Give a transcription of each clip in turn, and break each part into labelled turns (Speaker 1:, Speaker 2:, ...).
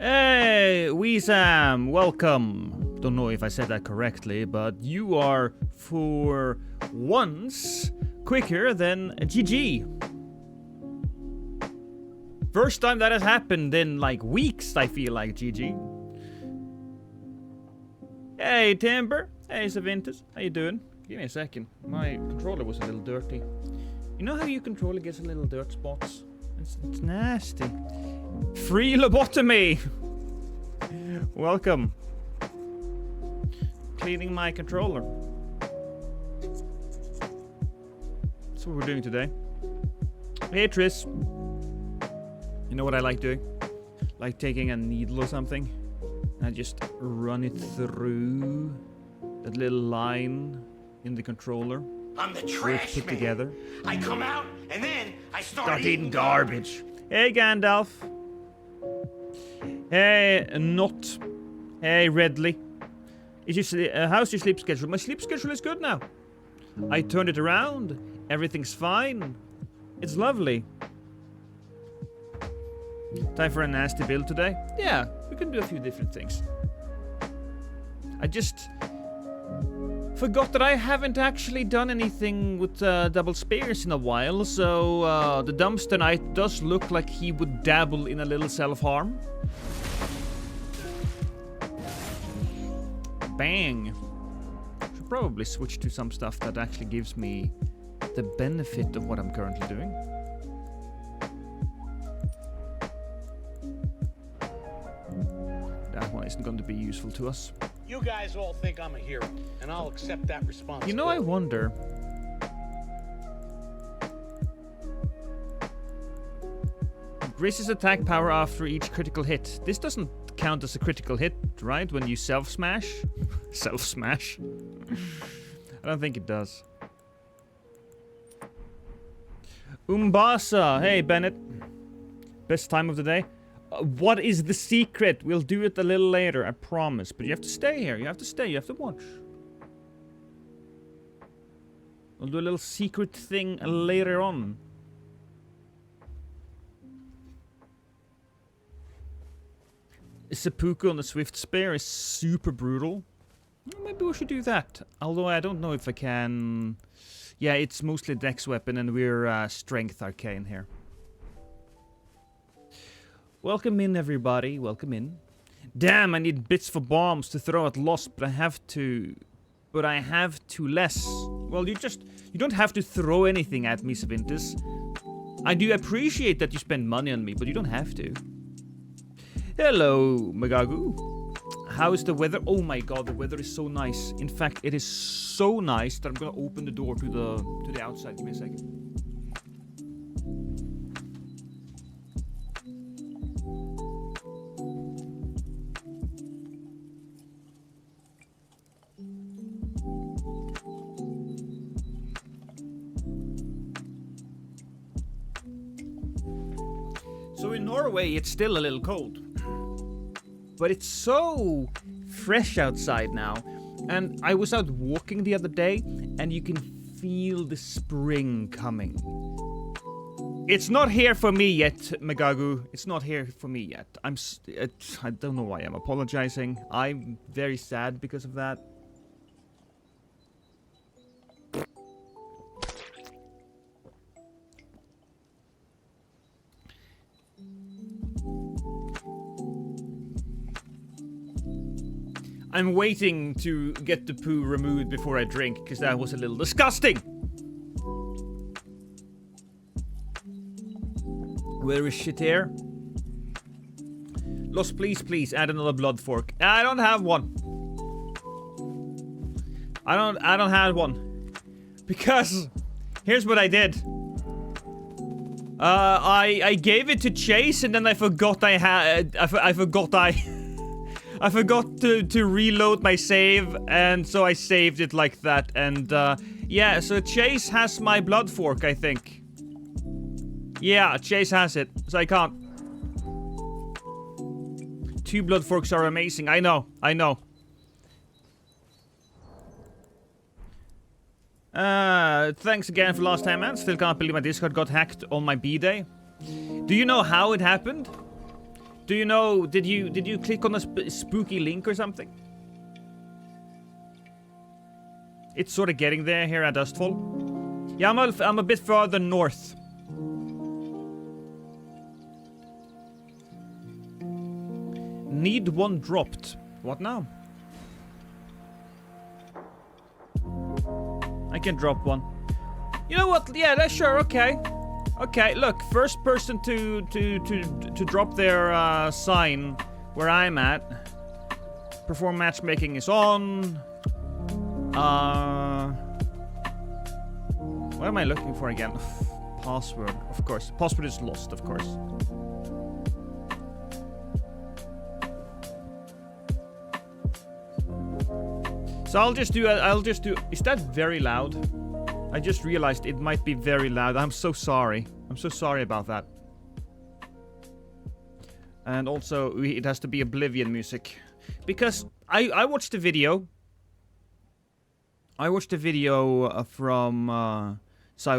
Speaker 1: Hey, Weezam, welcome. Don't know if I said that correctly, but you are, for once, quicker than GG. First time that has happened in, like, weeks, I feel like, GG. Hey, Timber. Hey, Savintus. How you doing? Give me a second. My controller was a little dirty. You know how your controller gets a little dirt spots? It's nasty. Free lobotomy! Welcome. Cleaning my controller. That's what we're doing today. Hey, Tris. You know what I like doing? Like taking a needle or something and just run it through that little line in the controller.
Speaker 2: I'm the trash
Speaker 1: put
Speaker 2: man.
Speaker 1: Together.
Speaker 2: I come out and then I start
Speaker 1: eating garbage. Hey, Gandalf. Hey, Not. Hey, Redley. Is your how's your sleep schedule? My sleep schedule is good now. I turned it around. Everything's fine. It's lovely. Time for a nasty build today? Yeah, we can do a few different things. I just forgot that I haven't actually done anything with double spears in a while, so the Dumpster Knight does look like he would dabble in a little self-harm. Bang! Should probably switch to some stuff that actually gives me the benefit of what I'm currently doing. That one isn't going to be useful to us.
Speaker 3: You guys all think I'm a hero, and I'll accept that responsibility.
Speaker 1: You know, I wonder. Increases attack power after each critical hit. This doesn't count as a critical hit, right? When you self-smash? Self-smash? I don't think it does. Umbasa! Hey, Bennett. Best time of the day? What is the secret? We'll do it a little later, I promise. But you have to stay here. You have to stay. You have to watch. We'll do a little secret thing later on. Seppuku on the Swift Spear is super brutal. Maybe we should do that. Although I don't know if I can... Yeah, it's mostly Dex weapon and we're Strength Arcane here. Welcome in, everybody. Welcome in. Damn, I need bits for bombs to throw at Lost, but I have to... But I have to less. Well, you don't have to throw anything at me, Savintus. I do appreciate that you spend money on me, but you don't have to. Hello, Magagu. How is the weather? Oh my god, the weather is so nice. In fact, it is so nice that I'm gonna open the door to the outside. Give me a second. So in Norway, it's still a little cold. But it's so fresh outside now. And I was out walking the other day, and you can feel the spring coming. It's not here for me yet, Magagu. It's not here for me yet. I don't know why I'm apologizing. I'm very sad because of that. I'm waiting to get the poo removed before I drink, because that was a little disgusting! Where is shit here? Lost, please add another blood fork. I don't have one. I don't have one. Because here's what I did. I gave it to Chase and then I forgot I had I forgot to reload my save, and so I saved it like that. And yeah, so Chase has my blood fork, I think. Yeah, Chase has it, so I can't. 2 blood forks are amazing. I know. Thanks again for last time, man. Still can't believe my Discord got hacked on my B-day. Do you know how it happened? Do you know? Did you click on a spooky link or something? It's sort of getting there here at Dustfall. Yeah, I'm a bit further north. Need one dropped. What now? I can drop one. You know what? Yeah, that's sure. Okay. Okay. Look, first person to drop their sign where I'm at. Perform matchmaking is on. What am I looking for again? Password, of course. Password is lost, of course. So I'll just do. Is that very loud? I just realized it might be very loud. I'm so sorry. I'm so sorry about that. And also, it has to be Oblivion music. Because I watched the video. I watched a video from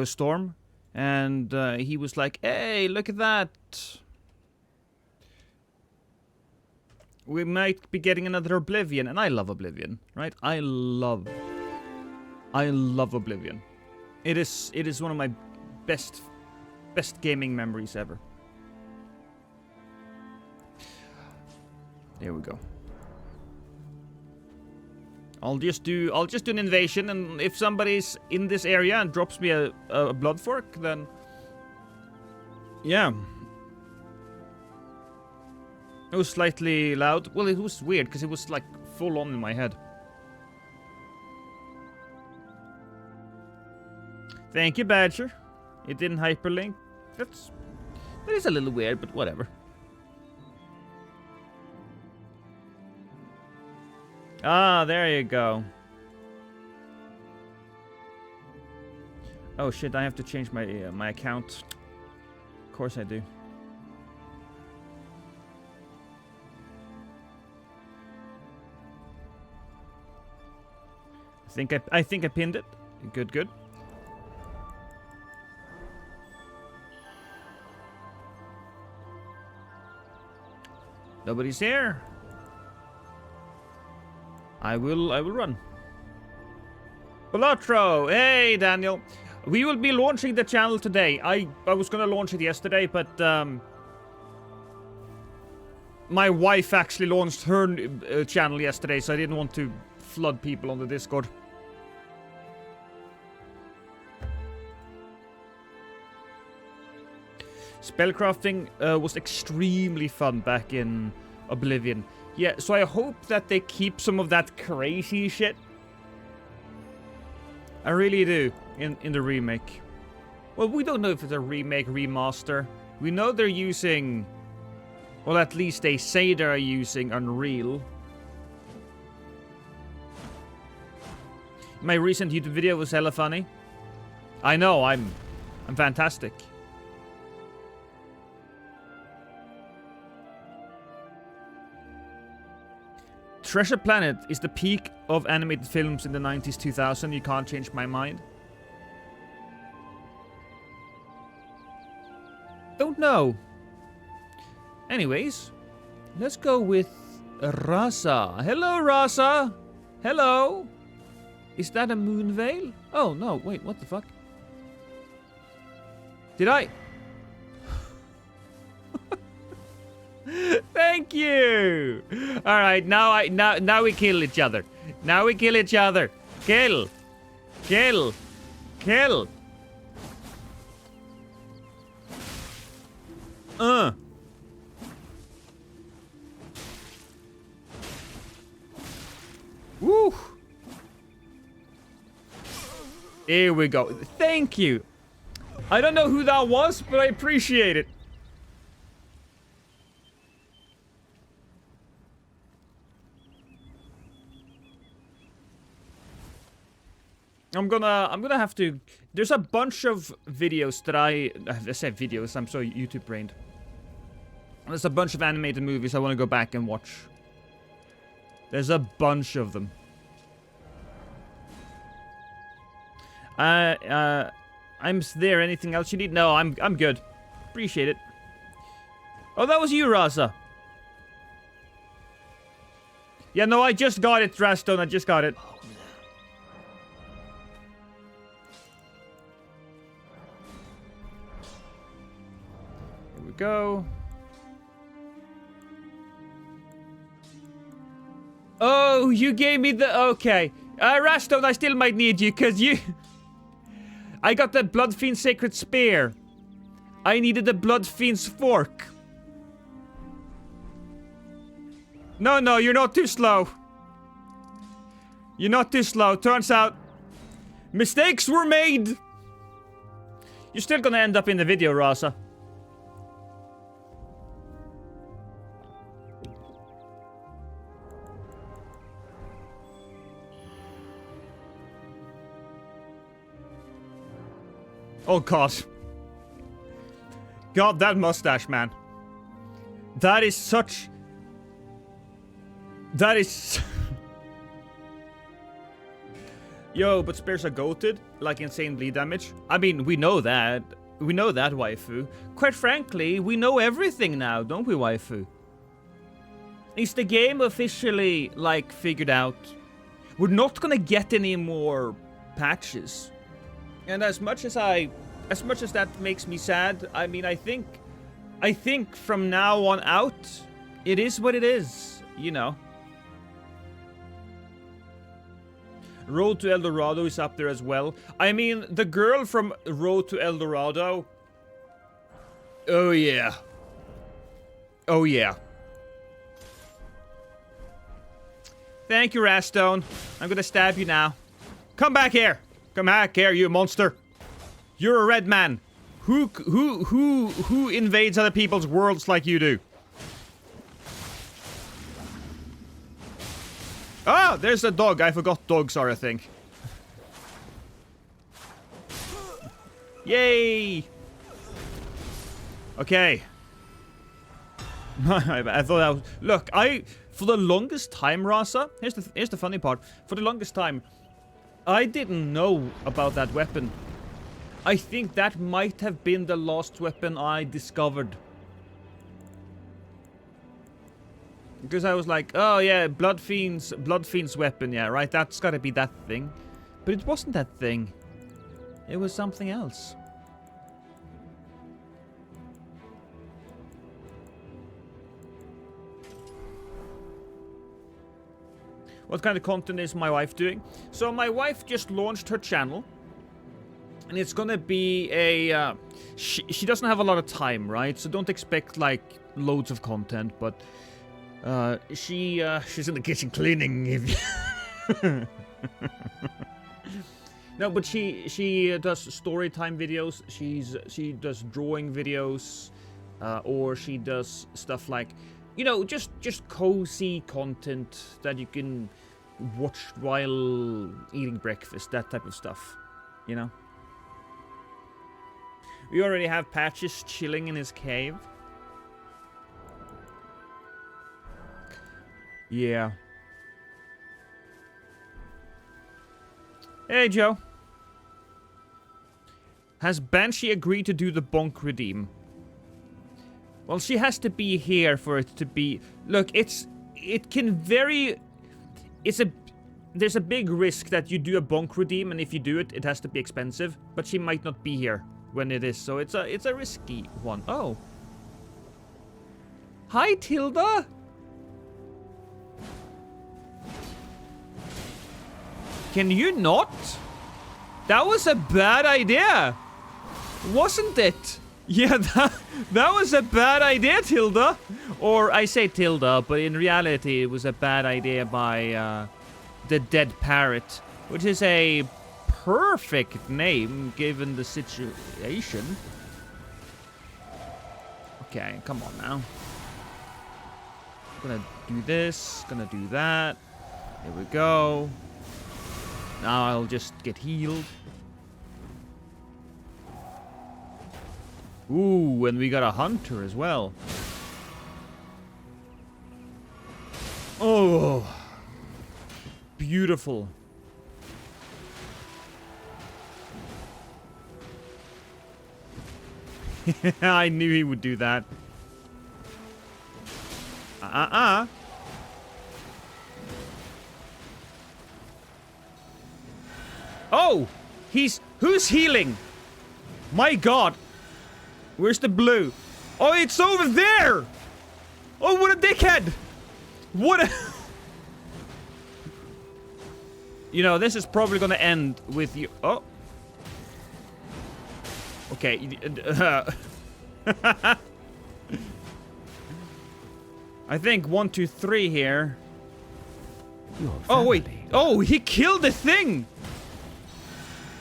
Speaker 1: Storm, and he was like, "Hey, look at that! We might be getting another Oblivion," and I love Oblivion, right? I love Oblivion. It is one of my best gaming memories ever. There we go. I'll just do an invasion, and if somebody's in this area and drops me a blood fork, then yeah. It was slightly loud. Well, it was weird because it was like full on in my head. Thank you, Badger. It didn't hyperlink. That is a little weird, but whatever. Ah, there you go. Oh shit! I have to change my my account. Of course I do. I think I pinned it. Good, good. Nobody's here. I will run. Belotro! Hey, Daniel. We will be launching the channel today. I was gonna launch it yesterday, but my wife actually launched her channel yesterday, so I didn't want to flood people on the Discord. Spellcrafting was extremely fun back in Oblivion. Yeah, so I hope that they keep some of that crazy shit. I really do, in the remake. Well, we don't know if it's a remake, remaster. We know they're using... Well, at least they say they're using Unreal. My recent YouTube video was hella funny. I know, I'm fantastic. Treasure Planet is the peak of animated films in the 90s, 2000. You can't change my mind. Don't know. Anyways, let's go with Rasa. Hello, Rasa. Hello. Is that a moon veil? Oh, no. Wait, what the fuck? Did I? Thank you. All right, now we kill each other. Now we kill each other. Kill. Kill. Kill. Woo. Here we go. Thank you. I don't know who that was, but I appreciate it. I'm gonna have to... There's a bunch of videos that I said videos, I'm so YouTube brained. There's a bunch of animated movies I want to go back and watch. There's a bunch of them. I'm there. Anything else you need? No, I'm good. Appreciate it. Oh, that was you, Raza. Yeah, no, I just got it, Drastone. I just got it. Here we go. Oh, you gave me the... Okay. Rastone, I still might need you, because you... I got the Blood Fiend Sacred Spear. I needed the Blood Fiend's Fork. No, you're not too slow. You're not too slow. Turns out, mistakes were made. You're still gonna end up in the video, Rasa. Oh god. God, that mustache, man. That is such... That is... Yo, but spears are goated, like insane bleed damage. I mean, we know that. We know that, waifu. Quite frankly, we know everything now, don't we, waifu? Is the game officially, like, figured out? We're not gonna get any more patches. And as much as that makes me sad, I mean, I think from now on out, it is what it is, you know. Road to El Dorado is up there as well. I mean, the girl from Road to El Dorado. Oh yeah. Oh yeah. Thank you, Rastone. I'm gonna stab you now. Come back here. Come back here, you monster. You're a red man. Who invades other people's worlds like you do? Ah, there's a dog. I forgot dogs are a thing. Yay! Okay. I thought that was... Look, for the longest time, Rasa, here's the funny part. For the longest time, I didn't know about that weapon. I think that might have been the last weapon I discovered. Because I was like, oh yeah, Blood Fiend's weapon, yeah, right, that's gotta be that thing. But it wasn't that thing. It was something else. What kind of content is my wife doing? So my wife just launched her channel. And it's gonna be a... she doesn't have a lot of time, right? So don't expect, like, loads of content, but... she's in the kitchen cleaning. No, but she does story time videos. She does drawing videos, or she does stuff like, you know, just cozy content that you can watch while eating breakfast, that type of stuff, you know. We already have Patches chilling in his cave. Yeah. Hey, Joe. Has Banshee agreed to do the bonk redeem? Well, she has to be here for it to be... Look, there's a big risk that you do a bonk redeem, and if you do it, it has to be expensive. But she might not be here when it is, so it's a risky one. Oh. Hi, Tilda. Can you not? That was a bad idea. Wasn't it? Yeah, that was a bad idea, Tilda. Or I say Tilda, but in reality it was a bad idea by the Dead Parrot, which is a perfect name given the situation. Okay, come on now. Gonna do this, gonna do that. There we go. Now I'll just get healed. Ooh, and we got a hunter as well. Oh. Beautiful. I knew he would do that. Oh! Who's healing? My god. Where's the blue? Oh, it's over there! Oh, what a dickhead! What a... You know, this is probably gonna end with you... Oh. Okay. I think 1, 2, 3 here. Oh, wait. Oh, he killed the thing!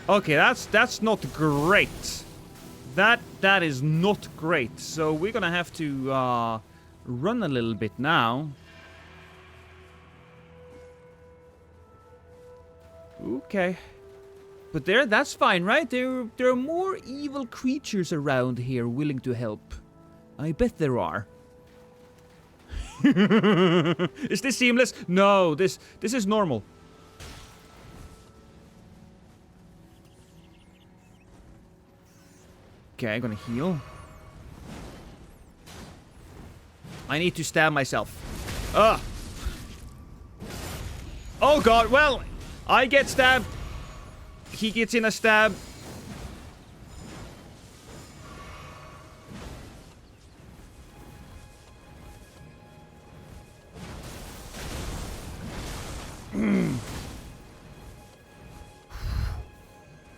Speaker 1: Okay, that's not great. That is not great. So we're gonna have to run a little bit now. Okay. But that's fine, right? There are more evil creatures around here willing to help. I bet there are. Is this seamless? No, this is normal. Okay, I'm gonna heal. I need to stab myself. Ugh. Oh god, well, I get stabbed. He gets in a stab.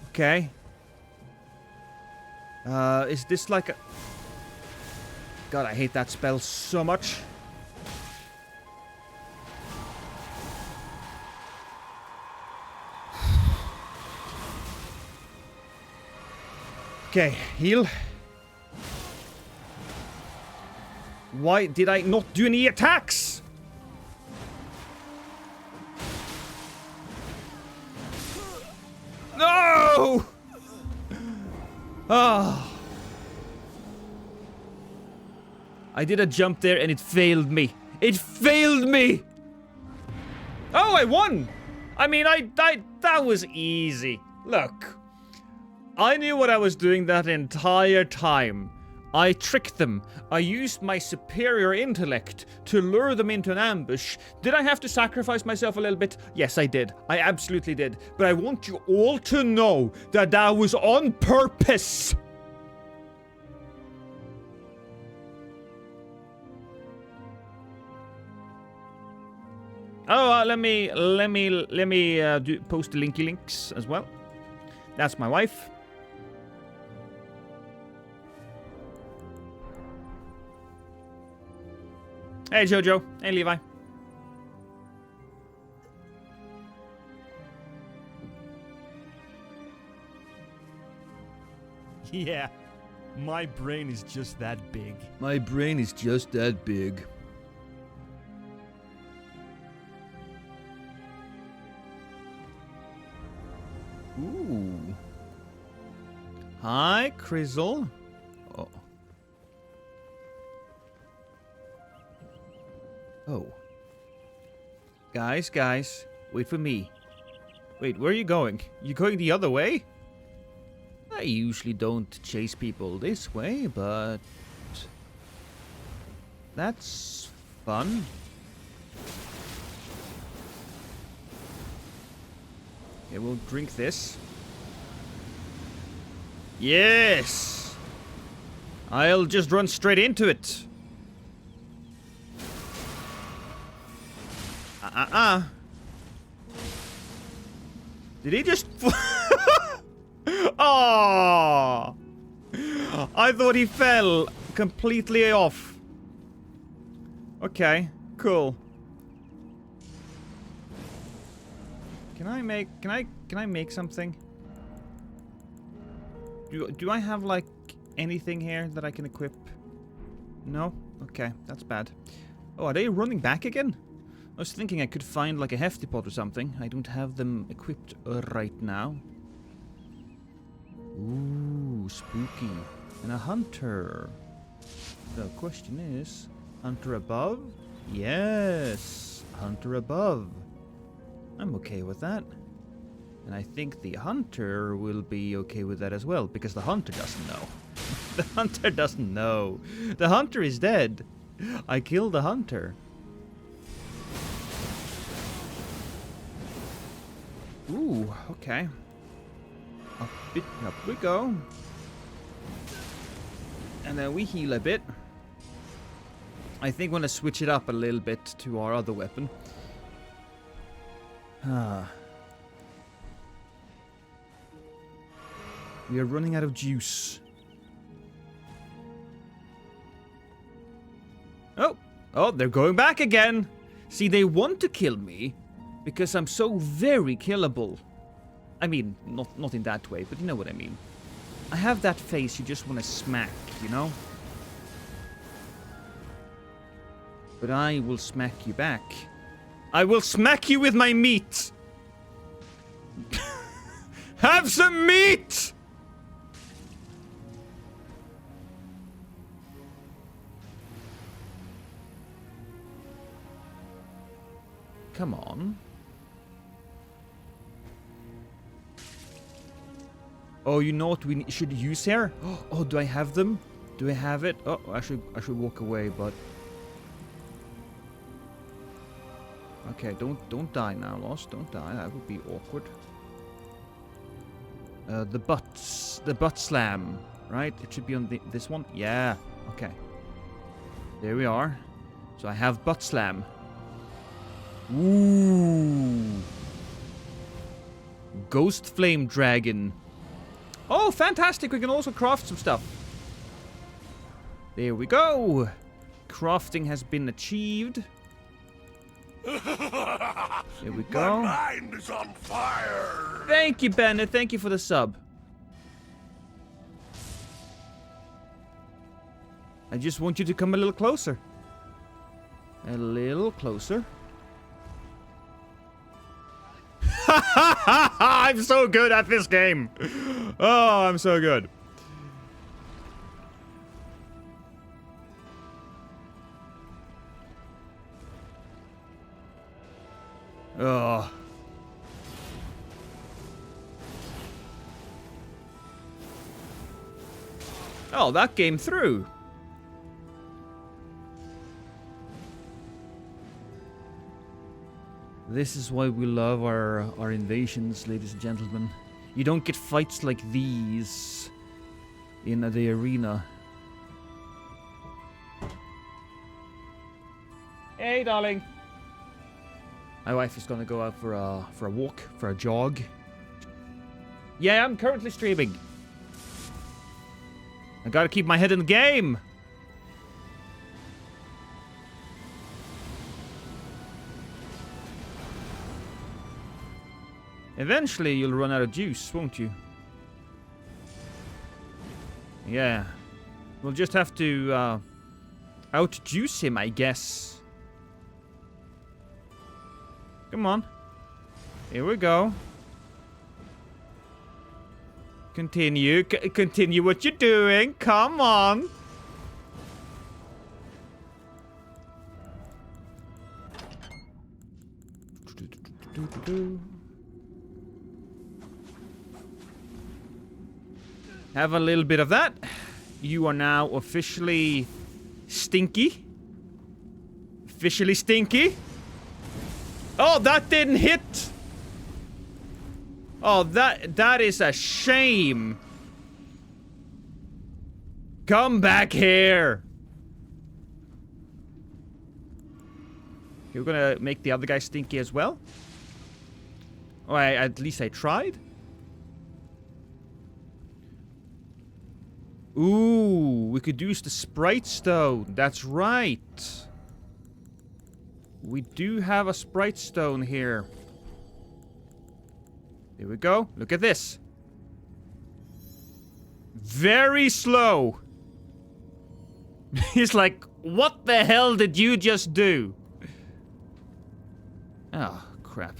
Speaker 1: Okay. Is this like a... God, I hate that spell so much. Okay, heal. Why did I not do any attacks? No! Ah. I did a jump there and it failed me. It failed me! Oh, I won! I mean, that was easy. Look. I knew what I was doing that entire time. I tricked them. I used my superior intellect to lure them into an ambush. Did I have to sacrifice myself a little bit? Yes, I did. I absolutely did. But I want you all to know that that was on purpose. Oh, let me post the linky links as well. That's my wife. Hey, Jojo. Hey, Levi. Yeah, my brain is just that big.
Speaker 4: My brain is just that big.
Speaker 1: Ooh. Hi, Crizzle. Oh. Oh. Guys, wait for me. Wait, where are you going? You going the other way? I usually don't chase people this way, but... that's fun. Okay, we'll drink this. Yes! I'll just run straight into it. Did he just... Oh! I thought he fell completely off. Okay, cool. Can I make something? Do I have like anything here that I can equip? No? Okay, that's bad. Oh, are they running back again? I was thinking I could find like a hefty pot or something. I don't have them equipped right now. Ooh, spooky. And a hunter. The question is, hunter above? Yes, hunter above. I'm okay with that. And I think the hunter will be okay with that as well, because the hunter doesn't know. The hunter doesn't know. The hunter is dead. I killed the hunter. Ooh, okay. Up we go. And then we heal a bit. I think we're gonna switch it up a little bit to our other weapon. We are running out of juice. Oh, they're going back again. See, they want to kill me because I'm so very killable. I mean, not in that way, but you know what I mean. I have that face you just want to smack, you know? But I will smack you back. I will smack you with my meat! Have some meat! Come on. Oh, you know what we should use here? Oh, do I have them? Do I have it? Oh, I should walk away, but okay, don't die now, Lost. Don't die. That would be awkward. The butt slam, right? It should be on this one. Yeah. Okay. There we are. So I have butt slam. Ooh. Ghost flame dragon. Oh, fantastic! We can also craft some stuff. There we go. Crafting has been achieved. There we go.
Speaker 2: My mind is on fire.
Speaker 1: Thank you, Bennett. Thank you for the sub. I just want you to come a little closer. A little closer. I'm so good at this game. Oh, I'm so good. Oh. Oh, that came through. This is why we love our invasions, ladies and gentlemen. You don't get fights like these in the arena. Hey, darling. My wife is gonna go out for a walk, for a jog. Yeah, I'm currently streaming. I gotta keep my head in the game. Eventually, you'll run out of juice, won't you? Yeah. We'll just have to out-juice him, I guess. Come on. Here we go. Continue. Continue what you're doing. Come on. Have a little bit of that. You are now officially stinky. Officially stinky. Oh, that didn't hit. Oh, that is a shame. Come back here. You're gonna make the other guy stinky as well? Oh, at least I tried. Ooh, we could use the Sprite Stone. That's right. We do have a Sprite Stone here. Here we go. Look at this. Very slow. He's like, what the hell did you just do? Oh, crap.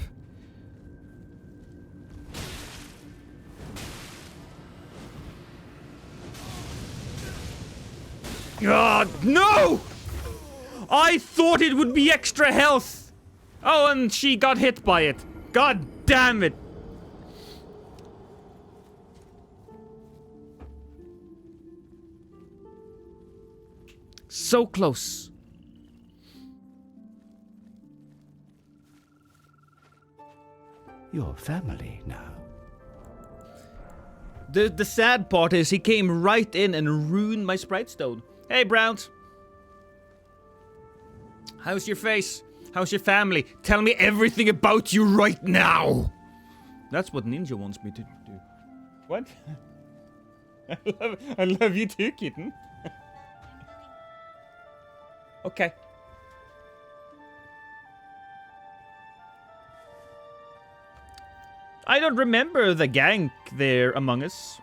Speaker 1: God, no! I thought it would be extra health. Oh, and she got hit by it. God damn it. So close.
Speaker 5: Your family now.
Speaker 1: The sad part is he came right in and ruined my sprite stone. Hey, Browns. How's your face? How's your family? Tell me everything about you right now. That's what Ninja wants me to do. What? I love you too, kitten. Okay. I don't remember the gank there among us.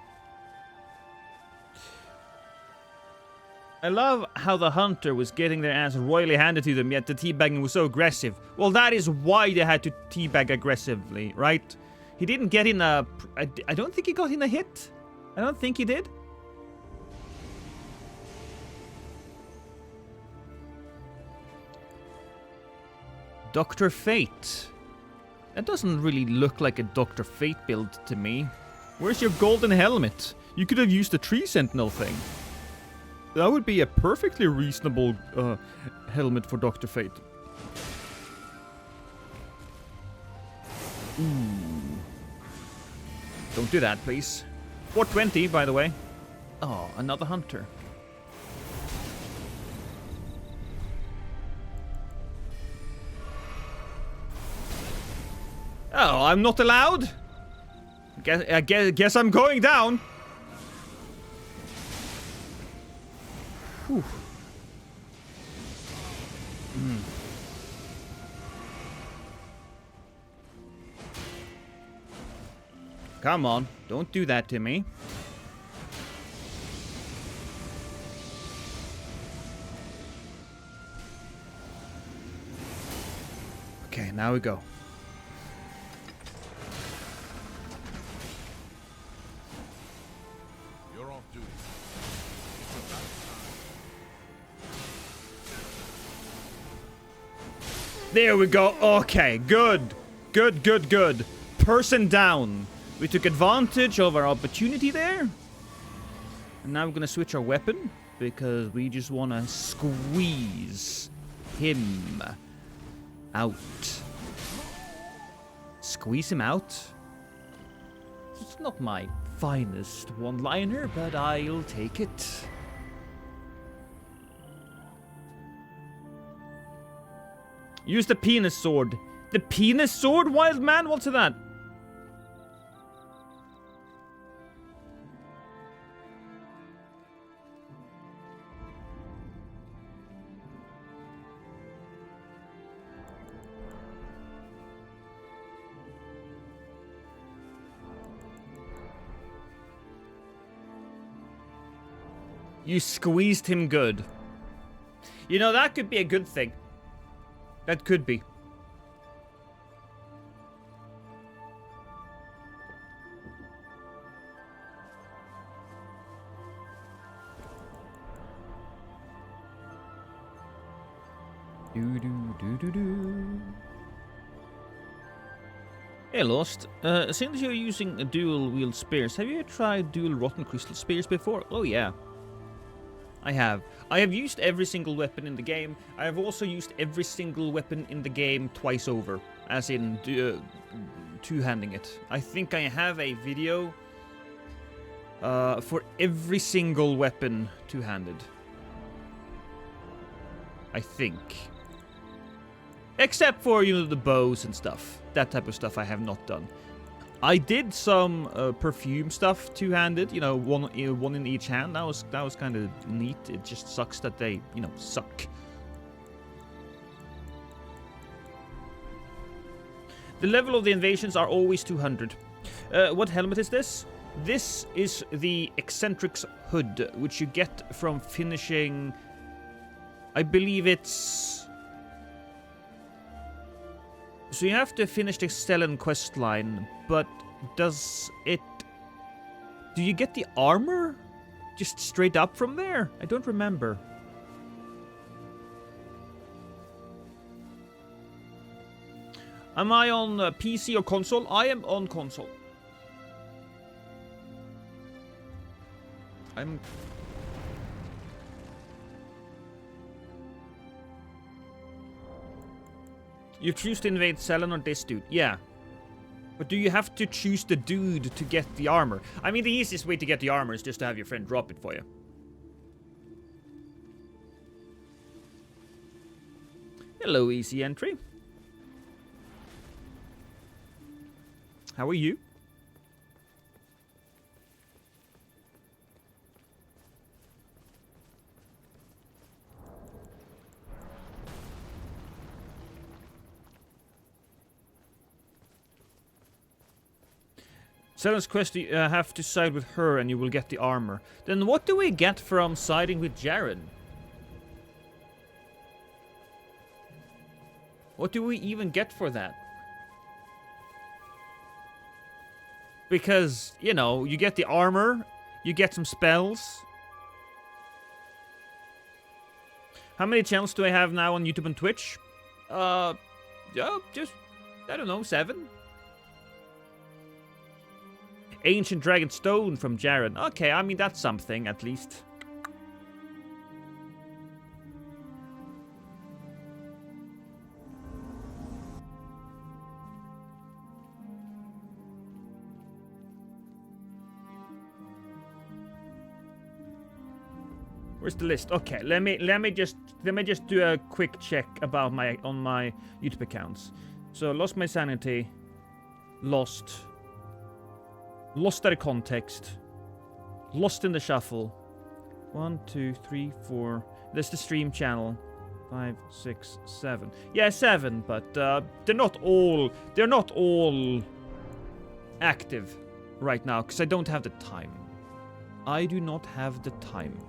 Speaker 1: I love how the hunter was getting their ass royally handed to them, yet the teabagging was so aggressive. Well, that is why they had to teabag aggressively, right? He didn't get in a... I don't think he got in a hit. I don't think he did. Dr. Fate. That doesn't really look like a Dr. Fate build to me. Where's your golden helmet? You could have used the tree sentinel thing. That would be a perfectly reasonable helmet for Dr. Fate. Ooh. Don't do that, please. 420, by the way. Oh, another hunter. Oh, I'm not allowed? Guess I'm going down. Whew. Come on, don't do that to me. Okay, now we go.
Speaker 2: You're off duty.
Speaker 1: There we go. Okay, good. Good. Person down. We took advantage of our opportunity there. And now we're gonna switch our weapon because we just wanna squeeze him out. Squeeze him out? It's not my finest one-liner, but I'll take it. Use the penis sword. The penis sword, wild man? What's that? You squeezed him good. You know, that could be a good thing. That could be. Hey, Lost. Since you're using a dual-wield spears, have you tried dual rotten crystal spears before? Oh, yeah. I have. I have used every single weapon in the game. I have also used every single weapon in the game twice over. As in, two-handing it. I think I have a video for every single weapon two-handed. I think. Except for, you know, the bows and stuff. That type of stuff I have not done. I did some perfume stuff two-handed, you know, one in each hand. That was kind of neat. It just sucks that they, you know, suck. The level of the invasions are always 200. What helmet is this? This is the Eccentric's hood, which you get from finishing... I believe it's... So you have to finish the Stellan questline, but does it... Do you get the armor just straight up from there? I don't remember. Am I on PC or console? I am on console. You choose to invade Stellan or this dude. Yeah. But do you have to choose the dude to get the armor? I mean, the easiest way to get the armor is just to have your friend drop it for you. Hello, easy entry. How are you? Selen's quest, you have to side with her and you will get the armor. Then what do we get from siding with Jaren? What do we even get for that? Because, you know, you get the armor, you get some spells. How many channels do I have now on YouTube and Twitch? Yeah, just, I don't know, 7? Ancient Dragon Stone from Jaren. Okay, I mean, that's something, at least. Where's the list? Okay, let me just do a quick check about my YouTube accounts. So lost my sanity, lost out of context, lost in the shuffle. 1, 2, 3, 4. There's the stream channel. 5, 6, 7. Yeah, 7, but they're not all active right now because I don't have the time. I do not have the time.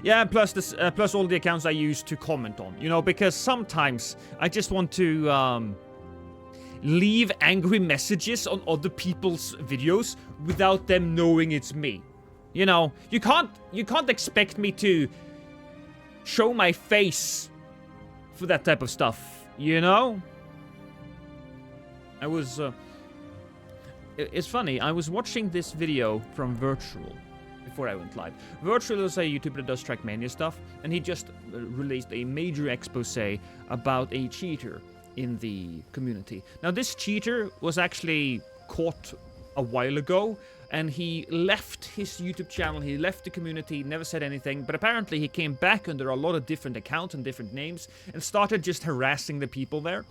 Speaker 1: Yeah, plus all the accounts I use to comment on, you know, because sometimes I just want to leave angry messages on other people's videos without them knowing it's me. You know, you can't expect me to show my face for that type of stuff, you know? It's funny, I was watching this video from Virtual before I went live. Virtual is a YouTuber that does Trackmania stuff, and he just released a major expose about a cheater in the community. Now, this cheater was actually caught a while ago, and he left his YouTube channel, he left the community, never said anything, but apparently he came back under a lot of different accounts and different names, and started just harassing the people there.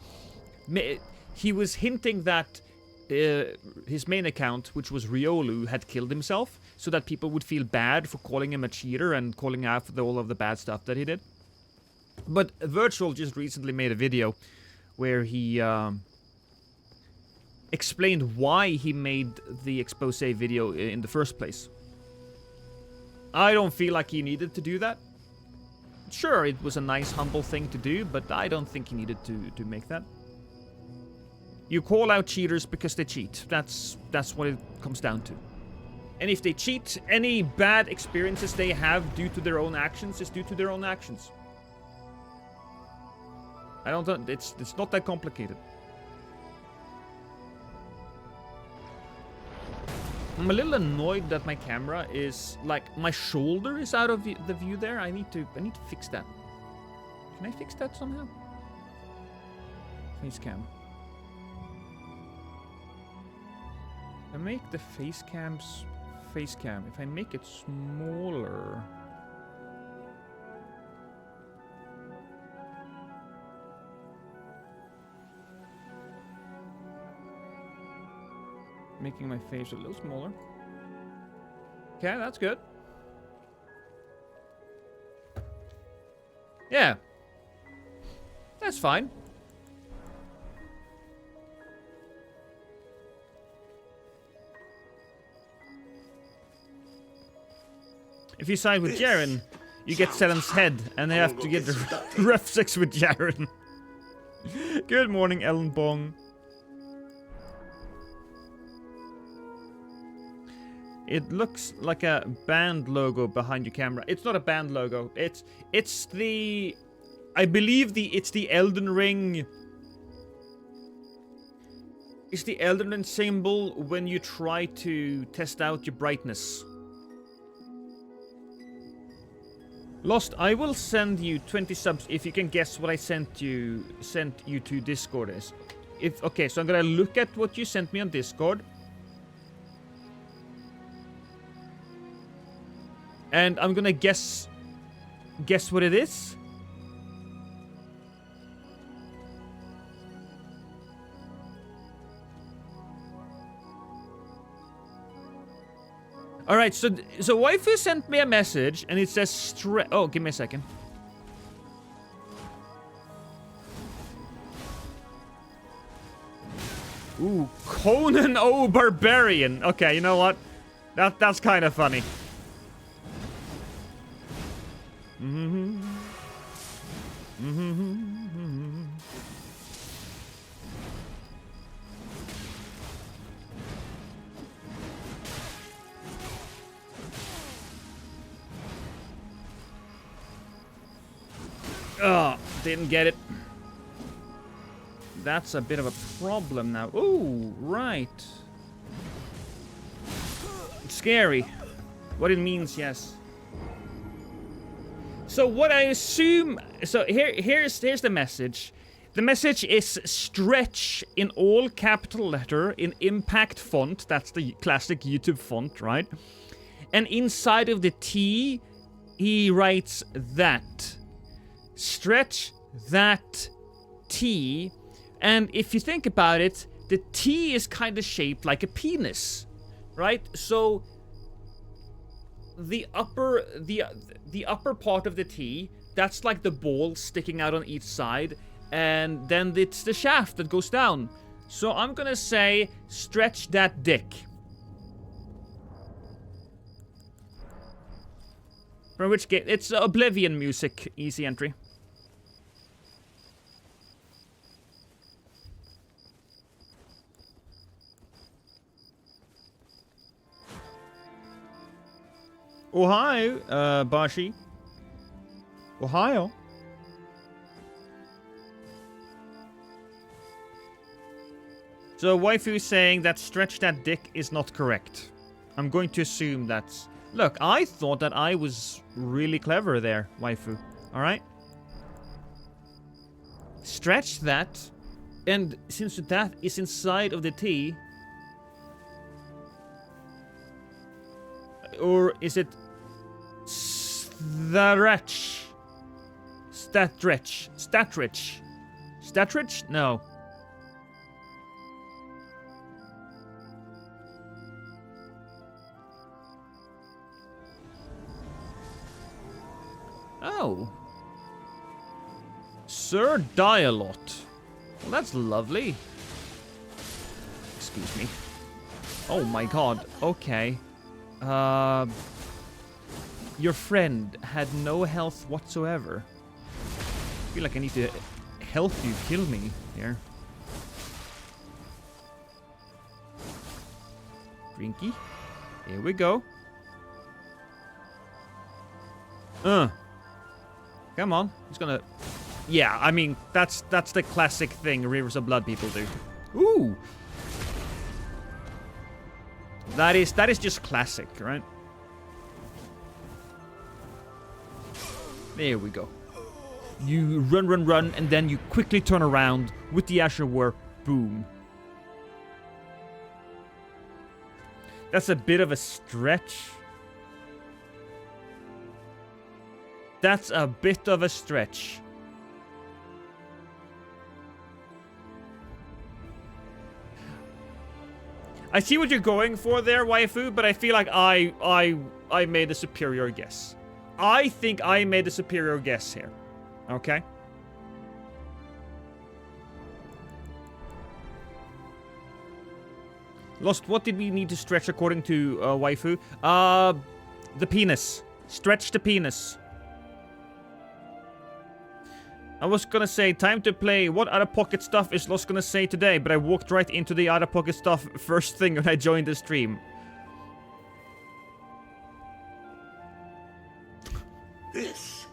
Speaker 1: He was hinting that his main account, which was Riolu, had killed himself, so that people would feel bad for calling him a cheater and calling out for all of the bad stuff that he did. But Virtual just recently made a video where he explained why he made the expose video in the first place. I don't feel like he needed to do that. Sure, it was a nice, humble thing to do, but I don't think he needed to make that. You call out cheaters because they cheat. That's what it comes down to. And if they cheat, any bad experiences they have due to their own actions is due to their own actions. I don't. It's not that complicated. I'm a little annoyed that my camera is like my shoulder is out of the view there. I need to fix that. Can I fix that somehow? Face cam. I make the face cam. If I make it smaller. Making my face a little smaller. Okay, that's good. Yeah. That's fine. If you side with Jaren, you get Selen's head, and they have to get the ref 6 with Jaren. Good morning, Ellen Bong. It looks like a band logo behind your camera. It's not a band logo. It's the... I believe it's the Elden Ring... It's the Elden Ring symbol when you try to test out your brightness. Lost, I will send you 20 subs if you can guess what I sent you to Discord is. Okay, so I'm gonna look at what you sent me on Discord. And I'm gonna guess what it is. All right, so waifu sent me a message, and it says oh, give me a second. Ooh, Conan O Barbarian. Okay, you know what? That's kind of funny. Oh, didn't get it. That's a bit of a problem now. Ooh, right. It's scary. What it means, yes. So what I assume... So here's the message. The message is stretch in all capital letter in impact font. That's the classic YouTube font, right? And inside of the T, he writes that. Stretch that T. And if you think about it, the T is kind of shaped like a penis, right? So the upper part of the T, that's like the ball sticking out on each side, and then it's the shaft that goes down. So I'm gonna say stretch that dick. From which game? It's Oblivion music, easy entry. Ohio, Bashi. Ohio. So waifu is saying that stretch that dick is not correct. I'm going to assume that's... Look, I thought that I was really clever there, waifu. Alright? Stretch that. And since that is inside of the T... Or is it... Stretch? Statrich? Statrich? Statrich? No. Oh. Sir Dialot. Well, that's lovely. Excuse me. Oh my god. Okay. Your friend had no health whatsoever. I feel like I need to help you kill me here. Drinky. Here we go. Come on. He's gonna... Yeah, I mean, that's the classic thing Rivers of Blood people do. Ooh! That is just classic, right? There we go. You run, and then you quickly turn around with the Asher War. Boom. That's a bit of a stretch. That's a bit of a stretch. I see what you're going for there, waifu, but I feel like I made a superior guess. I think I made a superior guess here. Okay? Lost, what did we need to stretch according to waifu? The penis. Stretch the penis. I was gonna say, time to play. What out-of-pocket stuff is Lost gonna say today? But I walked right into the out-of-pocket stuff first thing when I joined the stream.
Speaker 2: This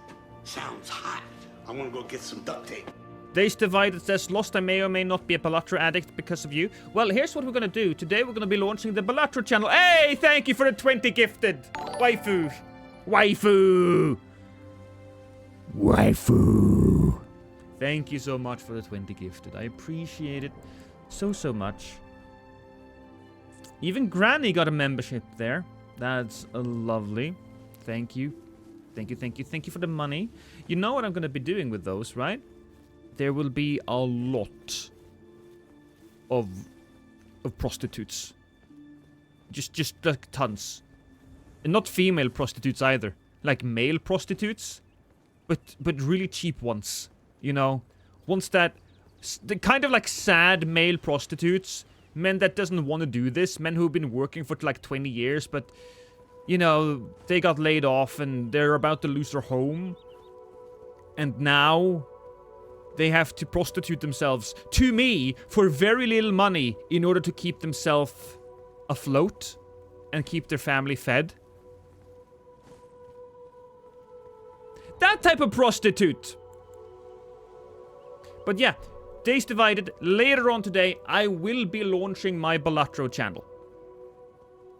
Speaker 2: sounds hot. I want to go get some duct tape.
Speaker 1: Days Divided says, Lost, I may or may not be a Balatro addict because of you. Well, here's what we're gonna do. Today we're gonna be launching the Balatro channel. Hey, thank you for the 20 gifted. Waifu. Waifu. Waifu. Thank you so much for the 20 gifted. I appreciate it so much. Even Granny got a membership there. That's lovely. Thank you. Thank you for the money. You know what I'm going to be doing with those, right? There will be a lot of prostitutes. Just like tons. And not female prostitutes either. Like male prostitutes. But really cheap ones. You know? Ones that... The kind of like sad male prostitutes. Men that doesn't want to do this. Men who've been working for like 20 years, but... You know, they got laid off and they're about to lose their home. And now they have to prostitute themselves to me for very little money in order to keep themselves afloat and keep their family fed. That type of prostitute. But yeah, Days Divided. Later on today, I will be launching my Balatro channel.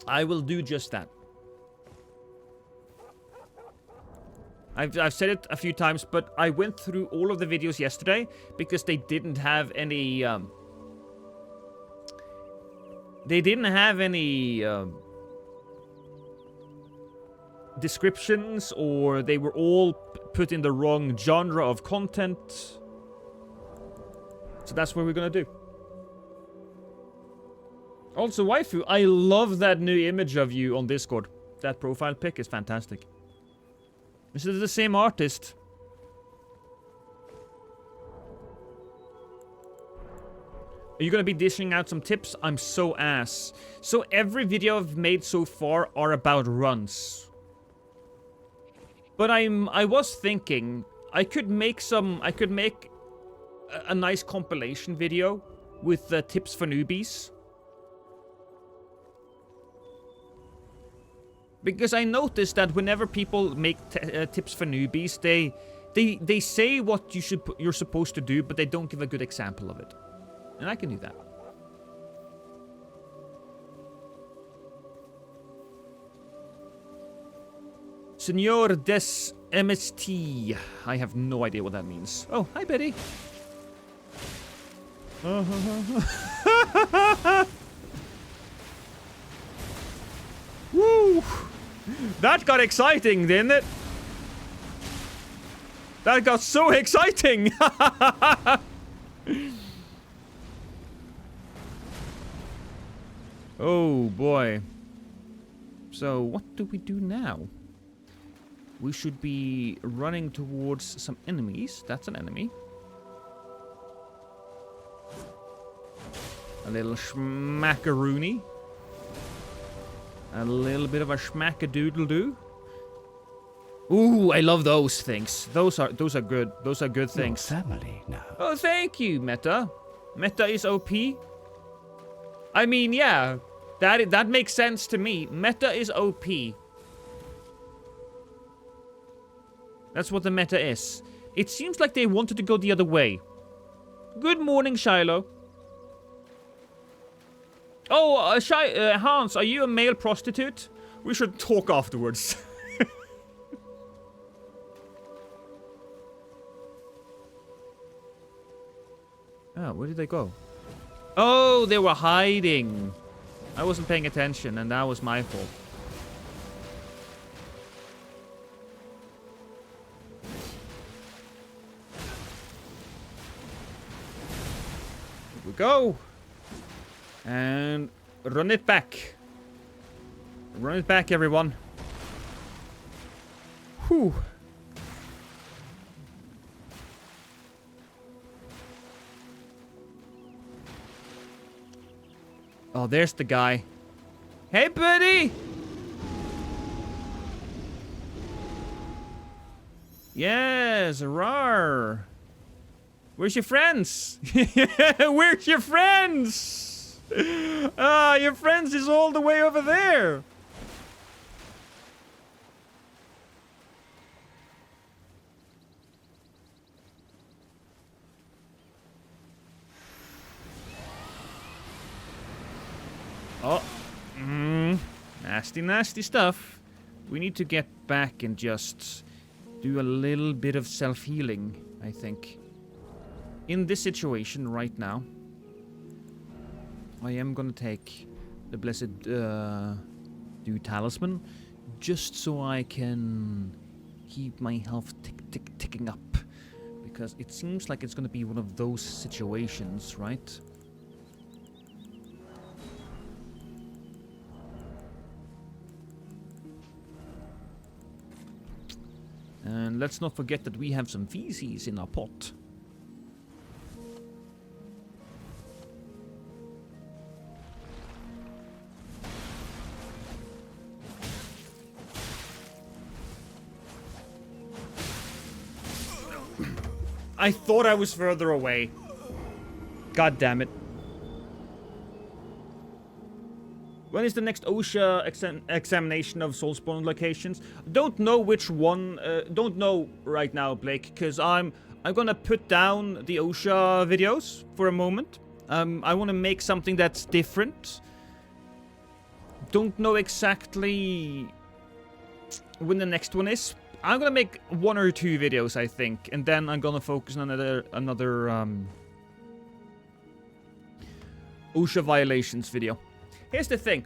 Speaker 1: I will do just that. I've said it a few times, but I went through all of the videos yesterday because they didn't have any descriptions, or they were all put in the wrong genre of content. So that's what we're gonna do. Also, waifu, I love that new image of you on Discord. That profile pic is fantastic. This is the same artist. Are you gonna be dishing out some tips? I'm so ass. So every video I've made so far are about runs. But I was thinking I could make a nice compilation video with tips for newbies. Because I noticed that whenever people make tips for newbies, they say what you're supposed to do, but they don't give a good example of it. And I can do that. Señor des MST. I have no idea what that means. Oh, hi, Betty. Woo! That got exciting, didn't it? That got so exciting! Oh boy. So, what do we do now? We should be running towards some enemies. That's an enemy. A little schmackaroony. A little bit of a schmackadoodle-doo. Ooh, I love those things. Those are good. Those are good things.
Speaker 2: Your family now.
Speaker 1: Oh, thank you, Meta. Meta is OP. I mean, yeah, that makes sense to me. Meta is OP. That's what the meta is. It seems like they wanted to go the other way. Good morning, Shiloh. Oh, Hans, are you a male prostitute? We should talk afterwards. Oh, where did they go? Oh, they were hiding. I wasn't paying attention, and that was my fault. Here we go. And run it back. Run it back, everyone. Whew. Oh, there's the guy. Hey, buddy! Yes, rawr. Where's your friends? Where's your friends? Ah, your friends is all the way over there. Oh, nasty, nasty stuff. We need to get back and just do a little bit of self-healing, I think. in this situation right now, I am gonna take the Blessed Dew Talisman just so I can keep my health ticking up. Because it seems like it's gonna be one of those situations, right? And let's not forget that we have some feces in our pot. I thought I was further away. God damn it. When is the next OSHA examination of Soulspawn locations? Don't know which one. Don't know right now, Blake, because I'm gonna put down the OSHA videos for a moment. I want to make something that's different. Don't know exactly when the next one is. I'm gonna make 1 or 2 videos, I think, and then I'm gonna focus on another OSHA violations video. Here's the thing.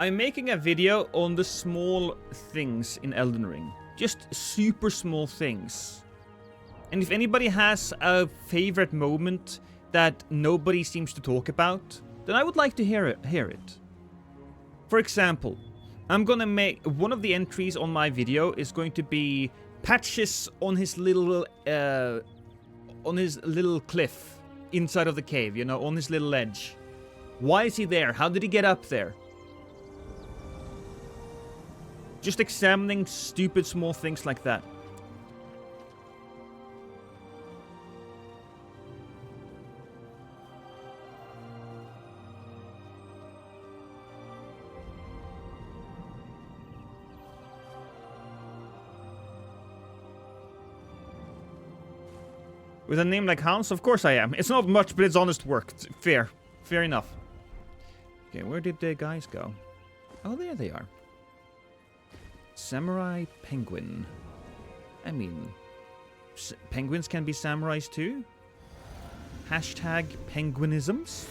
Speaker 1: I'm making a video on the small things in Elden Ring. Just super small things. And if anybody has a favorite moment that nobody seems to talk about, then I would like to hear it. For example, I'm gonna make one of the entries on my video is going to be Patches on his little cliff inside of the cave, you know, on his little ledge. Why is he there? How did he get up there? Just examining stupid small things like that. With a name like Hans, of course I am. It's not much, but it's honest work. It's fair. Fair enough. Okay, where did the guys go? Oh, there they are. Samurai penguin. I mean, penguins can be samurais too? Hashtag penguinisms.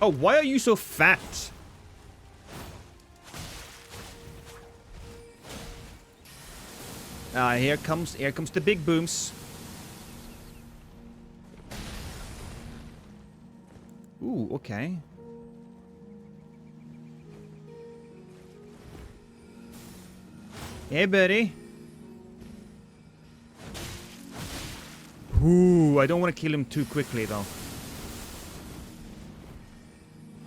Speaker 1: Oh, why are you so fat? Ah, here comes the big booms. Ooh, okay. Hey, buddy. Ooh, I don't want to kill him too quickly, though.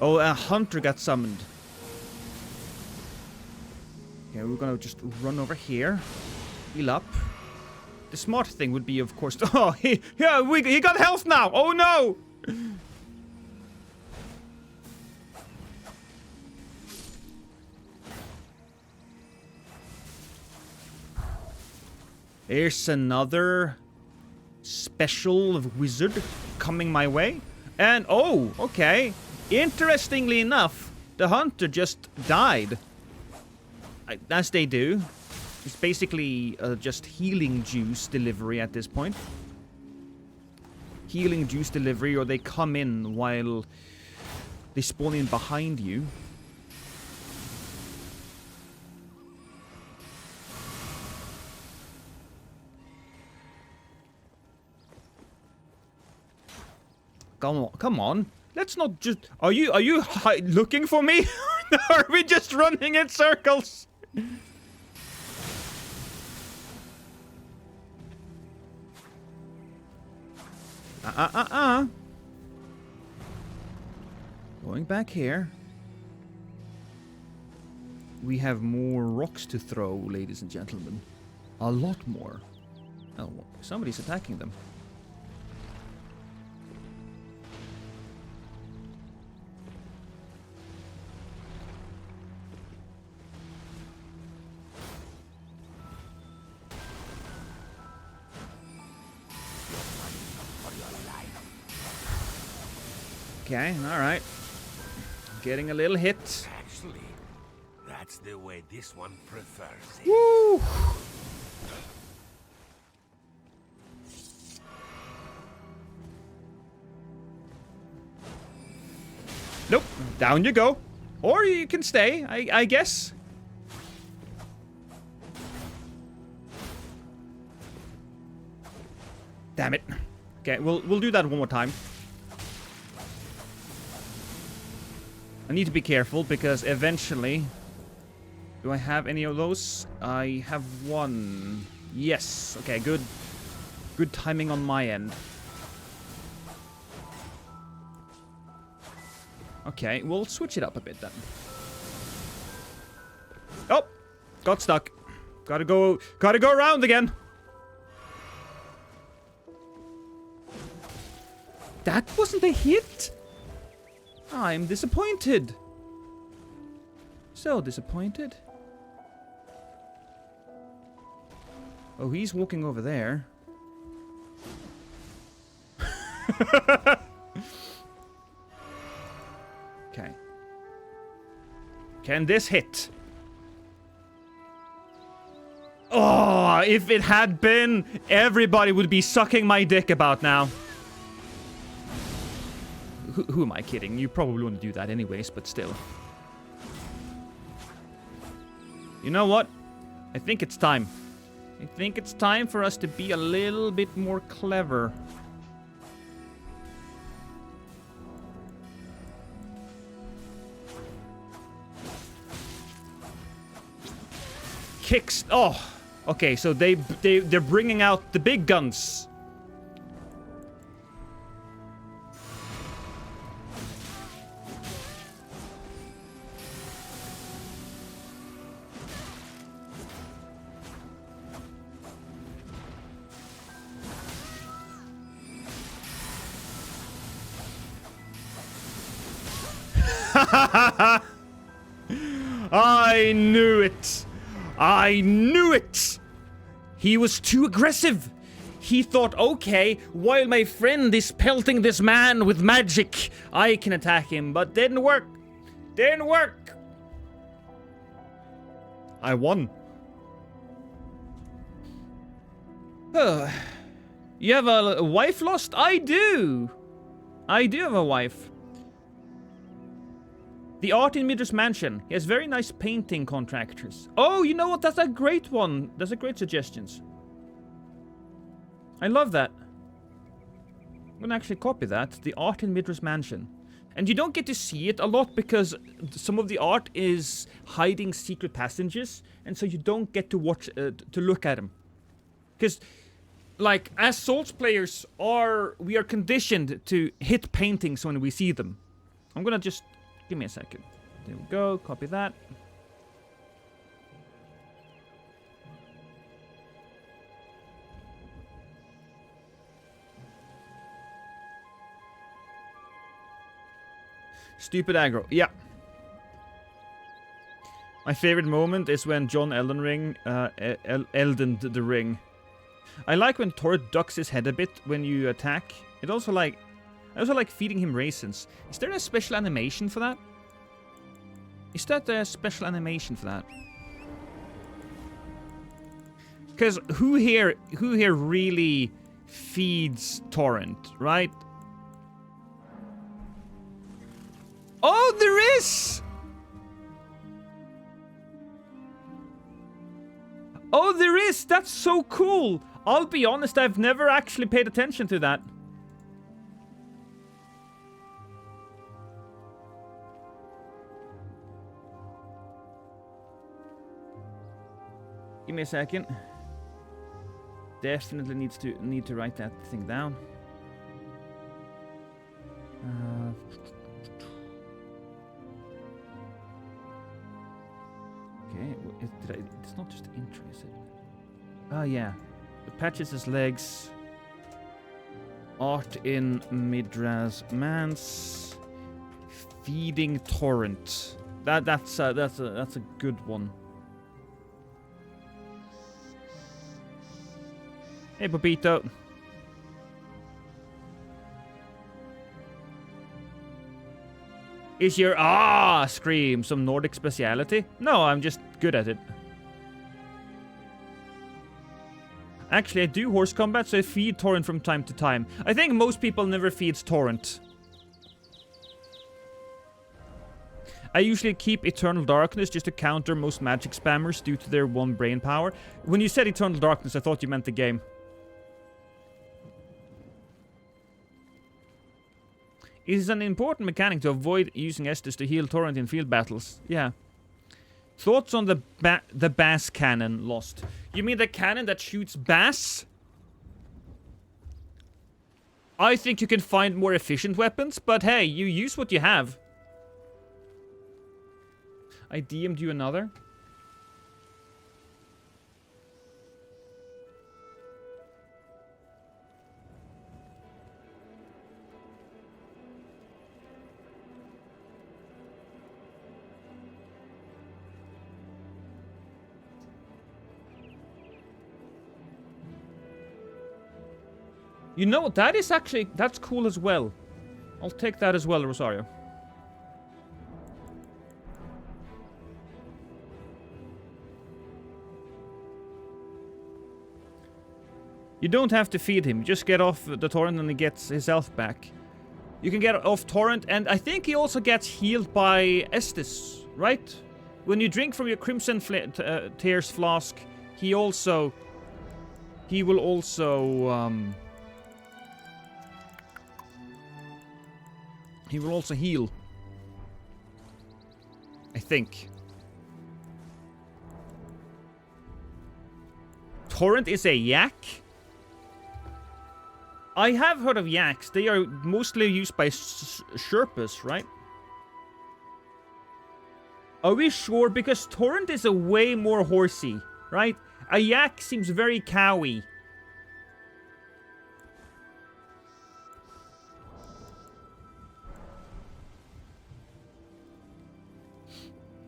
Speaker 1: Oh, a hunter got summoned. Okay, we're gonna just run over here. Heal up. The smart thing would be, of course... Oh, he got health now! Oh, no! There's another special wizard coming my way. And, oh, okay. Interestingly enough, the hunter just died. As they do. It's basically just healing juice delivery at this point. Healing juice delivery, or they come in while they spawn in behind you. Come on. Let's not just... Are you looking for me? Or are we just running in circles? Going back here. We have more rocks to throw, ladies and gentlemen. A lot more. Oh, somebody's attacking them. Okay, alright. Getting a little hit.
Speaker 5: Actually, that's the way this one prefers it.
Speaker 1: Woo! Nope. Down you go. Or you can stay, I guess. Damn it. Okay, we'll do that one more time. I need to be careful because eventually... Do I have any of those? I have one. Yes. Okay, good. Good timing on my end. Okay, we'll switch it up a bit then. Oh! Got stuck. Gotta go around again. That wasn't a hit? I'm disappointed. So disappointed. Oh, he's walking over there. Okay. Can this hit? Oh, if it had been, everybody would be sucking my dick about now. Who am I kidding? You probably wouldn't do that anyways, but still. You know what? I think it's time. I think it's time for us to be a little bit more clever. Kicks. Oh, okay. So they're bringing out the big guns. I knew it. I knew it. He was too aggressive. He thought, okay, while my friend is pelting this man with magic, I can attack him, but didn't work. Didn't work. I won. You have a wife lost? I do. I do have a wife. The art in Midra's mansion. He has very nice painting contractors. Oh, you know what? That's a great one. That's a great suggestions. I love that. I'm gonna actually copy that. The art in Midra's mansion. And you don't get to see it a lot because some of the art is hiding secret passages, and so you don't get to watch to look at them. Because, like, as Souls players, we are conditioned to hit paintings when we see them. I'm gonna just... Give me a second. There we go. Copy that. Stupid aggro. Yeah. My favorite moment is when John Elden Ring, Elden the Ring. I like when Torret ducks his head a bit when you attack. I also like feeding him raisins. Is there a special animation for that? Is that a special animation for that? Because who here really feeds Torrent, right? Oh, there is! Oh, there is! That's so cool! I'll be honest, I've never actually paid attention to that. Give me a second. Definitely need to write that thing down. Okay, it's not just intro, is it? Oh yeah, it patches his legs. Art in Midra's man's feeding Torrent. That's a good one. Hey, Popito. Is your scream some Nordic speciality? No, I'm just good at it. Actually, I do horse combat, so I feed Torrent from time to time. I think most people never feeds Torrent. I usually keep Eternal Darkness just to counter most magic spammers due to their 1 brain power. When you said Eternal Darkness, I thought you meant the game. It is an important mechanic to avoid using Estus to heal Torrent in field battles. Yeah. Thoughts on the bass cannon lost? You mean the cannon that shoots bass? I think you can find more efficient weapons, but hey, you use what you have. I DM'd you another. You know, that is actually, that's cool as well. I'll take that as well, Rosario. You don't have to feed him, just get off the Torrent and he gets his health back. You can get off Torrent, and I think he also gets healed by Estus, right? When you drink from your Crimson Tears flask, he will also heal. I think. Torrent is a yak? I have heard of yaks. They are mostly used by Sherpas, right? Are we sure? Because Torrent is a way more horsey, right? A yak seems very cowy.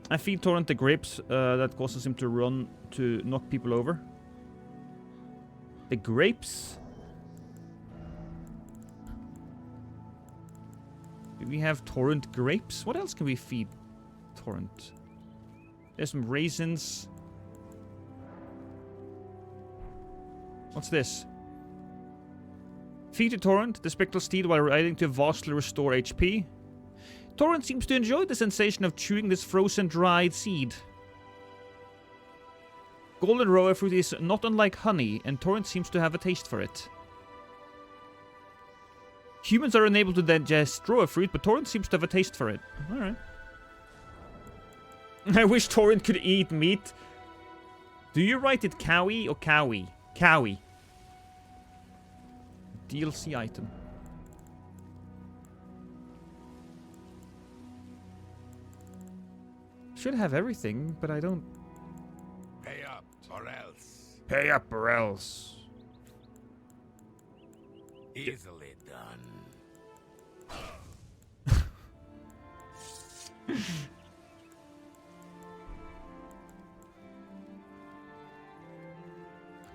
Speaker 1: I feed Torrent the grapes that causes him to run to knock people over. The grapes? Do we have Torrent grapes? What else can we feed Torrent? There's some raisins. What's this? Feed to Torrent the spectral steed while riding to vastly restore HP. Torrent seems to enjoy the sensation of chewing this frozen dried seed. Golden roa fruit is not unlike honey, and Torrent seems to have a taste for it. Humans are unable to digest roa fruit, but Torrent seems to have a taste for it. Alright. I wish Torrent could eat meat. Do you write it cowie or cowie? Cowie. DLC item. Should have everything, but I don't.
Speaker 5: Pay up or else.
Speaker 1: Pay up or else.
Speaker 5: Easily done.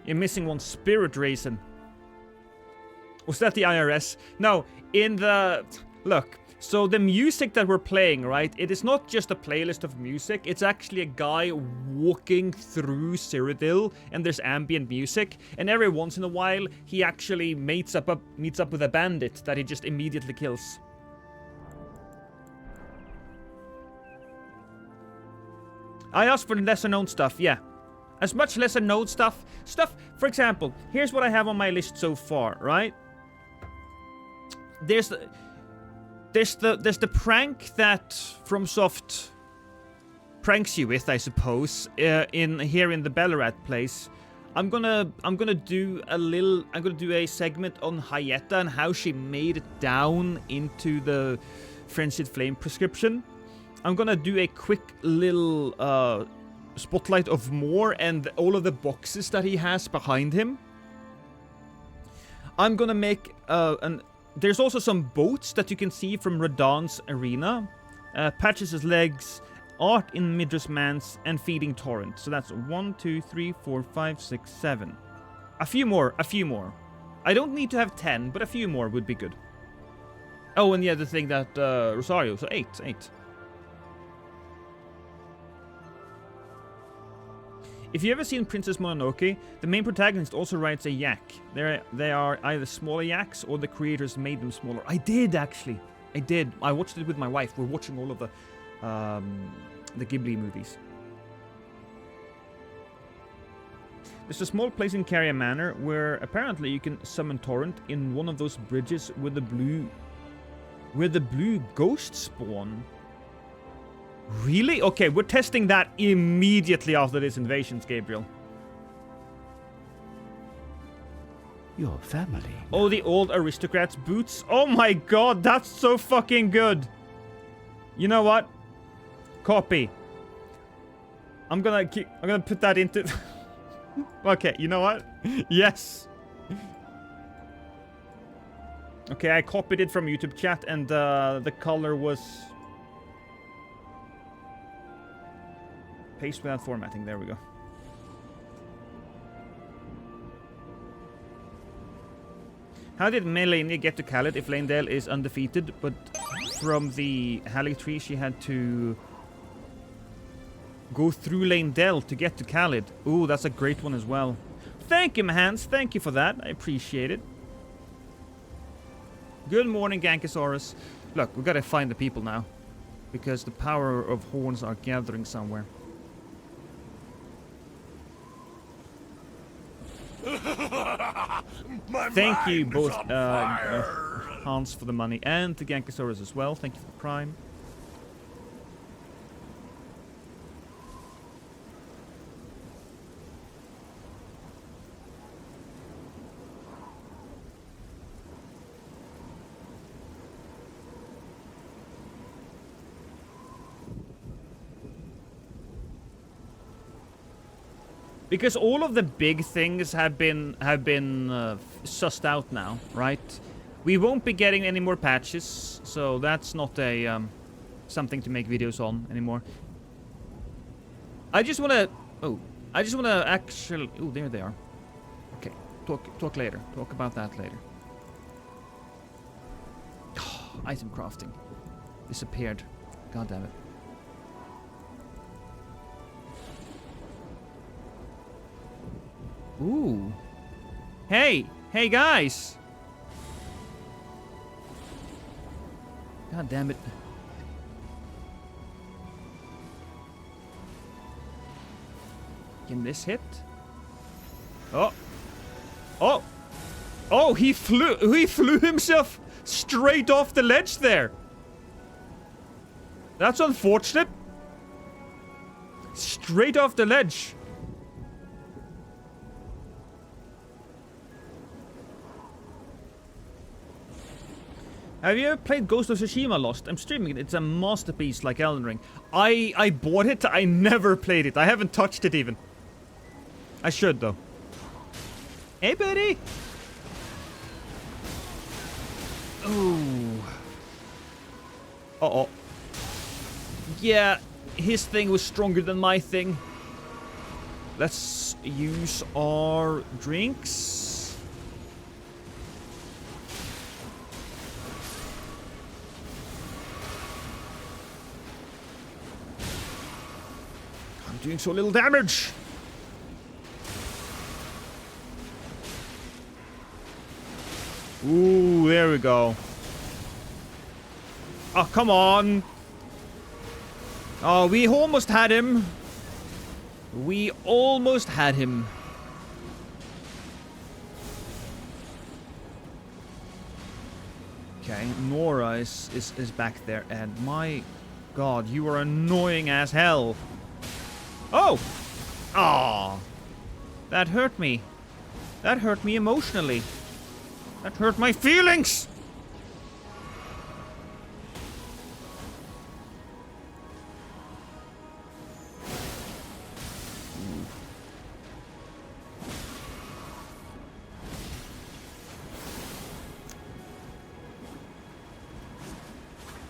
Speaker 1: You're missing one spirit raisin. Was that the IRS? No, in the... Look, so the music that we're playing, right? It is not just a playlist of music. It's actually a guy walking through Cyrodiil, and there's ambient music. And every once in a while, he actually meets up with a bandit that he just immediately kills. I asked for the lesser-known stuff, yeah. As much lesser-known stuff. For example, here's what I have on my list so far, right? There's the prank that FromSoft pranks you with, I suppose, here in the Ballarat place. I'm gonna do a segment on Hyetta and how she made it down into the Frenzied Flame prescription. I'm gonna do a quick little spotlight of Moore and all of the boxes that he has behind him. I'm gonna make there's also some boats that you can see from Radahn's arena. Patches' legs, art in Midra's Manse, and feeding Torrent. So that's 1, 2, 3, 4, 5, 6, 7. A few more. I don't need to have 10, but a few more would be good. Oh, and the other thing that Rosario, so 8. If you ever seen Princess Mononoke, the main protagonist also rides a yak. They are either smaller yaks or the creators made them smaller. I did actually. I did. I watched it with my wife. We're watching all of the Ghibli movies. There's a small place in Carrier Manor where apparently you can summon Torrent in one of those bridges with the blue ghost spawn. Really? Okay, we're testing that immediately after this invasion, Gabriel.
Speaker 2: Your family.
Speaker 1: Oh, the old aristocrats' boots. Oh my god, that's so fucking good. You know what? Copy. I'm gonna put that into... Okay, you know what? Yes. Okay, I copied it from YouTube chat and the color was... Paste without formatting, there we go. How did Melania get to Khalid if Laendale is undefeated, but from the Hallig tree she had to go through Laendale to get to Khalid? Ooh, that's a great one as well. Thank you, Mahans. Thank you for that. I appreciate it. Good morning, Gankosaurus. Look, we gotta find the people now, because the power of horns are gathering somewhere. Thank you both, Hans, for the money, and to Gankosaurus as well. Thank you for the prime. Because all of the big things have been sussed out now, right? We won't be getting any more patches, so that's not a something to make videos on anymore. I just wanna actually. Oh, there they are. Okay, talk later. Talk about that later. Item crafting disappeared. God damn it. Ooh. Hey guys. God damn it. Can this hit? Oh. Oh. Oh, he flew himself straight off the ledge there. That's unfortunate. Straight off the ledge. Have you ever played Ghost of Tsushima Lost? I'm streaming it. It's a masterpiece like Elden Ring. I bought it. I never played it. I haven't touched it even. I should, though. Hey, buddy. Ooh. Uh-oh. Yeah, his thing was stronger than my thing. Let's use our drinks. Doing so little damage. Ooh, there we go. Oh, come on. Oh, we almost had him. We almost had him. Okay, Nora is back there, and my god, you are annoying as hell. Oh! Aw! That hurt me. That hurt me emotionally. That hurt my feelings!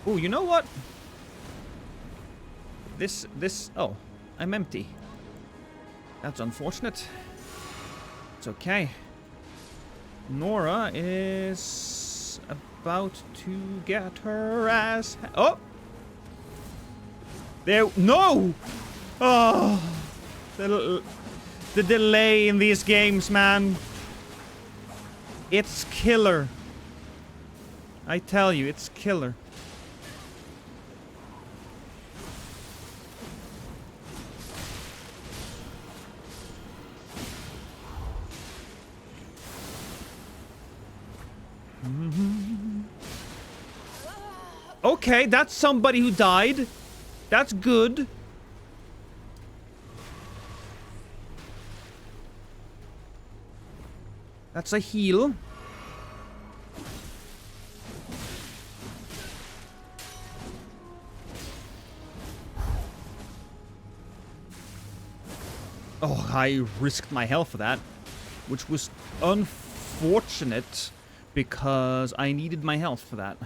Speaker 1: Ooh, you know what? Oh. I'm empty. That's unfortunate. It's okay. Nora is a about to get her ass. Oh! There. No! Oh! The delay in these games, man. It's killer. I tell you, it's killer. Okay, that's somebody who died. That's good. That's a heal. Oh, I risked my health for that, which was unfortunate because I needed my health for that.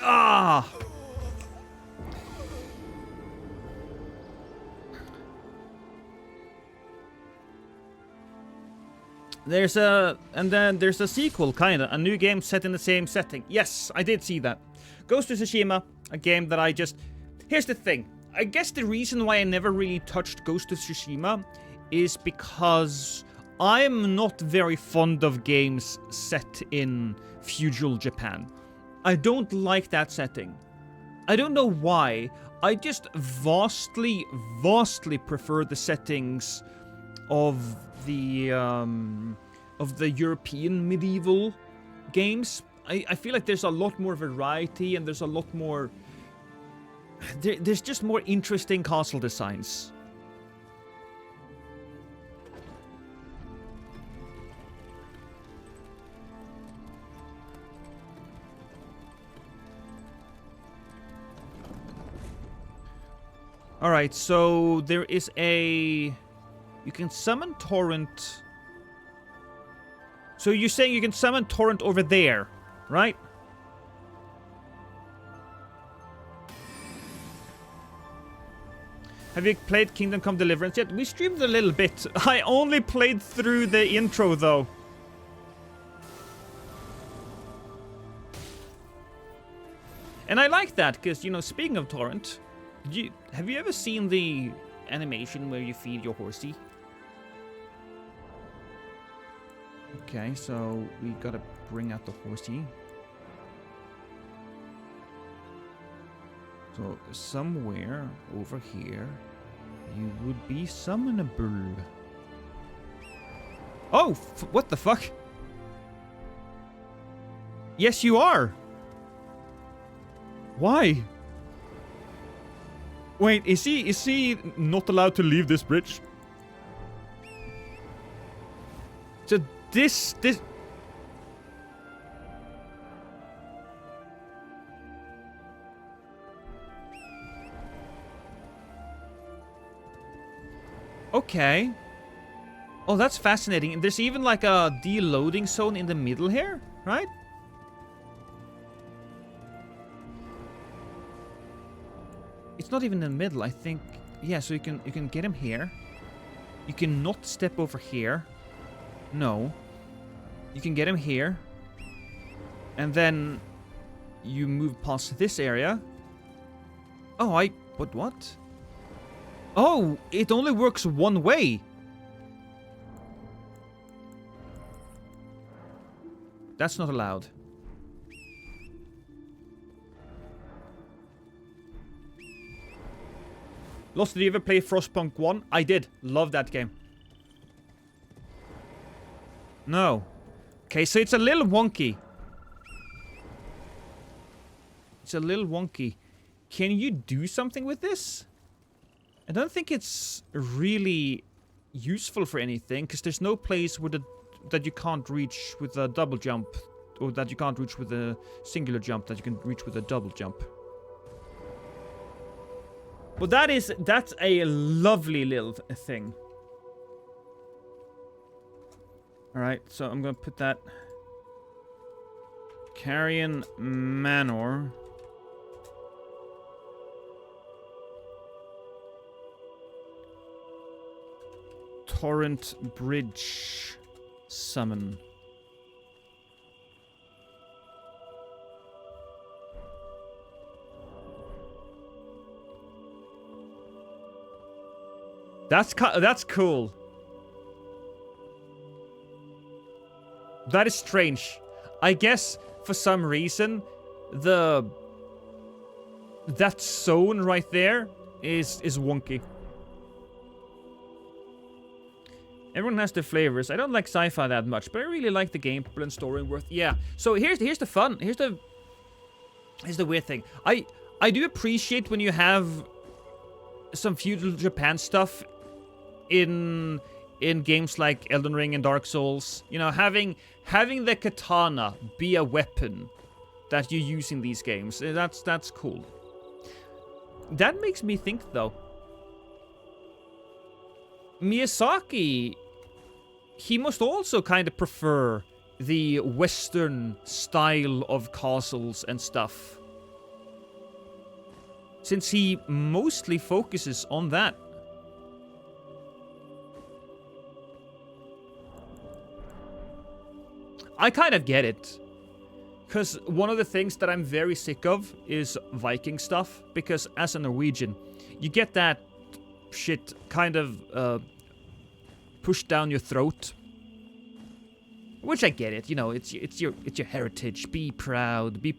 Speaker 1: Ah! There's a... And then there's a sequel, kinda. A new game set in the same setting. Yes, I did see that. Ghost of Tsushima, a game that I just... Here's the thing. I guess the reason why I never really touched Ghost of Tsushima is because I'm not very fond of games set in feudal Japan. I don't like that setting. I don't know why. I just vastly prefer the settings of the European medieval games. I feel like there's a lot more variety and there's a lot more... There's just more interesting castle designs. Alright, so there is a... You can summon Torrent. So you're saying you can summon Torrent over there, right? Have you played Kingdom Come Deliverance yet? We streamed a little bit. I only played through the intro, though. And I like that, because, you know, speaking of Torrent... Have you ever seen the animation where you feed your horsey? Okay, so we gotta bring out the horsey. So somewhere over here, you would be summonable. Oh, what the fuck? Yes, you are. Why? Wait, is he not allowed to leave this bridge? So this... Okay. Oh, that's fascinating. And there's even like a deloading zone in the middle here, right? It's not even in the middle, I think. Yeah, so you can get him here. You can not step over here. No. You can get him here. And then you move past this area. Oh, what? Oh, it only works one way. That's not allowed. Lost, did you ever play Frostpunk 1? I did. Love that game. No. Okay, so it's a little wonky. It's a little wonky. Can you do something with this? I don't think it's really useful for anything, because there's no place with that you can't reach with a double jump, or that you can't reach with a singular jump that you can reach with a double jump. Well, that's a lovely little thing. Alright, so I'm gonna put that... Carrion Manor. Torrent Bridge. Summon. That's cool. That is strange. I guess for some reason that zone right there is wonky. Everyone has their flavors. I don't like sci-fi that much, but I really like the gameplay and story worth. Yeah. So here's the fun. Here's the weird thing. I do appreciate when you have some feudal Japan stuff in games like Elden Ring and Dark Souls. You know, having the katana be a weapon that you use in these games. That's cool. That makes me think though. Miyazaki, he must also kind of prefer the Western style of castles and stuff, since he mostly focuses on that. I kind of get it, because one of the things that I'm very sick of is Viking stuff, because as a Norwegian, you get that shit kind of pushed down your throat, which I get it. You know, it's your heritage. Be proud. Be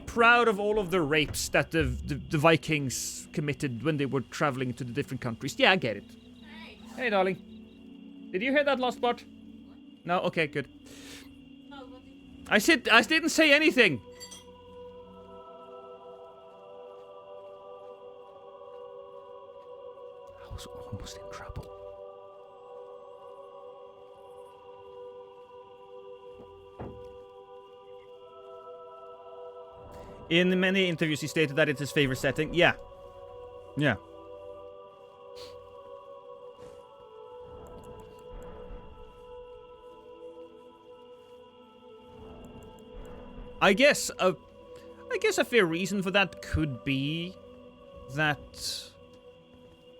Speaker 1: proud of all of the rapes that the Vikings committed when they were traveling to the different countries. Yeah, I get it. Hey, darling. Did you hear that last part? No. Okay, good. I didn't say anything. I was almost in trouble. In many interviews, he stated that it's his favorite setting. Yeah. Yeah. I guess a fair reason for that could be that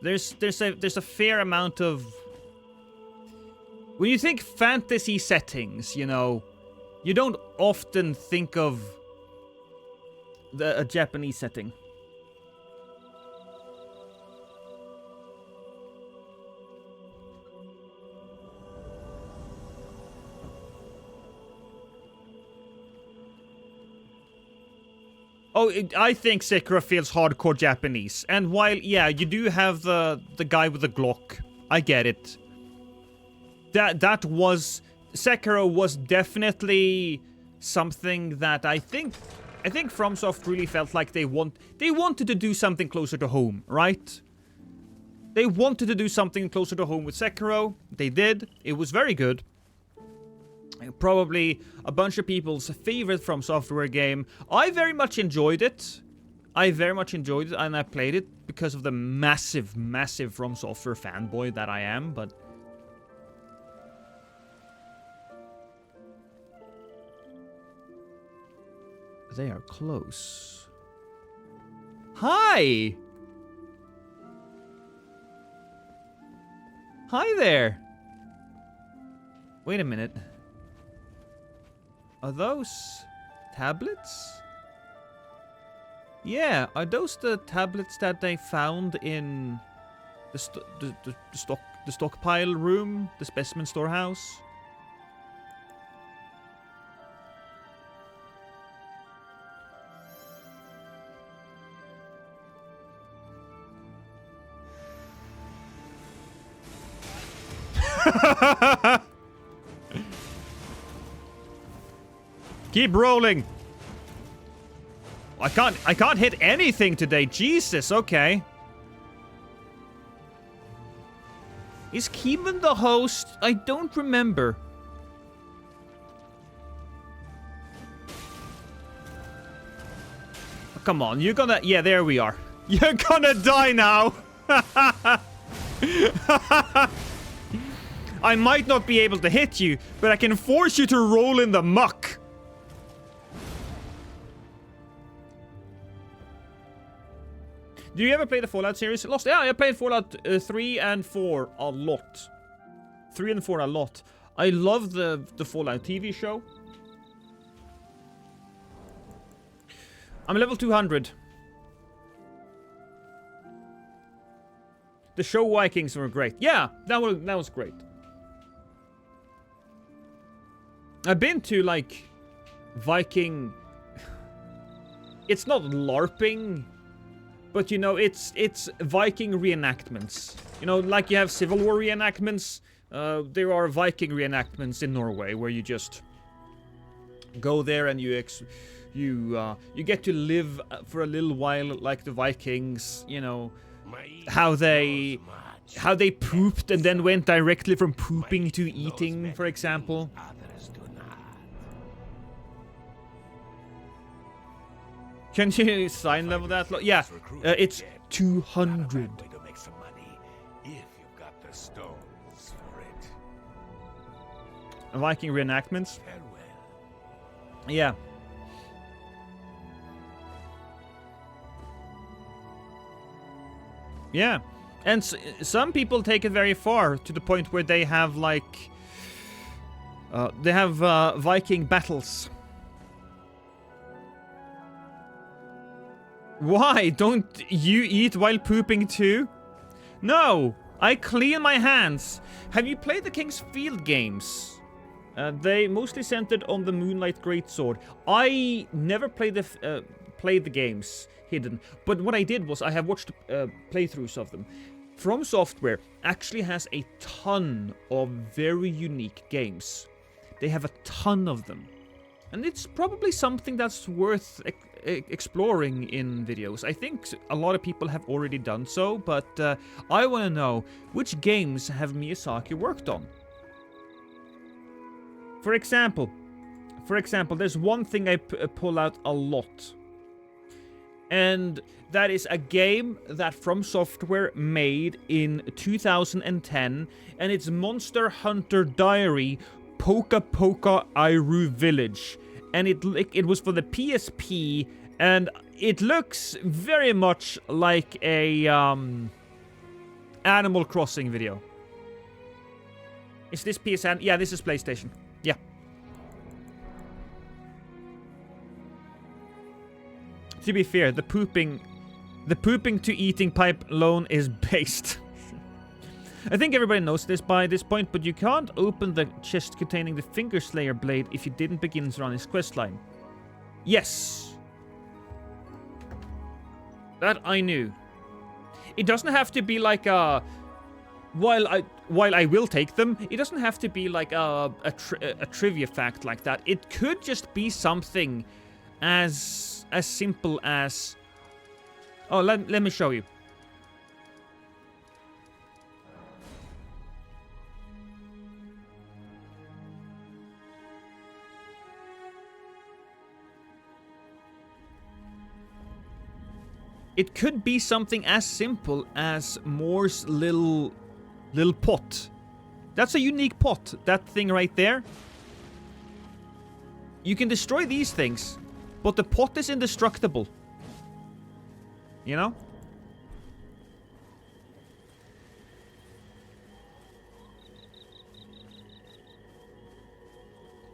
Speaker 1: there's a fair amount of, when you think fantasy settings, you know, you don't often think of a Japanese setting. Oh, I think Sekiro feels hardcore Japanese. And while, yeah, you do have the guy with the Glock. I get it. Sekiro was definitely something that I think FromSoft really felt like they wanted to do something closer to home, right? They wanted to do something closer to home with Sekiro. They did. It was very good. Probably a bunch of people's favorite From Software game. I very much enjoyed it. And I played it because of the massive, massive From Software fanboy that I am, but they are close. Hi! Hi there! Wait a minute. Are those tablets? Yeah, are those the tablets that they found in the stockpile room, the specimen storehouse? Keep rolling. I can't hit anything today. Jesus, okay. Is Kevin the host? I don't remember. Oh, come on, you're gonna... Yeah, there we are. You're gonna die now. I might not be able to hit you, but I can force you to roll in the muck. Do you ever play the Fallout series? Lost? Yeah, I played Fallout 3 and 4 a lot. 3 and 4 a lot. I love the Fallout TV show. I'm level 200. The show Vikings were great. Yeah, that was great. I've been to, like, Viking... It's not LARPing, but, you know, it's Viking reenactments. You know, like you have Civil War reenactments, there are Viking reenactments in Norway, where you just go there and you get to live for a little while like the Vikings, you know, how they pooped and then went directly from pooping to eating, for example. Can you sign level that low? Yeah, it's 200. Viking reenactments? Yeah. Yeah. And some people take it very far, to the point where they have, like... they have Viking battles. Why? Don't you eat while pooping too? No! I clean my hands! Have you played the King's Field games? They mostly centered on the Moonlight Greatsword. I never played the games, Hidden. But what I did was, I have watched playthroughs of them. From Software actually has a ton of very unique games. They have a ton of them. And it's probably something that's worth exploring in videos. I think a lot of people have already done so, but I want to know, which games have Miyazaki worked on? For example, there's one thing I pull out a lot. And that is a game that From Software made in 2010, and it's Monster Hunter Diary Poka Poka Iru Village. And it was for the PSP, and it looks very much like a Animal Crossing video. Is this PSN? Yeah, this is PlayStation. Yeah. To be fair, the pooping to eating pipe alone is based. I think everybody knows this by this point, but you can't open the chest containing the Finger Slayer blade if you didn't begin Ronnie's questline. Yes. That I knew. It doesn't have to be like a... While I will take them, it doesn't have to be like a trivia fact like that. It could just be something as simple as... Oh, let me show you. It could be something as simple as Moore's little pot. That's a unique pot, that thing right there. You can destroy these things, but the pot is indestructible. You know?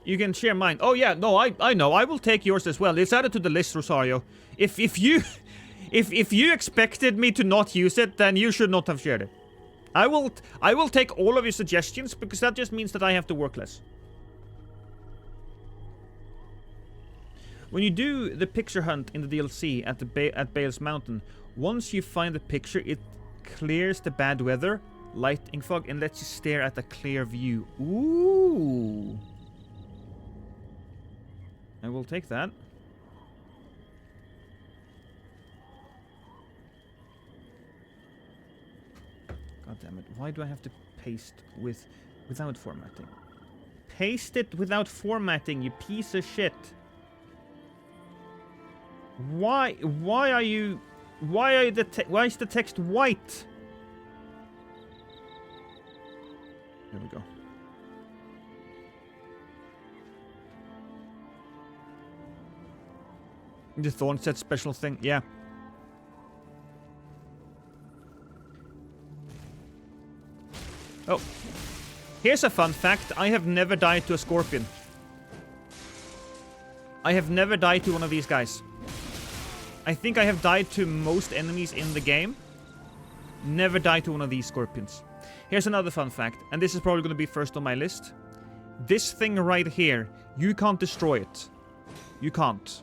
Speaker 1: You can share mine. Oh yeah, no, I know. I will take yours as well. It's added to the list, Rosario. If you... If you expected me to not use it, then you should not have shared it. I will take all of your suggestions, because that just means that I have to work less. When you do the picture hunt in the DLC at Bale's Mountain, once you find the picture, it clears the bad weather, lighting fog, and lets you stare at a clear view. Ooh. I will take that. God damn it. Why do I have to paste without formatting? Paste it without formatting, you piece of shit. Why is the text white? There we go. The Thorn set special thing, yeah. Oh. Here's a fun fact. I have never died to a scorpion. I have never died to one of these guys. I think I have died to most enemies in the game. Never died to one of these scorpions. Here's another fun fact, and this is probably going to be first on my list. This thing right here, you can't destroy it. You can't.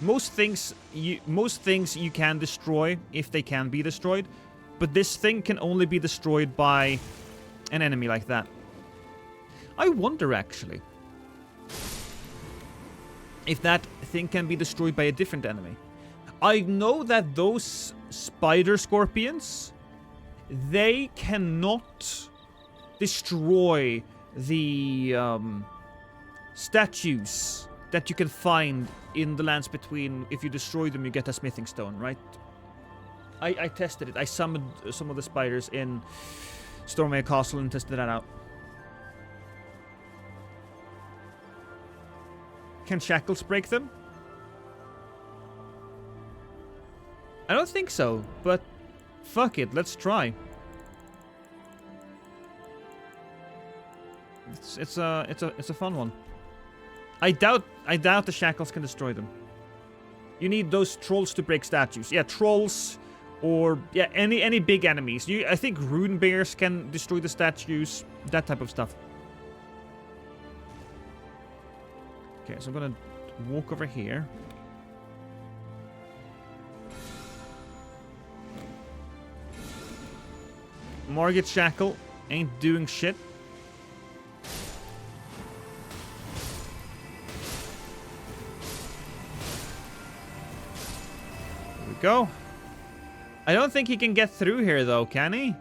Speaker 1: Most things you can destroy if they can be destroyed, but this thing can only be destroyed by an enemy like that. I wonder actually if that thing can be destroyed by a different enemy. I know that those spider scorpions, they cannot destroy the statues that you can find in the lands between. If you destroy them, you get a smithing stone, right? I tested it. I summoned some of the spiders in Stormway Castle and tested that out. Can shackles break them? I don't think so, but fuck it, let's try. It's a fun one. I doubt the shackles can destroy them. You need those trolls to break statues. Yeah, trolls or yeah, any big enemies. I think rune bears can destroy the statues, that type of stuff. Okay, so I'm gonna walk over here. Margit Shackle ain't doing shit. There we go. I don't think he can get through here though, can he?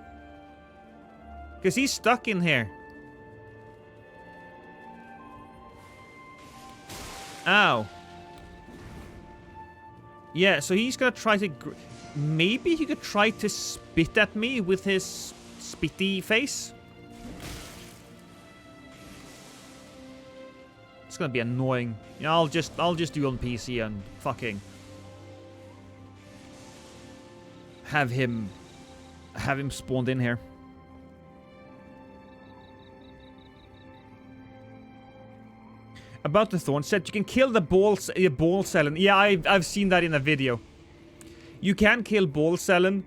Speaker 1: Because he's stuck in here. Ow. Yeah, so he's gonna try to... Maybe he could try to spit at me with his spitty face. It's gonna be annoying. Yeah, I'll just do on PC and fucking have him spawned in here. About the thorn set, you can kill the ball cellen. Yeah, I've seen that in a video. You can kill ball cellen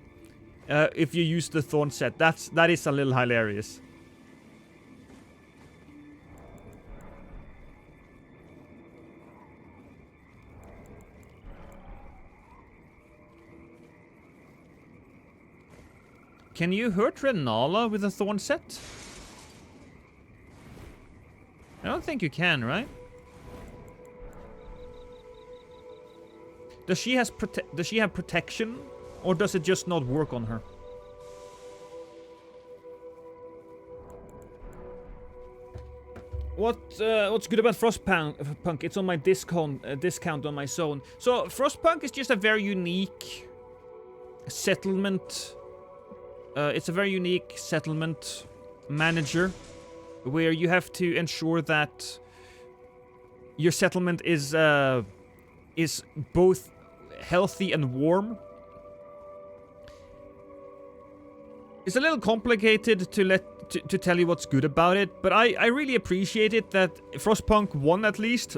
Speaker 1: if you use the thorn set. That is a little hilarious. Can you hurt Renala with a thorn set? I don't think you can, right? Does she have protection, or does it just not work on her? What's good about Frostpunk? It's on my discount on my zone. So Frostpunk is just a very unique settlement. It's a very unique settlement manager where you have to ensure that your settlement is both healthy and warm. It's a little complicated to tell you what's good about it, but I really appreciate it that Frostpunk 1 at least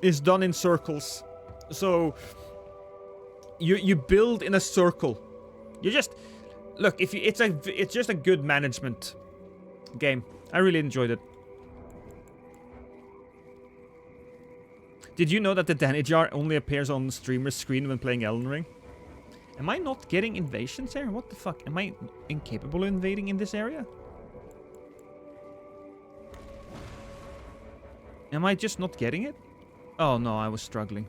Speaker 1: is done in circles. So you build in a circle. You just look, it's just a good management game. I really enjoyed it. Did you know that the Danny jar only appears on the streamer's screen when playing Elden Ring? Am I not getting invasions here? What the fuck? Am I incapable of invading in this area? Am I just not getting it? Oh no, I was struggling.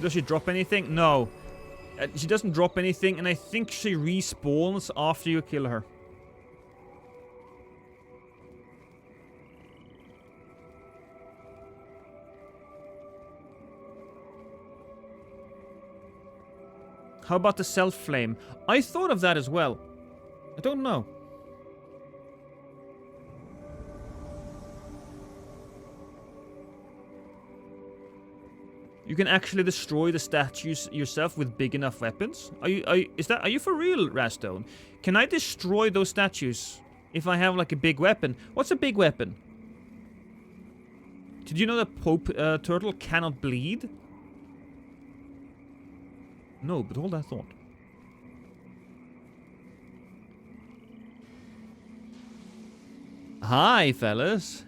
Speaker 1: Does she drop anything? No. She doesn't drop anything, and I think she respawns after you kill her. How about the self-flame? I thought of that as well. I don't know. You can actually destroy the statues yourself with big enough weapons? Are you for real, Rastone? Can I destroy those statues if I have like a big weapon? What's a big weapon? Did you know that Pope Turtle cannot bleed? No, but hold that thought. Hi, fellas.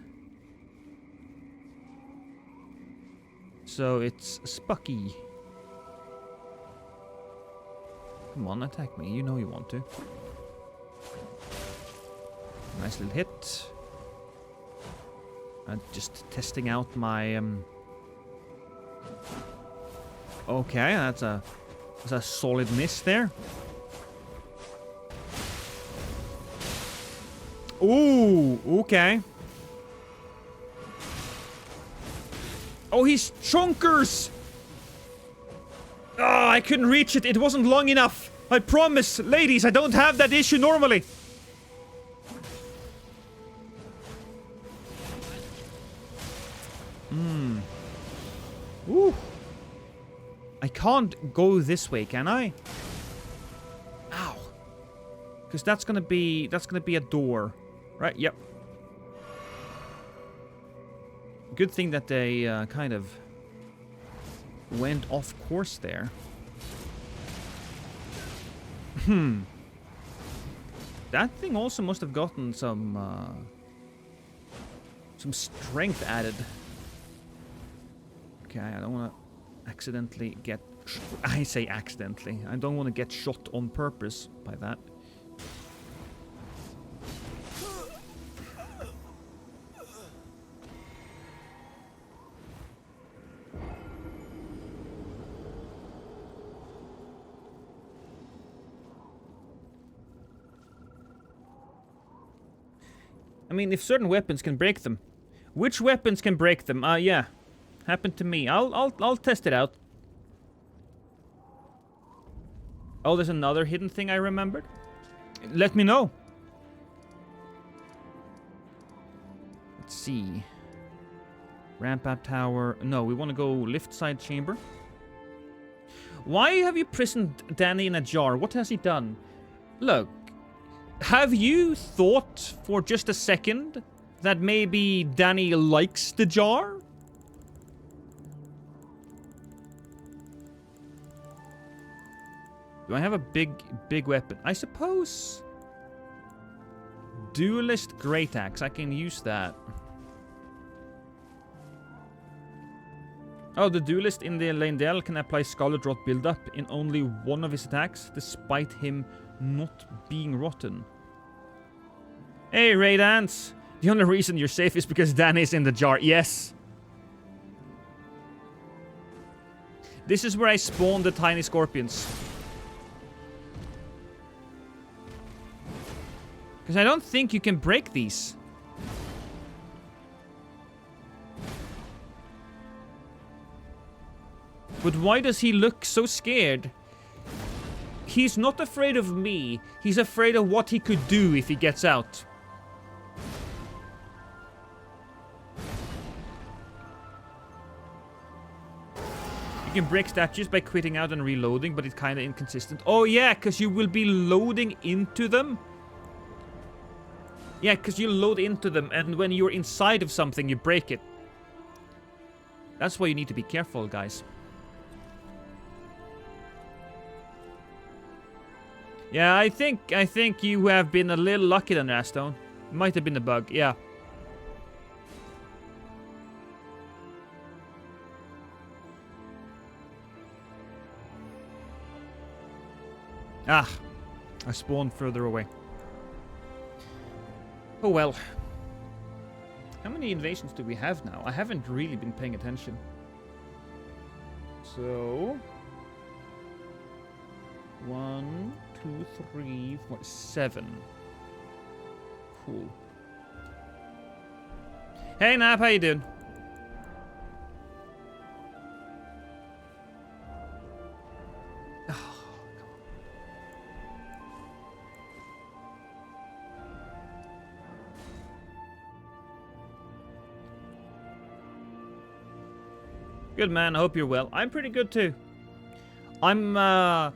Speaker 1: So it's Spucky. Come on, attack me. You know you want to. Nice little hit. Just testing out my Okay, that's a solid miss there. Ooh, okay. Oh, he's chonkers! Oh, I couldn't reach it. It wasn't long enough. I promise, ladies, I don't have that issue normally. Ooh. I can't go this way, can I? Ow. Because that's gonna be a door. Right, yep. Good thing that they kind of went off course there. That thing also must have gotten some strength added. Okay, I don't want to accidentally get... I say accidentally. I don't want to get shot on purpose by that. I mean, if certain weapons can break them. Which weapons can break them? Yeah. Happened to me. I'll test it out. Oh, there's another hidden thing I remembered. Let me know. Let's see. Ramp out tower. No, we want to go lift side chamber. Why have you prisoned Danny in a jar? What has he done? Look. Have you thought for just a second that maybe Danny likes the jar? Do I have a big weapon? I suppose... Duelist Great Axe. I can use that. Oh, the Duelist in the Leyndell can apply Scarlet Rot build-up in only one of his attacks, despite him not being rotten. Hey, Ray Dance. The only reason you're safe is because Danny's in the jar. Yes. This is where I spawn the tiny scorpions. Because I don't think you can break these. But why does he look so scared? He's not afraid of me. He's afraid of what he could do if he gets out. You can break statues by quitting out and reloading, but it's kind of inconsistent. Oh yeah, because you will be loading into them. Yeah, because you load into them, and when you're inside of something, you break it. That's why you need to be careful, guys. Yeah, I think you have been a little lucky then, Rastone. Might have been a bug, yeah. Ah, I spawned further away. Oh well. How many invasions do we have now? I haven't really been paying attention. So... 1, 2, 3, 4, 7. Cool. Hey Nap, how you doing? Good, man. I hope you're well. I'm pretty good, too. I'm, I'm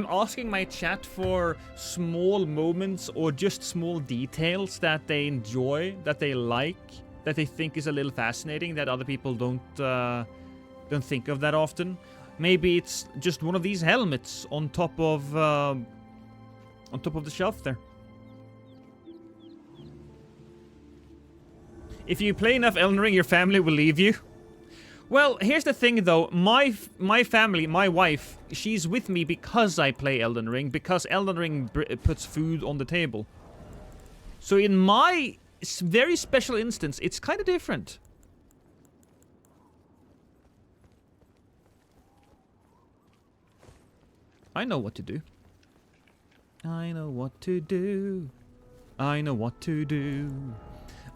Speaker 1: asking my chat for small moments or just small details that they enjoy, that they like, that they think is a little fascinating, that other people don't think of that often. Maybe it's just one of these helmets on top of the shelf there. If you play enough Elden Ring, your family will leave you. Well, here's the thing though, my family, my wife, she's with me because I play Elden Ring, because Elden Ring puts food on the table. So in my very special instance, it's kind of different. I know what to do. I know what to do. I know what to do.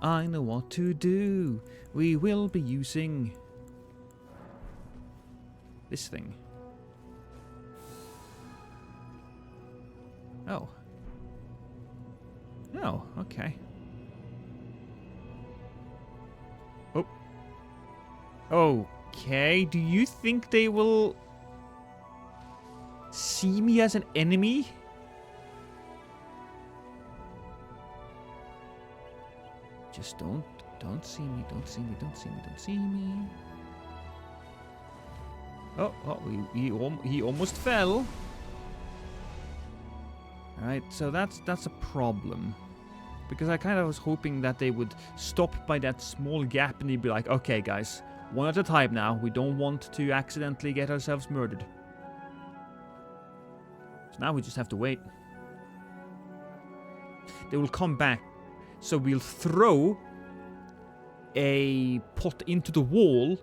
Speaker 1: I know what to do. We will be using this thing. Oh. Oh, okay. Oh. Okay, do you think they will see me as an enemy? Just don't see me, don't see me, don't see me, don't see me. Oh, he almost fell. Alright, so that's a problem. Because I kind of was hoping that they would stop by that small gap and they'd be like, okay guys, one at a time now, we don't want to accidentally get ourselves murdered. So now we just have to wait. They will come back. So we'll throw a pot into the wall,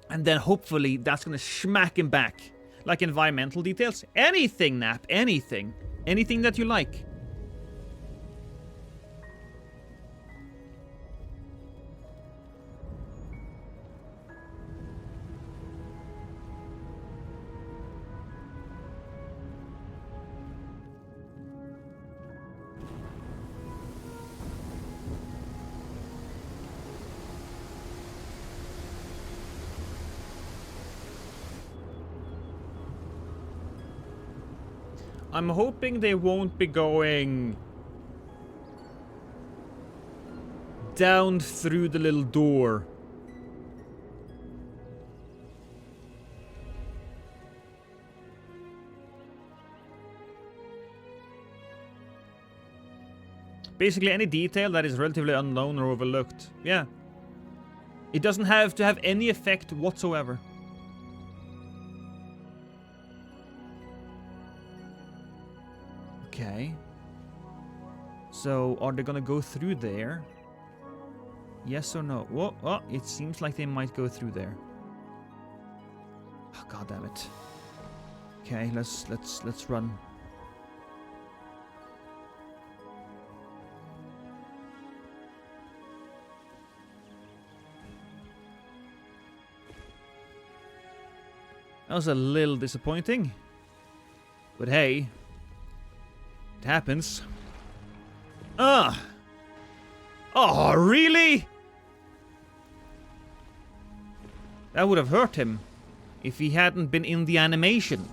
Speaker 1: and then hopefully that's gonna smack him back. Like environmental details. Anything, Nap. Anything. Anything that you like. I'm hoping they won't be going down through the little door. Basically any detail that is relatively unknown or overlooked. Yeah. It doesn't have to have any effect whatsoever. Okay. So, are they gonna go through there? Yes or no? Whoa, oh, it seems like they might go through there. Oh, God damn it. Okay, let's run. That was a little disappointing. But hey, it happens. Ugh! Oh, really? That would have hurt him if he hadn't been in the animation.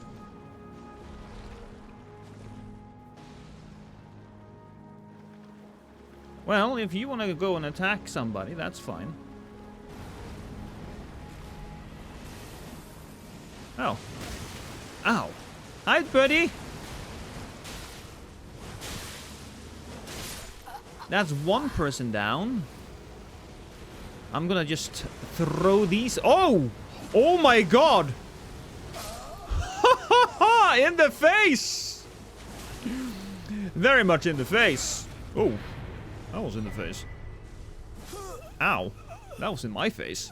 Speaker 1: Well, if you want to go and attack somebody, that's fine. Oh. Ow. Hi, buddy! That's one person down. I'm gonna just throw these. Oh! Oh my god! In the face! Very much in the face. Oh. That was in the face. Ow. That was in my face.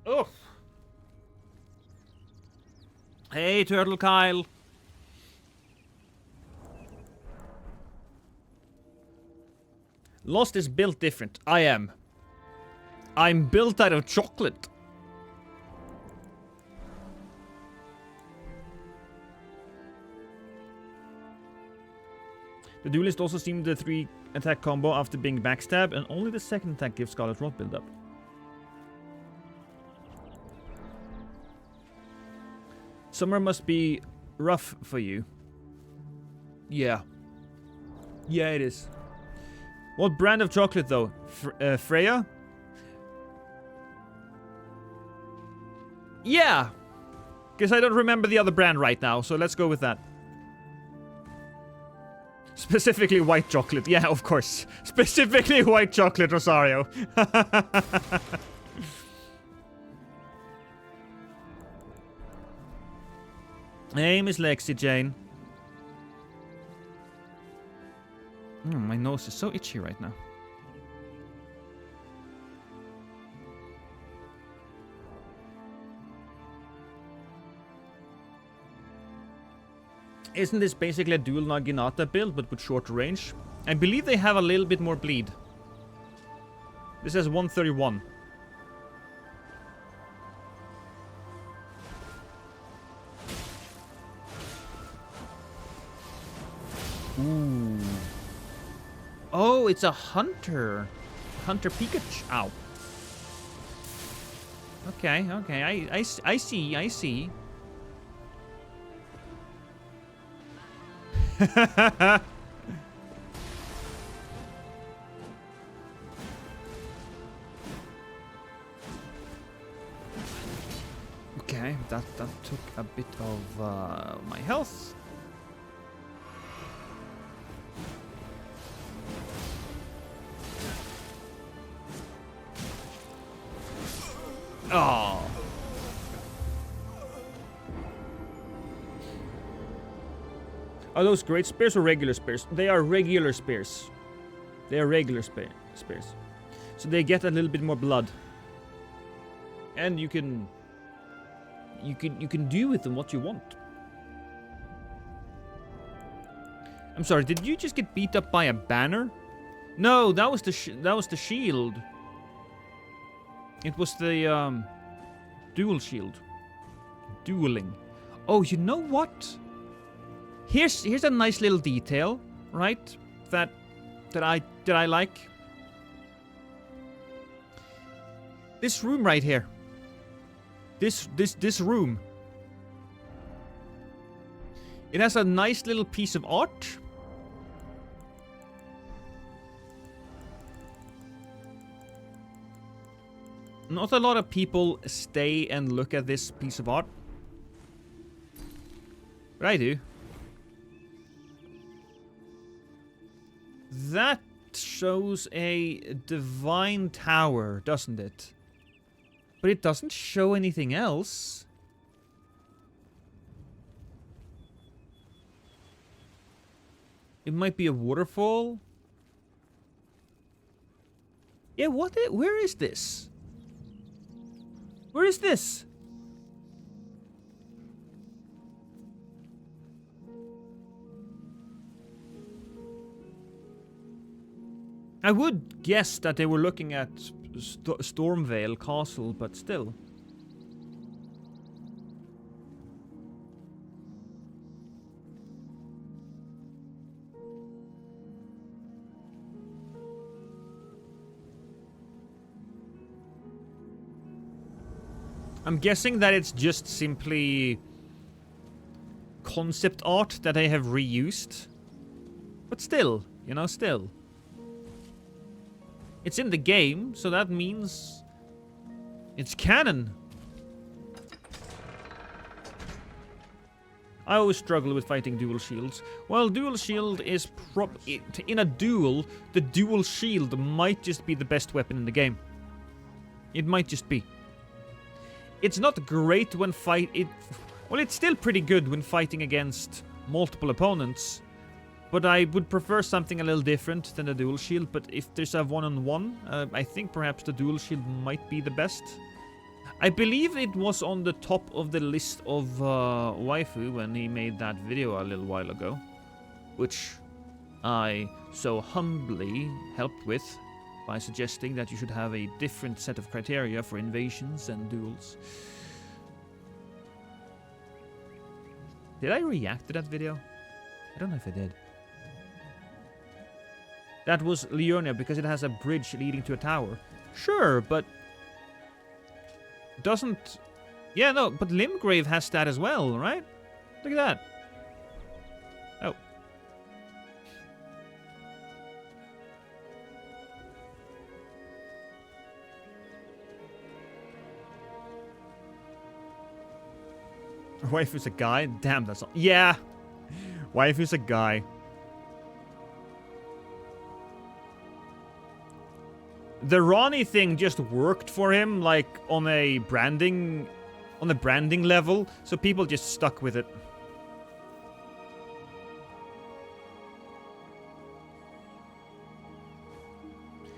Speaker 1: Oh. Hey, Turtle Kyle. Lost is built different. I am. I'm built out of chocolate. The duelist also seemed the 3 attack combo after being backstabbed, and only the second attack gives Scarlet Rot build-up. Summer must be rough for you. Yeah. Yeah, it is. What brand of chocolate, though? Freya? Yeah! Because I don't remember the other brand right now, so let's go with that. Specifically white chocolate. Yeah, of course. Specifically white chocolate, Rosario. Hey, Miss Lexi Jane. My nose is so itchy right now. Isn't this basically a dual Naginata build, but with shorter range? I believe they have a little bit more bleed. This has 131. Ooh. Oh, it's a hunter. Hunter Pikachu. Ow. Okay, okay. I see, I see. Okay, that took a bit of my health. Oh. Are those great spears or regular spears? They are regular spears. They are regular spears. So they get a little bit more blood. And you can do with them what you want. I'm sorry, did you just get beat up by a banner? No, that was the shield. It was the dual shield. Dueling. Oh, you know what? Here's a nice little detail, right? That I like. This room right here. This room. It has a nice little piece of art. Not a lot of people stay and look at this piece of art. But I do. That shows a divine tower, doesn't it? But it doesn't show anything else. It might be a waterfall. Yeah, where is this? Where is this? I would guess that they were looking at Stormvale Castle, but still. I'm guessing that it's just simply concept art that they have reused. But still, you know, still. It's in the game, so that means it's canon. I always struggle with fighting dual shields. Well, dual shield is in a duel, the dual shield might just be the best weapon in the game. It might just be. It's not great when well, it's still pretty good when fighting against multiple opponents. But I would prefer something a little different than the dual shield. But if there's a one-on-one, I think perhaps the dual shield might be the best. I believe it was on the top of the list of waifu when he made that video a little while ago. Which I so humbly helped with by suggesting that you should have a different set of criteria for invasions and duels. Did I react to that video? I don't know if I did. That was Leonia because it has a bridge leading to a tower. Sure, but... Doesn't... Yeah, no, but Limgrave has that as well, right? Look at that. Oh. Waifu's a guy? Damn, that's... Yeah! Waifu's a guy. The Ronnie thing just worked for him, like, on a branding level, so people just stuck with it.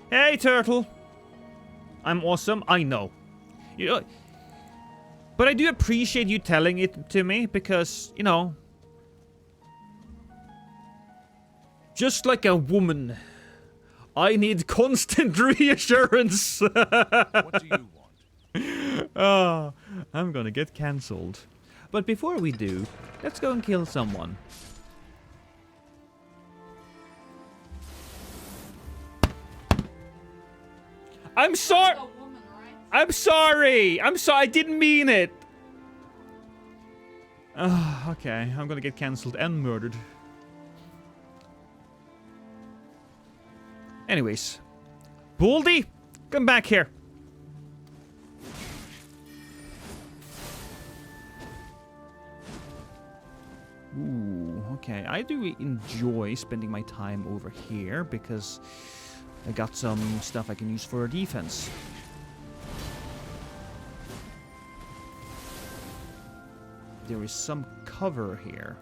Speaker 1: Hey, Turtle! I'm awesome, I know. You know, but I do appreciate you telling it to me, because, you know... Just like a woman... I need constant reassurance.
Speaker 5: What do you want?
Speaker 1: Oh, I'm gonna get cancelled. But before we do, let's go and kill someone. I'm sorry. I'm sorry. I didn't mean it. Okay, I'm gonna get cancelled and murdered. Anyways. Baldy, come back here. Ooh, okay. I do enjoy spending my time over here because I got some stuff I can use for defense. There is some cover here.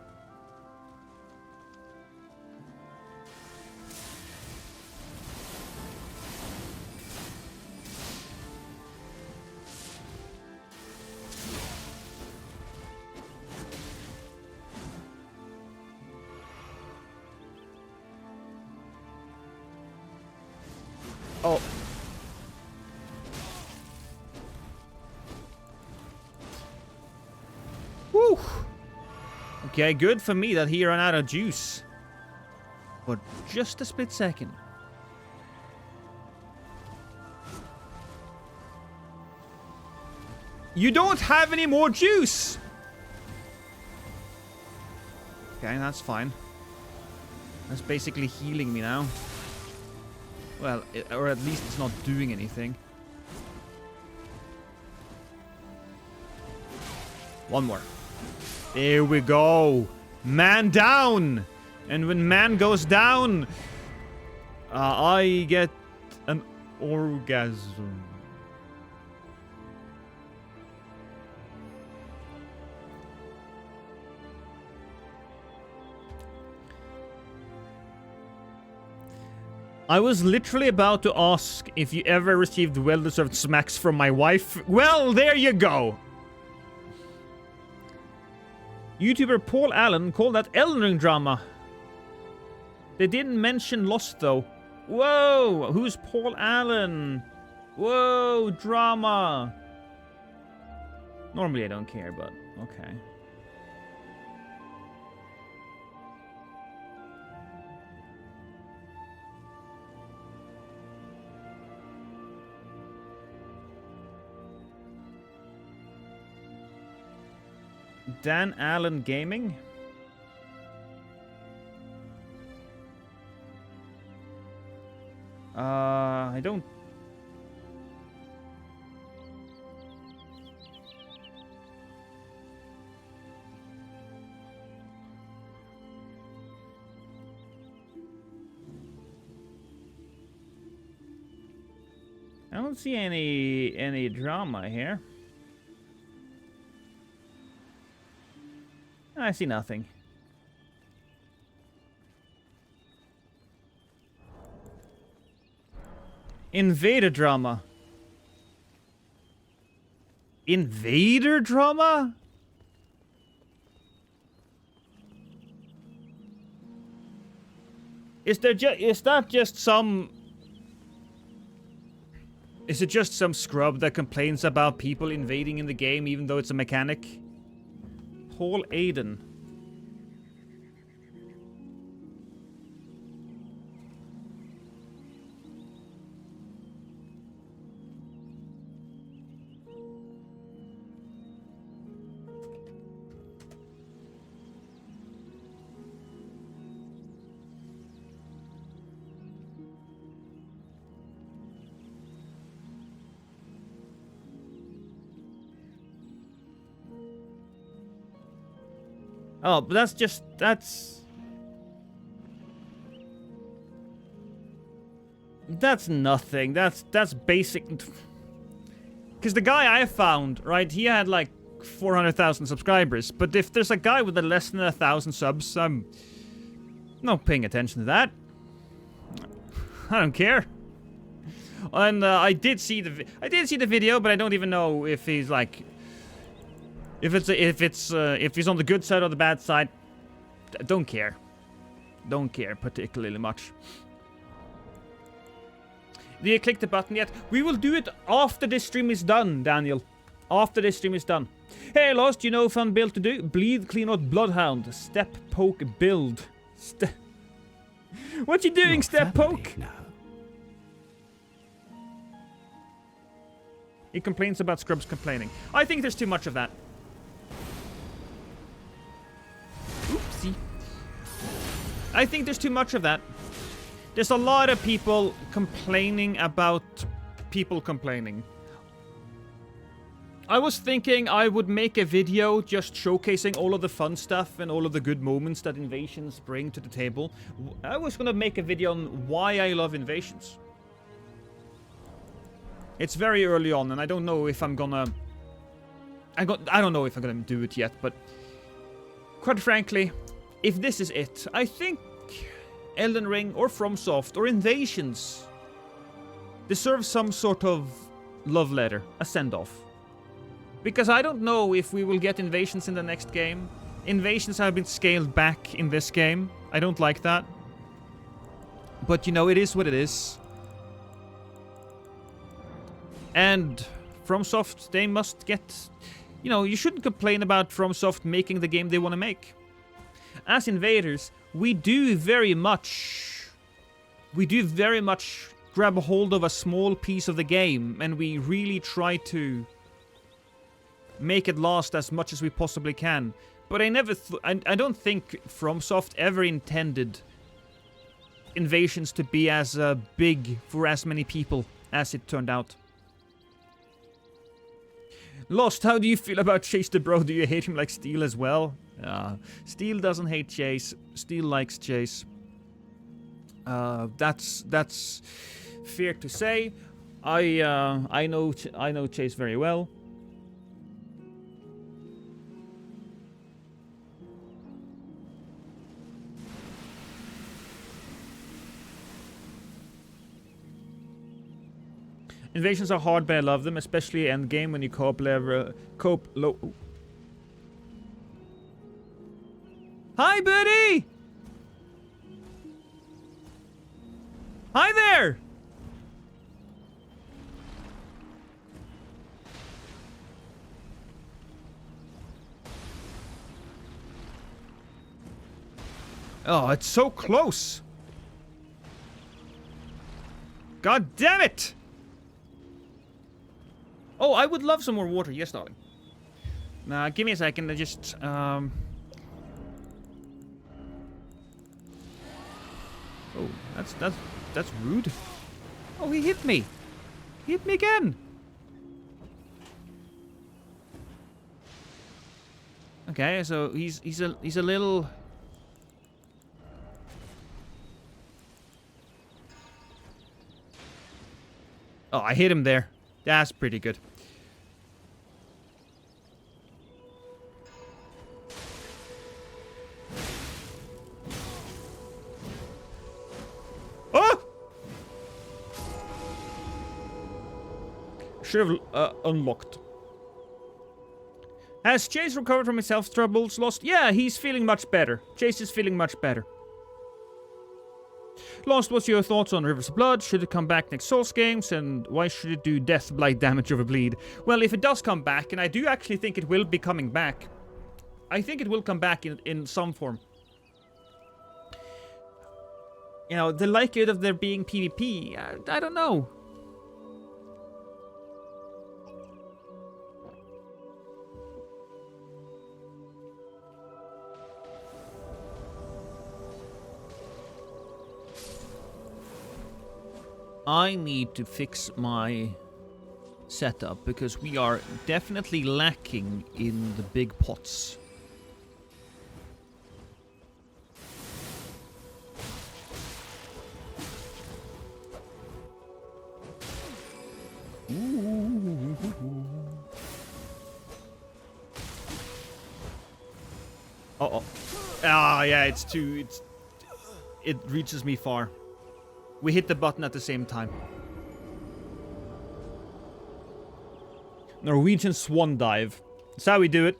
Speaker 1: Oh. Woo. Okay, good for me that he ran out of juice. For just a split second. You don't have any more juice! Okay, that's fine. That's basically healing me now. Well, or at least it's not doing anything. One more. There we go. Man down! And when man goes down, I get an orgasm. I was literally about to ask if you ever received well-deserved smacks from my wife. Well, there you go. YouTuber Paul Allen called that Elden Ring drama. They didn't mention Lost, though. Whoa! Who's Paul Allen? Whoa, drama. Normally I don't care, but okay. Dan Allen Gaming. I don't... I don't see any drama here. I see nothing. Invader drama. Invader drama? Is that just some... Is it just some scrub that complains about people invading in the game even though it's a mechanic? Paul Aiden. Oh, but that's just... That's nothing. That's basic... Because the guy I found, right, he had like 400,000 subscribers. But if there's a guy with less than 1,000 subs, I'm not paying attention to that. I don't care. And I did see the video, but I don't even know if he's like... If he's on the good side or the bad side. Don't care. Don't care particularly much. Do you click the button yet? We will do it after this stream is done, Daniel. After this stream is done. Hey, Lost, you know fun build to do? Bleed, clean out, Bloodhound. Step, poke, build. What you doing, Step, poke?
Speaker 2: Now.
Speaker 1: He complains about scrubs complaining. I think there's too much of that. Oopsie. I think there's too much of that. There's a lot of people complaining about people complaining. I was thinking I would make a video just showcasing all of the fun stuff and all of the good moments that Invasions bring to the table. I was gonna make a video on why I love Invasions. It's very early on, and I don't know if I'm gonna... I don't know if I'm gonna do it yet, but... Quite frankly, if this is it, I think Elden Ring or FromSoft or Invasions deserve some sort of love letter, a send-off. Because I don't know if we will get Invasions in the next game. Invasions have been scaled back in this game. I don't like that. But, you know, it is what it is. And FromSoft, they must get... You know, you shouldn't complain about FromSoft making the game they want to make. As invaders, we do very much grab a hold of a small piece of the game, and we really try to make it last as much as we possibly can. But I don't think FromSoft ever intended Invasions to be as big for as many people as it turned out. Lost, how do you feel about Chase the Bro? Do you hate him like Steel as well? Steel doesn't hate Chase. Steel likes Chase. That's fair to say. I know Chase very well. Invasions are hard, but I love them, especially endgame when you cope low. Hi, buddy! Hi there! Oh, it's so close! God damn it! Oh, I would love some more water. Yes, darling. Now, give me a second. I just, Oh, that's rude. Oh, he hit me. He hit me again. Okay, so he's a little... Oh, I hit him there. That's pretty good. Oh! Should have unlocked. Has Chase recovered from his health troubles? Lost? Yeah, he's feeling much better. Chase is feeling much better. Lost, what's your thoughts on Rivers of Blood? Should it come back next Souls games? And why should it do death, blight, damage over bleed? Well, if it does come back, and I do actually think it will be coming back. I think it will come back in some form. You know, the likelihood of there being PvP, I don't know. I need to fix my setup because we are definitely lacking in the big pots. Uh-oh. Ah, yeah, it's too... It reaches me far. We hit the button at the same time. Norwegian swan dive. That's how we do it.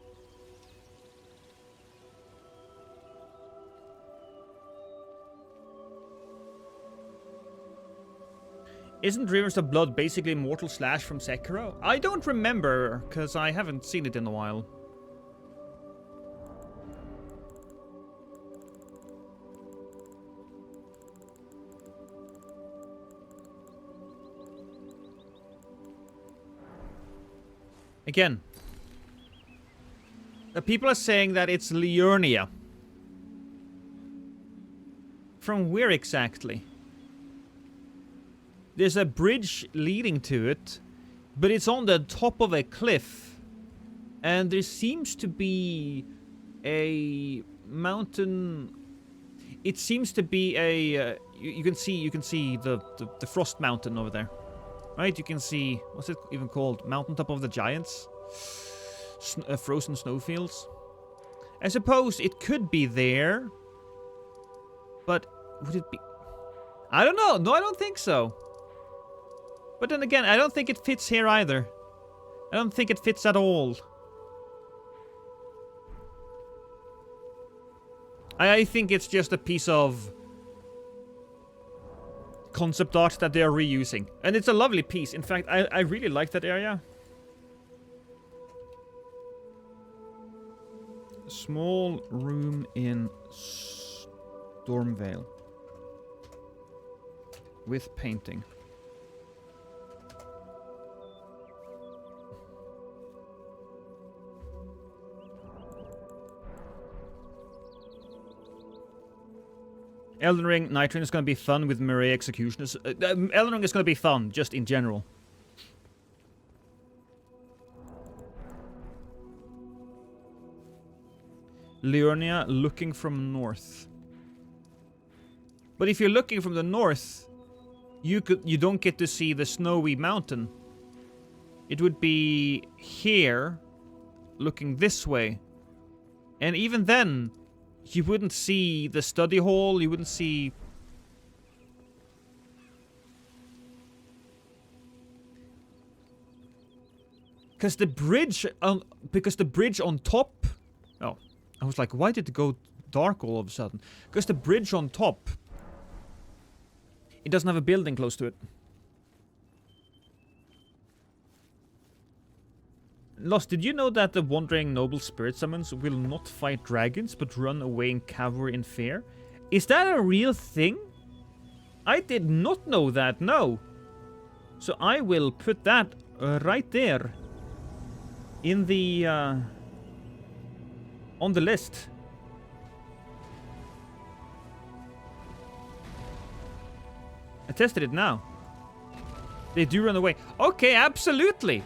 Speaker 1: Isn't Rivers of Blood basically Mortal Slash from Sekiro? I don't remember, because I haven't seen it in a while. Again. The people are saying that it's Liurnia. From where exactly? There's a bridge leading to it, but it's on the top of a cliff. And there seems to be a mountain. It seems to be a you can see the Frost Mountain over there. Right? You can see, what's it even called? Mountaintop of the Giants? Frozen snowfields? I suppose it could be there. But would it be? I don't know. No, I don't think so. But then again, I don't think it fits here either. I don't think it fits at all. I think it's just a piece of concept art that they are reusing. And it's a lovely piece. In fact, I really like that area. Small room in Stormvale. With painting. Elden Ring, Night Rain is going to be fun with Mirai Executioners. Elden Ring is going to be fun, just in general. Liurnia looking from north. But if you're looking from the north, you don't get to see the snowy mountain. It would be here, looking this way. And even then, you wouldn't see the study hall, you wouldn't see... Because the bridge on top... Oh, I was like, why did it go dark all of a sudden? Because the bridge on top... It doesn't have a building close to it. Lost, did you know that the wandering noble spirit summons will not fight dragons, but run away in cavalry in fear? Is that a real thing? I did not know that, no. So I will put that right there. In the, on the list. I tested it now. They do run away. Okay, absolutely.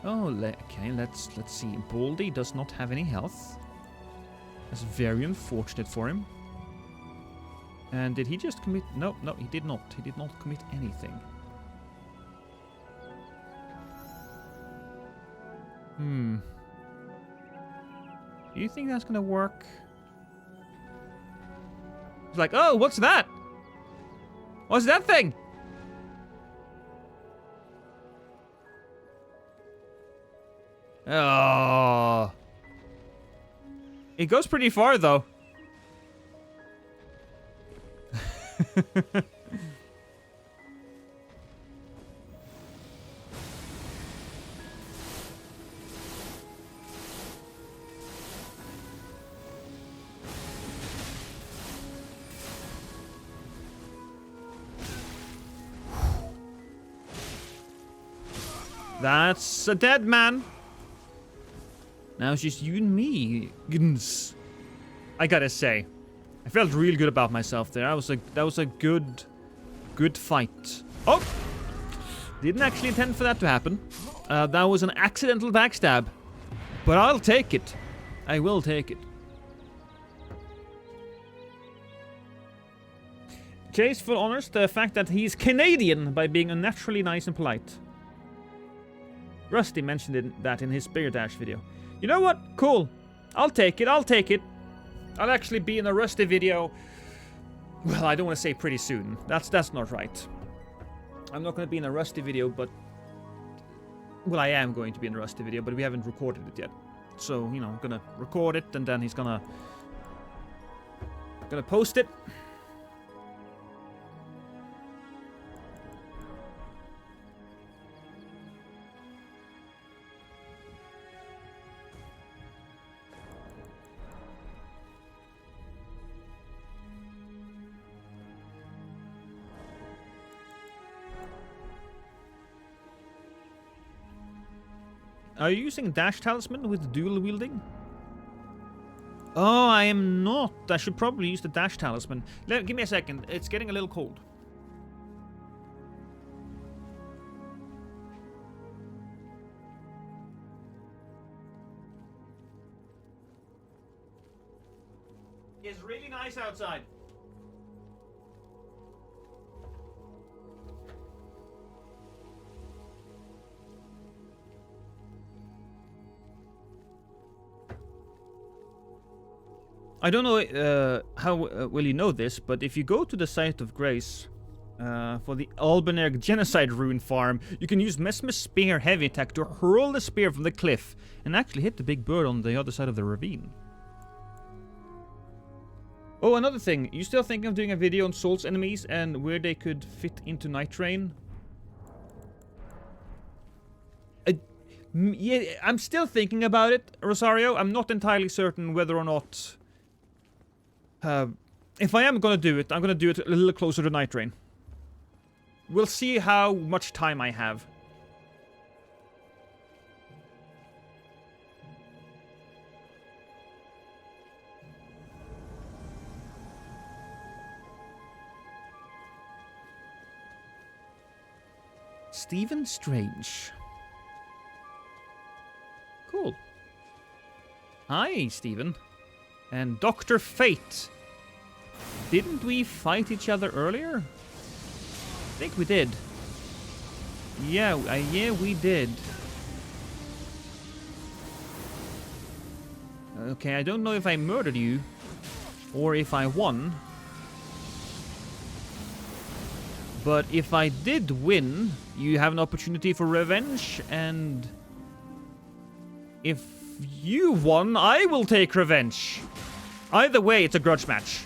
Speaker 1: Oh, okay, let's see. Baldy does not have any health. That's very unfortunate for him. And did he just commit... No, he did not. He did not commit anything. Do you think that's gonna work? It's like, oh, what's that? What's that thing? Oh. It goes pretty far, though. That's a dead man. Now it's just you and me. Goodness. I gotta say, I felt real good about myself there. That was a good fight. Oh! Didn't actually intend for that to happen. That was an accidental backstab. But I'll take it. I will take it. Chase full honors the fact that he's Canadian by being unnaturally nice and polite. Rusty mentioned that in his Spirit Dash video. You know what? Cool. I'll take it. I'll take it. I'll actually be in a Rusty video. Well, I don't want to say pretty soon. That's not right. I'm not going to be in a Rusty video, but... Well, I am going to be in a Rusty video, but we haven't recorded it yet. So, you know, I'm going to record it, and then he's going to post it. Are you using Dash Talisman with dual wielding? Oh, I am not. I should probably use the Dash Talisman. Give me a second. It's getting a little cold. It's really nice outside. I don't know how well you know this, but if you go to the Site of Grace for the Albenerg Genocide Rune Farm, you can use Mesmer's Spear Heavy Attack to hurl the spear from the cliff and actually hit the big bird on the other side of the ravine. Oh, another thing. You still thinking of doing a video on Souls enemies and where they could fit into Night Rain? Yeah, I'm still thinking about it, Rosario. I'm not entirely certain whether or not... if I am gonna do it, I'm gonna do it a little closer to Night Rain. We'll see how much time I have. Stephen Strange. Cool. Hi, Stephen. And Dr. Fate. Didn't we fight each other earlier? I think we did. Yeah, we did. Okay, I don't know if I murdered you or if I won. But if I did win, you have an opportunity for revenge, and if you won, I will take revenge. Either way, it's a grudge match.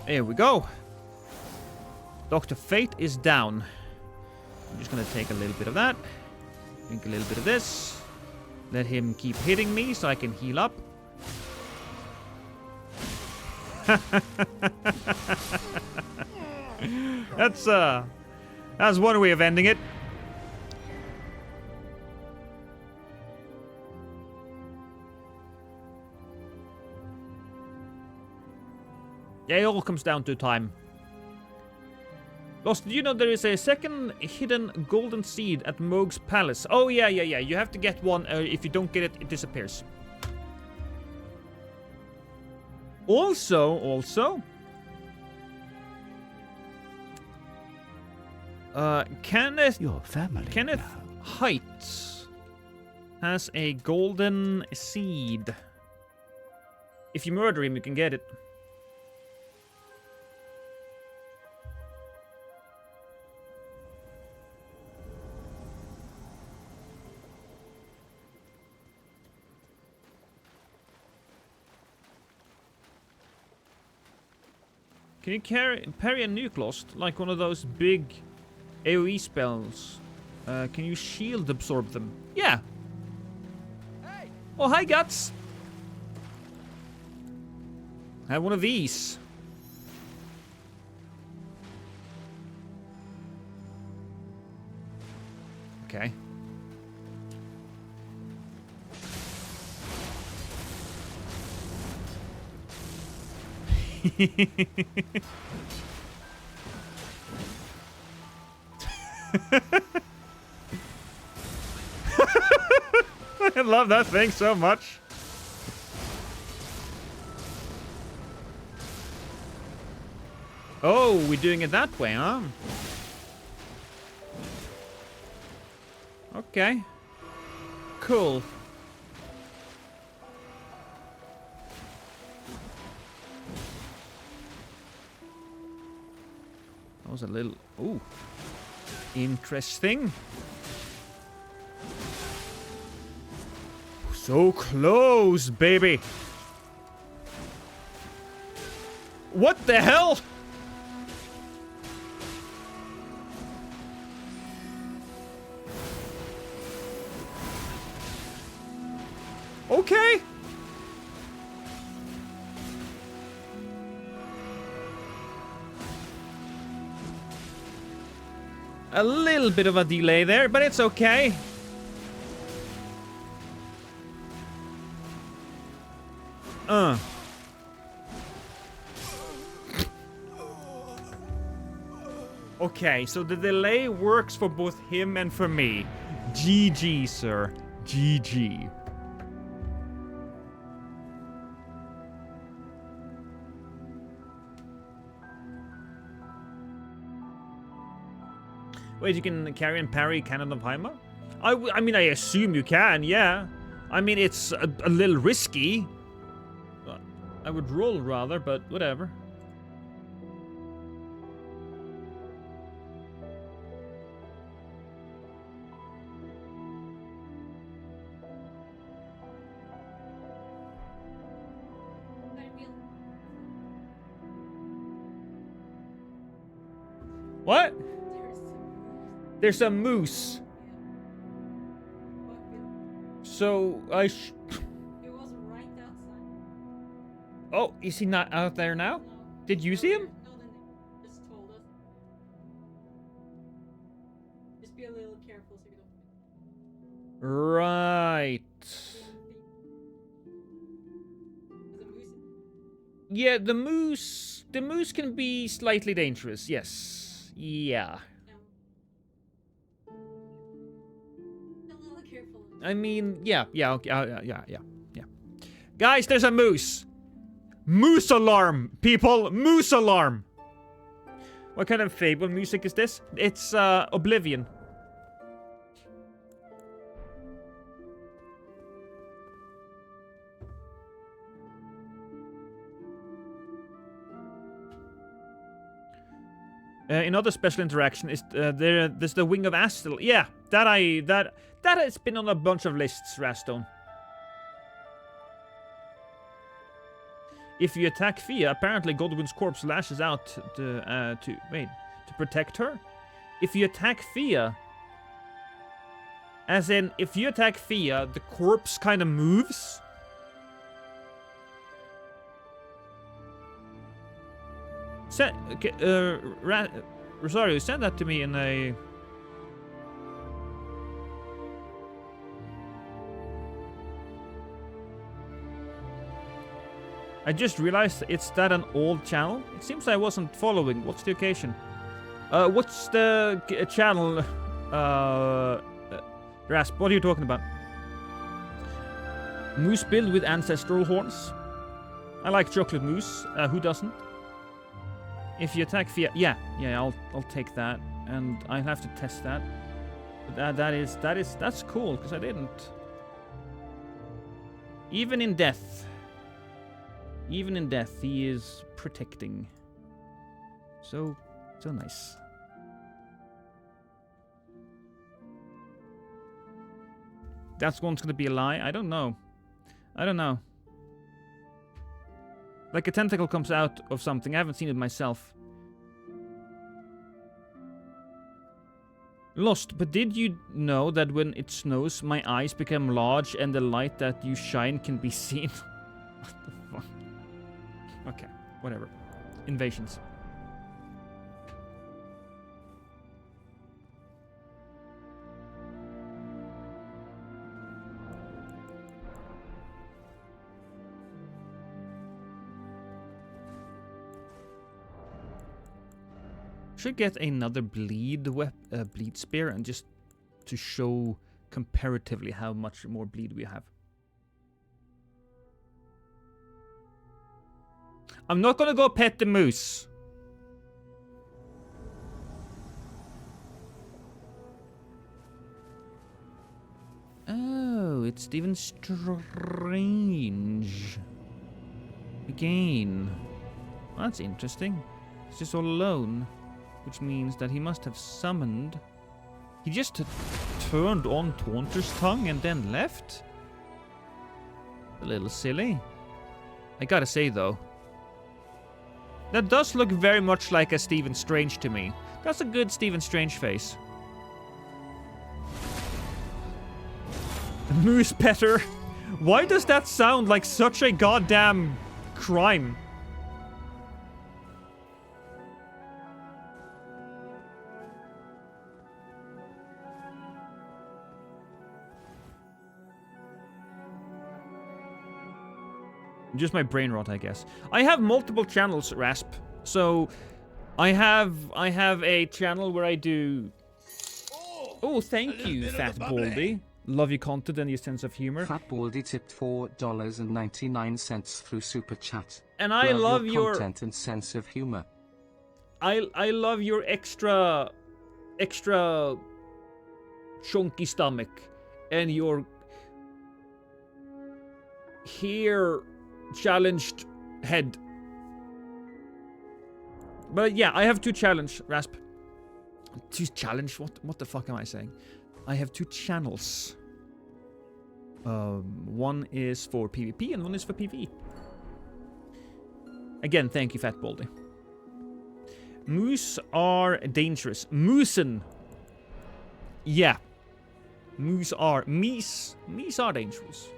Speaker 1: There we go. Dr. Fate is down. I'm just gonna take a little bit of that. Drink a little bit of this. Let him keep hitting me so I can heal up. That's one way of ending it. Yeah, it all comes down to time. Lost, did you know there is a second hidden golden seed at Moog's Palace? Oh, yeah. You have to get one. If you don't get it, it disappears. Also... Kenneth Heights has a golden seed. If you murder him, you can get it. Can you parry a nuke lost? Like one of those big AoE spells. Can you shield absorb them? Yeah. Hey. Oh, hi, Guts. I have one of these. Okay. fucking love that thing so much. Oh, we're doing it that way, huh? Okay. Cool. That was a little... Ooh. Interesting. So close, baby. What the hell? Okay. A little bit of a delay there, but it's okay. Okay, so the delay works for both him and for me. GG, sir. GG. Wait, you can carry and parry Cannon of Heimer? I mean, I assume you can, yeah. I mean, it's a little risky. I would roll rather, but whatever. What? There's a moose. So I
Speaker 6: It was right outside.
Speaker 1: Oh, is he not out there now?
Speaker 6: No.
Speaker 1: Did you see him?
Speaker 6: No, they just told us. Just be a little careful so you don't.
Speaker 1: Right. Yeah, the moose can be slightly dangerous. Yes. Yeah. I mean, yeah, okay, yeah. Guys, there's a moose. Moose alarm, people, moose alarm. What kind of Fable music is this? It's Oblivion. Another special interaction is there's the Wing of Astel. Yeah, that has been on a bunch of lists, Rastone. If you attack Fia, apparently Godwin's corpse lashes out to protect her. If you attack Fia, as in if you attack Fia, the corpse kind of moves. Rosario, send that to me in a... I just realized it's that an old channel. It seems I wasn't following. What's the occasion? What's the channel? Rasp, what are you talking about? Moose build with ancestral horns. I like chocolate mousse. Who doesn't? If you attack Fia, yeah, I'll take that, and I have to test that. But that's cool because I didn't. Even in death, he is protecting. So nice. That's one's gonna be a lie. I don't know. Like a tentacle comes out of something. I haven't seen it myself. Lost, but did you know that when it snows, my eyes become large and the light that you shine can be seen? What the fuck? Okay, whatever. Invasions. Should get another bleed spear and just to show comparatively how much more bleed we have. I'm not gonna go pet the moose. Oh, it's Stephen Strange. Again. Well, that's interesting. He's just all alone. Which means that he must have summoned... He just turned on Taunter's tongue and then left? A little silly. I gotta say, though, that does look very much like a Stephen Strange to me. That's a good Stephen Strange face. Moose petter. Why does that sound like such a goddamn crime? Just my brain rot, I guess. I have multiple channels, Rasp. So I have a channel where I do... Oh, thank you, Fat Baldy. Love your content and your sense of humor.
Speaker 7: Fat Baldy tipped $4.99 through Super Chat.
Speaker 1: And I love your
Speaker 7: content and sense of humor.
Speaker 1: I love your extra chunky stomach and your hair challenged head. But yeah, I have two challenge, Rasp. Two challenge? What the fuck am I saying? I have two channels. One is for PvP and one is for PvE. Again, thank you, Fat Baldy. Moose are dangerous. Moosen. Yeah. Meese are dangerous.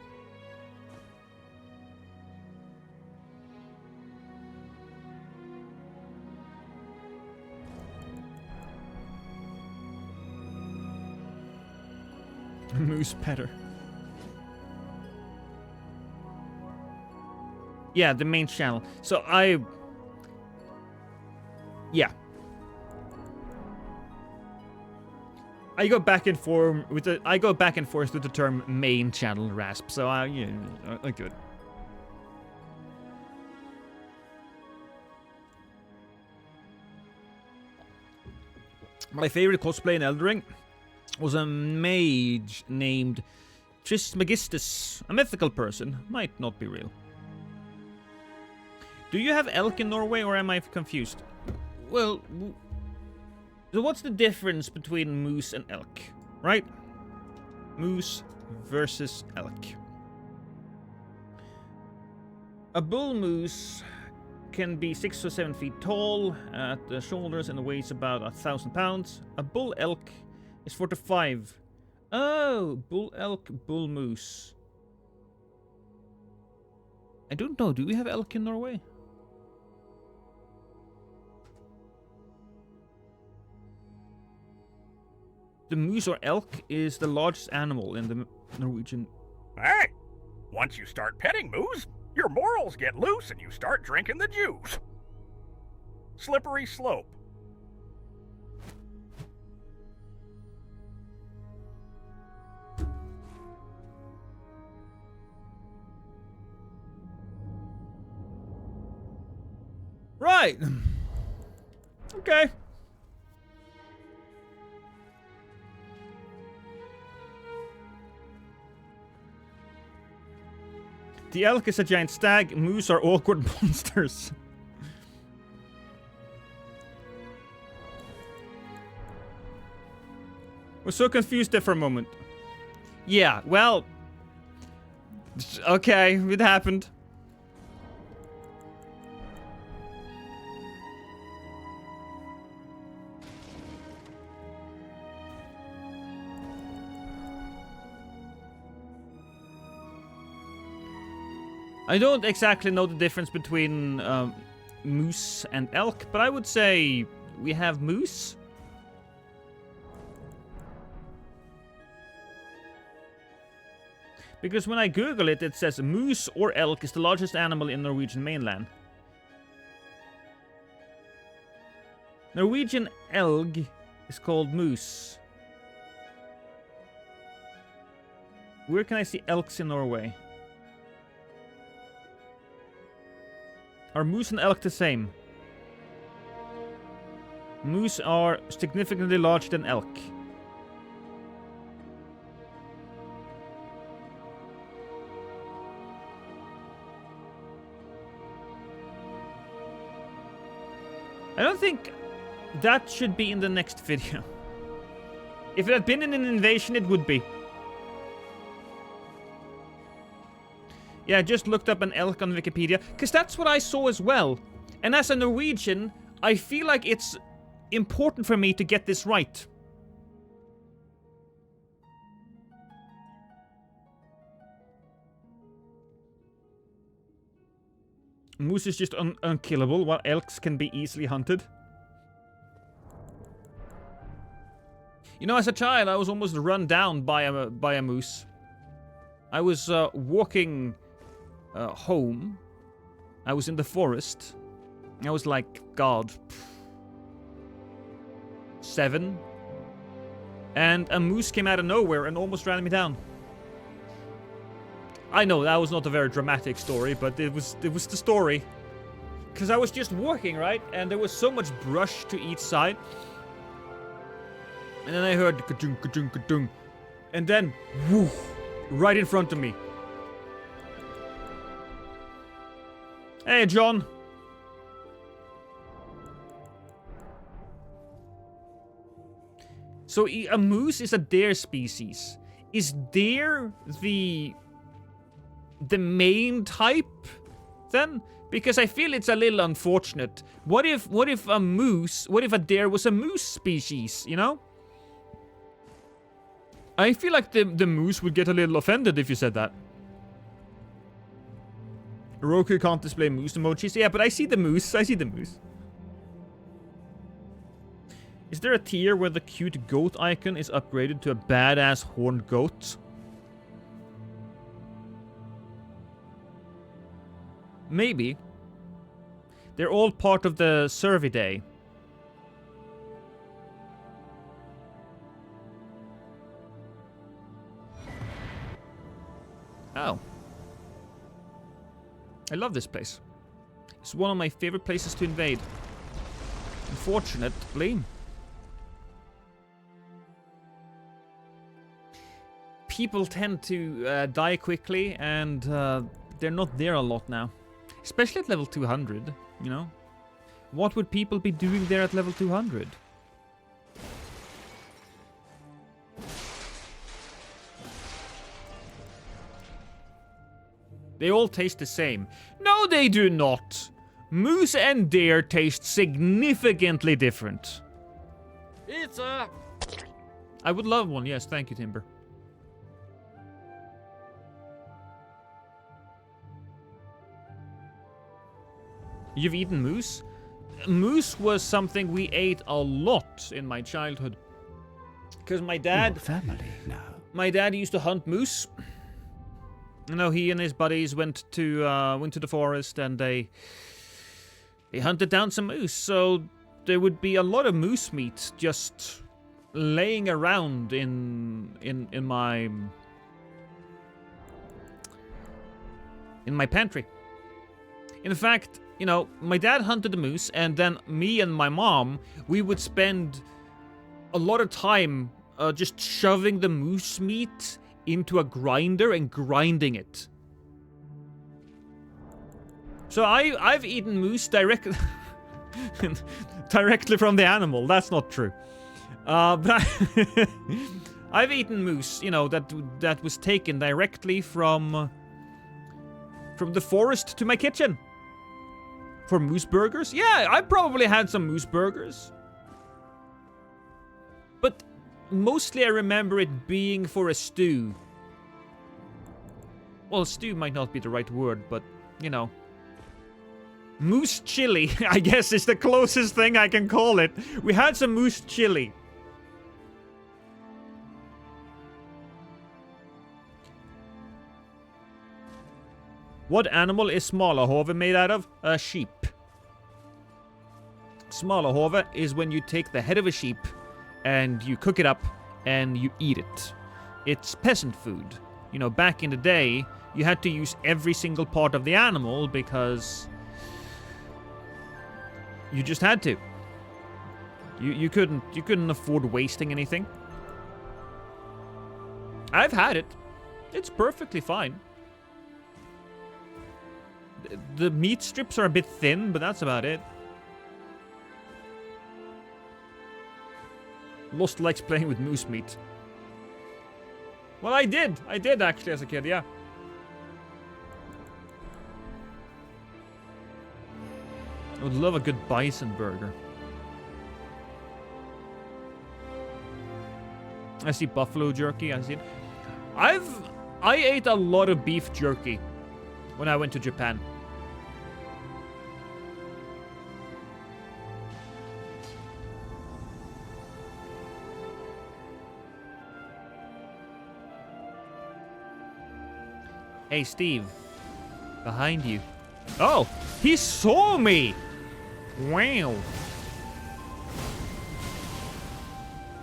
Speaker 1: Moose petter. Yeah, the main channel. So yeah. I go back and forth with the term main channel, Rasp. So yeah, good. My favorite cosplay in Elden Ring was a mage named Trismegistus, a mythical person. Might not be real. Do you have elk in Norway, or am I confused? Well, so what's the difference between moose and elk, right? Moose versus elk. A bull moose can be 6 or 7 feet tall at the shoulders and weighs about 1,000 pounds. A bull elk is 4 to 5. Oh, bull elk, bull moose. I don't know. Do we have elk in Norway? The moose or elk is the largest animal in the Norwegian.
Speaker 8: Hey, once you start petting moose, your morals get loose and you start drinking the juice. Slippery slope.
Speaker 1: Right. Okay. The elk is a giant stag. Moose are awkward monsters. Was so confused there for a moment. Yeah, well... Okay, it happened. I don't exactly know the difference between moose and elk, but I would say we have moose. Because when I Google it, it says moose or elk is the largest animal in Norwegian mainland. Norwegian elg is called moose. Where can I see elks in Norway? Are moose and elk the same? Moose are significantly larger than elk. I don't think that should be in the next video. If it had been in an invasion, it would be. Yeah, I just looked up an elk on Wikipedia, because that's what I saw as well. And as a Norwegian, I feel like it's important for me to get this right. Moose is just unkillable, while elks can be easily hunted. You know, as a child, I was almost run down by a moose. I was walking home. I was in the forest. I was like, God, 7. And a moose came out of nowhere and almost ran me down. I know that was not a very dramatic story, but it was the story. Because I was just walking, right? And there was so much brush to each side. And then I heard ka-dung, ka-dung, ka-dung. And then, whoo, right in front of me. Hey, John. So a moose is a deer species. Is deer the main type then? Because I feel it's a little unfortunate. What if a deer was a moose species, you know? I feel like the moose would get a little offended if you said that. Roku can't display moose emojis. Yeah, but I see the moose. I see the moose. Is there a tier where the cute goat icon is upgraded to a badass horned goat? Maybe. They're all part of the survey day. Oh. I love this place. It's one of my favorite places to invade. Unfortunately, people tend to die quickly, and they're not there a lot now. Especially at level 200, you know? What would people be doing there at level 200? They all taste the same. No, they do not! Moose and deer taste significantly different.
Speaker 9: Pizza!
Speaker 1: I would love one, yes, thank you, Timber. You've eaten moose? Moose was something we ate a lot in my childhood. Because my dad...
Speaker 2: family now.
Speaker 1: My dad used to hunt moose. You know, he and his buddies went to the forest and they hunted down some moose. So there would be a lot of moose meat just laying around in my pantry. In fact, you know, my dad hunted the moose, and then me and my mom, we would spend a lot of time just shoving the moose meat into a grinder and grinding it. So I've eaten moose directly from the animal. That's not true. But I've eaten moose, you know, that was taken directly from the forest to my kitchen. For moose burgers? Yeah, I probably had some moose burgers. But mostly I remember it being for a stew. Well, stew might not be the right word, but, you know. Moose chili, I guess, is the closest thing I can call it. We had some moose chili. What animal is smalahove made out of? A sheep. Smalahove is when you take the head of a sheep and you cook it up and you eat it. It's peasant food. You know, back in the day, you had to use every single part of the animal because you just had to. You couldn't afford wasting anything. I've had it. It's perfectly fine. The meat strips are a bit thin, but that's about it. Lost likes playing with moose meat. Well, I did actually as a kid, yeah. I would love a good bison burger. I see buffalo jerky, I see it. I ate a lot of beef jerky when I went to Japan. Hey, Steve. Behind you. Oh, he saw me! Wow.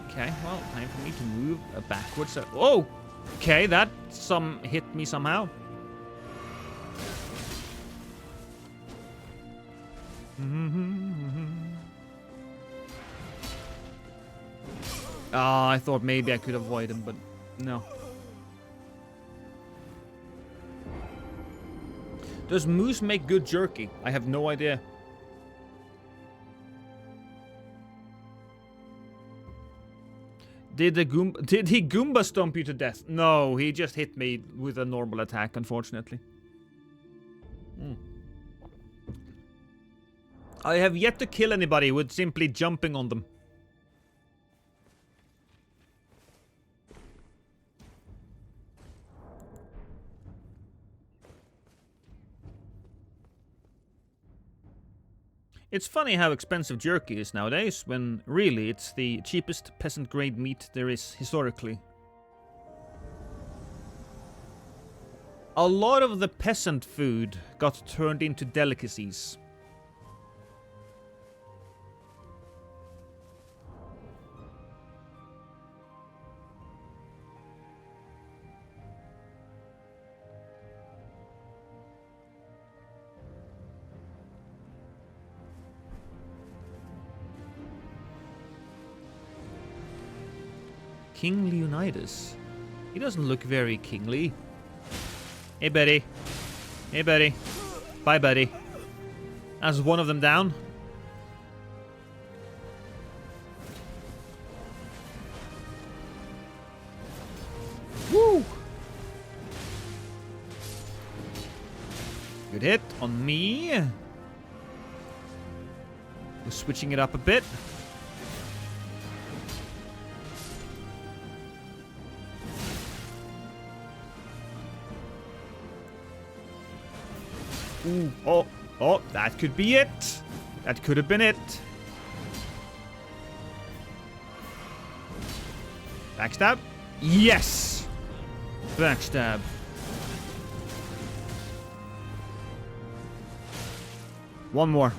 Speaker 1: Okay, well, time for me to move backwards. Oh! Okay, that hit me somehow. Ah, I thought maybe I could avoid him, but no. Does moose make good jerky? I have no idea. Did he Goomba stomp you to death? No, he just hit me with a normal attack, unfortunately. I have yet to kill anybody with simply jumping on them. It's funny how expensive jerky is nowadays, when really it's the cheapest peasant-grade meat there is historically. A lot of the peasant food got turned into delicacies. King Leonidas. He doesn't look very kingly. Hey, buddy. Hey, buddy. Bye, buddy. That's one of them down. Woo! Good hit on me. We're switching it up a bit. Ooh, oh, that could be it. That could have been it. Backstab? Yes! Backstab. One more.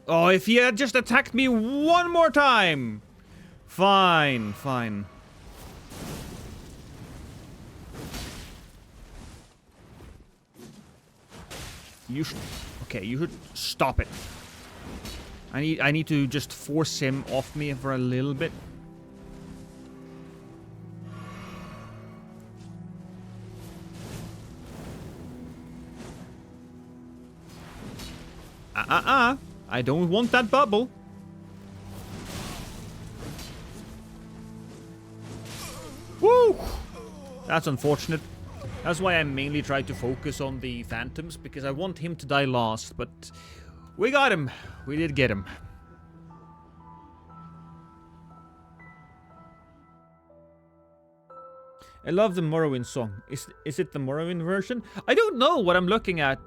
Speaker 1: Oh, if he had just attacked me one more time! Fine, fine. You should... Okay, you should stop it. I need to just force him off me for a little bit. I don't want that bubble. Woo! That's unfortunate. That's why I mainly try to focus on the phantoms, because I want him to die last, but we got him. We did get him. I love the Morrowind song. Is it the Morrowind version? I don't know what I'm looking at.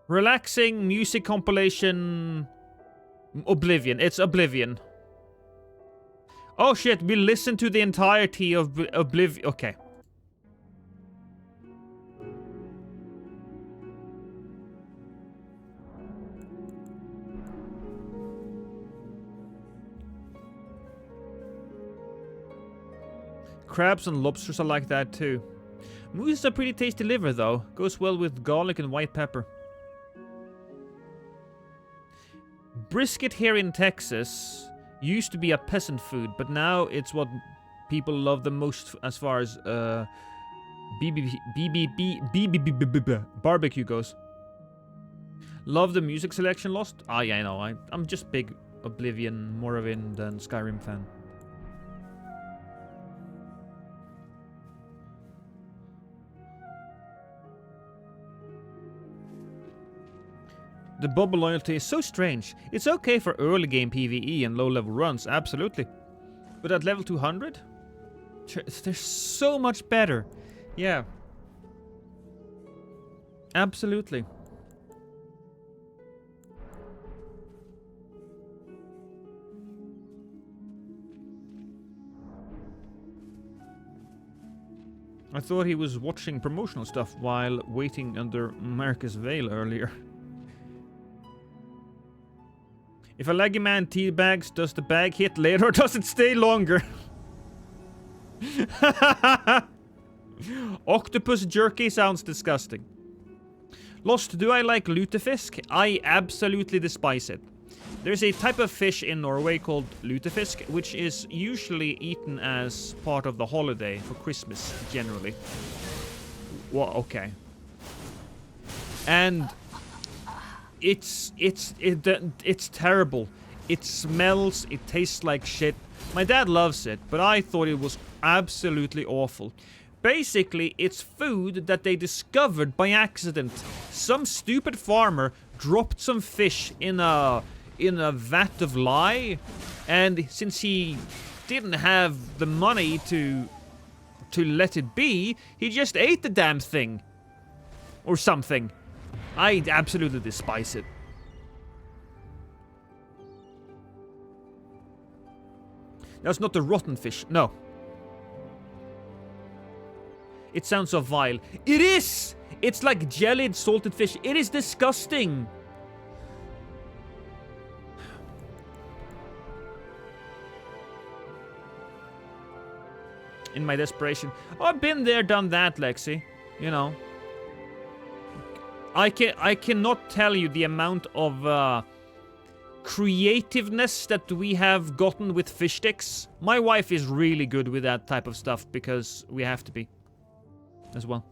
Speaker 1: Relaxing music compilation Oblivion. It's Oblivion. Oh shit, we listened to the entirety of Oblivion. Okay. Crabs and lobsters are like that too. Moose is a pretty tasty liver though. Goes well with garlic and white pepper. Brisket here in Texas used to be a peasant food, but now it's what people love the most as far as barbecue goes. Love the music selection Lost? Ah, yeah, I know. I'm just big Oblivion, Morrowind, and Skyrim fan. The bubble loyalty is so strange. It's okay for early game PvE and low level runs, absolutely. But at level 200? They're so much better. Yeah. Absolutely. I thought he was watching promotional stuff while waiting under Marcus Vale earlier. If a laggy man teabags, does the bag hit later or does it stay longer? Octopus jerky sounds disgusting. Lost, do I like lutefisk? I absolutely despise it. There's a type of fish in Norway called lutefisk, which is usually eaten as part of the holiday for Christmas, generally. Well, okay. And it's terrible. It smells, it tastes like shit. My dad loves it, but I thought it was absolutely awful. Basically, it's food that they discovered by accident. Some stupid farmer dropped some fish in a vat of lye, and since he didn't have the money to let it be, he just ate the damn thing. Or something. I absolutely despise it. That's not the rotten fish, no. It sounds so vile. It is! It's like jellied salted fish. It is disgusting. In my desperation. Oh, I've been there, done that, Lexi. You know. I cannot tell you the amount of creativeness that we have gotten with fish sticks. My wife is really good with that type of stuff because we have to be as well.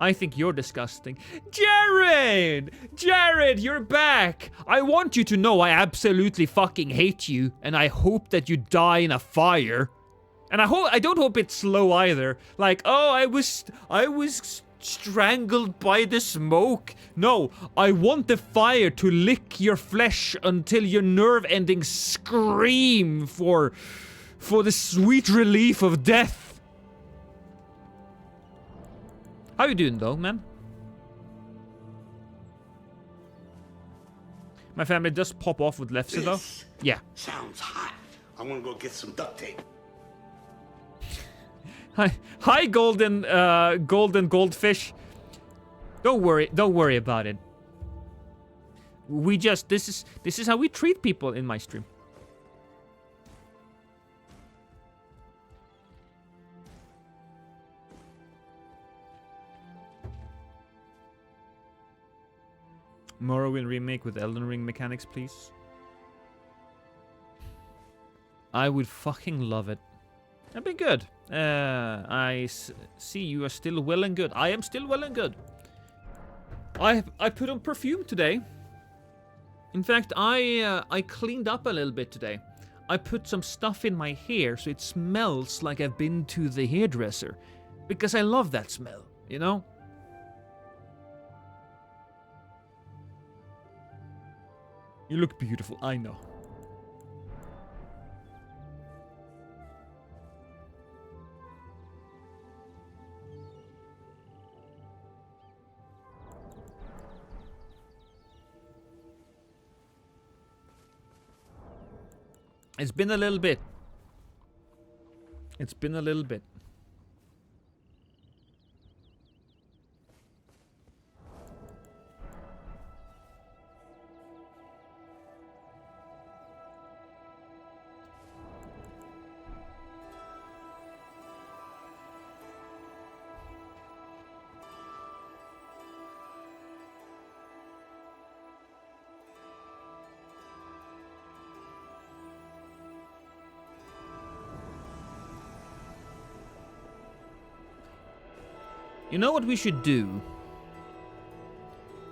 Speaker 1: I think you're disgusting. Jared! Jared, you're back! I want you to know I absolutely fucking hate you, and I hope that you die in a fire. And I don't hope it's slow either. Like, oh, I was strangled by the smoke. No, I want the fire to lick your flesh until your nerve endings scream for the sweet relief of death. How you doing though, man? My family does pop off with Lefse though. Yeah.
Speaker 2: Sounds hot. I want to go get some duct tape.
Speaker 1: Hi, golden goldfish. Don't worry about it. We just this is how we treat people in my stream. Morrowind remake with Elden Ring mechanics, please. I would fucking love it. That'd be good. I see you are still well and good. I am still well and good. I put on perfume today. In fact, I cleaned up a little bit today. I put some stuff in my hair so it smells like I've been to the hairdresser. Because I love that smell, you know? You look beautiful, I know. It's been a little bit. It's been a little bit. You know what we should do?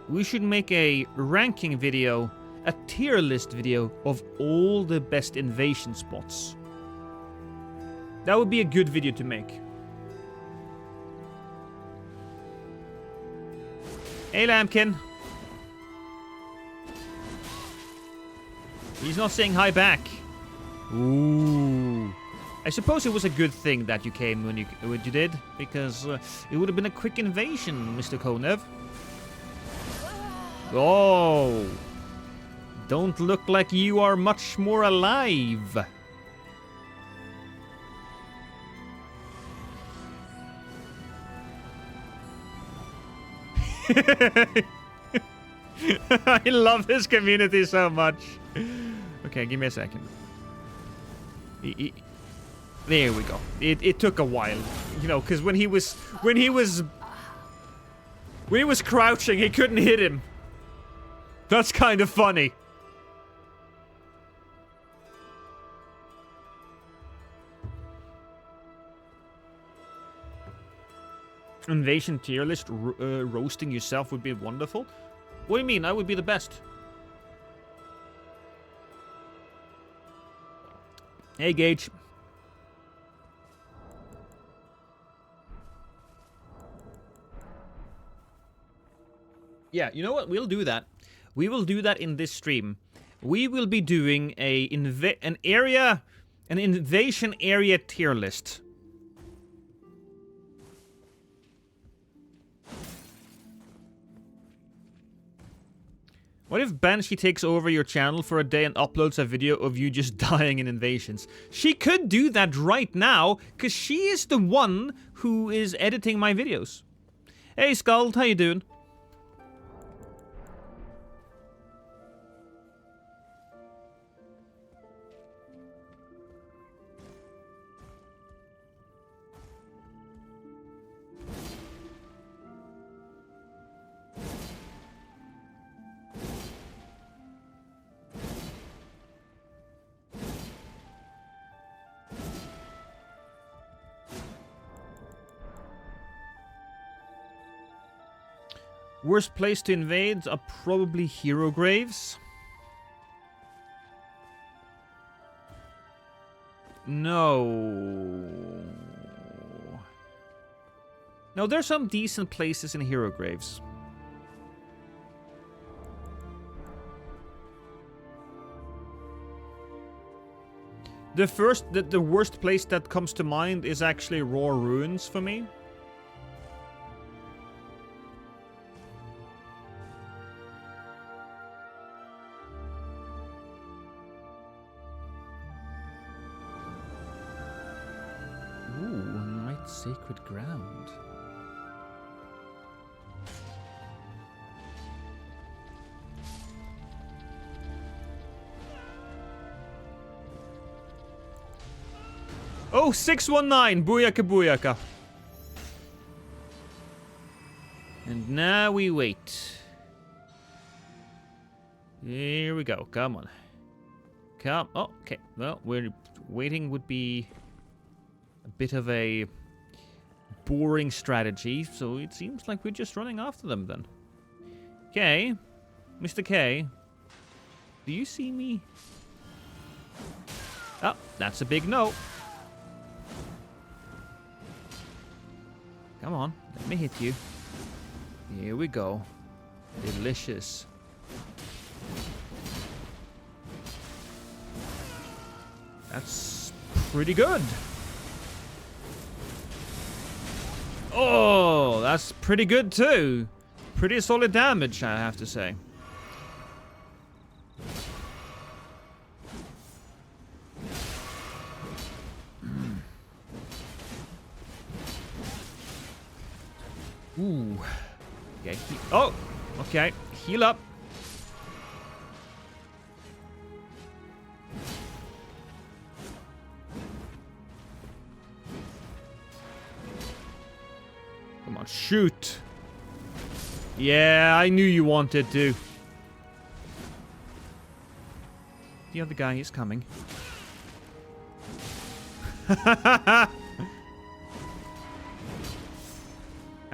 Speaker 1: We should make a ranking video, a tier list video of all the best invasion spots. That would be a good video to make. Hey, Lambkin. He's not saying hi back. Ooh. I suppose it was a good thing that you came when you did, because it would have been a quick invasion, Mr. Konev. Oh. Don't look like you are much more alive. I love this community so much. Okay, give me a second. There we go. It took a while, you know, because when he was crouching, he couldn't hit him. That's kind of funny. Invasion tier list, roasting yourself would be wonderful. What do you mean? I would be the best. Hey, Gage. Yeah, you know what? We'll do that. We will do that in this stream. We will be doing an invasion area tier list. What if Banshee takes over your channel for a day and uploads a video of you just dying in invasions? She could do that right now, because she is the one who is editing my videos. Hey, Skald, how you doing? Worst place to invade are probably hero graves. No. No, there's some decent places in hero graves. The worst place that comes to mind is actually Raw Ruins for me. Sacred ground. Oh, 619! Booyaka booyaka. And now we wait. Here we go. Come on. Come. Oh, okay. Well, we're waiting would be a bit of a boring strategy, so it seems like we're just running after them then. Okay, Mr. K, do you see me? Oh, that's a big no. Come on, let me hit you. Here we go. Delicious. That's pretty good. Oh, that's pretty good too. Pretty solid damage, I have to say. Ooh. Okay. Oh, okay. Heal up. Come on, shoot. Yeah, I knew you wanted to. The other guy is coming.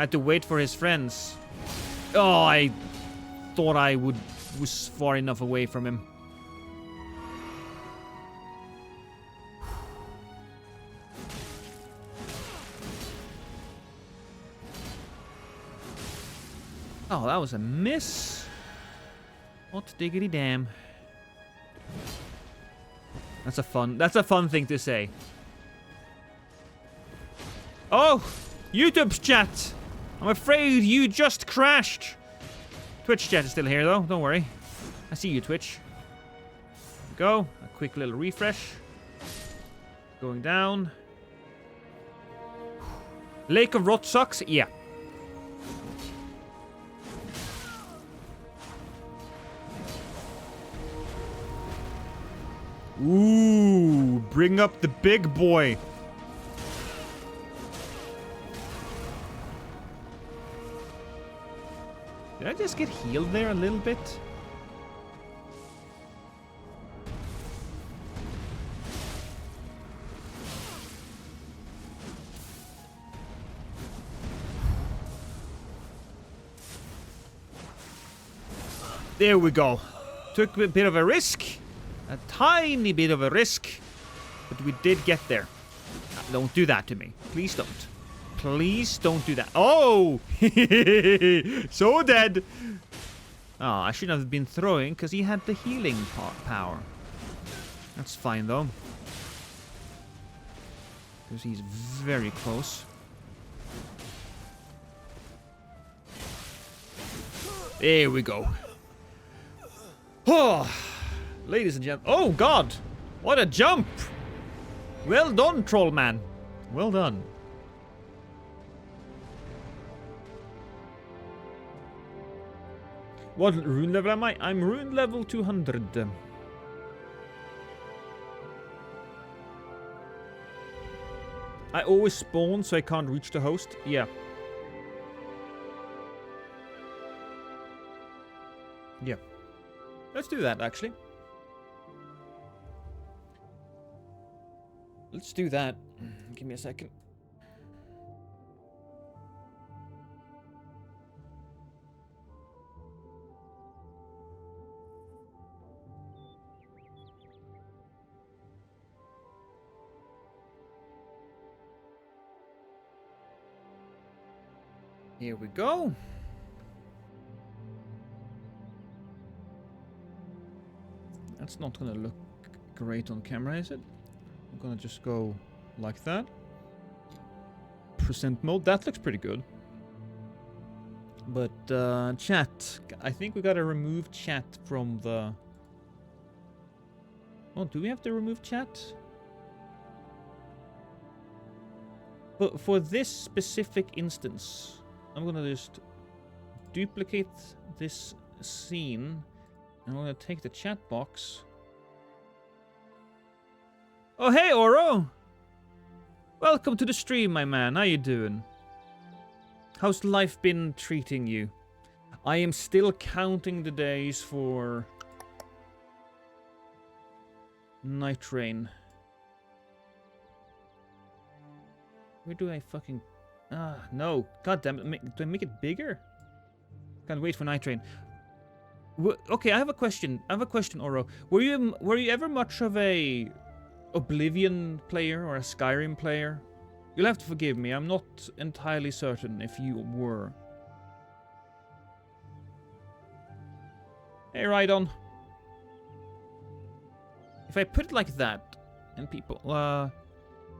Speaker 1: Had to wait for his friends. Oh, I thought I was far enough away from him. Oh, that was a miss. Hot diggity damn. That's a fun thing to say. Oh, YouTube's chat. I'm afraid you just crashed. Twitch chat is still here though, don't worry. I see you, Twitch. Go, a quick little refresh. Going down. Lake of Rot sucks? Yeah. Ooh, bring up the big boy. Did I just get healed there a little bit? There we go. Took a bit of a risk. A tiny bit of a risk. But we did get there. Don't do that to me. Please don't. Please don't do that. Oh! So dead. Oh, I shouldn't have been throwing because he had the healing power. That's fine though. Because he's very close. There we go. Oh! Ladies and gentlemen. Oh, God! What a jump! Well done, troll man. Well done. What rune level am I? I'm rune level 200. I always spawn so I can't reach the host. Yeah. Yeah. Let's do that, actually. Let's do that. Give me a second. Here we go. That's not gonna look great on camera, is it? I'm gonna just go like that. Percent mode, that looks pretty good. But chat, I think we gotta remove chat from the... Oh, do we have to remove chat? But for this specific instance, I'm gonna just duplicate this scene. And I'm gonna take the chat box. Oh, hey, Oro! Welcome to the stream, my man. How you doing? How's life been treating you? I am still counting the days for Night Rain. Where do I fucking... Ah, no. God damn it. Do I make it bigger? Can't wait for Night Rain. Okay, I have a question. Oro. Were you ever much of a Oblivion player or a Skyrim player? You'll have to forgive me. I'm not entirely certain if you were. Hey, Rhydon. If I put it like that, and people,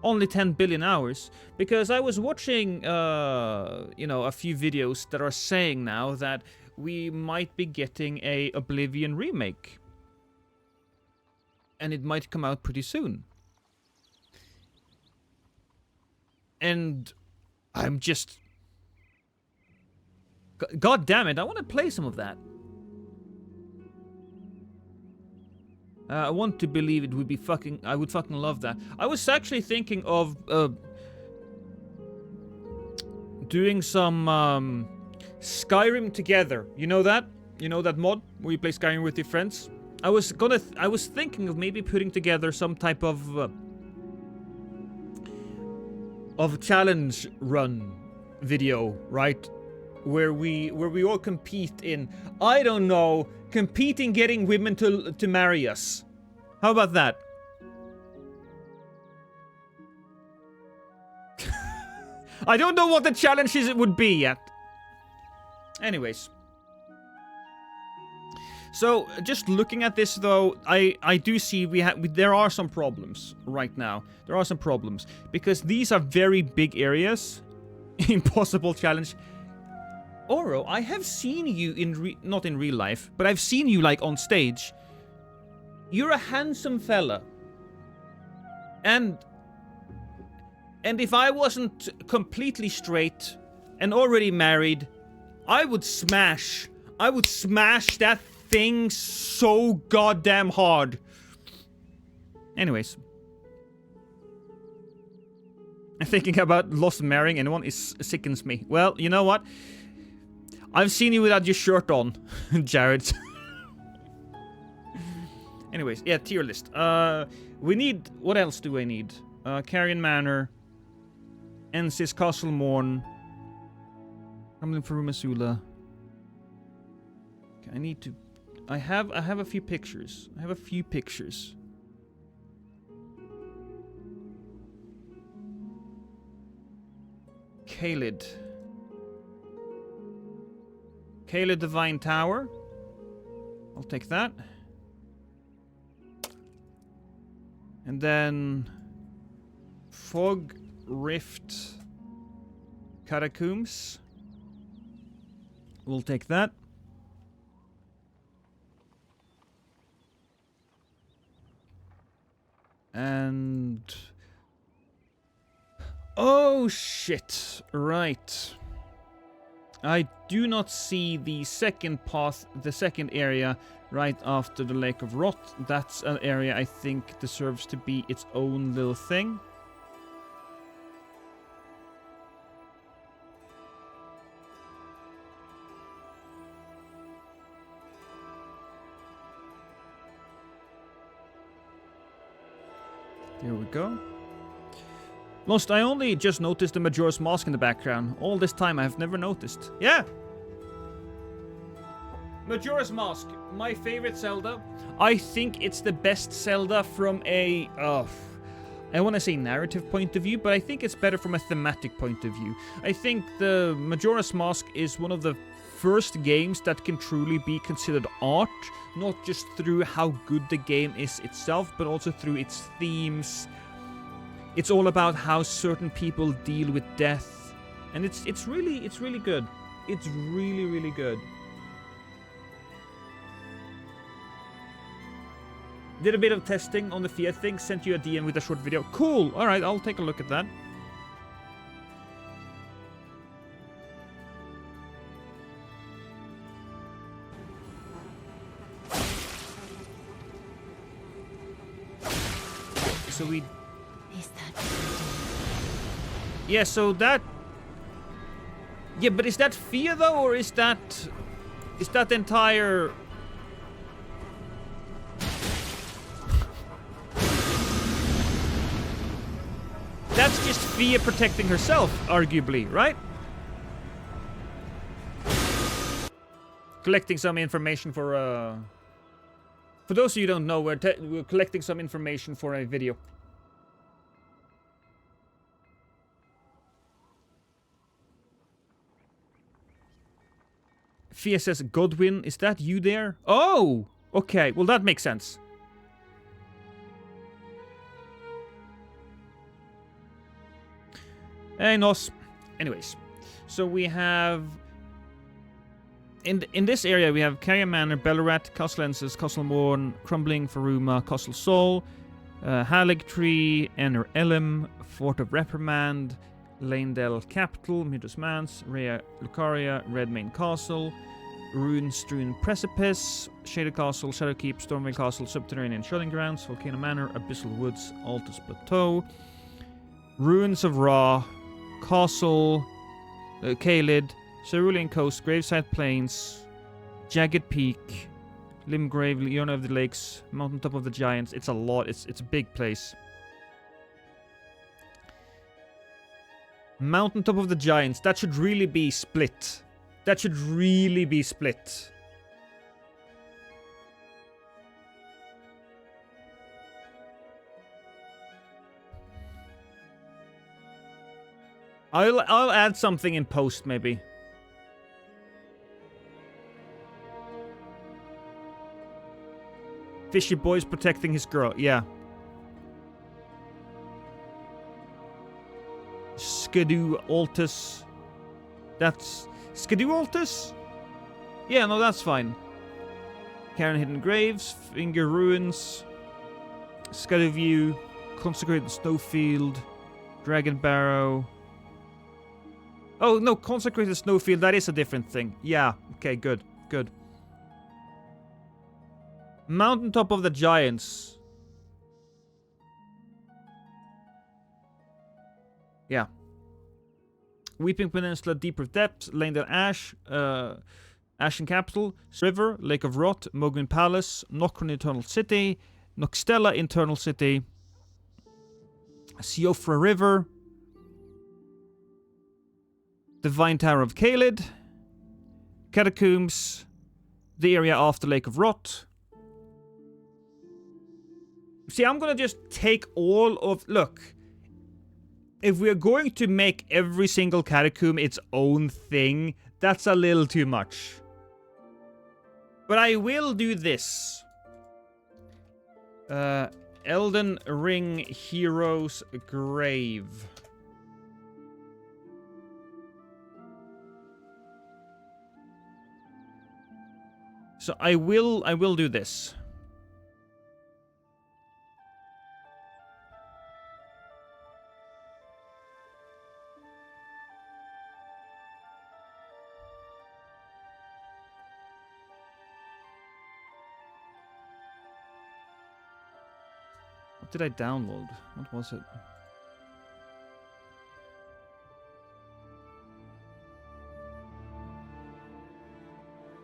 Speaker 1: only 10 billion hours, because I was watching, you know, a few videos that are saying now that we might be getting a Oblivion remake. And it might come out pretty soon. And I'm just... God damn it, I want to play some of that. I want to believe it would be fucking... I would fucking love that. I was actually thinking of doing some Skyrim together. You know that? You know that mod where you play Skyrim with your friends? I was thinking of maybe putting together some type of challenge run video, right? Where we all compete in, I don't know, competing getting women to marry us. How about that? I don't know what the challenges it would be yet. Anyways. So, just looking at this though, I do see there are some problems right now. There are some problems. Because these are very big areas. Impossible challenge. Oro, I have seen you not in real life, but I've seen you like on stage. You're a handsome fella. And if I wasn't completely straight and already married, I would smash that thing so goddamn hard. Anyways. Thinking about lost marrying anyone sickens me. Well, you know what? I've seen you without your shirt on, Jared. Anyways, yeah, tier list. We need... What else do I need? Carrion Manor. Ensis, Castle Morn. Crumbling for Masula. Okay, I need to... I have a few pictures. Caelid. Caelid Divine Tower. I'll take that. And then... Fog Rift Catacombs. We'll take that. And... Oh, shit. Right. I do not see the second path, the second area right after the Lake of Rot. That's an area I think deserves to be its own little thing. Here we go. Lost, I only just noticed the Majora's Mask in the background. All this time I have never noticed. Yeah! Majora's Mask, my favorite Zelda. I think it's the best Zelda from a... I want to say narrative point of view, but I think it's better from a thematic point of view. I think the Majora's Mask is one of the first games that can truly be considered art, not just through how good the game is itself, but also through its themes. It's all about how certain people deal with death, and it's really good. It's really good. Did a bit of testing on the Fiat thing, sent you a DM with a short video. Cool! Alright, I'll take a look at that. So we...
Speaker 10: Is that...
Speaker 1: Yeah, so that... Yeah, but is that Fia though, or is that... Is that the entire... That's just Fia protecting herself, arguably, right? Collecting some information for those of you who don't know, we're collecting some information for a video. Fia says, Godwin, is that you there? Oh! Okay, well that makes sense. Hey, Nos. Anyways, so we have... In this area, we have Carrion Manor, Bellarat, Castle Ensis, Castle Morn, Crumbling, Faruma, Castle Sol, Halig Tree, Ener Elim, Fort of Reprimand, Lanedale Capital, Midas Mans, Rea Lucaria, Redmane Castle, Rune-strewn Precipice, Shaded Castle, Shadowkeep, Stormvale Castle, Subterranean Shutting Grounds, Volcano Manor, Abyssal Woods, Altus Plateau, Ruins of Ra, Castle, Caelid, Cerulean Coast, Graveside Plains, Jagged Peak, Limgrave, Leona of the Lakes, Mountaintop of the Giants. It's a lot. It's a big place. Mountaintop of the Giants. That should really be split. That should really be split. I'll add something in post, maybe. Fishy boy's protecting his girl. Yeah. Skidoo Altus. That's... Skidoo Altus? Yeah, no, that's fine. Cairn Hidden Graves. Finger Ruins. Skidoo View. Consecrated Snowfield. Dragon Barrow. Oh, no, Consecrated Snowfield, that is a different thing. Yeah, okay, good, good. Mountaintop of the Giants. Yeah. Weeping Peninsula, Deeper Depths, Langdale Ash, Ashen Capital, River, Lake of Rot, Mogwin Palace, Nokron Eternal City, Noxtella Eternal City, Siofra River, Divine Tower of Kaled, Catacombs, the area after Lake of Rot. See, I'm gonna just take all of... Look, if we're going to make every single catacomb its own thing, that's a little too much. But I will do this. Elden Ring Hero's Grave. So I will do this. What did I download? What was it?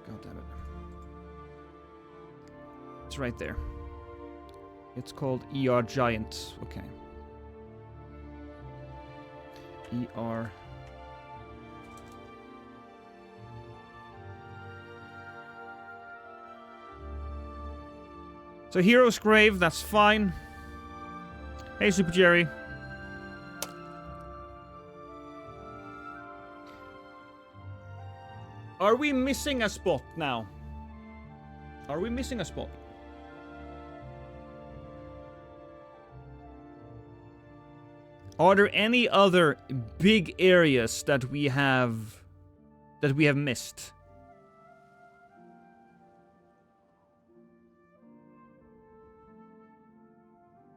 Speaker 1: God damn it. It's right there. It's called ER Giant. Okay. ER. So Hero's Grave, that's fine. Hey, Super Jerry. Are we missing a spot now? Are we missing a spot? Are there any other big areas that we have missed?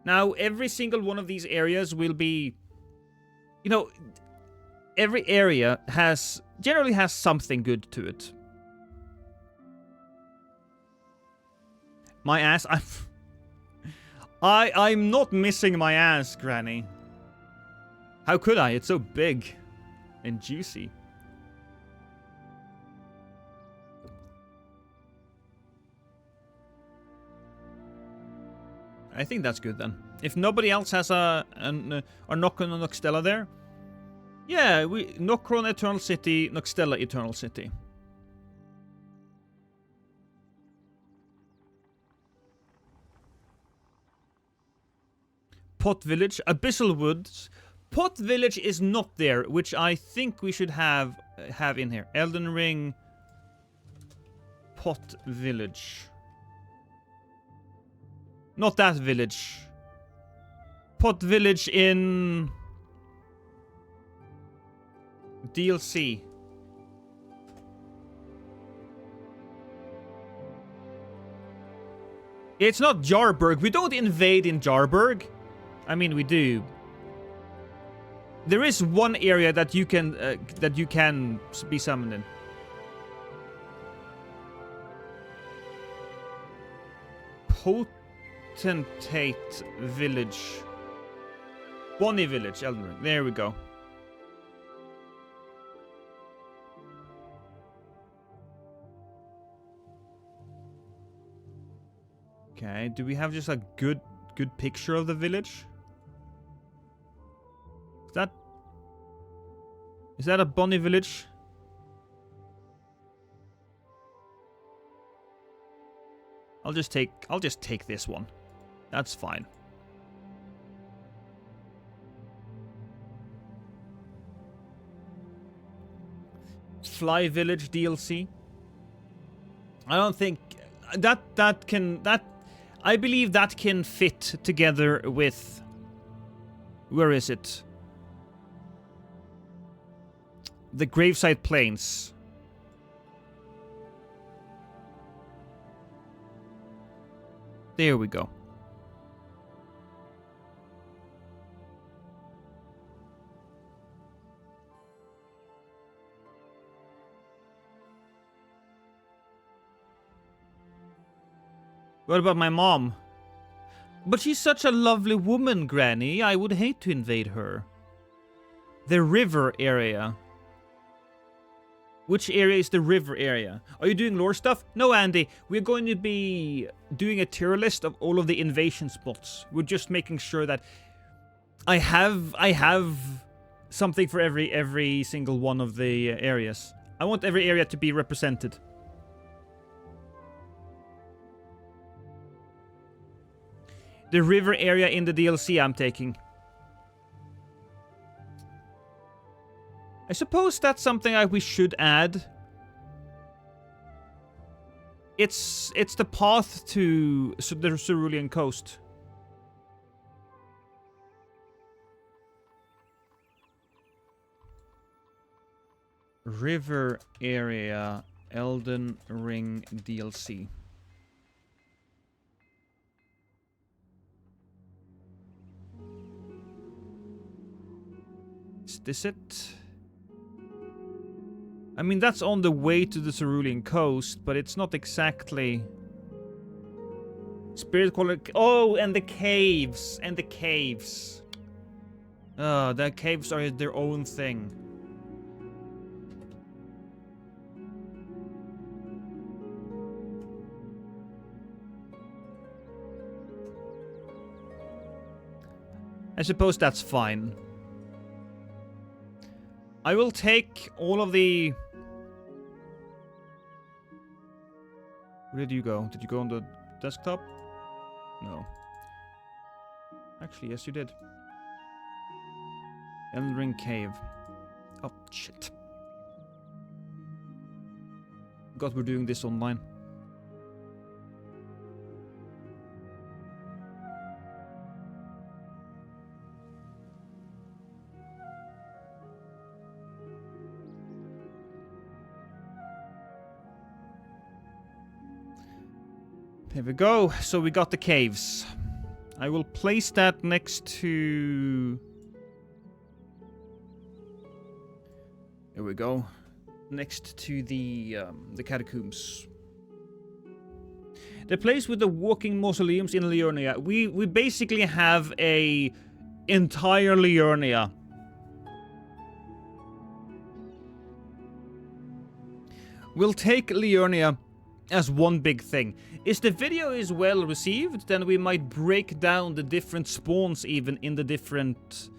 Speaker 1: Now, every single one of these areas will be... You know, every area generally has something good to it. My ass... I'm not missing my ass, Granny. How could I? It's so big and juicy. I think that's good then. If nobody else has a Nokron and Noxtella there, yeah, Nokron Eternal City, Noxtella Eternal City. Pot Village, Abyssal Woods. Pot Village is not there, which I think we should have in here. Elden Ring, Pot Village. Not that village. Pot Village in DLC. It's not Jarburg. We don't invade in Jarburg. I mean, we do. There is one area that you can be summoned in. Potentate Village. Bonnie Village, Elden Ring. There we go. Okay, do we have just a good picture of the village? Is that... Is that a bunny village? I'll just take this one. That's fine. Fly Village DLC. I don't think that I believe that can fit together with, where is it? The Graveside Plains. There we go. What about my mom? But she's such a lovely woman, Granny. I would hate to invade her. The river area. Which area is the river area? Are you doing lore stuff? No, Andy. We're going to be doing a tier list of all of the invasion spots. We're just making sure that I have something for every single one of the areas. I want every area to be represented. The river area in the DLC I'm taking. I suppose that's something we should add. It's the path to the Cerulean coast. River area, Elden Ring DLC. Is this it? I mean, that's on the way to the Cerulean coast, but it's not exactly... Spirit quality... Oh, and the caves! And the caves. The caves are their own thing. I suppose that's fine. I will take all of the... Where did you go? Did you go on the desktop? No. Actually, yes you did. Elden Ring Cave. Oh, shit. God, we're doing this online. There we go. So we got the caves. I will place that next to... There we go. Next to the catacombs. The place with the walking mausoleums in Liurnia. We basically have a entire Liurnia. We'll take Liurnia as one big thing. If the video is well received, then we might break down the different spawns even in the different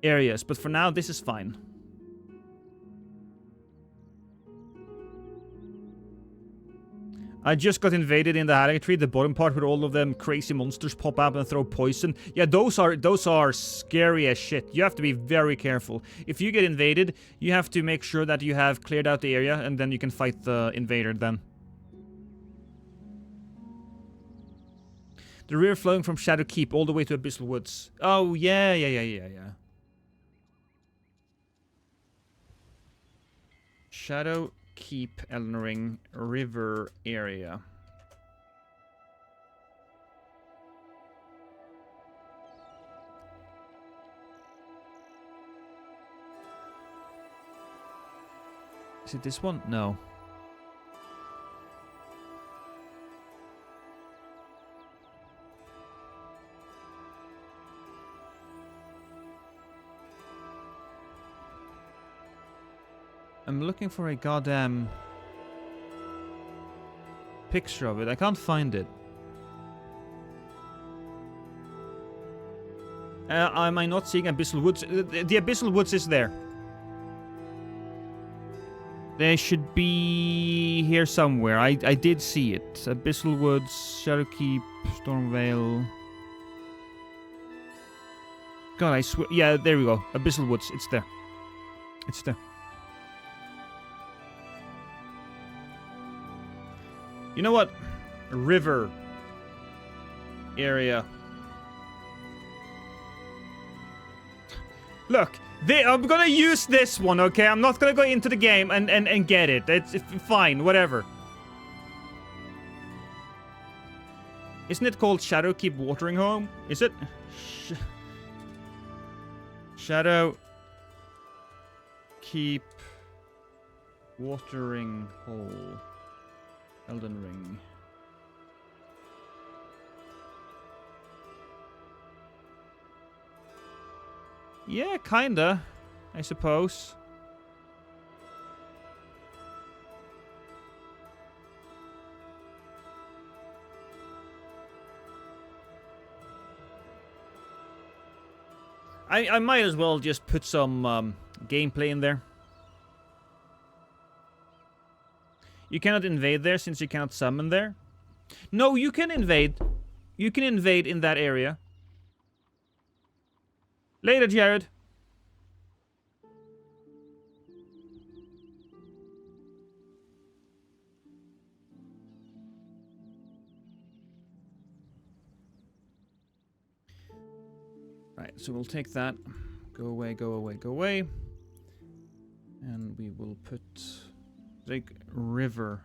Speaker 1: areas. But for now, this is fine. I just got invaded in the Haring Tree, the bottom part where all of them crazy monsters pop up and throw poison. Yeah, those are scary as shit. You have to be very careful. If you get invaded, you have to make sure that you have cleared out the area, and then you can fight the invader then. The river flowing from Shadow Keep all the way to Abyssal Woods. Oh, yeah. Shadow Keep, Elden Ring, river area. Is it this one? No. I'm looking for a goddamn picture of it. I can't find it. Am I not seeing Abyssal Woods? The Abyssal Woods is there. They should be here somewhere. I did see it. Abyssal Woods, Shadowkeep, Stormvale. God, I swear. Yeah, there we go. Abyssal Woods. It's there. It's there. You know what? River area. Look, I'm gonna use this one, okay? I'm not gonna go into the game and get it. It's fine, whatever. Isn't it called Shadowkeep Watering Home? Is it? Shadow Keep Watering Hole. Elden Ring. Yeah, kinda, I suppose. I might as well just put some gameplay in there. You cannot invade there since you cannot summon there. No, you can invade. You can invade in that area. Later, Jared. Right, so we'll take that. Go away, go away, go away. And we will put... like, river.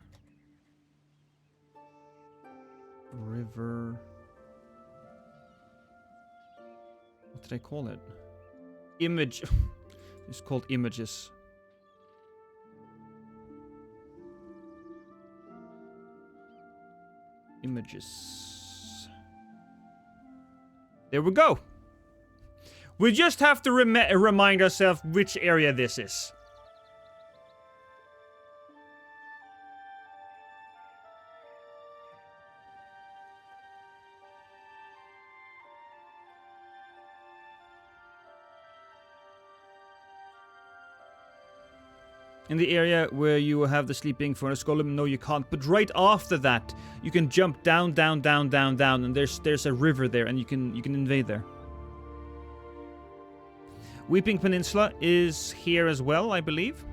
Speaker 1: River... What did I call it? Image. It's called images. Images. There we go. We just have to remind ourselves which area this is. In the area where you have the sleeping furnace golem, no you can't. But right after that, you can jump down, down, down, down, down, and there's a river there, and you can invade there. Weeping Peninsula is here as well, I believe.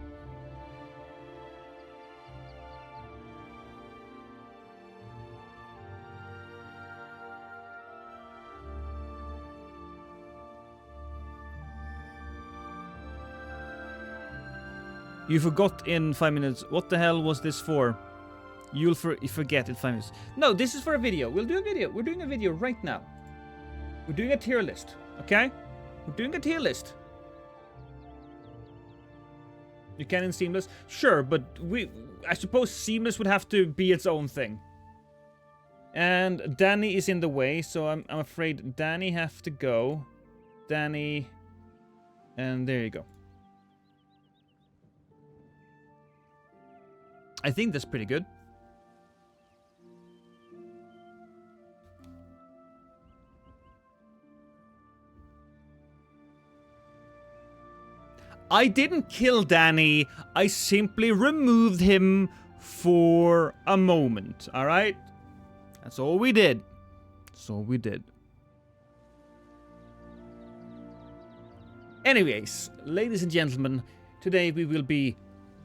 Speaker 1: You forgot in 5 minutes. What the hell was this for? You'll forget in 5 minutes. No, this is for a video. We'll do a video. We're doing a video right now. We're doing a tier list, okay? We're doing a tier list. You can in Seamless? Sure, but I suppose Seamless would have to be its own thing. And Danny is in the way, so I'm afraid Danny have to go. Danny... And there you go. I think that's pretty good. I didn't kill Danny. I simply removed him for a moment, alright? That's all we did. That's all we did. Anyways, ladies and gentlemen, today we will be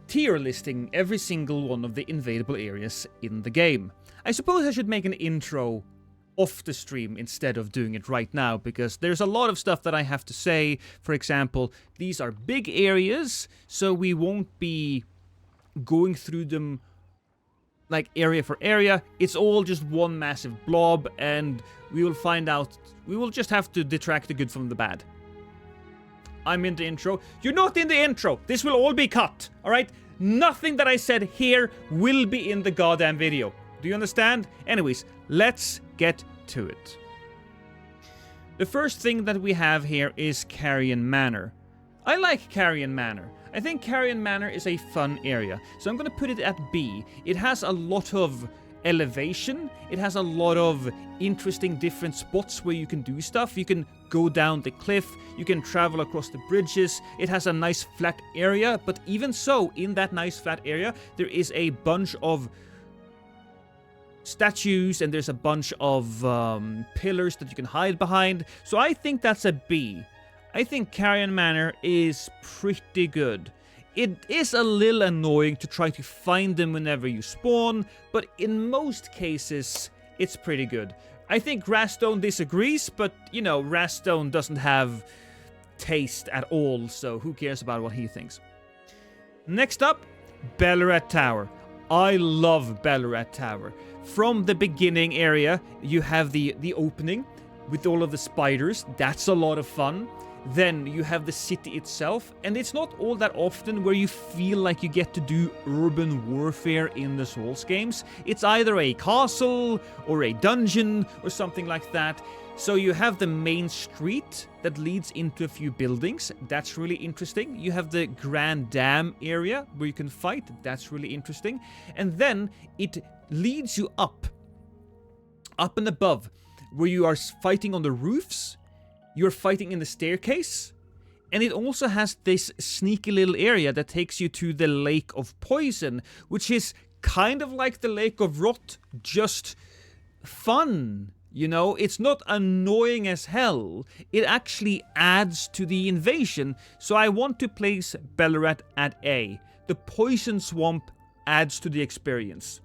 Speaker 1: tier listing every single one of the invadable areas in the game. I suppose I should make an intro off the stream instead of doing it right now, because there's a lot of stuff that I have to say. For example, these are big areas, so we won't be going through them like area for area. It's all just one massive blob, and we will find out. We will just have to detract the good from the bad. I'm in the intro. You're not in the intro. This will all be cut, alright? Nothing that I said here will be in the goddamn video. Do you understand? Anyways, let's get to it. The first thing that we have here is Carrion Manor. I like Carrion Manor. I think Carrion Manor is a fun area, so I'm gonna put it at B. It has a lot of elevation. It has a lot of interesting different spots where you can do stuff. You can go down the cliff, you can travel across the bridges. It has a nice flat area, but even so, in that nice flat area, there is a bunch of statues and there's a bunch of pillars that you can hide behind. So I think that's a B. I think Carrion Manor is pretty good. It is a little annoying to try to find them whenever you spawn, but in most cases, it's pretty good. I think Rastone disagrees, but, you know, Rastone doesn't have taste at all, so who cares about what he thinks. Next up, Ballarat Tower. I love Ballarat Tower. From the beginning area, you have the opening with all of the spiders. That's a lot of fun. Then you have the city itself, and it's not all that often where you feel like you get to do urban warfare in the Souls games. It's either a castle or a dungeon or something like that. So you have the main street that leads into a few buildings. That's really interesting. You have the Grand Dam area where you can fight. That's really interesting. And then it leads you up and above, where you are fighting on the roofs. You're fighting in the staircase, and it also has this sneaky little area that takes you to the Lake of Poison, which is kind of like the Lake of Rot, just fun. You know, it's not annoying as hell. It actually adds to the invasion, so I want to place Ballarat at A. The Poison Swamp adds to the experience.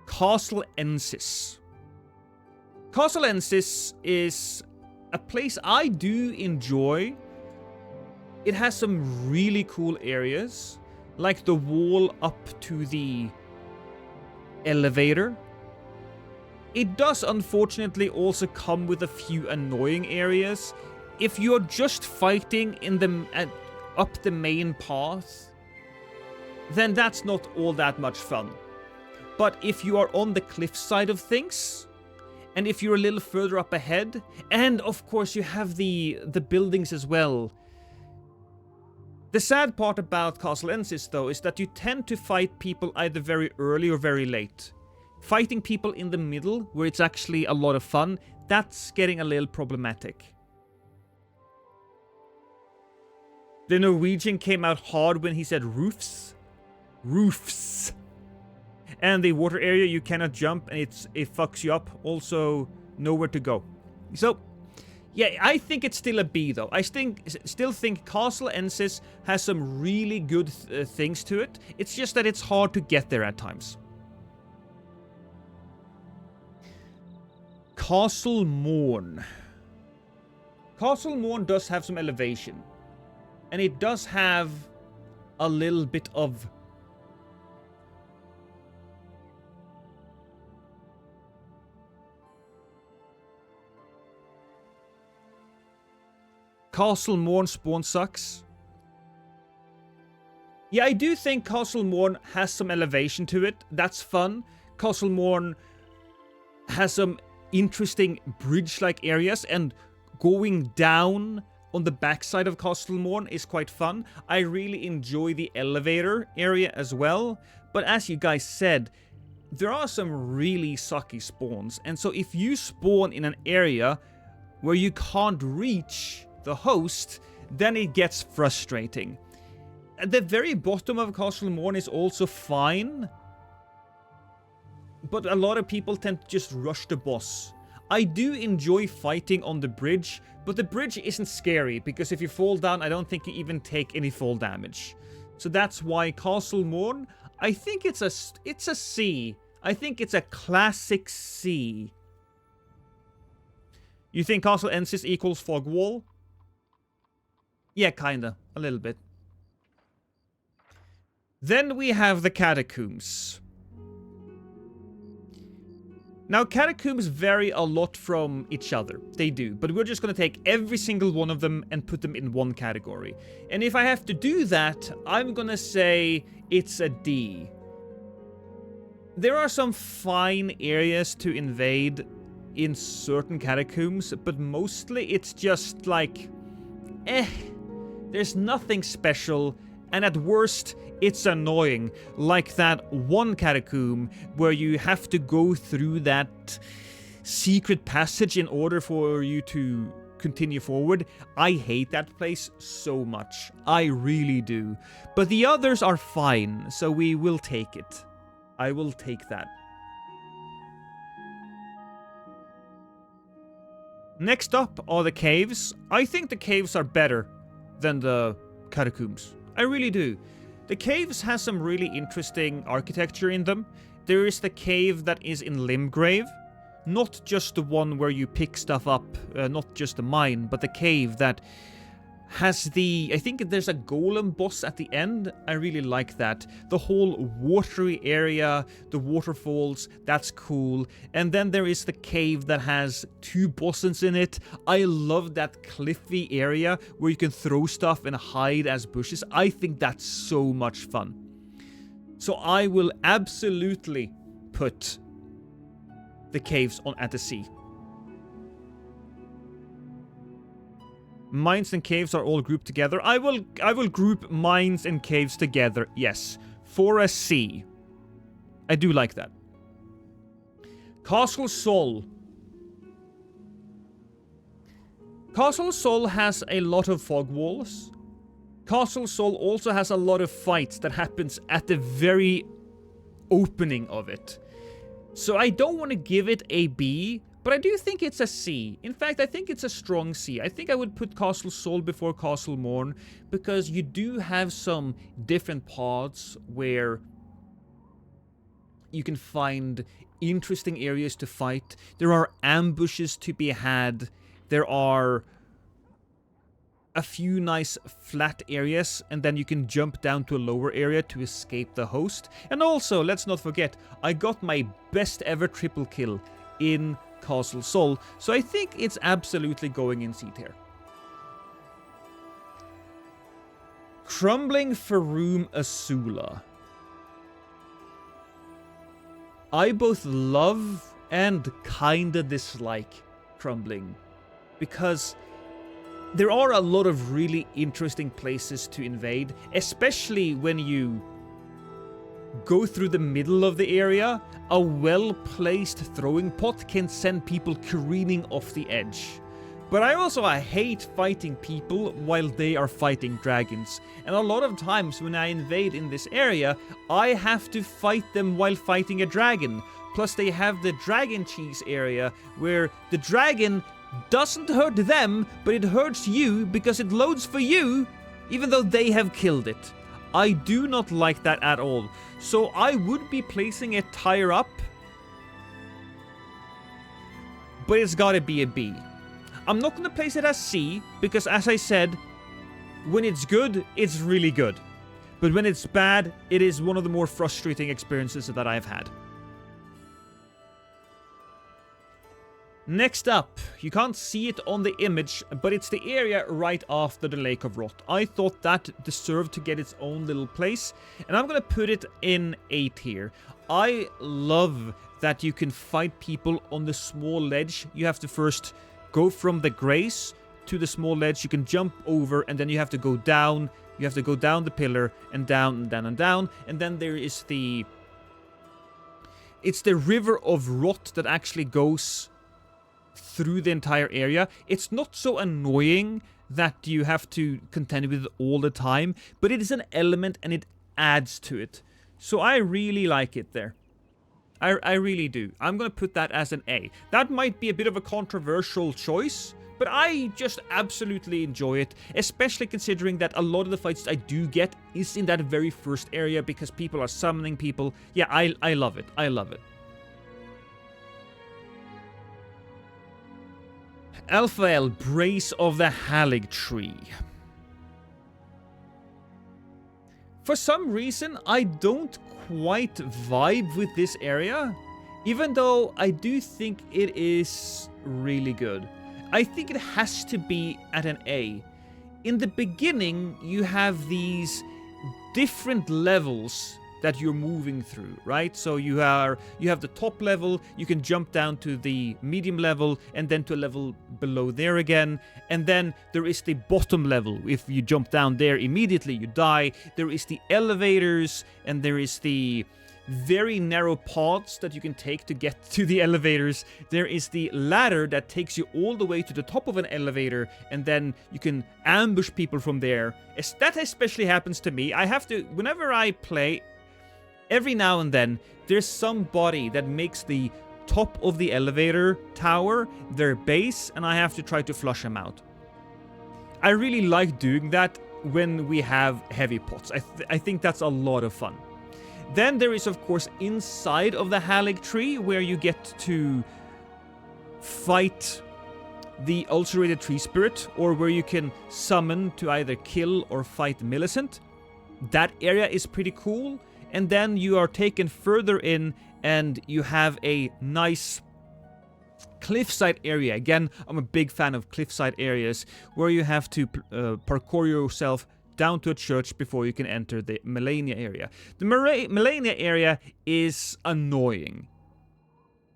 Speaker 1: Castle Ensis. Castle Ensis is a place I do enjoy. It has some really cool areas, like the wall up to the elevator. It does unfortunately also come with a few annoying areas. If you're just fighting in the up the main path, then that's not all that much fun. But if you are on the cliff side of things, and if you're a little further up ahead, and of course you have the buildings as well. The sad part about Castle Ensis, though, is that you tend to fight people either very early or very late. Fighting people in the middle, where it's actually a lot of fun, that's getting a little problematic. The Norwegian came out hard when he said roofs. Roofs. And the water area, you cannot jump, and it fucks you up. Also, nowhere to go. So, yeah, I think it's still a B, though. I still think Castle Ensis has some really good things to it. It's just that it's hard to get there at times. Castle Morn. Castle Morn does have some elevation. And it does have a little bit of Castle Morn spawn sucks. Yeah, I do think Castle Morn has some elevation to it. That's fun. Castle Morn has some interesting bridge-like areas, and going down on the backside of Castle Morn is quite fun. I really enjoy the elevator area as well. But as you guys said, there are some really sucky spawns. And so if you spawn in an area where you can't reach the host, then it gets frustrating. At the very bottom of Castle Morn is also fine, but a lot of people tend to just rush the boss. I do enjoy fighting on the bridge, but the bridge isn't scary, because if you fall down, I don't think you even take any fall damage. So that's why Castle Morn, I think it's a C. I think it's a classic C. You think Castle Ensis equals Fog Wall? Yeah, kinda. A little bit. Then we have the Catacombs. Now, Catacombs vary a lot from each other. They do. But we're just gonna take every single one of them and put them in one category. And if I have to do that, I'm gonna say it's a D. There are some fine areas to invade in certain Catacombs, but mostly it's just like, there's nothing special, and at worst, it's annoying. Like that one catacomb where you have to go through that secret passage in order for you to continue forward. I hate that place so much. I really do. But the others are fine, so we will take it. I will take that. Next up are the caves. I think the caves are better than the catacombs. I really do. The caves has some really interesting architecture in them. There is the cave that is in Limgrave. Not just the one where you pick stuff up, not just the mine, but the cave that has the... I think there's a golem boss at the end. I really like that. The whole watery area, the waterfalls, that's cool. And then there is the cave that has 2 bosses in it. I love that cliffy area where you can throw stuff and hide as bushes. I think that's so much fun. So I will absolutely put the caves on at the sea. Mines and caves are all grouped together. I will group mines and caves together, yes. For a sea. I do like that. Castle Sol. Castle Sol has a lot of fog walls. Castle Sol also has a lot of fights that happens at the very opening of it. So I don't want to give it a B, but I do think it's a C. In fact, I think it's a strong C. I think I would put Castle Sol before Castle Morn, because you do have some different paths where you can find interesting areas to fight. There are ambushes to be had. There are a few nice flat areas, and then you can jump down to a lower area to escape the host. And also, let's not forget, I got my best ever triple kill in Castle Sol, so I think it's absolutely going in C tier. Crumbling Faroum Azula. I both love and kinda dislike Crumbling, because there are a lot of really interesting places to invade, especially when you go through the middle of the area. A well-placed throwing pot can send people careening off the edge. But I hate fighting people while they are fighting dragons. And a lot of times when I invade in this area, I have to fight them while fighting a dragon. Plus they have the dragon cheese area where the dragon doesn't hurt them, but it hurts you because it loads for you, even though they have killed it. I do not like that at all. So I would be placing it higher up, but it's gotta be a B. I'm not gonna place it as C, because as I said, when it's good, it's really good. But when it's bad, it is one of the more frustrating experiences that I've had. Next up, you can't see it on the image, but it's the area right after the Lake of Rot. I thought that deserved to get its own little place, and I'm gonna put it in A tier. I love that you can fight people on the small ledge. You have to first go from the grace to the small ledge. You can jump over, and then you have to go down. You have to go down the pillar, and down, and down, and down. And then there is the... It's the River of Rot that actually goes through the entire area. It's not so annoying that you have to contend with it all the time, but it is an element and it adds to it. So I really like it there. I really do. I'm gonna put that as an A. That might be a bit of a controversial choice, but I just absolutely enjoy it, especially considering that a lot of the fights I do get is in that very first area because people are summoning people. Yeah, I love it. I love it. Alphael, Brace of the Halig Tree. For some reason, I don't quite vibe with this area, even though I do think it is really good. I think it has to be at an A. In the beginning, you have these different levels that you're moving through, right? So you have the top level, you can jump down to the medium level and then to a level below there again, and then there is the bottom level. If you jump down there immediately, you die. There is the elevators, and there is the very narrow paths that you can take to get to the elevators. There is the ladder that takes you all the way to the top of an elevator, and then you can ambush people from there. That especially happens to me. I have to, whenever I play, every now and then, there's somebody that makes the top of the elevator tower their base, and I have to try to flush them out. I really like doing that when we have heavy pots. I think that's a lot of fun. Then there is, of course, inside of the Halig tree, where you get to fight the ulcerated tree spirit, or where you can summon to either kill or fight Millicent. That area is pretty cool. And then you are taken further in, and you have a nice cliffside area. Again, I'm a big fan of cliffside areas, where you have to parkour yourself down to a church before you can enter the Melania area. The Melania area is annoying.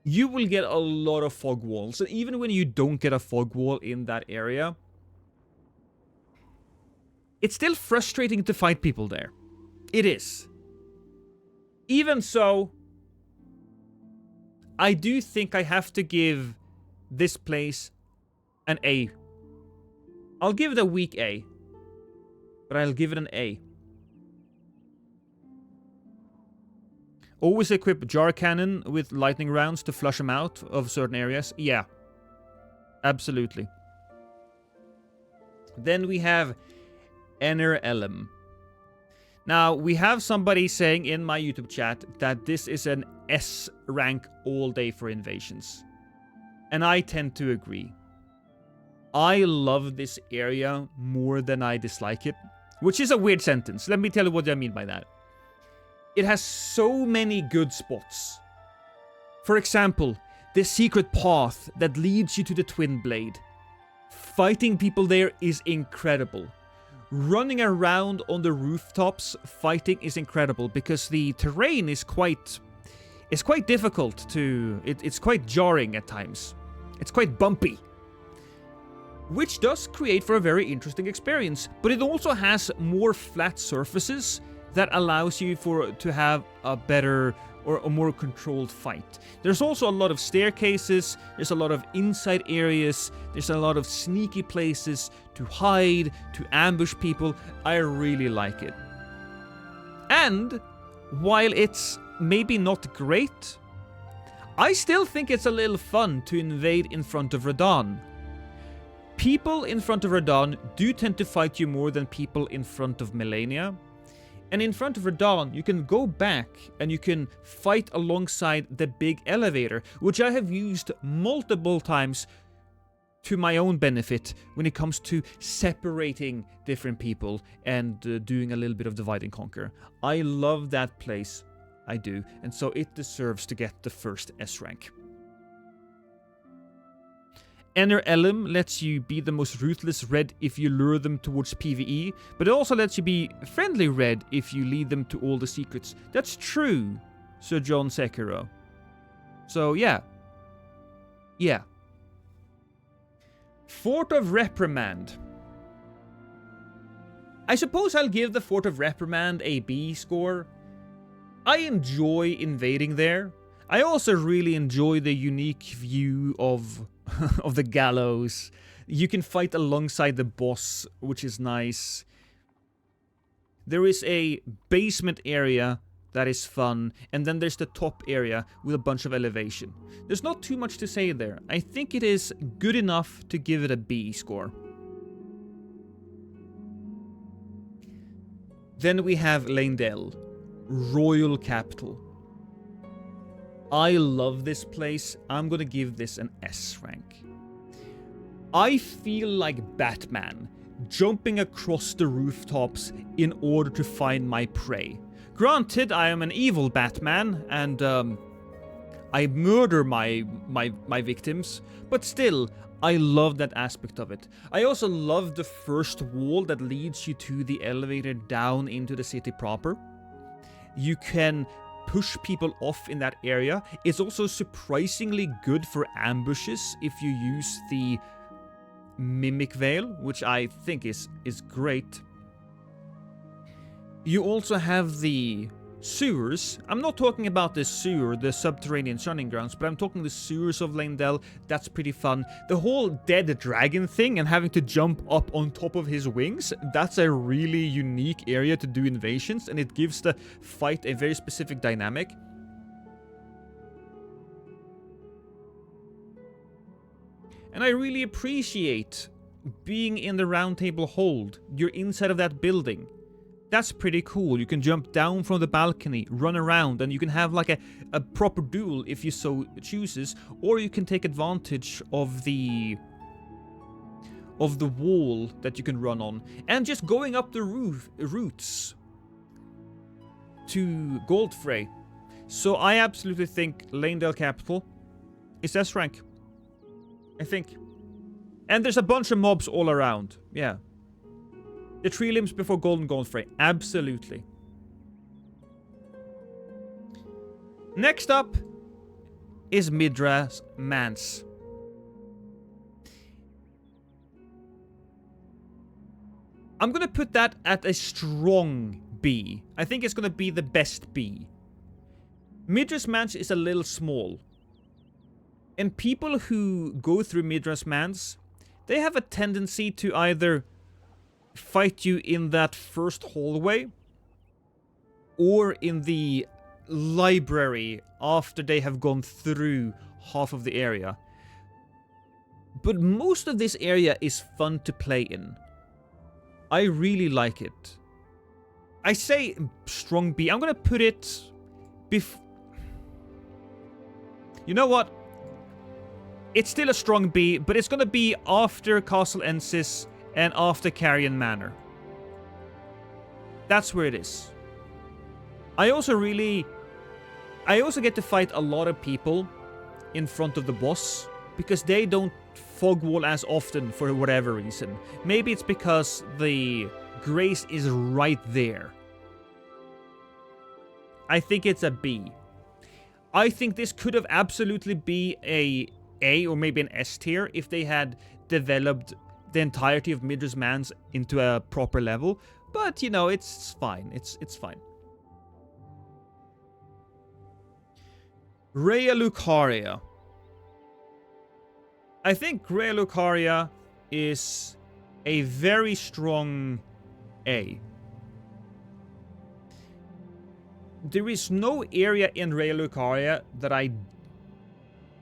Speaker 1: You will get a lot of fog walls, and even when you don't get a fog wall in that area, it's still frustrating to fight people there. It is. Even so, I do think I have to give this place an A. I'll give it a weak A, but I'll give it an A. Always equip jar cannon with lightning rounds to flush them out of certain areas. Yeah, absolutely. Then we have Ener Elem. Now, we have somebody saying in my YouTube chat that this is an S rank all day for invasions. And I tend to agree. I love this area more than I dislike it. Which is a weird sentence. Let me tell you what I mean by that. It has so many good spots. For example, the secret path that leads you to the Twin Blade. Fighting people there is incredible. Running around on the rooftops fighting is incredible because the terrain is quite difficult to... It's quite jarring at times. It's quite bumpy. Which does create for a very interesting experience. But it also has more flat surfaces that allows you to have a better or a more controlled fight. There's also a lot of staircases, there's a lot of inside areas, there's a lot of sneaky places to hide, to ambush people. I really like it. And while it's maybe not great, I still think it's a little fun to invade in front of Radahn. People in front of Radahn do tend to fight you more than people in front of Melania. And in front of Radahn, you can go back and you can fight alongside the big elevator, which I have used multiple times to my own benefit when it comes to separating different people and doing a little bit of divide and conquer. I love that place. I do. And so it deserves to get the first S rank. Ener Elem lets you be the most ruthless red if you lure them towards PvE, but it also lets you be friendly red if you lead them to all the secrets. That's true, Sir John Sekiro. So, yeah. Yeah. Fort of Reprimand. I suppose I'll give the Fort of Reprimand a B score. I enjoy invading there. I also really enjoy the unique view of the gallows. You can fight alongside the boss, which is nice. There is a basement area that is fun, and then there's the top area with a bunch of elevation. There's not too much to say there. I think it is good enough to give it a B score. Then we have Leyndell, Royal Capital. I love this place. I'm gonna give this an S rank. I feel like Batman, jumping across the rooftops in order to find my prey. Granted, I am an evil Batman, and I murder my victims, but still, I love that aspect of it. I also love the first wall that leads you to the elevator down into the city proper. You can push people off in that area. It's also surprisingly good for ambushes if you use the Mimic Veil, which I think is great. You also have the sewers. I'm not talking about the sewer, the subterranean sunning grounds, but I'm talking the sewers of Leyndell. That's pretty fun. The whole dead dragon thing and having to jump up on top of his wings, that's a really unique area to do invasions, and it gives the fight a very specific dynamic. And I really appreciate being in the Round Table Hold. You're inside of that building. That's pretty cool. You can jump down from the balcony, run around, and you can have like a proper duel if you so chooses, or you can take advantage of the wall that you can run on, and just going up the routes to Goldfrey. So I absolutely think Leyndell Capital is S rank. I think. And there's a bunch of mobs all around. Yeah. The tree limbs before Golden Goldfrey. Absolutely. Next up is Midra's Manse. I'm gonna put that at a strong B. I think it's gonna be the best B. Midra's Manse is a little small. And people who go through Midra's Manse, they have a tendency to either fight you in that first hallway or in the library after they have gone through half of the area. But most of this area is fun to play in. I really like it. I say strong B. I'm gonna put it you know what? It's still a strong B, but it's gonna be after Castle Ensis and after Carrion Manor. That's where it is. I also get to fight a lot of people in front of the boss, because they don't fog wall as often for whatever reason. Maybe it's because the grace is right there. I think it's a B. I think this could have absolutely be a or maybe an S tier if they had developed the entirety of Midra's Manse into a proper level. But, you know, it's fine. It's fine. Rhea Lucaria. I think Rhea Lucaria is a very strong A. There is no area in Rhea Lucaria that I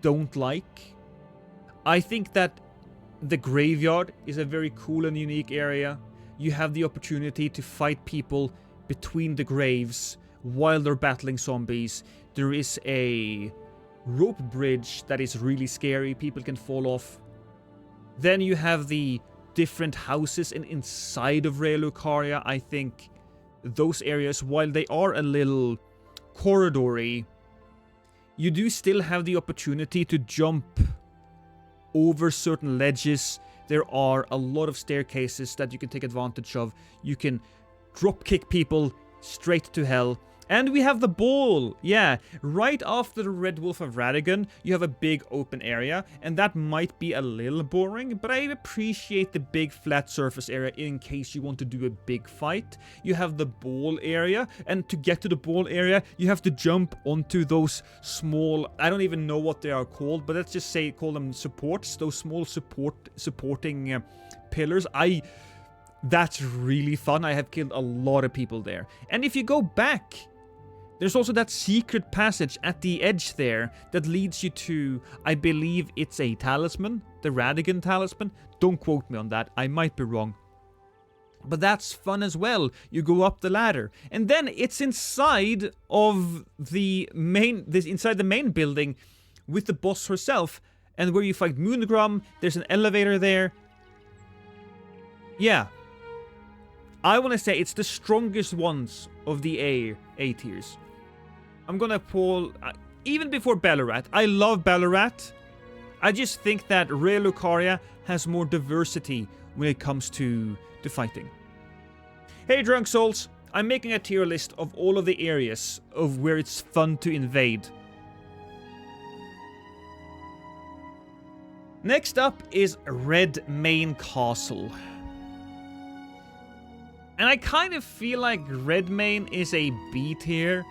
Speaker 1: don't like. I think that the graveyard is a very cool and unique area. You have the opportunity to fight people between the graves while they're battling zombies. There is a rope bridge that is really scary. People can fall off. Then you have the different houses inside of Rhea Lucaria. I think those areas, while they are a little corridory, you do still have the opportunity to jump over certain ledges. There are a lot of staircases that you can take advantage of. You can drop kick people straight to hell. And we have the ball. Yeah, right after the Red Wolf of Radigan, you have a big open area, and that might be a little boring, but I appreciate the big flat surface area in case you want to do a big fight. You have the ball area, and to get to the ball area, you have to jump onto those small, I don't even know what they are called, but let's just say call them supports, those small supporting pillars. That's really fun. I have killed a lot of people there. And if you go back, there's also that secret passage at the edge there that leads you to, I believe it's a talisman, the Radigan talisman. Don't quote me on that, I might be wrong. But that's fun as well. You go up the ladder. And then it's inside of the inside the main building with the boss herself. And where you fight Moongrum, there's an elevator there. Yeah. I want to say it's the strongest ones of the A tiers. I'm gonna pull... even before Ballarat. I love Ballarat. I just think that Rhea Lucaria has more diversity when it comes to fighting. Hey Drunk Souls. I'm making a tier list of all of the areas of where it's fun to invade. Next up is Redmane Castle. And I kind of feel like Redmane is a B tier.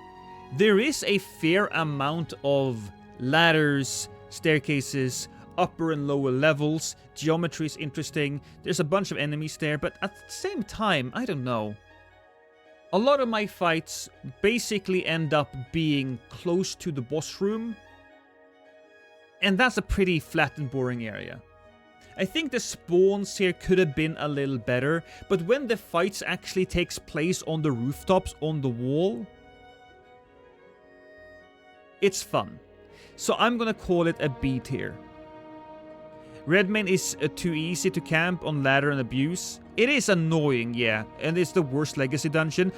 Speaker 1: There is a fair amount of ladders, staircases, upper and lower levels. Geometry is interesting. There's a bunch of enemies there, but at the same time, I don't know. A lot of my fights basically end up being close to the boss room. And that's a pretty flat and boring area. I think the spawns here could have been a little better, but when the fights actually takes place on the rooftops, on the wall, it's fun. So I'm gonna call it a B tier. Redmane is too easy to camp on ladder and abuse. It is annoying, yeah, and it's the worst legacy dungeon.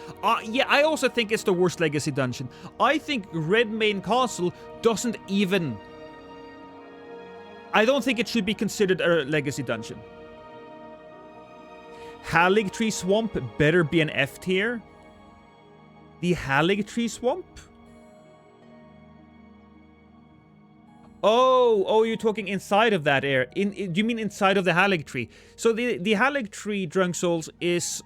Speaker 1: Yeah, I also think it's the worst legacy dungeon. I think Redmane Castle doesn't even... I don't think it should be considered a legacy dungeon. Haligtree Swamp better be an F tier. The Haligtree Swamp? Oh, you're talking inside of that area. Do you mean inside of the Haligtree? So the Haligtree Drunk Souls is...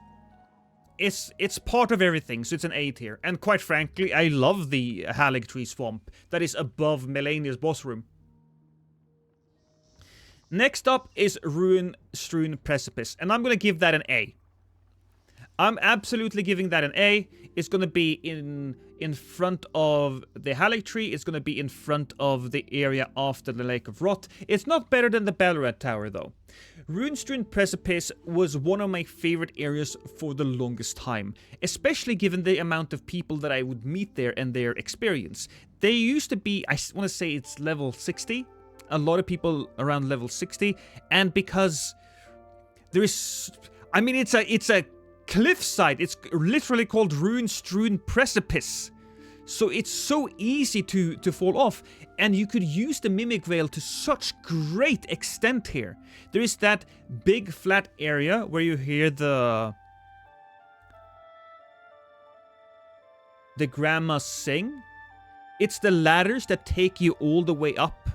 Speaker 1: It's part of everything, so it's an A tier. And quite frankly, I love the Haligtree Swamp that is above Melania's boss room. Next up is Ruin-strewn Precipice, and I'm going to give that an A. I'm absolutely giving that an A. It's going to be in front of the Haligtree. It's going to be in front of the area after the Lake of Rot. It's not better than the Ballarat Tower, though. Ruin-strewn Precipice was one of my favorite areas for the longest time, especially given the amount of people that I would meet there and their experience. They used to be, I want to say it's level 60. A lot of people around level 60, and because there is, I mean, it's a cliffside. It's literally called Ruin-strewn Precipice, so it's so easy to fall off, and you could use the Mimic Veil to such great extent here. There is that big flat area where you hear the grandma sing. It's the ladders that take you all the way up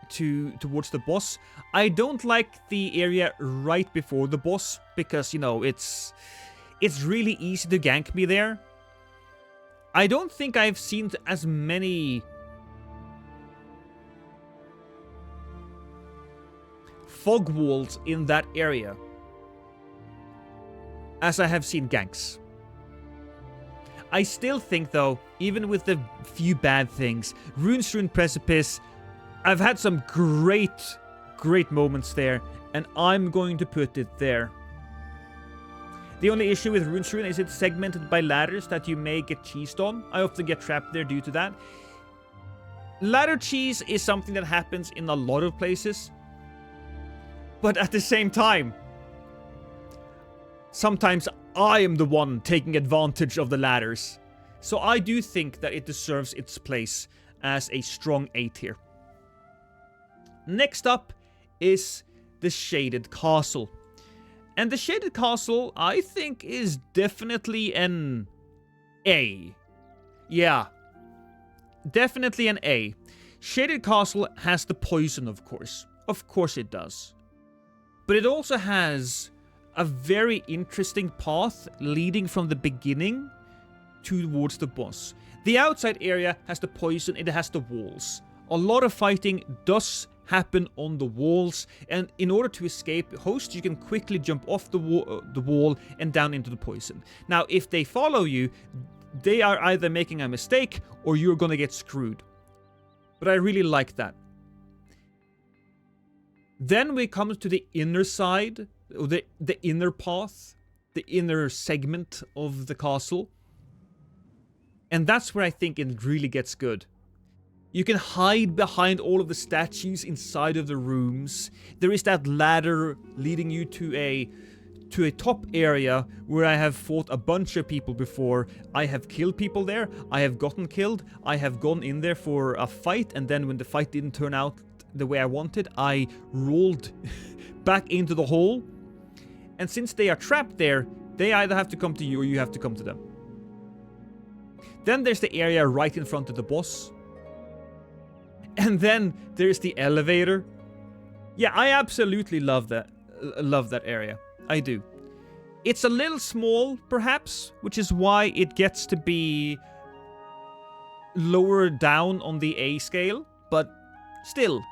Speaker 1: towards the boss. I don't like the area right before the boss because, you know, it's really easy to gank me there. I don't think I've seen as many fog walls in that area as I have seen ganks. I still think, though, even with the few bad things, Ruin-strewn Precipice, I've had some great moments there, and I'm going to put it there. The only issue with Ruin-strewn is it's segmented by ladders that you may get cheesed on. I often get trapped there due to that. Ladder cheese is something that happens in a lot of places, but at the same time, sometimes I am the one taking advantage of the ladders. So I do think that it deserves its place as a strong A tier. Next up is the Shaded Castle. And the Shaded Castle, I think, is definitely an A. Yeah, definitely an A. Shaded Castle has the poison, of course. Of course it does. But it also has a very interesting path leading from the beginning towards the boss. The outside area has the poison, it has the walls. A lot of fighting does happen on the walls, and in order to escape hosts, you can quickly jump off the wall and down into the poison. Now, if they follow you, they are either making a mistake or you're gonna get screwed. But I really like that. Then we come to the inner side, or the inner path, the inner segment of the castle. And that's where I think it really gets good. You can hide behind all of the statues inside of the rooms. There is that ladder leading you to a top area where I have fought a bunch of people before. I have killed people there. I have gotten killed. I have gone in there for a fight, and then when the fight didn't turn out the way I wanted, I rolled back into the hole. And since they are trapped there, They either have to come to you or you have to come to them. Then there's the area right in front of the boss. And then there's the elevator. Yeah, I absolutely love that area. I do. It's a little small, perhaps, which is why it gets to be lower down on the A scale, but still.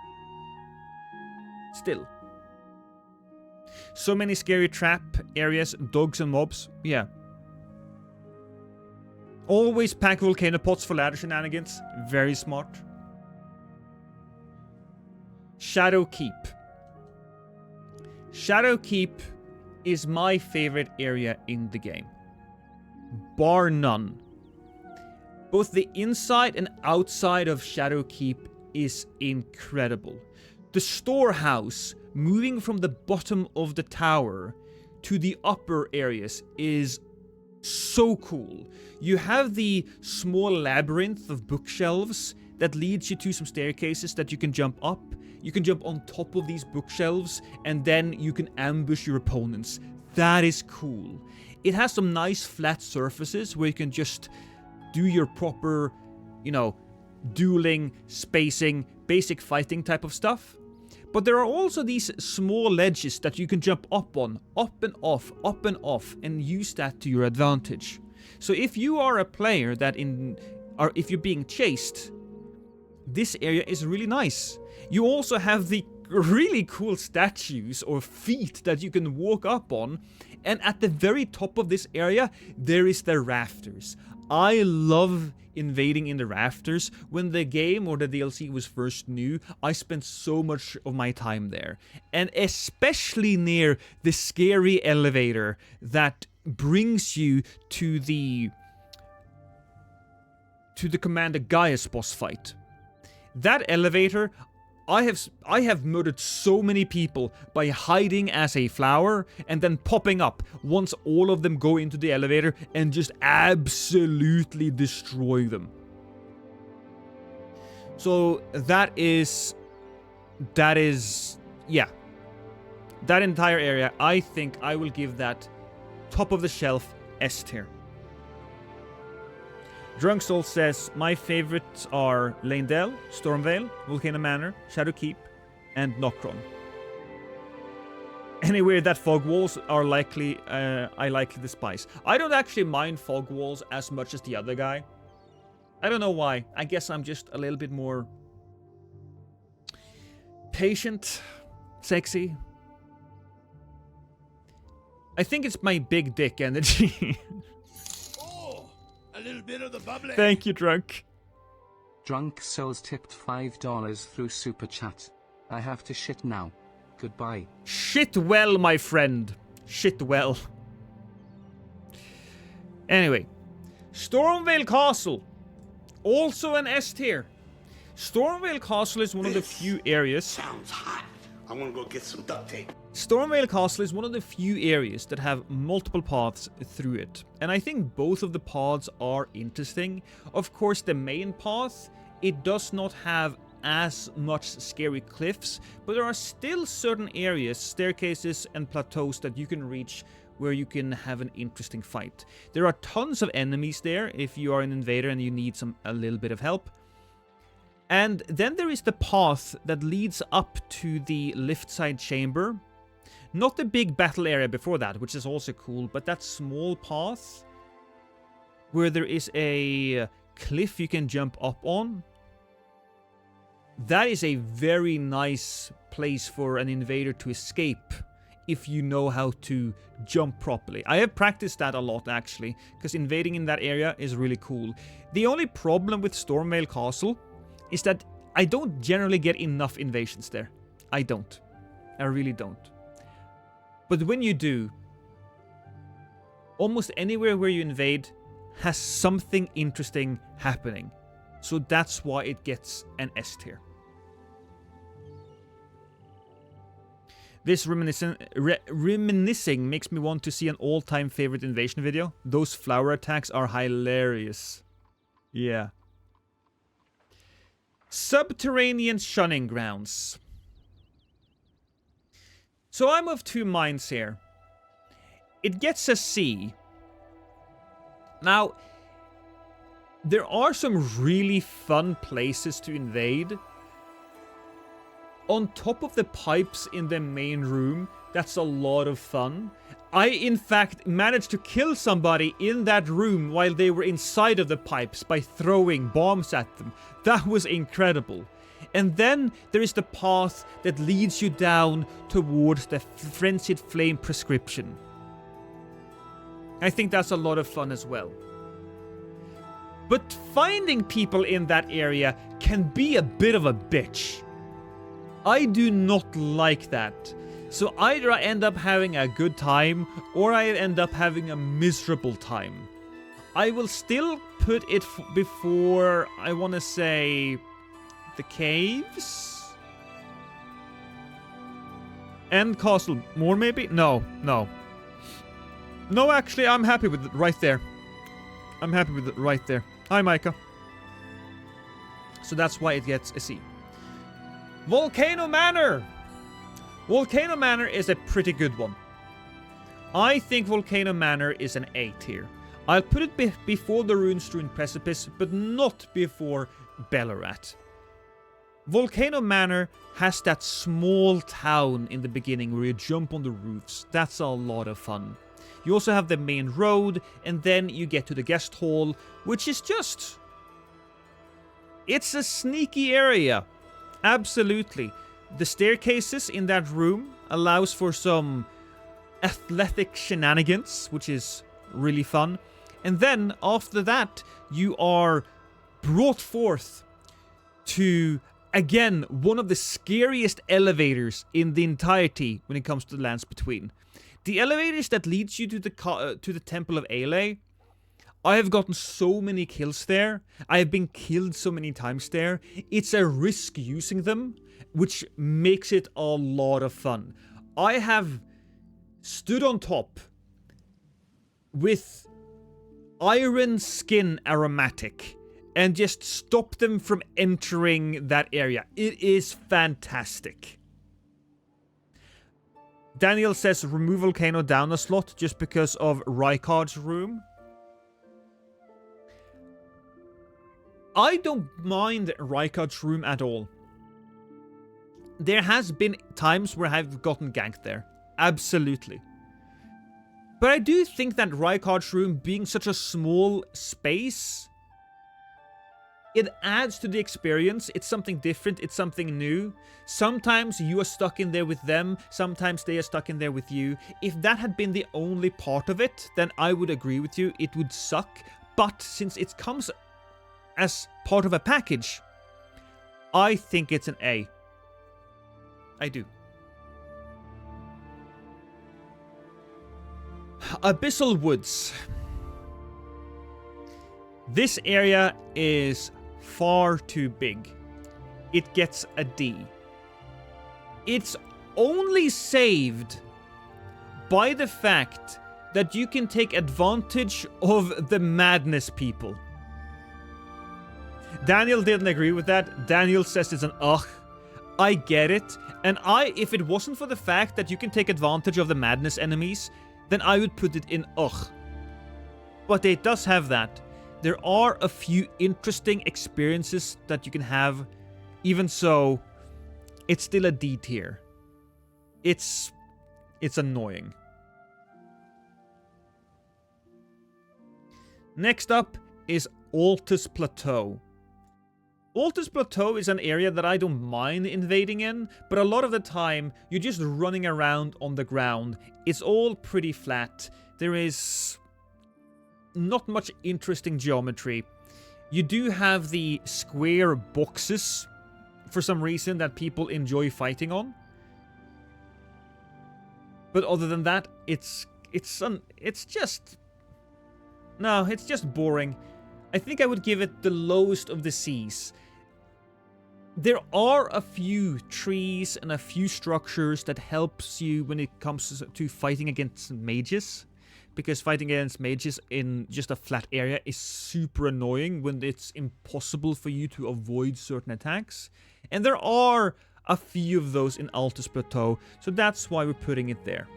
Speaker 1: So many scary trap areas, dogs and mobs. Yeah. Always pack volcano pots for ladder shenanigans. Very smart. Shadow Keep. Shadow Keep is my favorite area in the game. Bar none. Both the inside and outside of Shadow Keep is incredible. The storehouse, moving from the bottom of the tower to the upper areas, is so cool. You have the small labyrinth of bookshelves that leads you to some staircases that you can jump up. You can jump on top of these bookshelves, and then you can ambush your opponents. That is cool. It has some nice flat surfaces where you can just do your proper, dueling, spacing, basic fighting type of stuff. But there are also these small ledges that you can jump up on, up and off, and use that to your advantage. So if you are a player or if you're being chased, this area is really nice. You also have the really cool statues or feet that you can walk up on, and at the very top of this area, there is the rafters. I love invading in the rafters. When the game or the DLC was first new, I spent so much of my time there. And especially near the scary elevator that brings you to the Commander Gaius boss fight. That elevator, I have murdered so many people by hiding as a flower and then popping up once all of them go into the elevator and just absolutely destroy them. So that is, yeah. That entire area, I think I will give that top of the shelf S tier. Drunk Soul says, my favorites are Lanedale, Stormvale, Volcano Manor, Shadow Keep, and Nokron. Anyway, that fog walls are I likely despise. I don't actually mind fog walls as much as the other guy. I don't know why. I guess I'm just a little bit more patient, sexy. I think it's my big dick energy.
Speaker 5: A little bit of the bubbly.
Speaker 1: Thank you, Drunk.
Speaker 7: Drunk Souls tipped $5 through Super Chat. I have to shit now. Goodbye.
Speaker 1: Shit well, my friend. Shit well. Anyway. Stormvale Castle. Also an S tier. Stormvale Castle is one of the few areas...
Speaker 2: Sounds hot. I want to go get some duct tape.
Speaker 1: Stormvale Castle is one of the few areas that have multiple paths through it, and I think both of the paths are interesting. Of course, the main path, it does not have as much scary cliffs, but there are still certain areas, staircases and plateaus that you can reach where you can have an interesting fight. There are tons of enemies there if you are an invader and you need a little bit of help. And then there is the path that leads up to the lift side chamber. Not the big battle area before that, which is also cool, but that small path where there is a cliff you can jump up on. That is a very nice place for an invader to escape if you know how to jump properly. I have practiced that a lot, actually, because invading in that area is really cool. The only problem with Stormvale Castle is that I don't generally get enough invasions there. I don't. I really don't. But when you do, almost anywhere where you invade has something interesting happening. So that's why it gets an S tier. This reminiscing makes me want to see an all-time favorite invasion video. Those flower attacks are hilarious. Yeah. Subterranean shunning grounds. So I'm of two minds here. it gets a C. Now, there are some really fun places to invade. On top of the pipes in the main room, that's a lot of fun. I, in fact, managed to kill somebody in that room while they were inside of the pipes by throwing bombs at them. That was incredible. And then there is the path that leads you down towards the Frenzied Flame prescription. I think that's a lot of fun as well. But finding people in that area can be a bit of a bitch. I do not like that. So either I end up having a good time, or I end up having a miserable time. I will still put it before, I want to say, the caves? And Castle Moor, maybe? No. No, actually, I'm happy with it right there. I'm happy with it right there. Hi, Micah. So that's why it gets a C. Volcano Manor! Volcano Manor is a pretty good one. I think Volcano Manor is an A tier. I'll put it before the Rune-strewn Precipice, but not before Ballarat. Volcano Manor has that small town in the beginning where you jump on the roofs. That's a lot of fun. You also have the main road, and then you get to the guest hall, which is just... it's a sneaky area. Absolutely. The staircases in that room allows for some athletic shenanigans, which is really fun. And then, after that, you are brought forth to, again, one of the scariest elevators in the entirety when it comes to the Lands Between. The elevators that leads you to the Temple of Aele. I have gotten so many kills there. I have been killed so many times there. It's a risk using them, which makes it a lot of fun. I have stood on top with iron skin aromatic and just stopped them from entering that area. It is fantastic. Daniel says remove Volcano down a slot just because of Rykard's room. I don't mind Rykard's room at all. There has been times where I've gotten ganked there. Absolutely. But I do think that Rykard's room being such a small space, it adds to the experience. It's something different. It's something new. Sometimes you are stuck in there with them. Sometimes they are stuck in there with you. If that had been the only part of it, then I would agree with you. It would suck. But since it comes as part of a package, I think it's an A. I do. Abyssal Woods. This area is far too big. It gets a D. It's only saved by the fact that you can take advantage of the madness people. Daniel didn't agree with that. Daniel says it's an ugh. I get it. And if it wasn't for the fact that you can take advantage of the madness enemies, then I would put it in ugh. But it does have that. There are a few interesting experiences that you can have. Even so, it's still a D tier. It's annoying. Next up is Altus Plateau. Altus Plateau is an area that I don't mind invading in, but a lot of the time, you're just running around on the ground. It's all pretty flat. There is not much interesting geometry. You do have the square boxes, for some reason, that people enjoy fighting on. But other than that, it's just boring. I think I would give it the lowest of the C's. There are a few trees and a few structures that helps you when it comes to fighting against mages. Because fighting against mages in just a flat area is super annoying when it's impossible for you to avoid certain attacks. And there are a few of those in Altus Plateau, so that's why we're putting it there.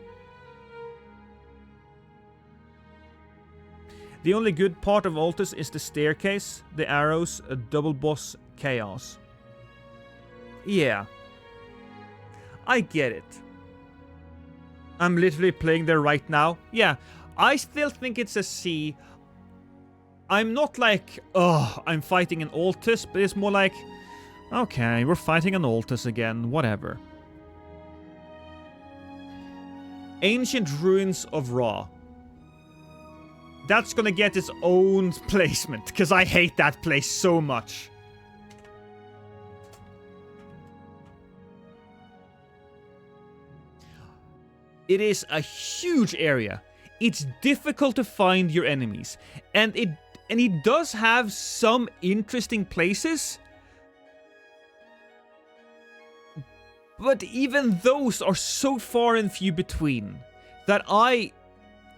Speaker 1: The only good part of Altus is the staircase, the arrows, a double boss, chaos. Yeah. I get it. I'm literally playing there right now. Yeah, I still think it's a C. I'm not like, oh, I'm fighting an Altus, but it's more like, okay, we're fighting an Altus again, whatever. Ancient Ruins of Ra. That's gonna get its own placement, because I hate that place so much. It is a huge area. It's difficult to find your enemies. And it does have some interesting places. But even those are so far and few between that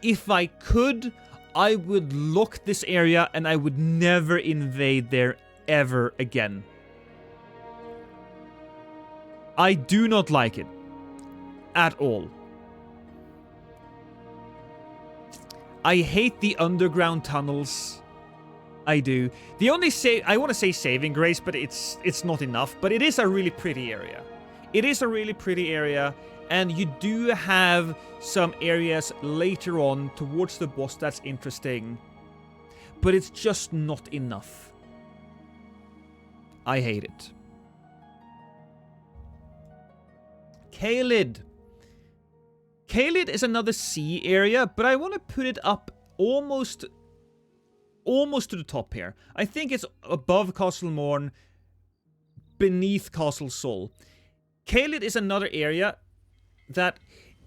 Speaker 1: if I could, I would lock this area and I would never invade there ever again. I do not like it. At all. I hate the underground tunnels. I do. The only I want to say saving grace, but it's not enough. But it is a really pretty area. It is a really pretty area, and you do have some areas later on towards the boss that's interesting. But it's just not enough. I hate it. Caelid. Caelid is another C area, but I want to put it up almost to the top here. I think it's above Castle Morn, beneath Castle Sol. Caelid is another area that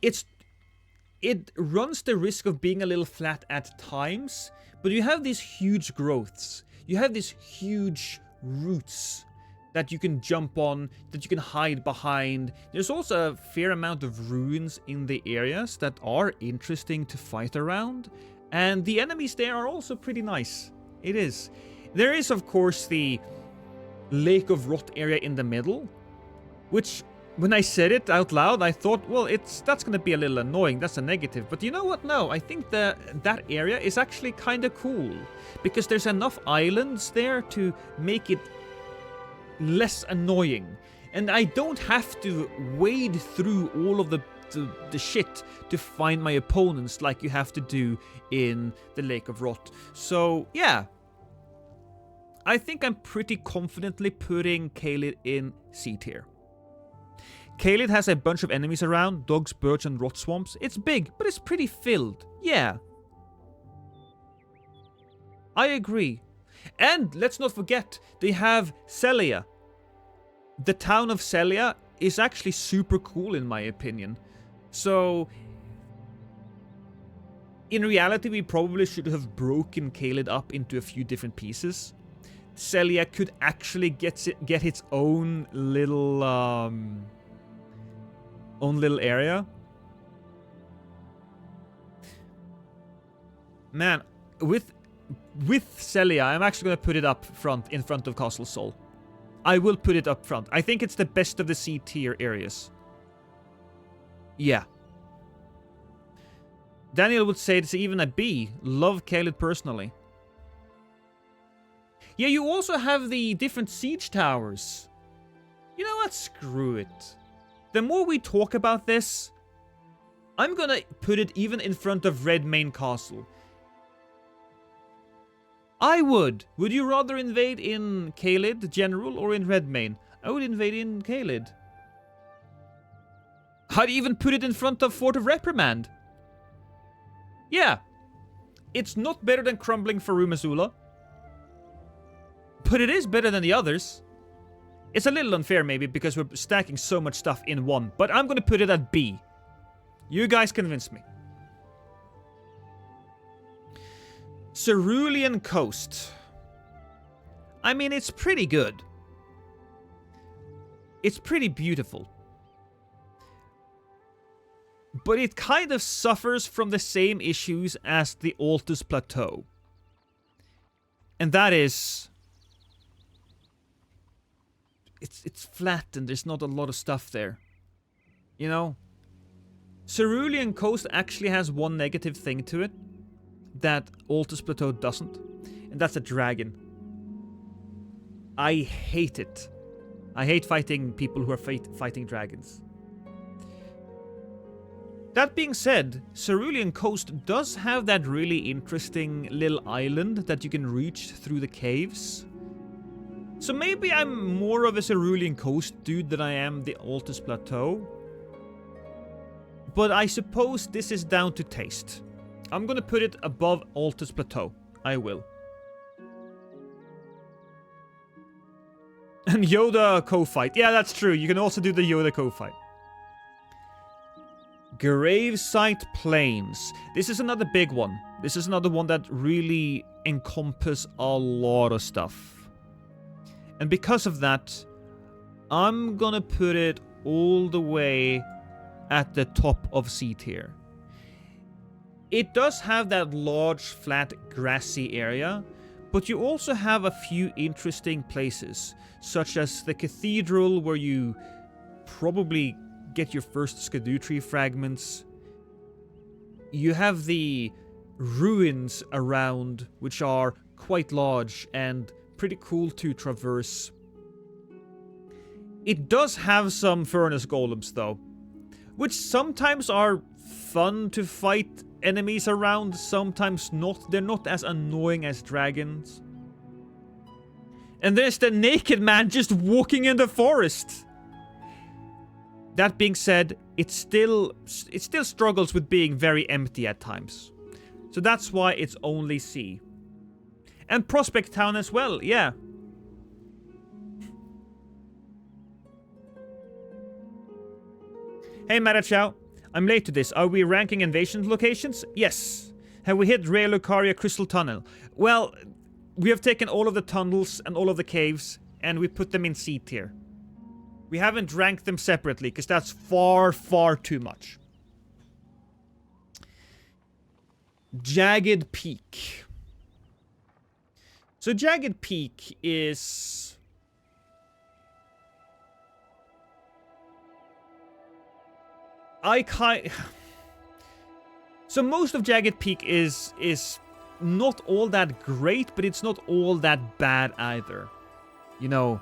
Speaker 1: it runs the risk of being a little flat at times, but you have these huge growths. You have these huge roots that you can jump on, that you can hide behind. There's also a fair amount of ruins in the areas that are interesting to fight around. And the enemies there are also pretty nice. It is. There is, of course, the Lake of Rot area in the middle, which, when I said it out loud, I thought, well, that's going to be a little annoying. That's a negative. But you know what? No, I think that area is actually kind of cool, because there's enough islands there to make it less annoying, and I don't have to wade through all of the shit to find my opponents like you have to do in the Lake of Rot. So yeah, I think I'm pretty confidently putting Caelid in C tier. Caelid has a bunch of enemies around, dogs, birds, and rot swamps. It's big, but it's pretty filled. Yeah, I agree. And let's not forget, they have Celia. The town of Celia is actually super cool in my opinion. So, in reality, we probably should have broken Caelid up into a few different pieces. Celia could actually get its own little area. Man, with Celia, I'm actually going to put it up front, in front of Castle Sol. I will put it up front. I think it's the best of the C tier areas. Yeah. Daniel would say it's even a B. Love Caelid personally. Yeah, you also have the different siege towers. You know what? Screw it. The more we talk about this, I'm gonna put it even in front of Redmane Castle. I would. Would you rather invade in Caelid, General, or in Redmane? I would invade in Caelid. I'd even put it in front of Fort of Reprimand. Yeah. It's not better than Crumbling Farum Azula, but it is better than the others. It's a little unfair maybe because we're stacking so much stuff in one, but I'm gonna put it at B. You guys convince me. Cerulean Coast. I mean, it's pretty good. It's pretty beautiful. But it kind of suffers from the same issues as the Altus Plateau. And that is... It's flat and there's not a lot of stuff there. You know? Cerulean Coast actually has one negative thing to it. that Altus Plateau doesn't, and that's a dragon. I hate it. I hate fighting people who are fighting dragons. That being said, Cerulean Coast does have that really interesting little island that you can reach through the caves. So maybe I'm more of a Cerulean Coast dude than I am the Altus Plateau. But I suppose this is down to taste. I'm gonna put it above Altus Plateau. I will. And Yoda co-fight. Yeah, that's true. You can also do the Yoda co-fight. Gravesite Plains. This is another big one. This is another one that really encompasses a lot of stuff. And because of that, I'm gonna put it all the way at the top of C tier. It does have that large, flat, grassy area, but you also have a few interesting places, such as the cathedral where you probably get your first Scadutree fragments. You have the ruins around, which are quite large and pretty cool to traverse. It does have some furnace golems though, which sometimes are fun to fight enemies around, sometimes not. They're not as annoying as dragons. And there's the naked man just walking in the forest. That being said, it still struggles with being very empty at times. So that's why it's only C. And Prospect Town as well, yeah. Hey Marachow, I'm late to this. Are we ranking invasion locations? Yes. Have we hit Rare Lucaria Crystal Tunnel? Well, we have taken all of the tunnels and all of the caves, and we put them in C tier. We haven't ranked them separately, because that's far, far too much. Jagged Peak. So Jagged Peak is... So most of Jagged Peak is not all that great, but it's not all that bad either. You know,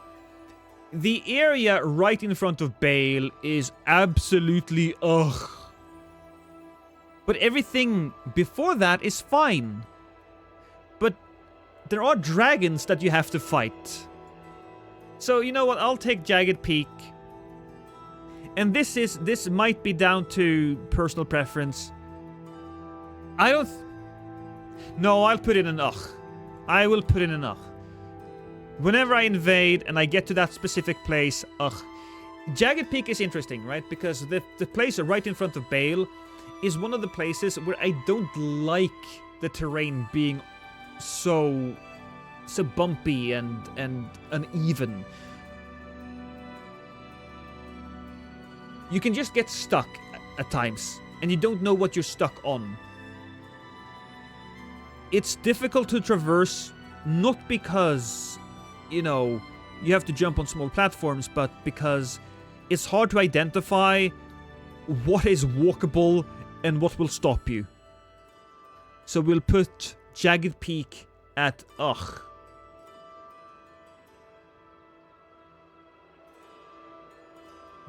Speaker 1: the area right in front of Bale is absolutely ugh. But everything before that is fine. But there are dragons that you have to fight. So, you know what? I'll take Jagged Peak. And this might be down to personal preference. No, I'll put in an ugh. I will put in an ugh. Whenever I invade and I get to that specific place, ugh. Jagged Peak is interesting, right? Because the place right in front of Bale is one of the places where I don't like the terrain being so bumpy and uneven. You can just get stuck at times, and you don't know what you're stuck on. It's difficult to traverse, not because, you know, you have to jump on small platforms, but because it's hard to identify what is walkable and what will stop you. So we'll put Jagged Peak at ugh.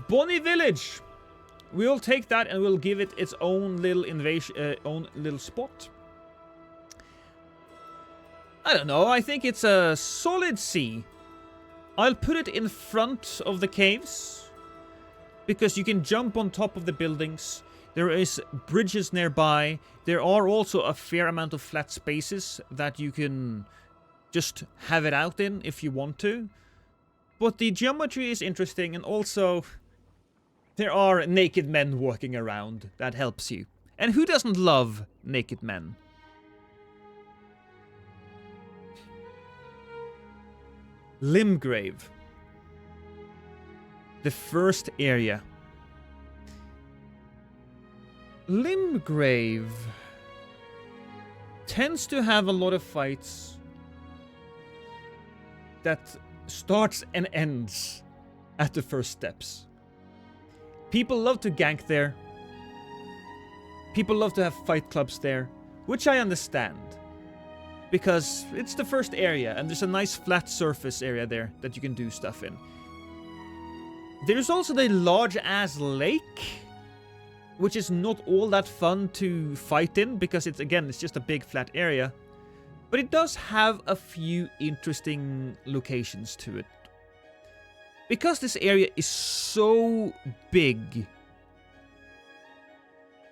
Speaker 1: Bonnie Village. We'll take that and we'll give it its own little own little spot. I don't know. I think it's a solid C. I'll put it in front of the caves because you can jump on top of the buildings. There is bridges nearby. There are also a fair amount of flat spaces that you can just have it out in if you want to. But the geometry is interesting, and also there are naked men walking around. That helps you. And who doesn't love naked men? Limgrave. The first area. Limgrave tends to have a lot of fights that starts and ends at the first steps. People love to gank there. People love to have fight clubs there, which I understand. Because it's the first area, and there's a nice flat surface area there that you can do stuff in. There's also the large-ass lake, which is not all that fun to fight in, because it's just a big flat area. But it does have a few interesting locations to it. Because this area is so big,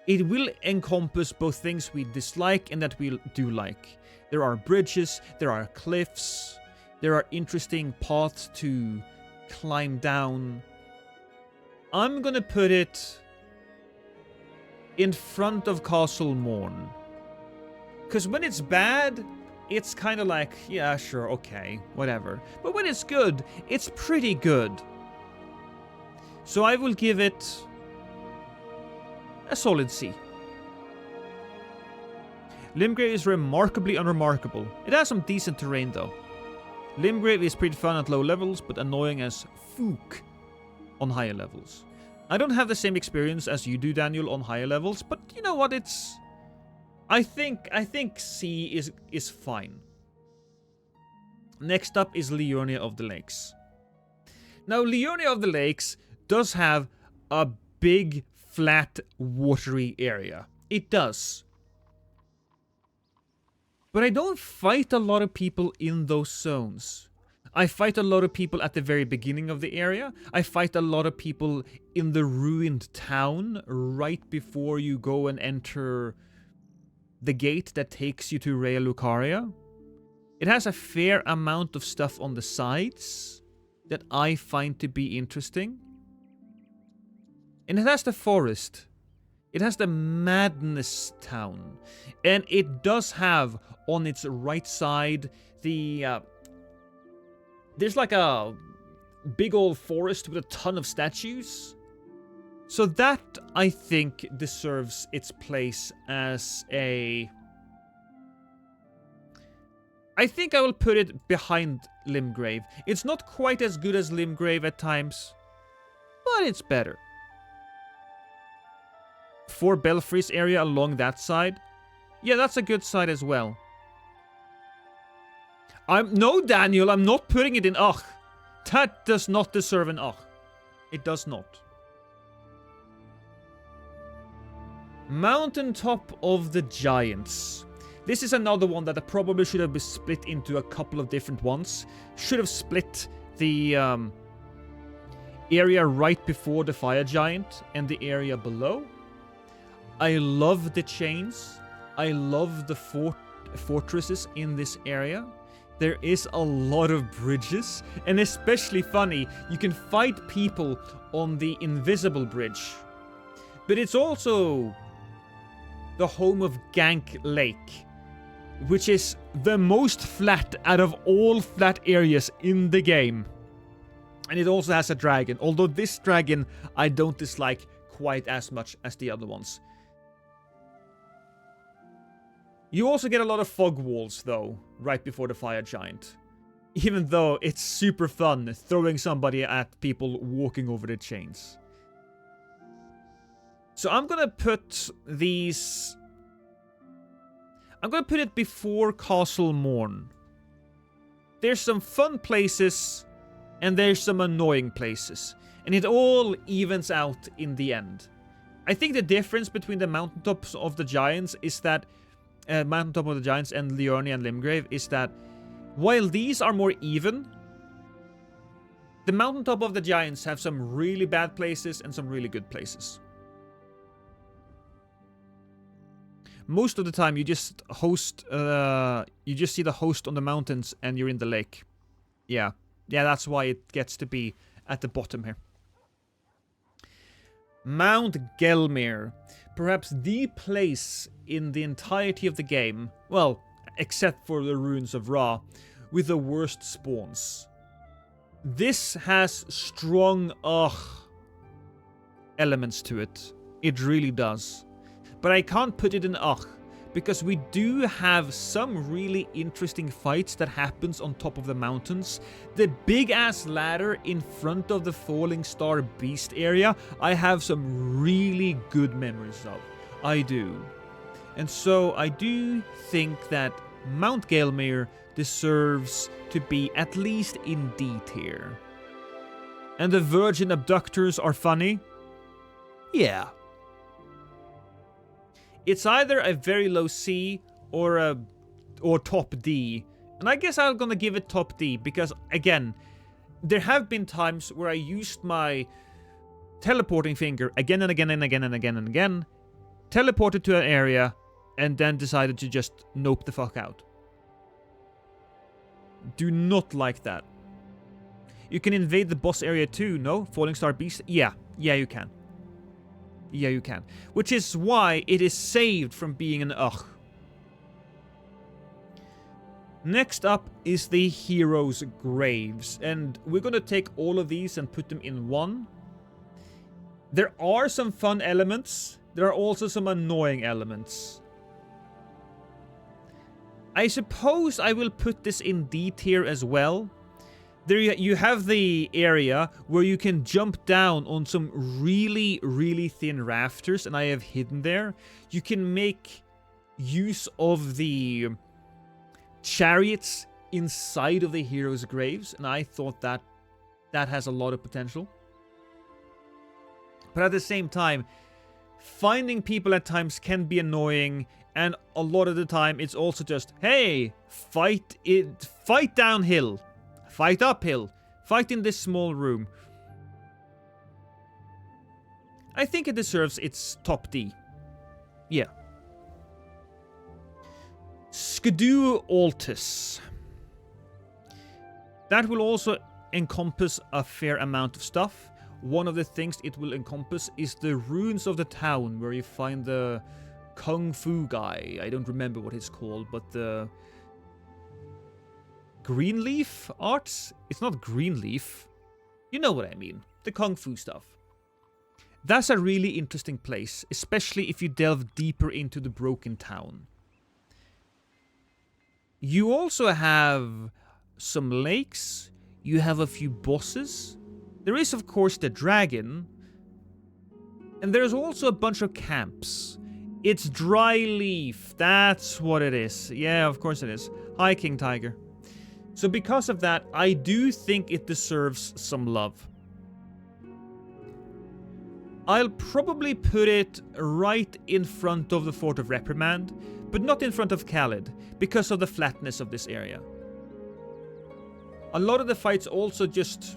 Speaker 1: it will encompass both things we dislike and that we do like. There are bridges, there are cliffs, there are interesting paths to climb down. I'm gonna put it in front of Castle Morn. Because when it's bad, it's kind of like, yeah, sure, okay, whatever. But when it's good, it's pretty good. So I will give it a solid C. Limgrave is remarkably unremarkable. It has some decent terrain though. Limgrave is pretty fun at low levels, but annoying as fuck on higher levels. I don't have the same experience as you do, Daniel, on higher levels, but you know what, it's... I think C is fine. Next up is Liurnia of the Lakes. Now, Liurnia of the Lakes does have a big, flat, watery area. It does. But I don't fight a lot of people in those zones. I fight a lot of people at the very beginning of the area. I fight a lot of people in the ruined town right before you go and enter the gate that takes you to Rea Lucaria. It has a fair amount of stuff on the sides that I find to be interesting. And it has the forest. It has the Madness Town. And it does have on its right side the... there's like a big old forest with a ton of statues. So that, I think, deserves its place as a... I think I will put it behind Limgrave. It's not quite as good as Limgrave at times, but it's better. For Belfry's area along that side, yeah, that's a good side as well. No, Daniel, I'm not putting it in Ugh. That does not deserve an Ugh. It does not. Mountaintop of the Giants. This is another one that I probably should have been split into a couple of different ones. Should have split the area right before the Fire Giant and the area below. I love the chains. I love the fortresses in this area. There is a lot of bridges, and especially funny, you can fight people on the invisible bridge. But it's also the home of Gank Lake, which is the most flat out of all flat areas in the game. And it also has a dragon, although this dragon I don't dislike quite as much as the other ones. You also get a lot of fog walls, though, right before the Fire Giant. Even though it's super fun throwing somebody at people walking over the chains. So I'm gonna put these... I'm gonna put it before Castle Morn. There's some fun places, and there's some annoying places. And it all evens out in the end. I think the difference between the Mountaintops of the Giants is that Mountaintop of the Giants and Liurnia and Limgrave is that while these are more even, the Mountaintop of the Giants have some really bad places and some really good places. Most of the time you just host, you just see the host on the mountains and you're in the lake. Yeah, that's why it gets to be at the bottom here. Mount Gelmir. Perhaps the place in the entirety of the game, well, except for the Ruins of Ra, with the worst spawns. This has strong elements to it. It really does. But I can't put it in because we do have some really interesting fights that happens on top of the mountains. The big-ass ladder in front of the Falling Star Beast area, I have some really good memories of. I do. And so I do think that Mount Gelmir deserves to be at least in D tier. And the virgin abductors are funny? Yeah. It's either a very low C or top D. And I guess I'm gonna give it top D because, again, there have been times where I used my teleporting finger again and again and again and again and again, teleported to an area, and then decided to just nope the fuck out. Do not like that. You can invade the boss area too, no? Falling Star Beast? Yeah, you can. Yeah, you can. Which is why it is saved from being an ugh. Next up is the heroes' graves, and we're gonna take all of these and put them in one. There are some fun elements. There are also some annoying elements. I suppose I will put this in D tier as well. There you have the area where you can jump down on some really, really thin rafters, and I have hidden there. You can make use of the chariots inside of the heroes' graves, and I thought that has a lot of potential. But at the same time, finding people at times can be annoying, and a lot of the time it's also just, hey, fight downhill, fight uphill, fight in this small room. I think it deserves its top D. Yeah. Skidoo Altus. That will also encompass a fair amount of stuff. One of the things it will encompass is the ruins of the town where you find the Kung Fu guy. I don't remember what it's called, but the Greenleaf arts? It's not Greenleaf. You know what I mean. The Kung Fu stuff. That's a really interesting place, especially if you delve deeper into the broken town. You also have some lakes. You have a few bosses. There is, of course, the dragon. And there's also a bunch of camps. It's Dry Leaf. That's what it is. Yeah, of course it is. Hi, King Tiger. So because of that, I do think it deserves some love. I'll probably put it right in front of the Fort of Reprimand, but not in front of Khalid, because of the flatness of this area. A lot of the fights also just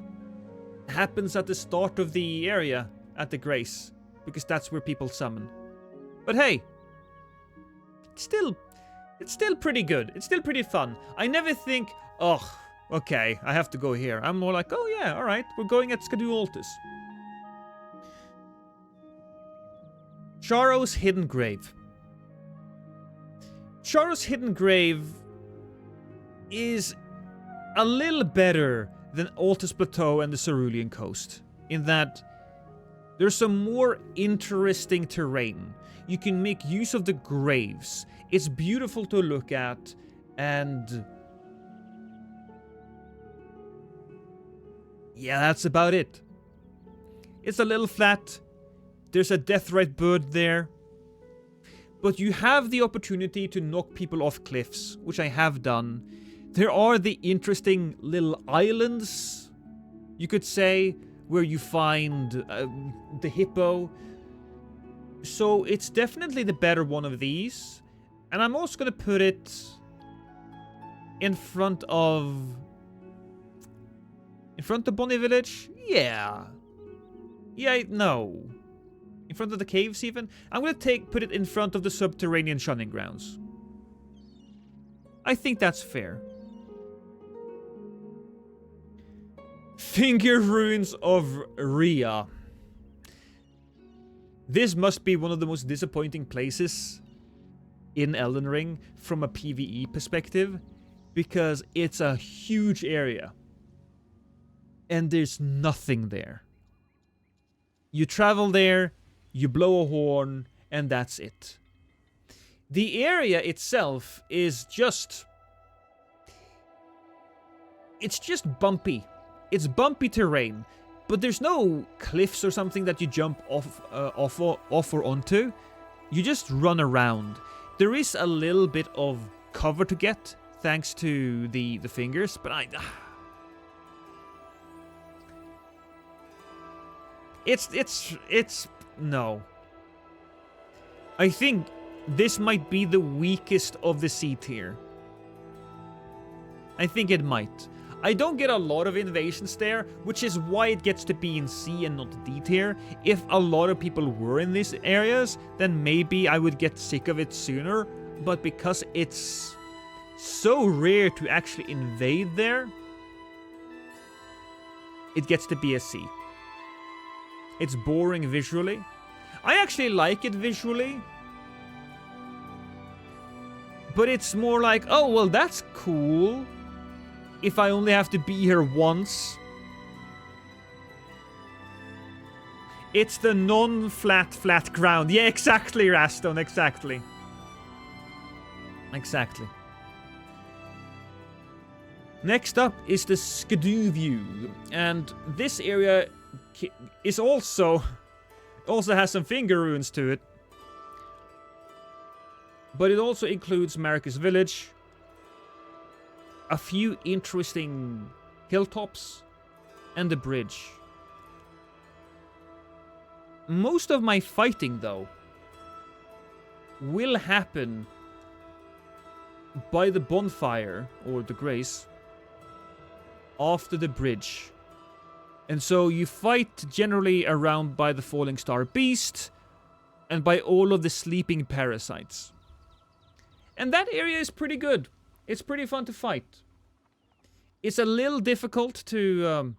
Speaker 1: happens at the start of the area, at the Grace, because that's where people summon. But hey, it's still pretty good. It's still pretty fun. I never think, oh, okay, I have to go here. I'm more like, oh yeah, alright, we're going at Skidoo Altus. Charo's Hidden Grave. Charo's Hidden Grave is a little better than Altus Plateau and the Cerulean Coast, in that there's some more interesting terrain. You can make use of the graves. It's beautiful to look at, and yeah, that's about it. It's a little flat. There's a Deathrite bird there. But you have the opportunity to knock people off cliffs, which I have done. There are the interesting little islands, you could say, where you find the hippo. So it's definitely the better one of these. And I'm also going to put it in front of Bonnie Village? Yeah. Yeah, no. In front of the caves, even? I'm going to put it in front of the subterranean shunning grounds. I think that's fair. Finger Ruins of Rhea. This must be one of the most disappointing places in Elden Ring from a PvE perspective, because it's a huge area and there's nothing there. You travel there, you blow a horn, and that's it. The area itself is just... it's just bumpy. It's bumpy terrain, but there's no cliffs or something that you jump off or onto. You just run around. There is a little bit of cover to get thanks to the fingers, but it's no. I think this might be the weakest of the C tier. I think it might. I don't get a lot of invasions there, which is why it gets to be in C and not D tier. If a lot of people were in these areas, then maybe I would get sick of it sooner. But because it's so rare to actually invade there, it gets to be a C. It's boring visually. I actually like it visually. But it's more like, oh, well, that's cool. If I only have to be here once. It's the flat ground. Yeah, exactly, Raston, exactly. Exactly. Next up is the Skidoo view. And this area is also has some finger runes to it. But it also includes Marcus Village, a few interesting hilltops, and the bridge. Most of my fighting, though, will happen by the bonfire, or the grace, after the bridge. And so you fight generally around by the Falling Star Beast, and by all of the sleeping parasites. And that area is pretty good. It's pretty fun to fight. It's a little difficult to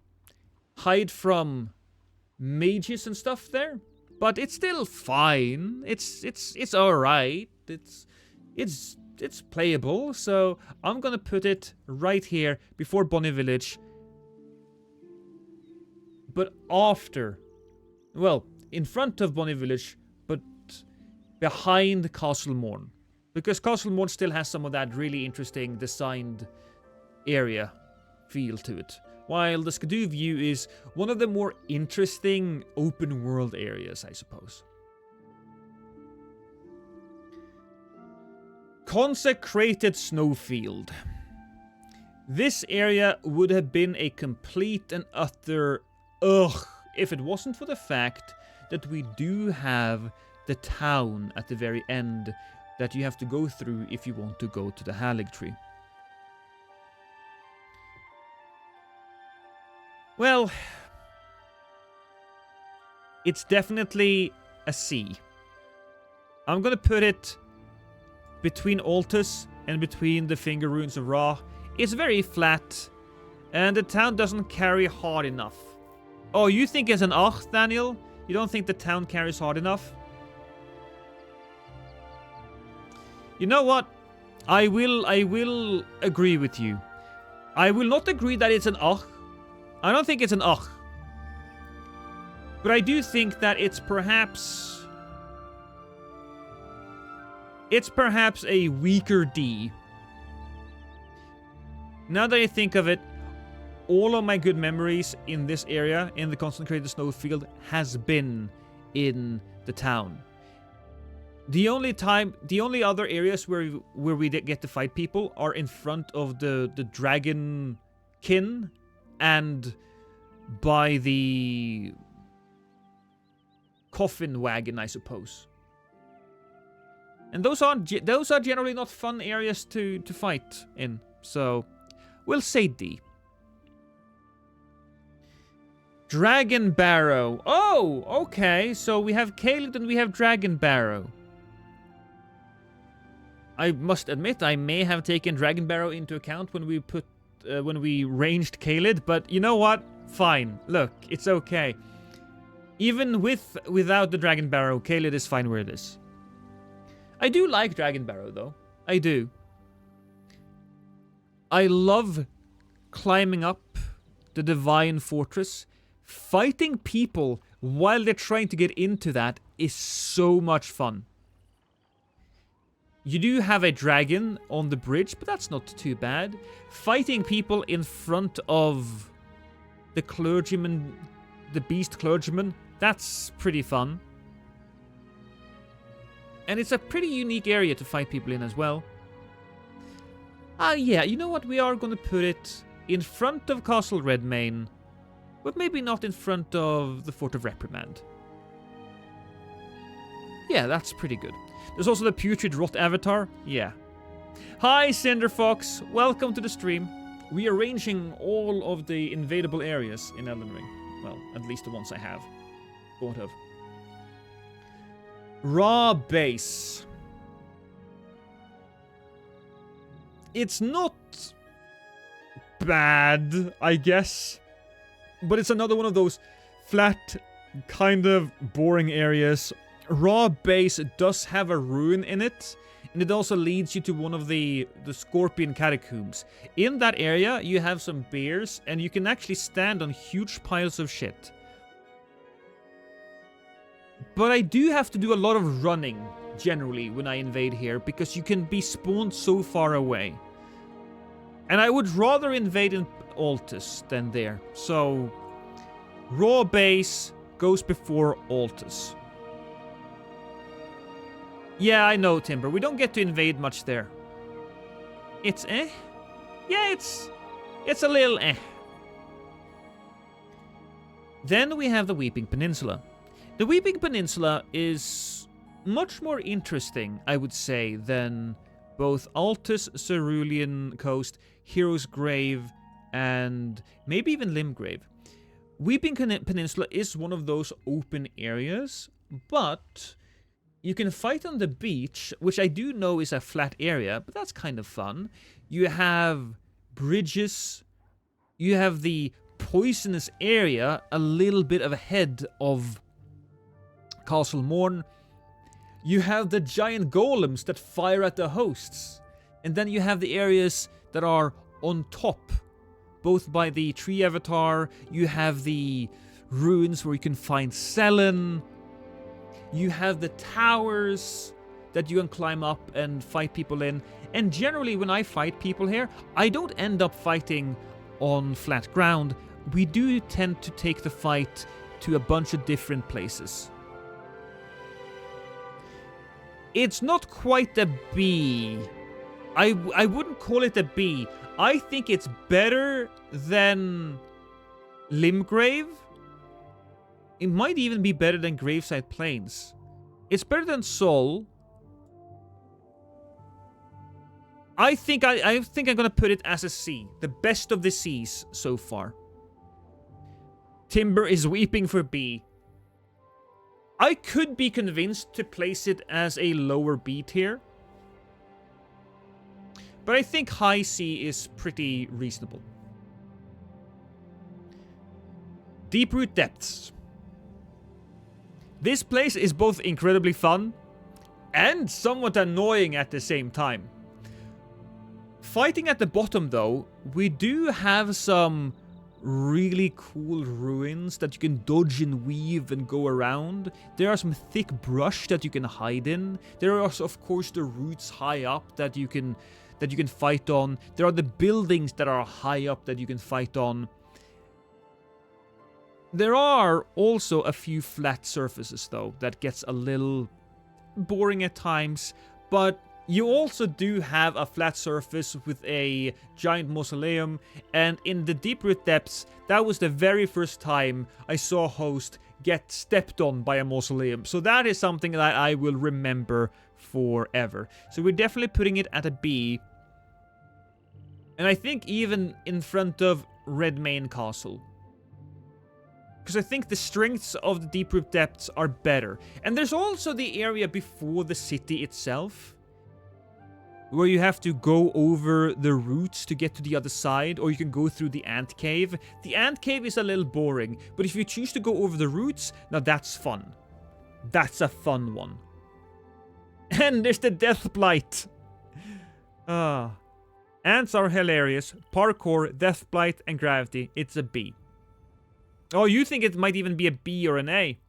Speaker 1: hide from mages and stuff there, but it's still fine. It's all right. It's playable. So I'm gonna put it right here before Bonnie Village, but after, well, in front of Bonnie Village, but behind Castle Morn. Because Castle Morn still has some of that really interesting designed area feel to it. While the Skidoo view is one of the more interesting open world areas, I suppose. Consecrated Snowfield. This area would have been a complete and utter ugh if it wasn't for the fact that we do have the town at the very end that you have to go through if you want to go to the Halig Tree. Well, it's definitely a C. I'm gonna put it between Altus and between the Finger Runes of Ra. It's very flat, and the town doesn't carry hard enough. Oh, you think it's an ach, Daniel? You don't think the town carries hard enough? You know what? I will agree with you. I will not agree that it's an ach. I don't think it's an ach. But I do think that it's perhaps a weaker D. Now that I think of it, all of my good memories in this area, in the Consecrated Snowfield, has been in the town. The only other areas where we get to fight people are in front of the dragon kin and by the coffin wagon, I suppose. And those are generally not fun areas to fight in. So we'll say D. Dragon Barrow. Oh, okay. So we have Caelid and we have Dragon Barrow. I must admit, I may have taken Dragon Barrow into account when we ranged Caelid, but you know what? Fine. Look, it's okay. Even without the Dragon Barrow, Caelid is fine where it is. I do like Dragon Barrow, though. I do. I love climbing up the Divine Fortress. Fighting people while they're trying to get into that is so much fun. You do have a dragon on the bridge, but that's not too bad. Fighting people in front of the clergyman, the beast clergyman, that's pretty fun. And it's a pretty unique area to fight people in as well. Yeah, you know what? We are going to put it in front of Castle Redmane, but maybe not in front of the Fort of Reprimand. Yeah, that's pretty good. There's also the Putrid Rot Avatar. Yeah. Hi, Cinderfox. Welcome to the stream. We are arranging all of the invadable areas in Elden Ring. Well, at least the ones I have thought of. Raw base. It's not bad, I guess. But it's another one of those flat, kind of boring areas. Raw base does have a ruin in it. And it also leads you to one of the Scorpion Catacombs. In that area, you have some bears, and you can actually stand on huge piles of shit. But I do have to do a lot of running, generally, when I invade here, because you can be spawned so far away. And I would rather invade in Altus than there. So, raw base goes before Altus. Yeah, I know, Timber. We don't get to invade much there. It's eh? Yeah, it's a little eh. Then we have the Weeping Peninsula. The Weeping Peninsula is much more interesting, I would say, than both Altus, Cerulean Coast, Hero's Grave, and maybe even Limgrave. Weeping Peninsula is one of those open areas, but you can fight on the beach, which I do know is a flat area, but that's kind of fun. You have bridges. You have the poisonous area a little bit ahead of Castle Morn. You have the giant golems that fire at the hosts. And then you have the areas that are on top, both by the tree avatar. You have the ruins where you can find Selen. You have the towers that you can climb up and fight people in. And generally, when I fight people here, I don't end up fighting on flat ground. We do tend to take the fight to a bunch of different places. It's not quite a B. I wouldn't call it a B. I think it's better than Limgrave. It might even be better than Graveside Plains. It's better than Sol. I think I'm gonna put it as a C. The best of the C's so far. Timber is weeping for B. I could be convinced to place it as a lower B tier. But I think high C is pretty reasonable. Deeproot Depths. This place is both incredibly fun and somewhat annoying at the same time. Fighting at the bottom, though, we do have some really cool ruins that you can dodge and weave and go around. There are some thick brush that you can hide in. There are, of course, the roots high up that you can fight on. There are the buildings that are high up that you can fight on. There are also a few flat surfaces, though, that gets a little boring at times, but you also do have a flat surface with a giant mausoleum, and in the Deeproot Depths, that was the very first time I saw a host get stepped on by a mausoleum. So that is something that I will remember forever. So we're definitely putting it at a B. And I think even in front of Redmane Castle. Because I think the strengths of the Deeproot Depths are better. And there's also the area before the city itself, where you have to go over the roots to get to the other side, or you can go through the ant cave. The ant cave is a little boring, but if you choose to go over the roots, now that's fun. That's a fun one. And there's the Death Blight. Ants are hilarious. Parkour, Death Blight, and Gravity. It's a B. Oh, you think it might even be a B or an A?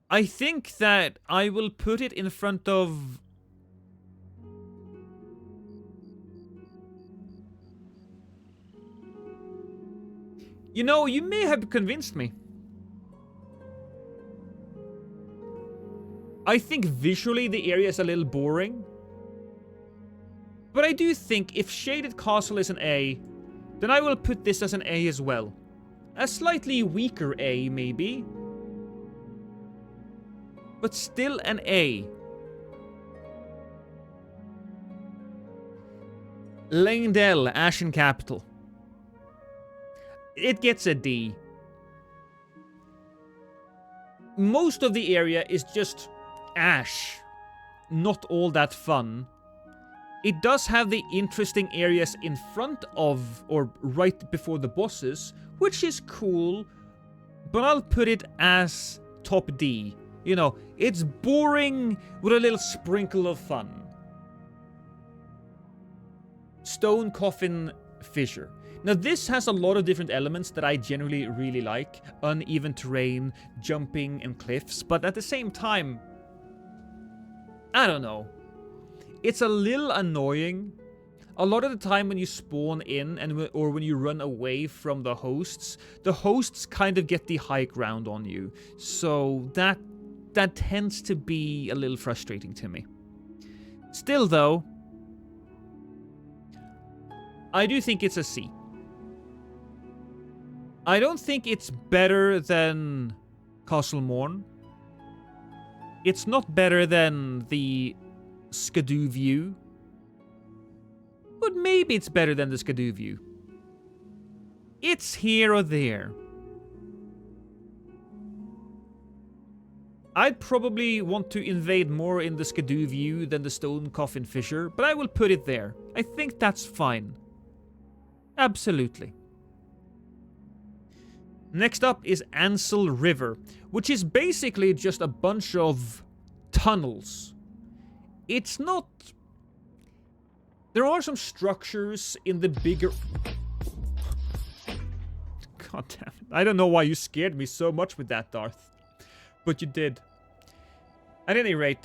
Speaker 1: I think that I will put it in front of... You know, you may have convinced me. I think visually the area is a little boring. But I do think if Shaded Castle is an A, then I will put this as an A as well. A slightly weaker A, maybe. But still an A. Langdell, Ashen Capital. It gets a D. Most of the area is just ash. Not all that fun. It does have the interesting areas in front of, or right before the bosses, which is cool, but I'll put it as top D. You know, it's boring with a little sprinkle of fun. Stone Coffin Fissure. Now this has a lot of different elements that I generally really like. Uneven terrain, jumping, and cliffs, but at the same time, I don't know. It's a little annoying. A lot of the time when you spawn in or when you run away from the hosts kind of get the high ground on you. So that tends to be a little frustrating to me. Still though, I do think it's a C. I don't think it's better than Castle Morn. It's not better than the Skidoo View. But maybe it's better than the Skidoo View. It's here or there. I'd probably want to invade more in the Skidoo View than the Stone Coffin Fissure, but I will put it there. I think that's fine. Absolutely. Next up is Ansel River, which is basically just a bunch of tunnels. It's not... There are some structures in the bigger... God damn it. I don't know why you scared me so much with that, Darth. But you did. At any rate,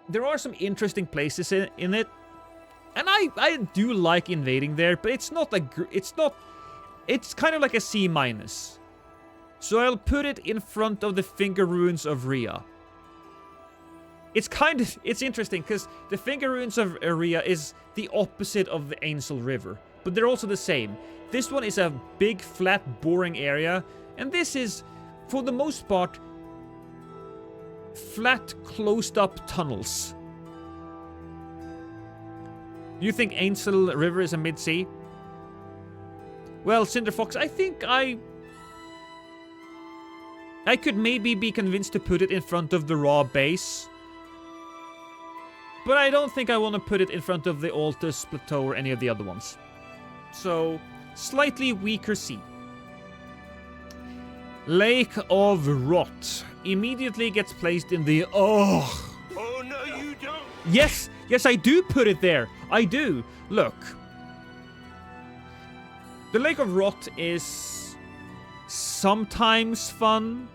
Speaker 1: there are some interesting places in it. And I do like invading there, but it's not like... It's kind of like a C-. So I'll put it in front of the Finger Ruins of Rhea. It's interesting, because the Finger Ruins of Rhea is the opposite of the Ansel River. But they're also the same. This one is a big, flat, boring area. And this is, for the most part, flat, closed-up tunnels. You think Ansel River is a mid-C? Well, Cinderfox, I think I could maybe be convinced to put it in front of the Raw base. But I don't think I want to put it in front of the Altus Plateau or any of the other ones. So, slightly weaker C. Lake of Rot immediately gets placed in the... Oh no, you don't! Yes, I do put it there. I do. Look. The Lake of Rot is sometimes fun.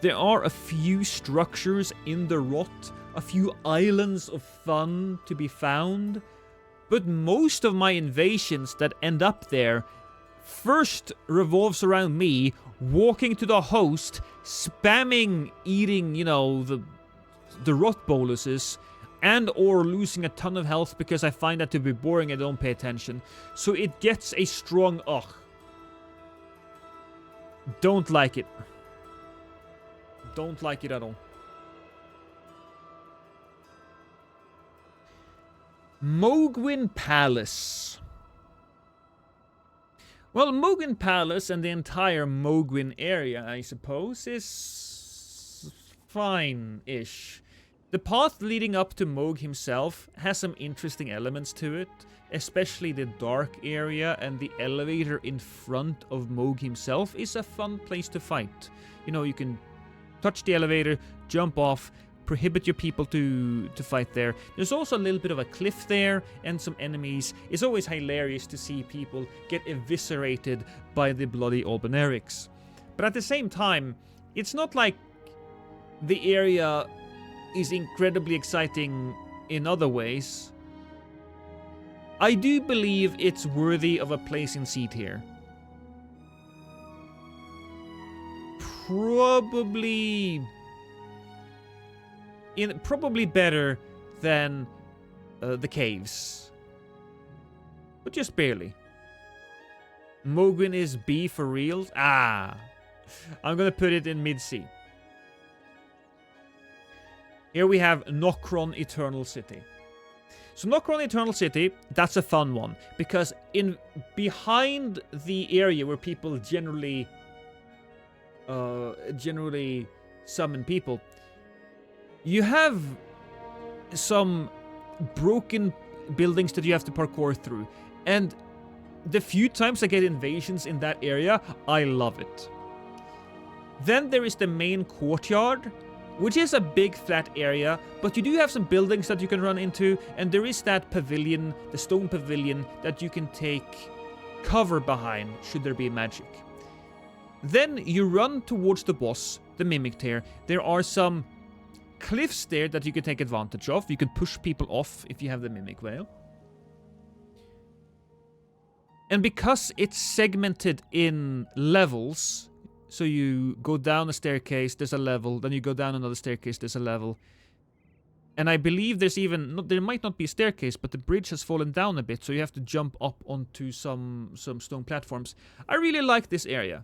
Speaker 1: There are a few structures in the Rot, a few islands of fun to be found. But most of my invasions that end up there first revolves around me walking to the host, spamming eating, you know, the Rot boluses, and or losing a ton of health because I find that to be boring and don't pay attention. So it gets a strong ugh. Don't like it. Don't like it at all. Mogwin Palace. Well, Mogwin Palace and the entire Mogwin area, I suppose, is fine-ish. The path leading up to Moog himself has some interesting elements to it, especially the dark area, and the elevator in front of Moog himself is a fun place to fight. You know, you can touch the elevator, jump off, prohibit your people to fight there. There's also a little bit of a cliff there and some enemies. It's always hilarious to see people get eviscerated by the bloody Albinarics. But at the same time, it's not like the area is incredibly exciting in other ways. I do believe it's worthy of a place in C tier. probably better than the caves, but just barely. Mogwin is B for reals. I'm gonna put it in mid-C. Here we have Nokron Eternal City. So Nokron Eternal City, that's a fun one, because behind the area where people generally summon people, you have some broken buildings that you have to parkour through. And the few times I get invasions in that area, I love it. Then there is the main courtyard, which is a big flat area, but you do have some buildings that you can run into, and there is that pavilion, the stone pavilion, that you can take cover behind should there be magic. Then you run towards the boss, the Mimic Tear. There are some cliffs there that you can take advantage of. You can push people off if you have the Mimic Veil. And because it's segmented in levels, so you go down a staircase, there's a level, then you go down another staircase, there's a level. And I believe there's even, there might not be a staircase, but the bridge has fallen down a bit, so you have to jump up onto some stone platforms. I really like this area.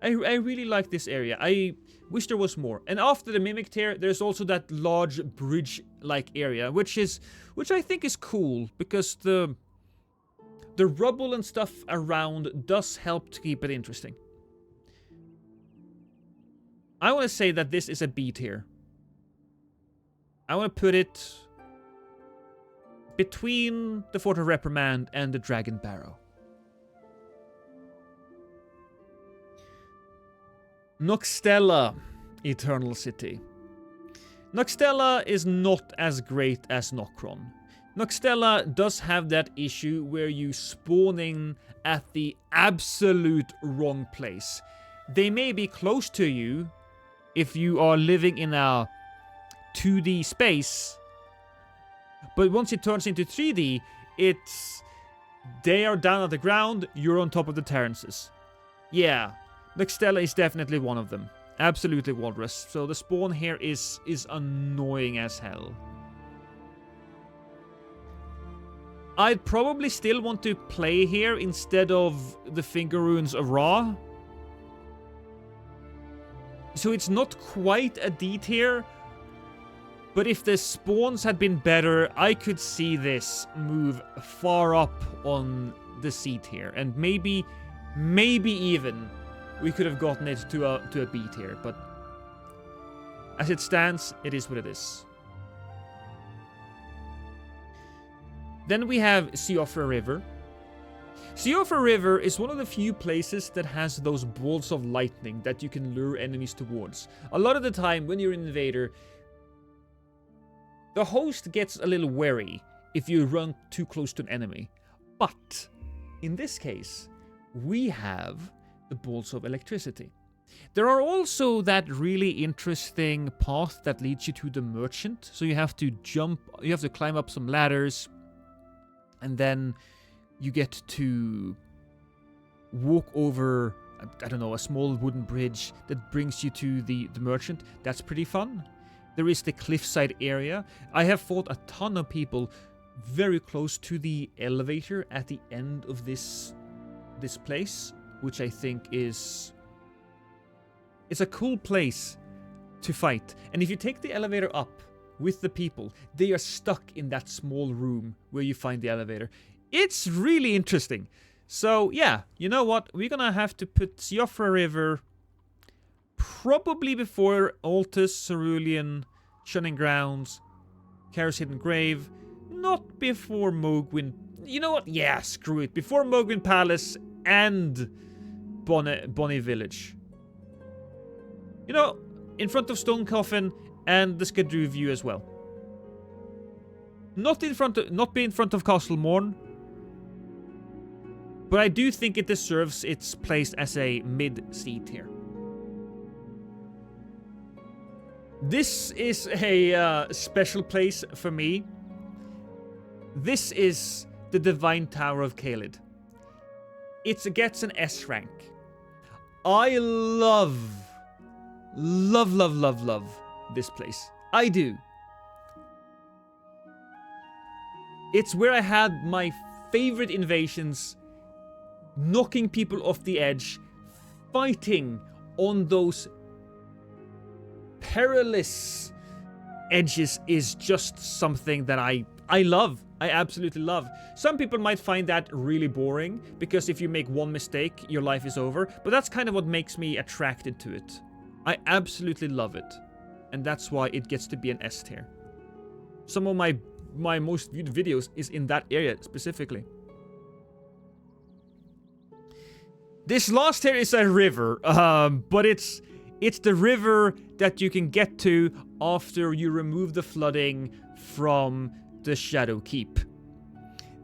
Speaker 1: I really like this area. I wish there was more. And after the Mimic Tear, there's also that large bridge-like area, which I think is cool, because the rubble and stuff around does help to keep it interesting. I want to say that this is a B tier. I want to put it between the Fort of Reprimand and the Dragon Barrow. Noxtella Eternal City. Noxtella is not as great as Nokron. Noxtella does have that issue where you spawning at the absolute wrong place. They may be close to you if you are living in a 2D space, but once it turns into 3D, they are down at the ground, you're on top of the terraces. Yeah, Noxtella is definitely one of them. Absolutely walrus. So the spawn here is annoying as hell. I'd probably still want to play here instead of the Finger Runes of Ra. So it's not quite a D tier, but if the spawns had been better, I could see this move far up on the C tier, and maybe even we could have gotten it to a B tier. But as it stands, it is what it is. Then we have Siofra River. Siofra River is one of the few places that has those balls of lightning that you can lure enemies towards. A lot of the time, when you're an invader, the host gets a little wary if you run too close to an enemy. But in this case, we have the balls of electricity. There are also that really interesting path that leads you to the merchant. So you have to climb up some ladders, and then you get to walk over, I don't know, a small wooden bridge that brings you to the merchant. That's pretty fun. There is the cliffside area. I have fought a ton of people very close to the elevator at the end of this place, which I think it's a cool place to fight. And if you take the elevator up with the people, they are stuck in that small room where you find the elevator. It's really interesting. So yeah, you know what? We're gonna have to put Siofra River probably before Altus, Cerulean, Shunning Grounds, Kara's Hidden Grave. Not before Mogwin. You know what? Yeah, screw it. Before Mogwin Palace and Bonnie Village. You know, in front of Stone Coffin and the Skadru View as well. Not be in front of Castle Morn, but I do think it deserves its place as a mid-C tier. This is a special place for me. This is the Divine Tower of Caelid. It gets an S rank. I love this place. I do. It's where I had my favorite invasions, knocking people off the edge, fighting on those perilous edges is just something that I love. I absolutely love. Some people might find that really boring, because if you make one mistake, your life is over. But that's kind of what makes me attracted to it. I absolutely love it. And that's why it gets to be an S tier. Some of my most viewed videos is in that area specifically. This last here is a river, but it's the river that you can get to after you remove the flooding from the Shadow Keep.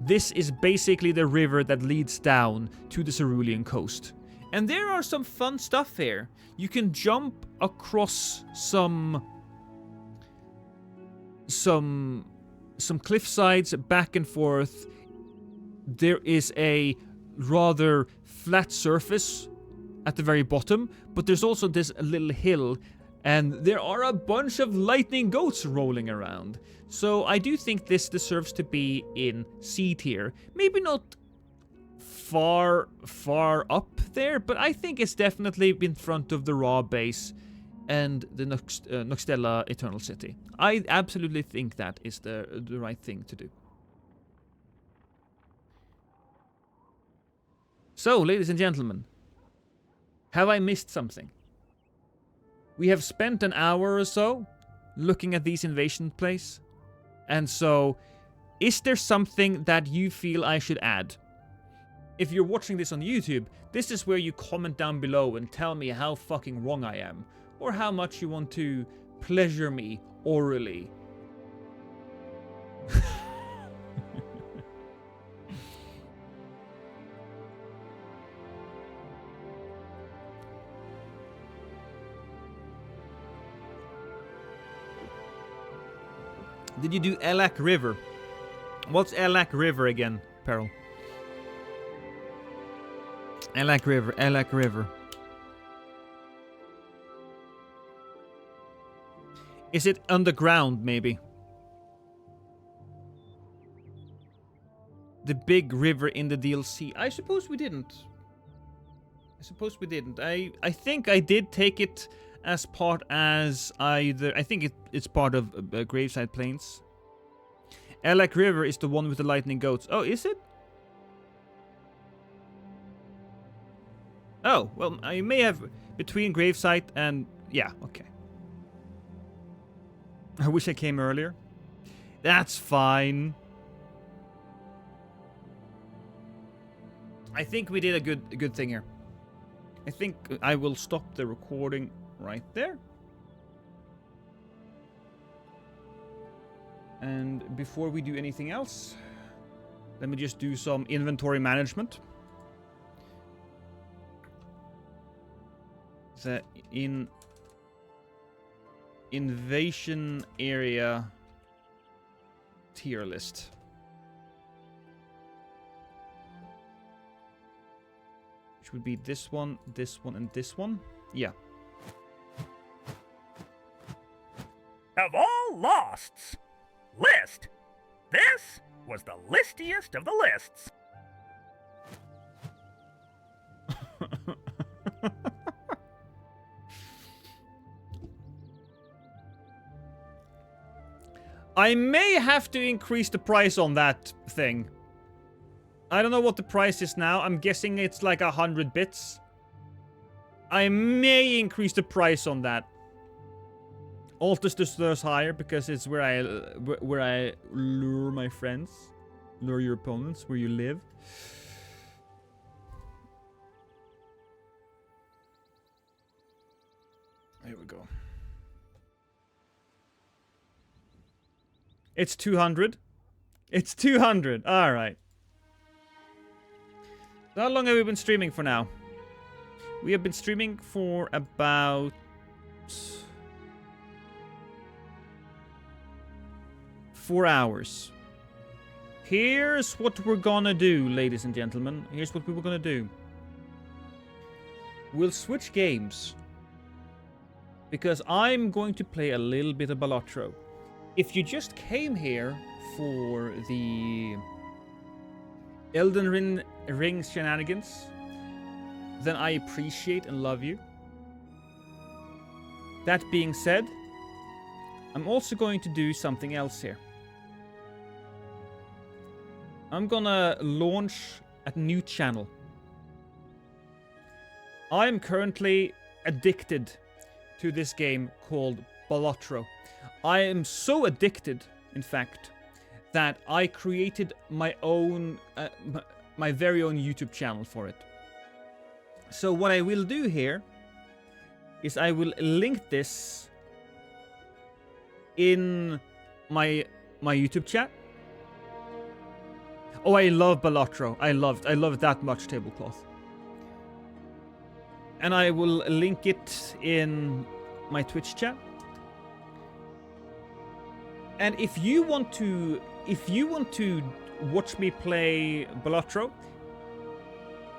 Speaker 1: This is basically the river that leads down to the Cerulean coast. And there are some fun stuff here. You can jump across some cliff sides back and forth. There is a rather flat surface at the very bottom, but there's also this little hill, and there are a bunch of lightning goats rolling around. So I do think this deserves to be in C tier. Maybe not far up there, but I think it's definitely in front of the Raw base and the Noxtella Eternal City. I absolutely think that is the right thing to do. So, ladies and gentlemen, have I missed something? We have spent an hour or so looking at these invasion plays. And so, is there something that you feel I should add? If you're watching this on YouTube, this is where you comment down below and tell me how fucking wrong I am. Or how much you want to pleasure me orally. Did you do Elak River? What's Elak River again, Peril? Elak River, Elak River. Is it underground, maybe? The big river in the DLC. I suppose we didn't. I think I did take it as part as either... I think it's part of Graveside Plains. Elak River is the one with the lightning goats. Oh, is it? Oh, well, I may have... Between Graveside and... Yeah, okay. I wish I came earlier. That's fine. I think we did a good thing here. I think I will stop the recording right there. And before we do anything else, let me just do some inventory management. The invasion area tier list. Which would be this one, and this one. Yeah.
Speaker 8: Of all losts, list. This was the listiest of the lists.
Speaker 1: I may have to increase the price on that thing. I don't know what the price is now. I'm guessing it's like 100 bits. I may increase the price on that. Altus the stairs higher because it's where I lure my friends, lure your opponents, where you live. Here we go. It's 200. It's 200. All right. How long have we been streaming for now? We have been streaming for about 4 hours. Here's what we're gonna do, ladies and gentlemen. Here's what we were gonna do. we'll switch games. Because I'm going to play a little bit of Balatro. If you just came here for the Elden Ring shenanigans, then I appreciate and love you. That being said, I'm also going to do something else here. I'm gonna launch a new channel. I am currently addicted to this game called Balatro. I am so addicted, in fact, that I created my own, my very own YouTube channel for it. So what I will do here is I will link this in my YouTube chat. Oh, I love Balatro. I love that much tablecloth. And I will link it in my Twitch chat. And if you want to watch me play Balatro,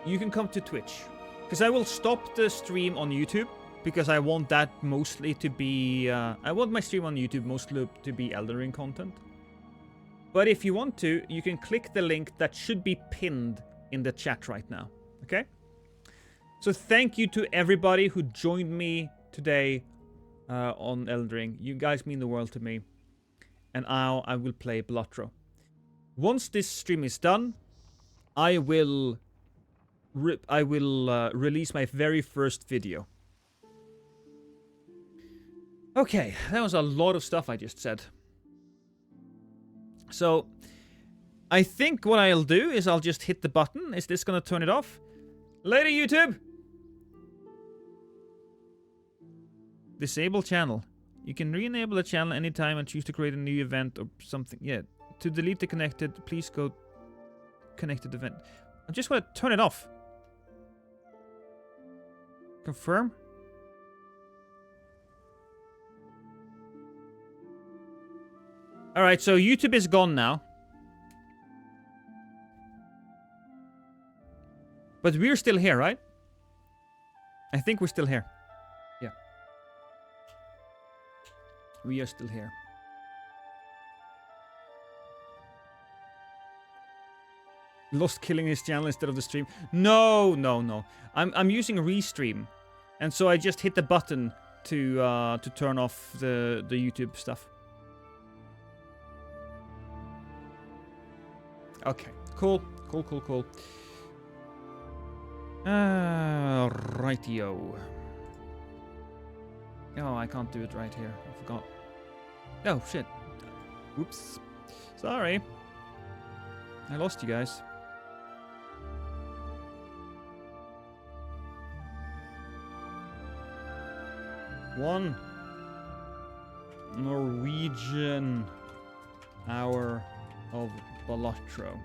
Speaker 1: you can come to Twitch. Because I will stop the stream on YouTube, because I want that mostly to be I want my stream on YouTube mostly to be Elden Ring content. But if you want to, you can click the link that should be pinned in the chat right now. Okay? So thank you to everybody who joined me today on Elden Ring. You guys mean the world to me. And now I will play Balatro. Once this stream is done, I will release my very first video. Okay, that was a lot of stuff I just said. So, I think what I'll do is I'll just hit the button. Is this gonna turn it off? Later, YouTube! Disable channel. You can re-enable the channel anytime and choose to create a new event or something. Yeah. To delete the connected, please go connected event. I just want to turn it off. Confirm. Alright, so YouTube is gone now. But we're still here, right? I think we're still here. Yeah. We are still here. Lost killing his channel instead of the stream. No. I'm using Restream. And so I just hit the button to turn off the YouTube stuff. Okay, cool. Rightio. Oh, I can't do it right here. I forgot. Oh, shit. Oops. Sorry. I lost you guys. One Norwegian hour of Balatro.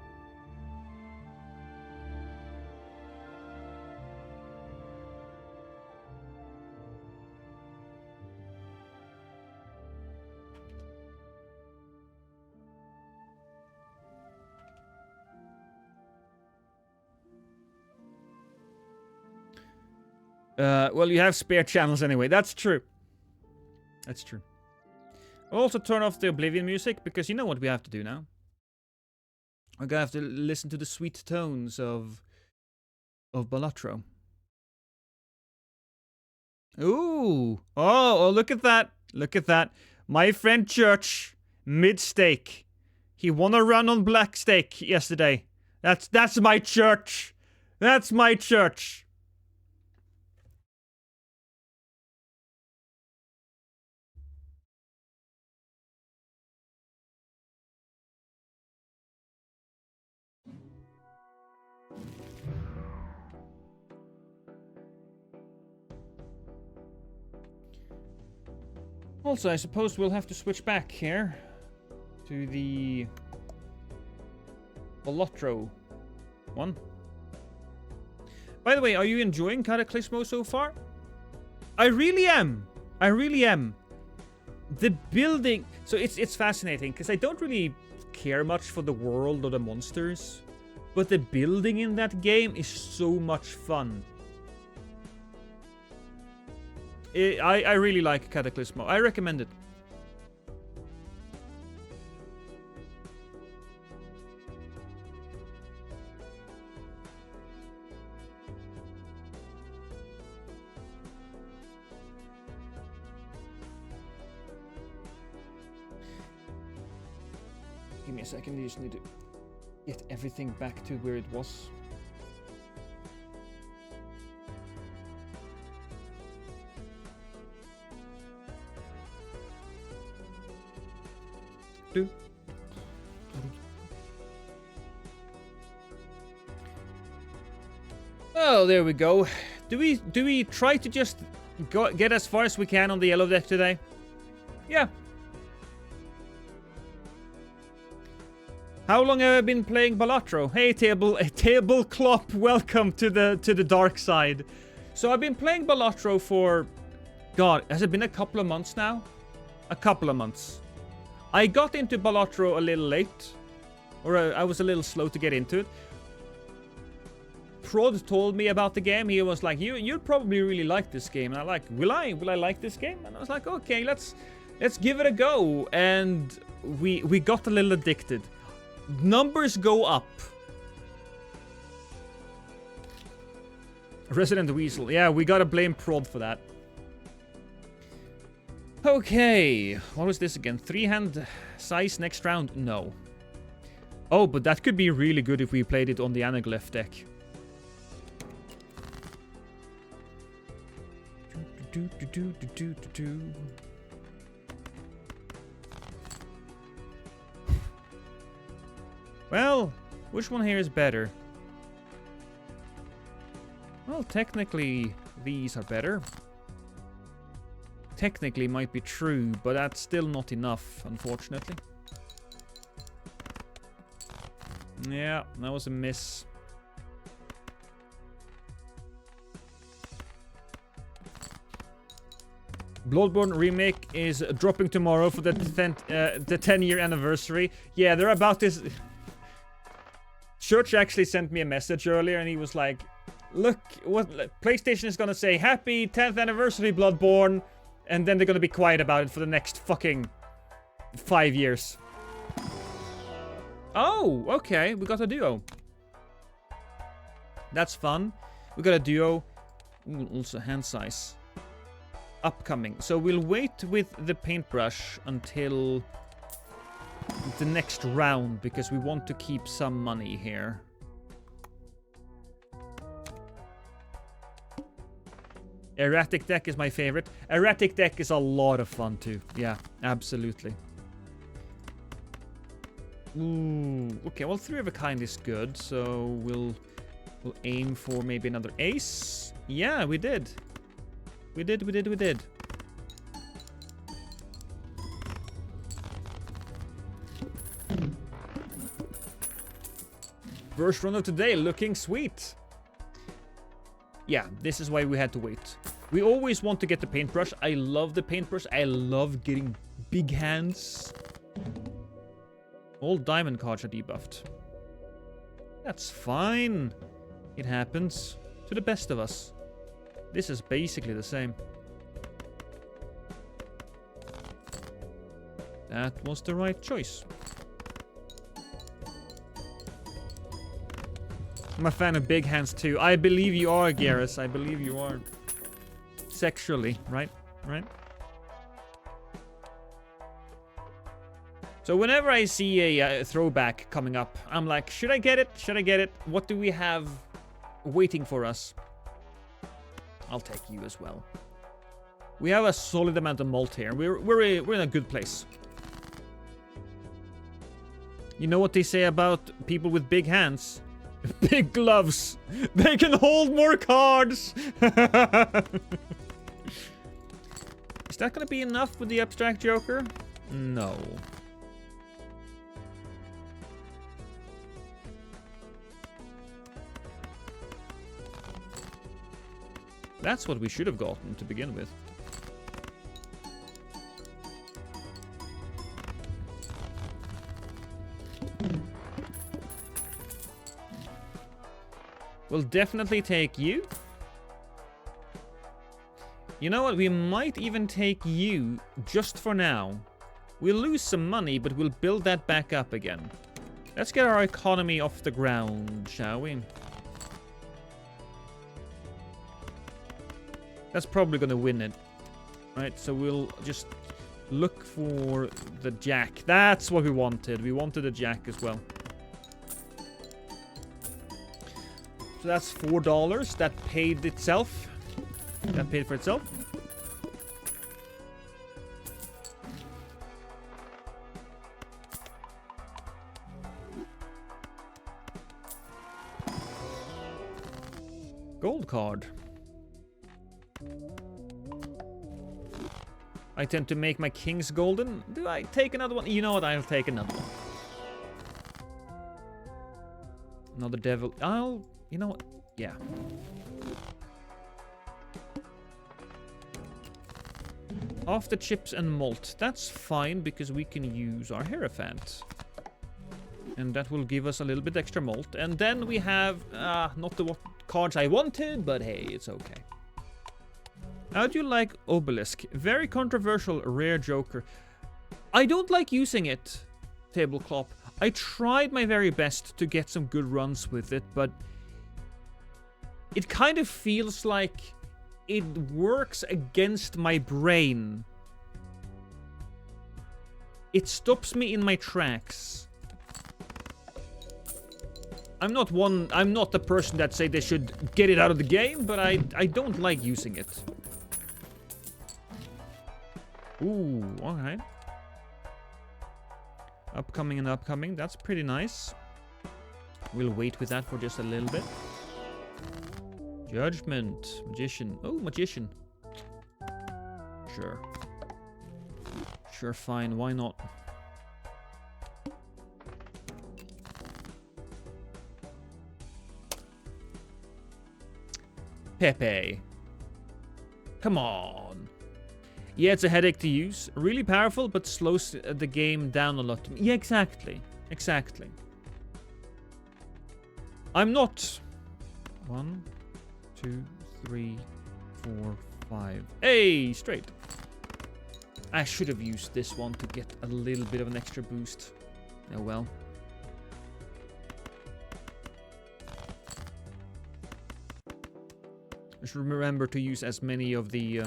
Speaker 1: Well, you have spare channels anyway. That's true. That's true. I'll also turn off the Oblivion music, because you know what we have to do now. We're gonna have to listen to the sweet tones of Balatro. Ooh! Oh, look at that! Look at that! My friend Church, mid-stake. He won a run on black stake yesterday. That's my Church. That's my Church. Also, I suppose we'll have to switch back here to the Balatro one. By the way, are you enjoying Cataclysmo so far? I really am. I really am. The building... So it's fascinating, because I don't really care much for the world or the monsters. But the building in that game is so much fun. I really like Cataclysmo. I recommend it. Give me a second, you just need to get everything back to where it was. Oh, there we go. Do we try to just get as far as we can on the yellow deck today? Yeah. How long have I been playing Balatro? Hey, table clop, welcome to the dark side. So I've been playing Balatro for, God, has it been a couple of months now? A couple of months. I got into Balatro a little late, or I was a little slow to get into it. Prod told me about the game. He was like, you'll probably really like this game. And I'm like, will I like this game? And I was like, okay, let's give it a go. And we got a little addicted. Numbers go up. Resident Weasel. Yeah, we gotta blame Prod for that. Okay, what was this again? 3-hand size next round? No. Oh, but that could be really good if we played it on the Anaglyph deck. Well, which one here is better? Well, technically, these are better. Technically might be true, but that's still not enough, unfortunately. Yeah, that was a miss. Bloodborne remake is dropping tomorrow for the 10-year anniversary. Yeah, they're about this. Church actually sent me a message earlier, and he was like, "Look, what PlayStation is gonna say? Happy 10th anniversary, Bloodborne." And then they're gonna be quiet about it for the next fucking 5 years. Oh, okay. We got a duo. That's fun. We got a duo. Ooh, also hand size. Upcoming. So we'll wait with the paintbrush until the next round because we want to keep some money here. Erratic deck is my favorite. Erratic deck is a lot of fun too. Yeah, absolutely. Ooh, okay, well, 3 of a kind is good, so we'll aim for maybe another ace. Yeah, we did. We did. First run of today, looking sweet. Yeah, this is why we had to wait. We always want to get the paintbrush. I love the paintbrush. I love getting big hands. All diamond cards are debuffed. That's fine. It happens to the best of us. This is basically the same. That was the right choice. I'm a fan of big hands too. I believe you are, Garrus. I believe you are. Sexually, right? Right? So whenever I see a throwback coming up, I'm like, should I get it? Should I get it? What do we have waiting for us? I'll take you as well. We have a solid amount of malt here. We're in a good place. You know what they say about people with big hands? Big gloves. They can hold more cards. Is that gonna be enough with the abstract joker? No. That's what we should have gotten to begin with. We'll definitely take you. You know what? We might even take you just for now. We'll lose some money, but we'll build that back up again. Let's get our economy off the ground, shall we? That's probably gonna win it. Right, so we'll just look for the jack. That's what we wanted. We wanted a jack as well. So that's $4. That paid itself. That paid for itself. Gold card. I tend to make my kings golden. Do I take another one? You know what? I'll take another one. Another devil. You know what? Yeah. After chips and malt. That's fine because we can use our Hierophant. And that will give us a little bit extra malt. And then we have, not the cards I wanted, but hey, it's okay. How do you like Obelisk? Very controversial, rare joker. I don't like using it, Tablecloth. I tried my very best to get some good runs with it, but it kind of feels like it works against my brain. It stops me in my tracks. I'm not the person that say they should get it out of the game, but I don't like using it. Ooh, alright. Upcoming and upcoming, that's pretty nice. We'll wait with that for just a little bit. Judgment. Magician. Oh, magician. Sure. Sure, fine, why not? Pepe. Come on. Yeah, it's a headache to use. Really powerful, but slows the game down a lot. Yeah, exactly. Exactly. I'm not... 1, 2, 3, 4, 5. Hey, straight. I should have used this one to get a little bit of an extra boost. Oh well. I should remember to use as many of the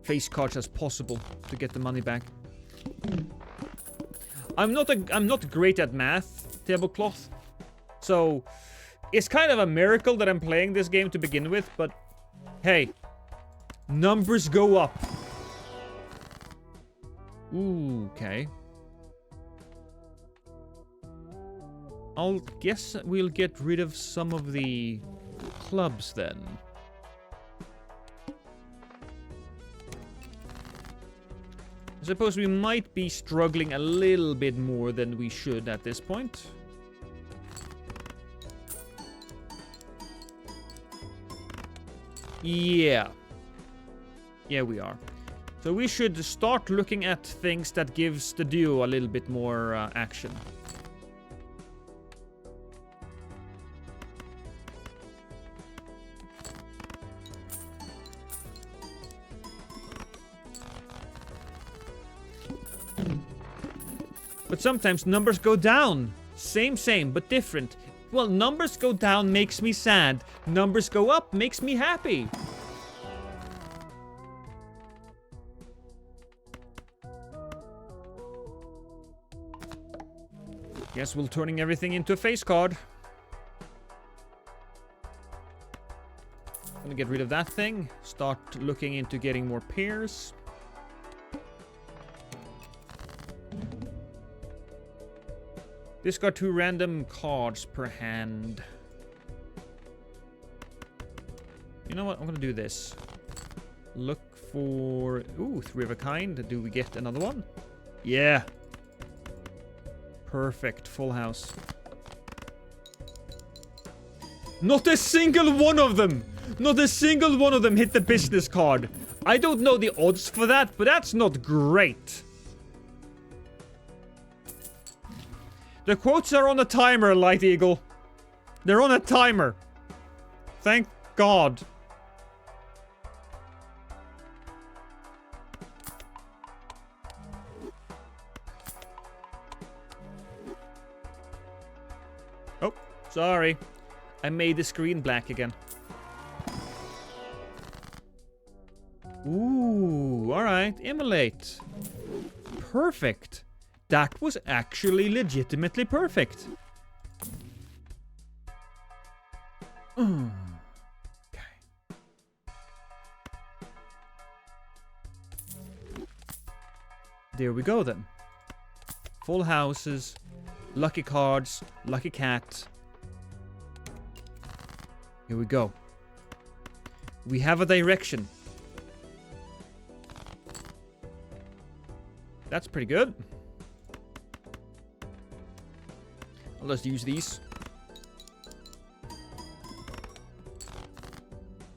Speaker 1: face cards as possible to get the money back. I'm not great at math, Tablecloth. So it's kind of a miracle that I'm playing this game to begin with, but hey, numbers go up. Ooh, okay. I'll guess we'll get rid of some of the clubs then. I suppose we might be struggling a little bit more than we should at this point. Yeah. Yeah, we are. So we should start looking at things that gives the duo a little bit more action. But sometimes numbers go down. Same, but different. Well, numbers go down makes me sad. Numbers go up makes me happy. Guess we're turning everything into a face card. Gonna get rid of that thing. Start looking into getting more pairs. Discard 2 random cards per hand. You know what? I'm gonna do this. Look for... Ooh, 3 of a kind. Do we get another one? Yeah. Perfect. Full house. Not a single one of them! Not a single one of them hit the business card. I don't know the odds for that, but that's not great. The quotes are on a timer, Light Eagle. They're on a timer. Thank God. Oh, sorry. I made the screen black again. Ooh, alright. Immolate. Perfect. That was actually legitimately perfect. Okay. There we go then. Full houses, lucky cards, lucky cat. Here we go. We have a direction. That's pretty good. Let's use these.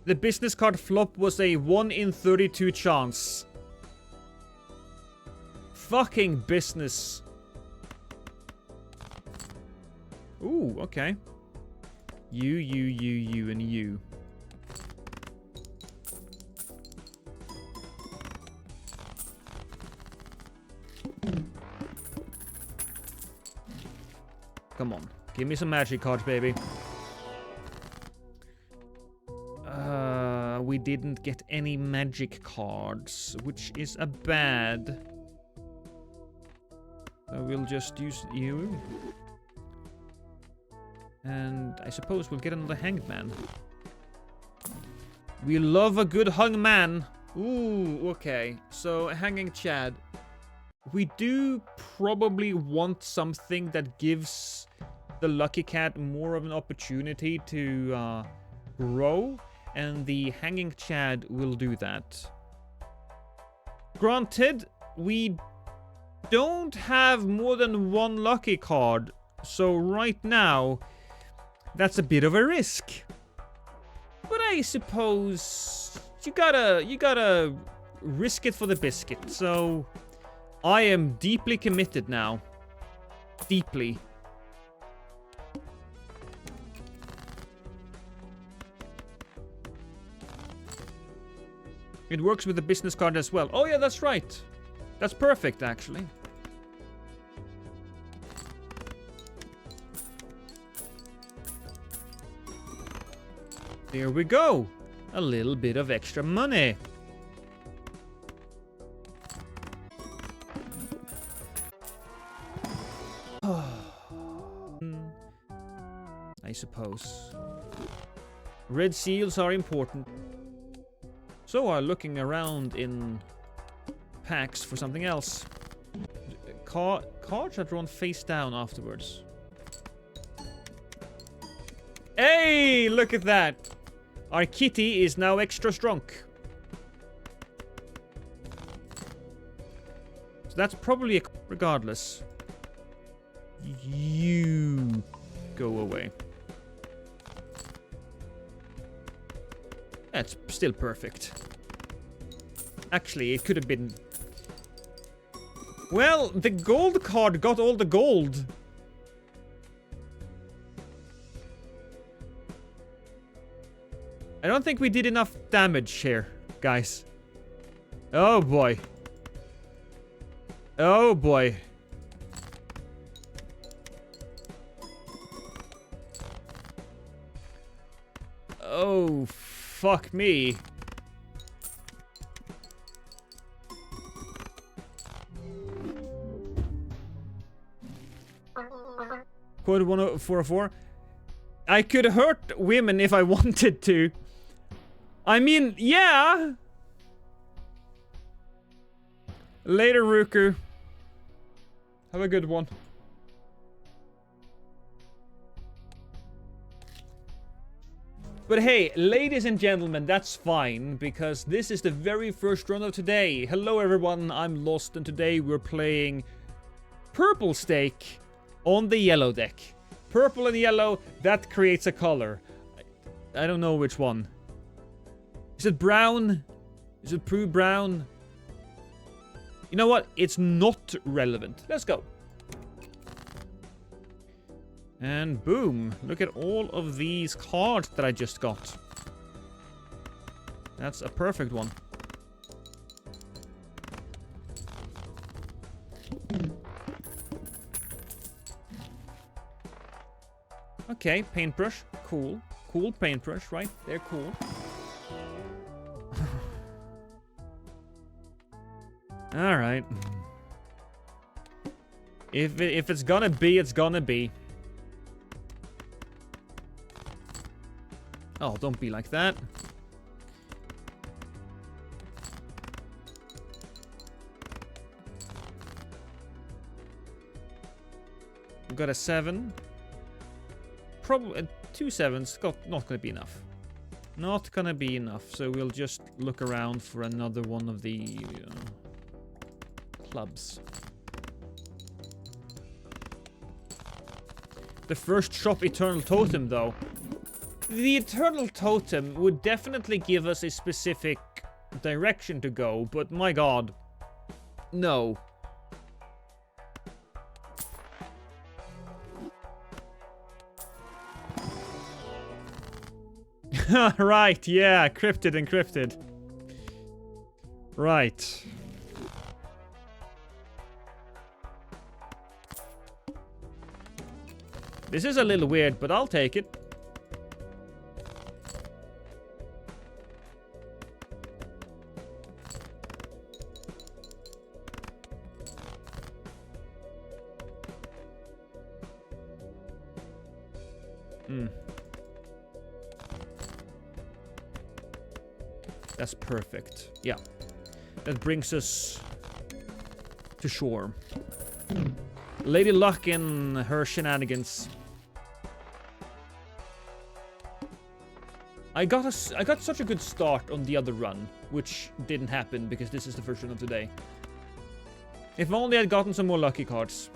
Speaker 1: The business card flop was a 1 in 32 chance. Fucking business. Ooh, okay. You, and you. Come on. Give me some magic cards, baby. We didn't get any magic cards, which is a bad. So we'll just use you. And I suppose we'll get another hanged man. We love a good hung man. Ooh, okay. So, hanging Chad. We do probably want something that gives the lucky cat more of an opportunity to grow. And the hanging Chad will do that. Granted, we don't have more than one lucky card. So right now, that's a bit of a risk. But I suppose you gotta risk it for the biscuit. So I am deeply committed now. Deeply. It works with the business card as well. Oh yeah, that's right. That's perfect, actually. There we go. A little bit of extra money. I suppose. Red seals are important. So are looking around in packs for something else. Cards are drawn face down afterwards. Hey, look at that. Our kitty is now extra strong. So that's probably a... Regardless. You go away. That's still perfect. Actually, it could have been... Well, the gold card got all the gold. I don't think we did enough damage here, guys. Oh boy. Oh boy. Oh, fuck me. Code 10404. I could hurt women if I wanted to. I mean, yeah. Later, Rooker. Have a good one. But hey, ladies and gentlemen, that's fine, because this is the very first run of today. Hello everyone, I'm Lost, and today we're playing Purple Stake on the yellow deck. Purple and yellow, that creates a color. I don't know which one. Is it brown? Is it Prue brown? You know what? It's not relevant. Let's go. And boom. Look at all of these cards that I just got. That's a perfect one. Okay, paintbrush. Cool. Cool paintbrush, right? They're cool. Alright. If it's gonna be, it's gonna be. Oh, don't be like that. We've got a 7. Probably 2 7s. Not gonna be enough. Not gonna be enough. So we'll just look around for another one of the clubs. The first shop, Eternal Totem, though. The Eternal Totem would definitely give us a specific direction to go, but my god. No. Right, yeah, encrypted. Right. This is a little weird, but I'll take it. That's perfect. Yeah. That brings us to shore. Lady Luck and her shenanigans. I got such a good start on the other run, which didn't happen because this is the first run of today. If only I'd gotten some more lucky cards.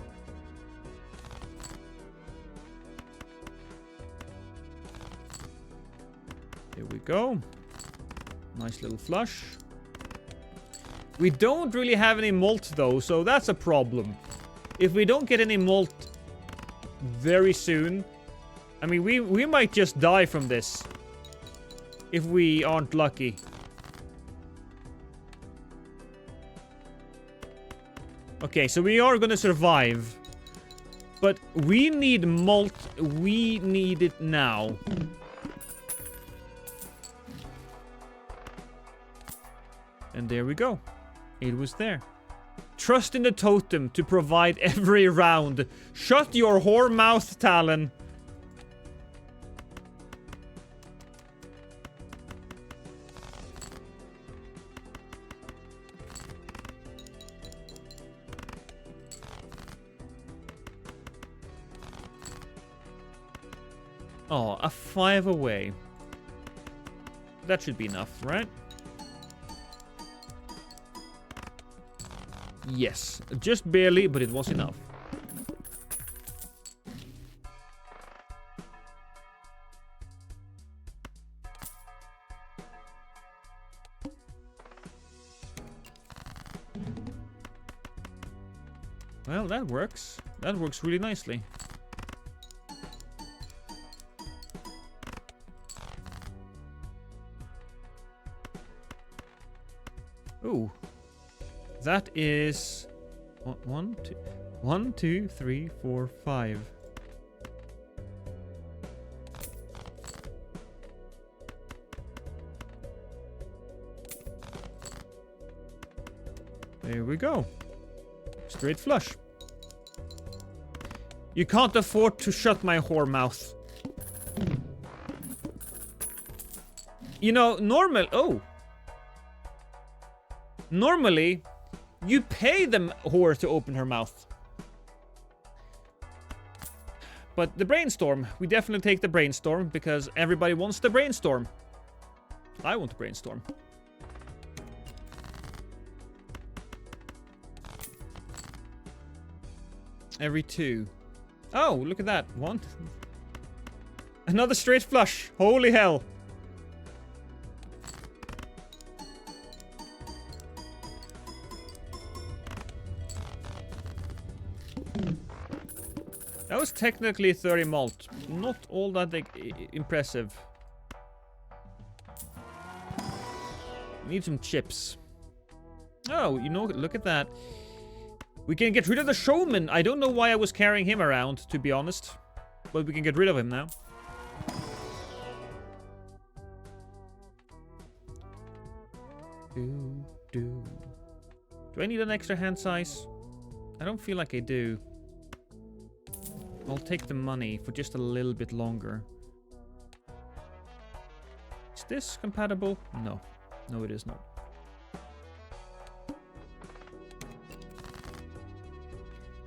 Speaker 1: Here we go. Nice little flush. We don't really have any malt though, so that's a problem. If we don't get any malt very soon, I mean, we might just die from this. If we aren't lucky. Okay, so we are gonna survive. But we need malt. We need it now. And there we go. It was there. Trust in the totem to provide every round. Shut your whore mouth, Talon. Oh, a 5 away. That should be enough, right? Yes, just barely, but it was enough. Well, that works. That works really nicely. Ooh. That is 1, 2, 3, 4, 5. There we go. Straight flush. You can't afford to shut my whore mouth. You know, normally, you pay the whore to open her mouth. But the brainstorm, we definitely take the brainstorm because everybody wants the brainstorm. I want the brainstorm. Every 2. Oh, look at that. 1. Another straight flush. Holy hell. That was technically 30 malt. Not all that impressive. Need some chips. Oh, you know, look at that. We can get rid of the showman. I don't know why I was carrying him around, to be honest. But we can get rid of him now. Do I need an extra hand size? I don't feel like I do. I'll take the money for just a little bit longer. Is this compatible? No. No, it is not.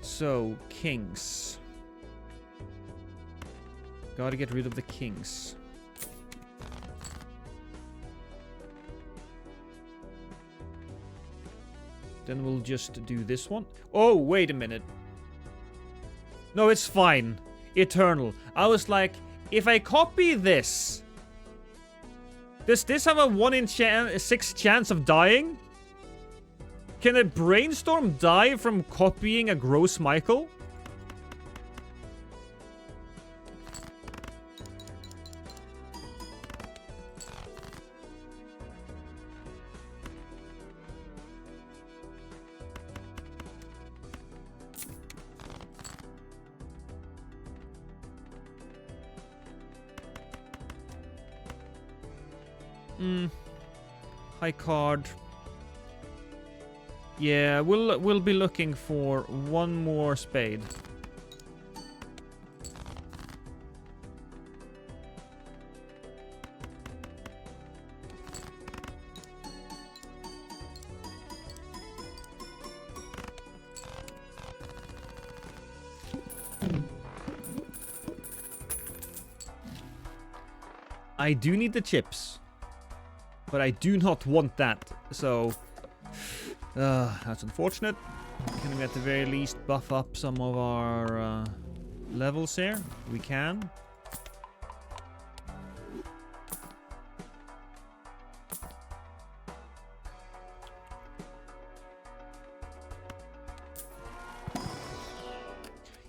Speaker 1: So, kings. Gotta get rid of the kings. Then we'll just do this one. Oh, wait a minute. No, it's fine. Eternal. I was like, if I copy this... Does this have a 1 in 6 chance of dying? Can a brainstorm die from copying a gross Michael? High card. Yeah, we'll be looking for one more spade. I do need the chips. But I do not want that, so... that's unfortunate. Can we at the very least buff up some of our levels here? We can.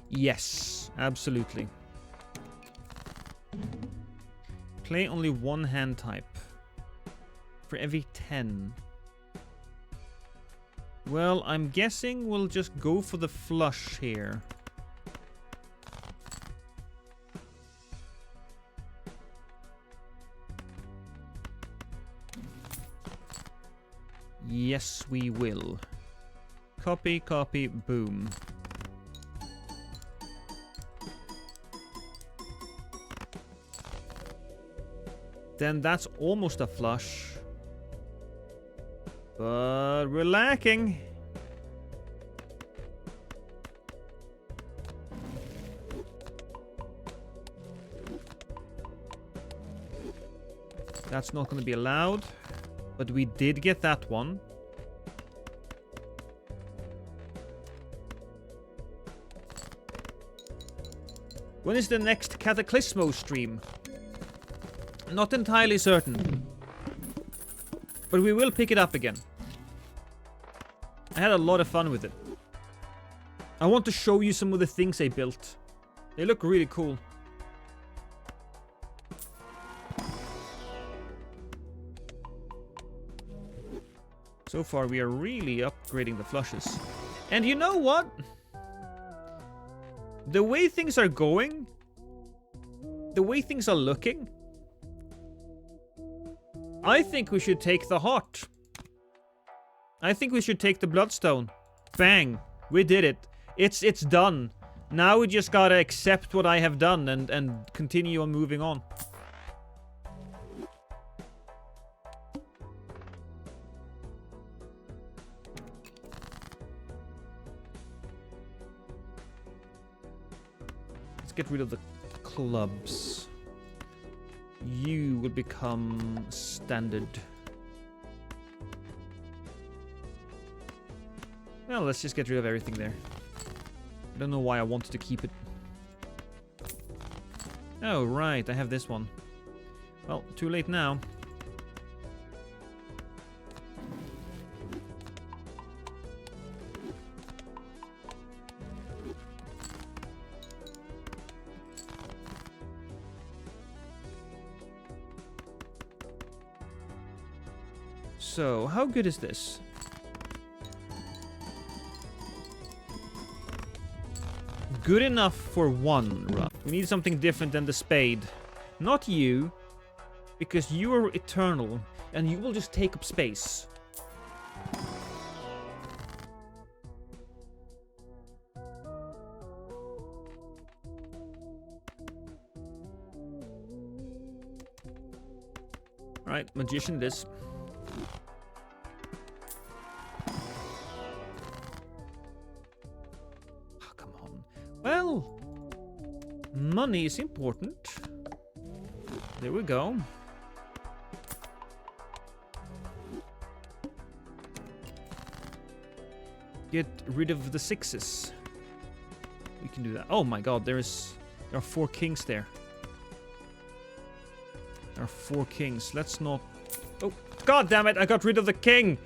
Speaker 1: Yes, absolutely. Play only one hand type. For every 10. Well, I'm guessing we'll just go for the flush here. Yes, we will. Copy, copy, boom. Then that's almost a flush. But we're lacking. That's not going to be allowed. But we did get that one. When is the next Cataclysmo stream? Not entirely certain. But we will pick it up again. I had a lot of fun with it. I want to show you some of the things I built. They look really cool. So far we are really upgrading the flushes. And you know what? The way things are going, the way things are looking, I think we should take the heart. I think we should take the bloodstone. Bang. We did it. It's done. Now we just gotta accept what I have done and continue on moving on. Let's get rid of the clubs. You will become standard. Well, let's just get rid of everything there. I don't know why I wanted to keep it. Oh, right, I have this one. Well, too late now. So, how good is this? good enough for one run. We need something different than the spade. Not you, because you are eternal, and you will just take up space. Alright, magician this. Oh, come on. Well, money is important. There we go. Get rid of the sixes. We can do that. Oh my god, there are 4 kings there. There are 4 kings. Let's not... Oh, god damn it, I got rid of the king!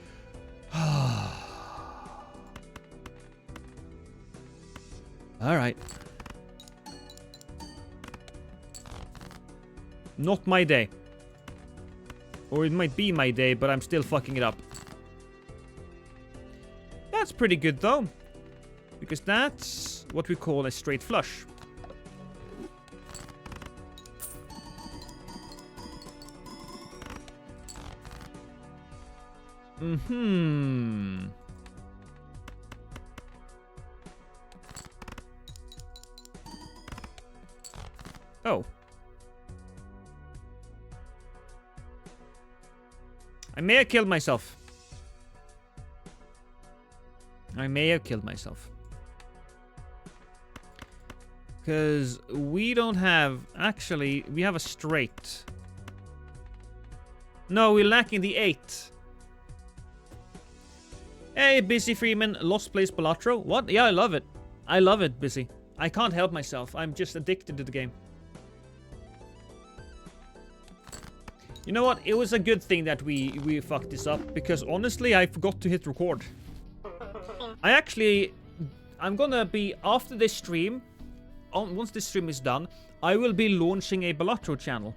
Speaker 1: Alright. Not my day. Or it might be my day, but I'm still fucking it up. That's pretty good, though. Because that's what we call a straight flush. Mm-hmm. Oh. I may have killed myself. I may have killed myself. Because we don't have... Actually, we have a straight. No, we're lacking the 8. Hey, Busy Freeman, Lost Place Balatro. What? Yeah, I love it. I love it, Busy. I can't help myself. I'm just addicted to the game. You know what? It was a good thing that we fucked this up. Because honestly, I forgot to hit record. I'm gonna be, after this stream, once this stream is done, I will be launching a Balatro channel.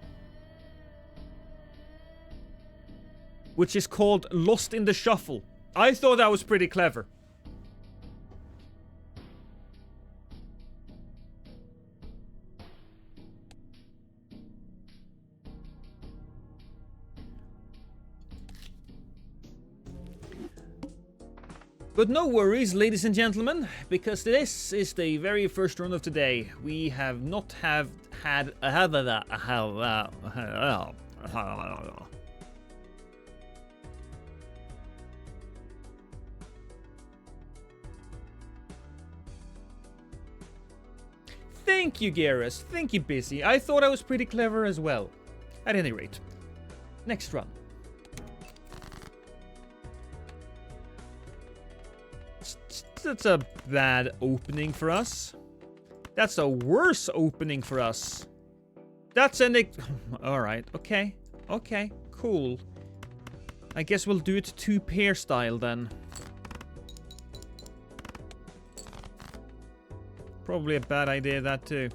Speaker 1: Which is called Lost in the Shuffle. I thought that was pretty clever. But no worries, ladies and gentlemen, because this is the very first run of today. We have not had Thank you, Garrus. Thank you, Busy. I thought I was pretty clever as well. At any rate, next run. That's a bad opening for us. That's a worse opening for us. That's an... Alright, okay. Okay, cool. I guess we'll do it 2-pair style then. Probably a bad idea, that too.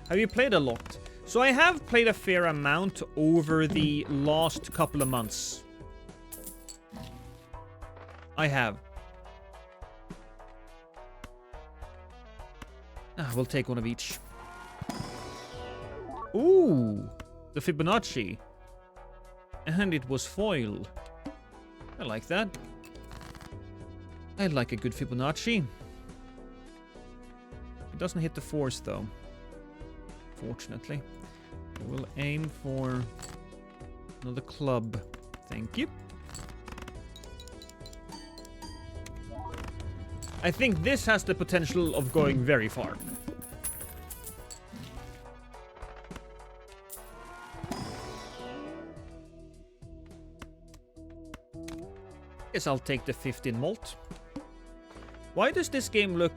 Speaker 1: Have you played a lot? So I have played a fair amount over the last couple of months. I have. We'll take one of each. Ooh, the Fibonacci. And it was foil. I like that. I like a good Fibonacci. It doesn't hit the 4s though. Fortunately. We'll aim for another club. Thank you. I think this has the potential of going very far. Guess I'll take the 15 malt. Why does this game look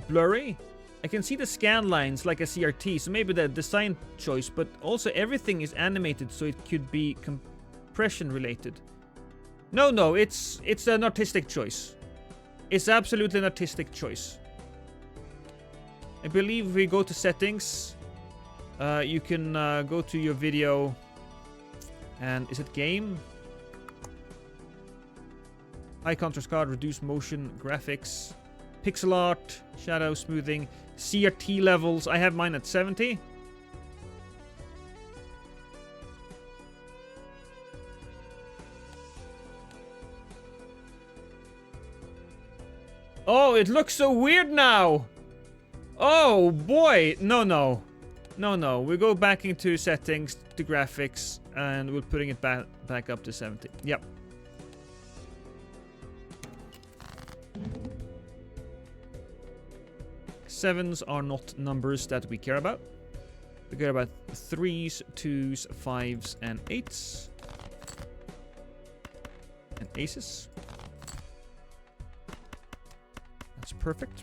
Speaker 1: blurry? I can see the scan lines like a CRT, so maybe the design choice, but also everything is animated, so it could be compression related. No, it's an artistic choice. It's absolutely an artistic choice. I believe if we go to settings, you can go to your video, and is it game? High contrast card, reduced motion, graphics, pixel art, shadow smoothing, CRT levels. I have mine at 70. Oh, it looks so weird now. Oh boy, no. We go back into settings to graphics and we're putting it back up to 70. Yep. Sevens are not numbers that we care about. We care about 3s, 2s, 5s, and 8s. And aces. That's perfect.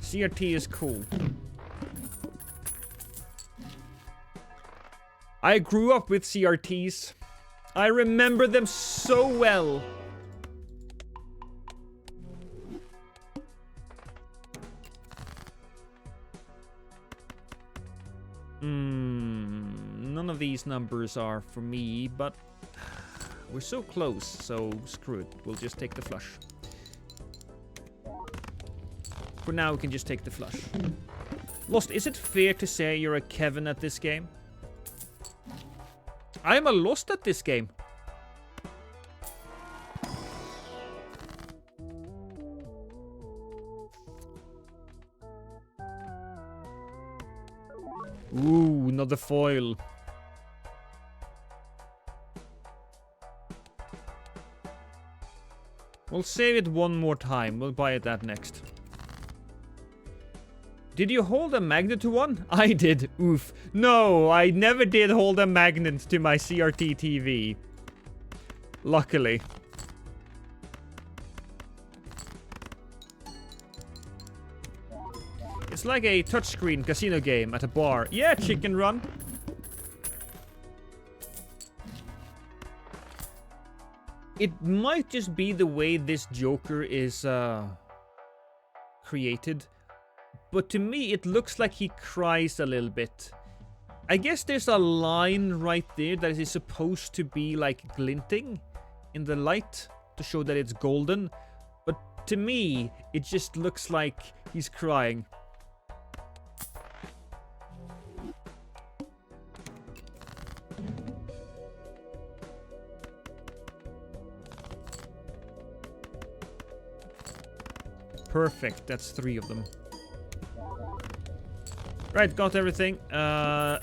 Speaker 1: CRT is cool. I grew up with CRTs. I remember them so well. None of these numbers are for me, but we're so close, so screw it. We'll just take the flush. For now, we can just take the flush. Lost, is it fair to say you're a Kevin at this game? I am a Lost at this game. Ooh, another foil. We'll save it one more time. We'll buy it that next. Did you hold a magnet to one? I did. Oof. No, I never did hold a magnet to my CRT TV. Luckily. It's like a touchscreen casino game at a bar. Yeah, Chicken Run. It might just be the way this Joker is created. But to me, it looks like he cries a little bit. I guess there's a line right there that is supposed to be like glinting in the light to show that it's golden. But to me, it just looks like he's crying. Perfect, that's 3 of them. Right, got everything.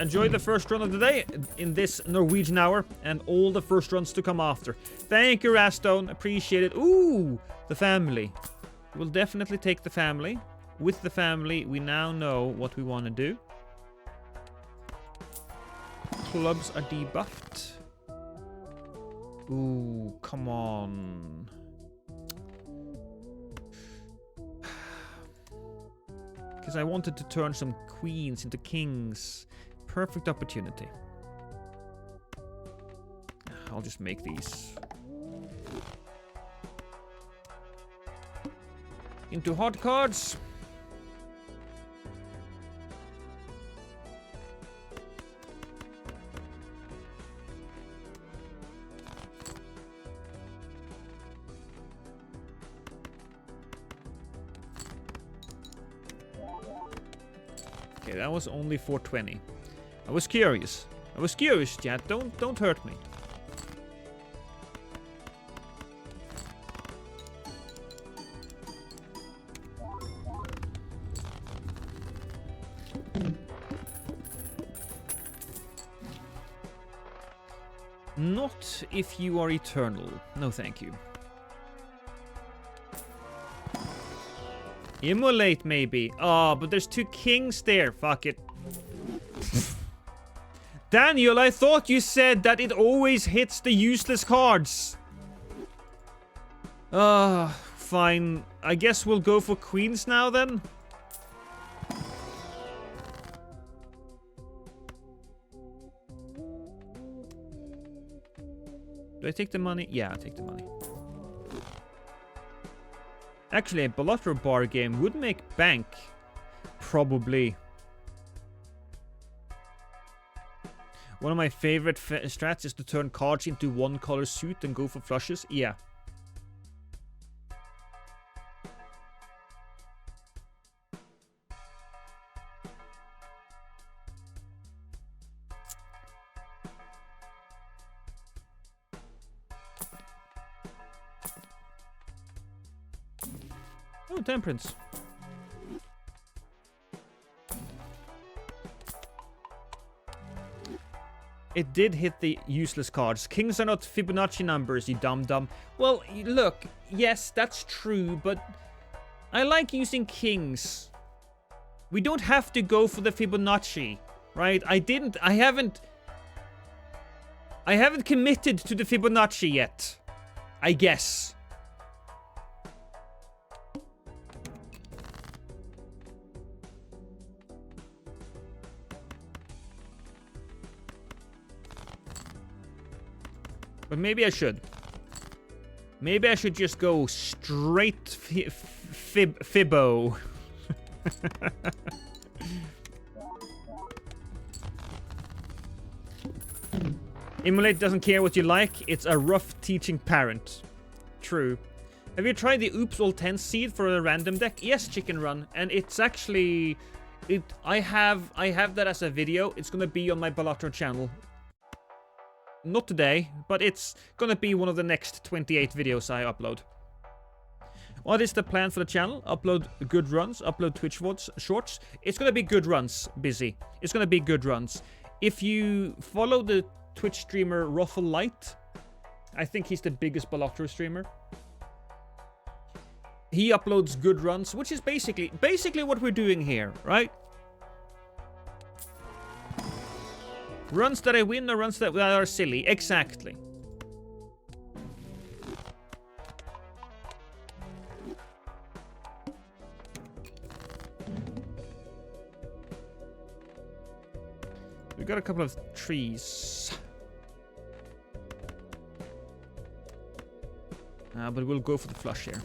Speaker 1: Enjoy the first run of the day in this Norwegian hour and all the first runs to come after. Thank you, Rastone. Appreciate it. Ooh, the family. We'll definitely take the family. With the family, we now know what we want to do. Clubs are debuffed. Ooh, come on. Because I wanted to turn some queens into kings. Perfect opportunity. I'll just make these. Into hot cards. Okay, that was only 420. I was curious. Chat. Don't hurt me. Not if you are eternal. No, thank you. Immolate, maybe. Oh, but there's 2 kings there. Fuck it. Daniel, I thought you said that it always hits the useless cards. Fine. I guess we'll go for queens now, then. Do I take the money? Yeah, I take the money. Actually, a Balatro bar game would make bank. Probably. One of my favorite strats is to turn cards into one color suit and go for flushes. Yeah. Oh, temperance. It did hit the useless cards. Kings are not Fibonacci numbers, you dum-dum. Well, look, yes, that's true, but I like using kings. We don't have to go for the Fibonacci, right? I haven't committed to the Fibonacci yet, I guess. But maybe I should. Maybe I should just go straight Fibbo. Emulate doesn't care what you like. It's a rough teaching parent. True. Have you tried the Oops All 10 seed for a random deck? Yes, Chicken Run. And it's actually... I have that as a video. It's gonna be on my Balatro channel. Not today, but it's gonna be one of the next 28 videos I upload. What is the plan for the channel? Upload good runs, upload Twitch VODs, shorts. It's gonna be good runs, Busy. It's gonna be good runs. If you follow the Twitch streamer Ruffle Light, I think he's the biggest Balatro streamer. He uploads good runs, which is basically what we're doing here, right? Runs that I win or runs that are silly. Exactly. We got a couple of trees. But we'll go for the flush here.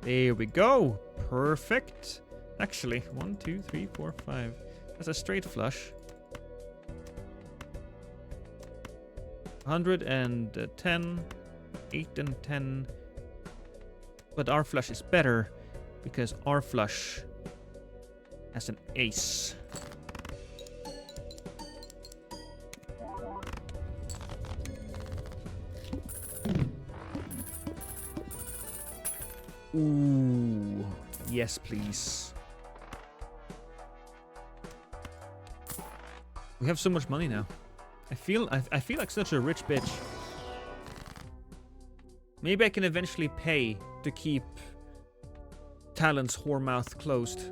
Speaker 1: There we go. Perfect. Actually, 1, 2, 3, 4, 5. That's a straight flush. 110, 8 and 10. But our flush is better because our flush has an ace. Ooh, yes, please. We have so much money now. I feel like such a rich bitch. Maybe I can eventually pay to keep Talon's whore mouth closed.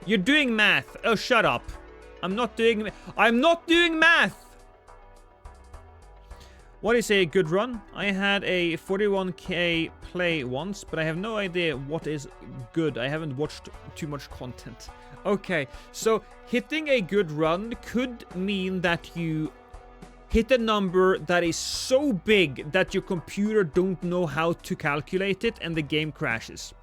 Speaker 1: You're doing math. Oh, shut up. I'm not doing math. What is a good run? I had a 41k play once, but I have no idea what is good. I haven't watched too much content. Okay, so hitting a good run could mean that you hit a number that is so big that your computer don't know how to calculate it and the game crashes.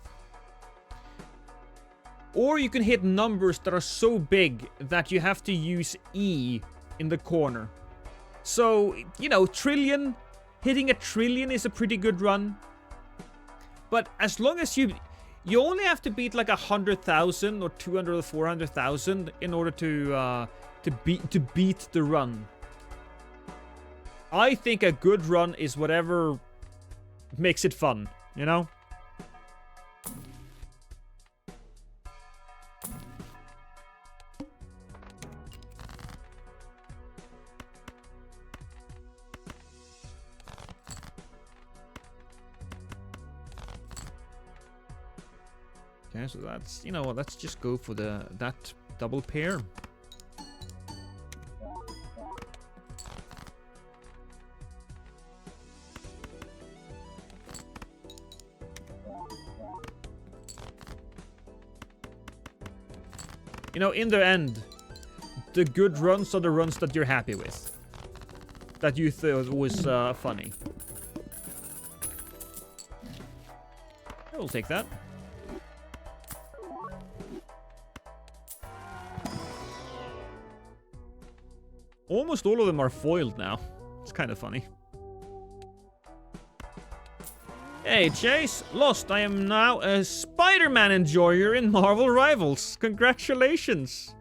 Speaker 1: Or you can hit numbers that are so big that you have to use E in the corner. So, you know, trillion, hitting a trillion is a pretty good run. But as long as you only have to beat like 100,000 or 200 or 400,000 in order to beat the run. I think a good run is whatever makes it fun, you know? Okay, so that's, you know what, let's just go for that double pair. You know, in the end, the good runs are the runs that you're happy with. That you thought was funny. I will take that. almost all of them are foiled now. It's kind of funny. Hey, Chase. Lost. I am now a Spider-Man enjoyer in Marvel Rivals. Congratulations.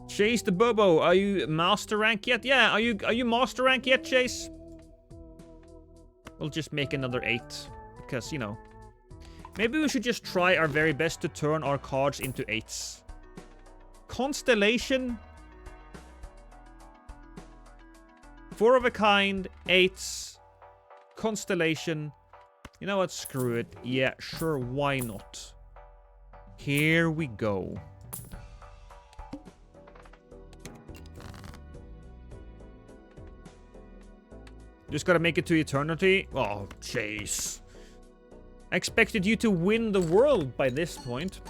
Speaker 1: Chase the Bobo. Are you master rank yet? Yeah, are you master rank yet, Chase? We'll just make another 8. Because, you know. Maybe we should just try our very best to turn our cards into 8s. Constellation. 4 of a kind, 8s, Constellation. You know what? Screw it. Yeah, sure, why not? Here we go. Just gotta make it to eternity. Oh, jeez. I expected you to win the world by this point.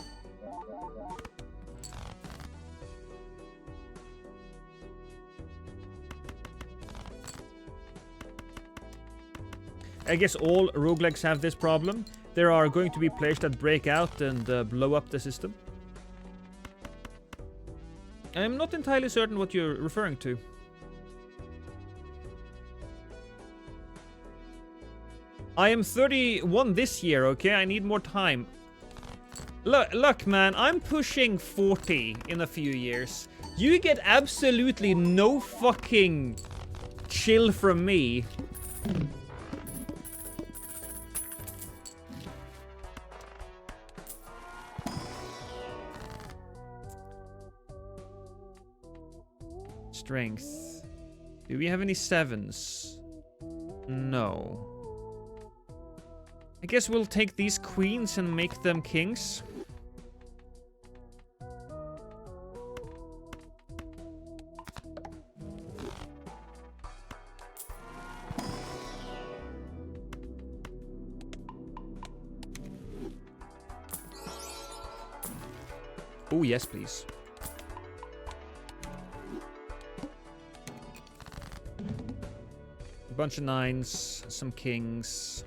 Speaker 1: I guess all roguelikes have this problem. There are going to be players that break out and blow up the system. I'm not entirely certain what you're referring to. I am 31 this year, okay? I need more time. Look, man, I'm pushing 40 in a few years. You get absolutely no fucking chill from me. Strength. Do we have any 7s? No. I guess we'll take these queens and make them kings. Oh, yes, please. A bunch of 9s, some kings.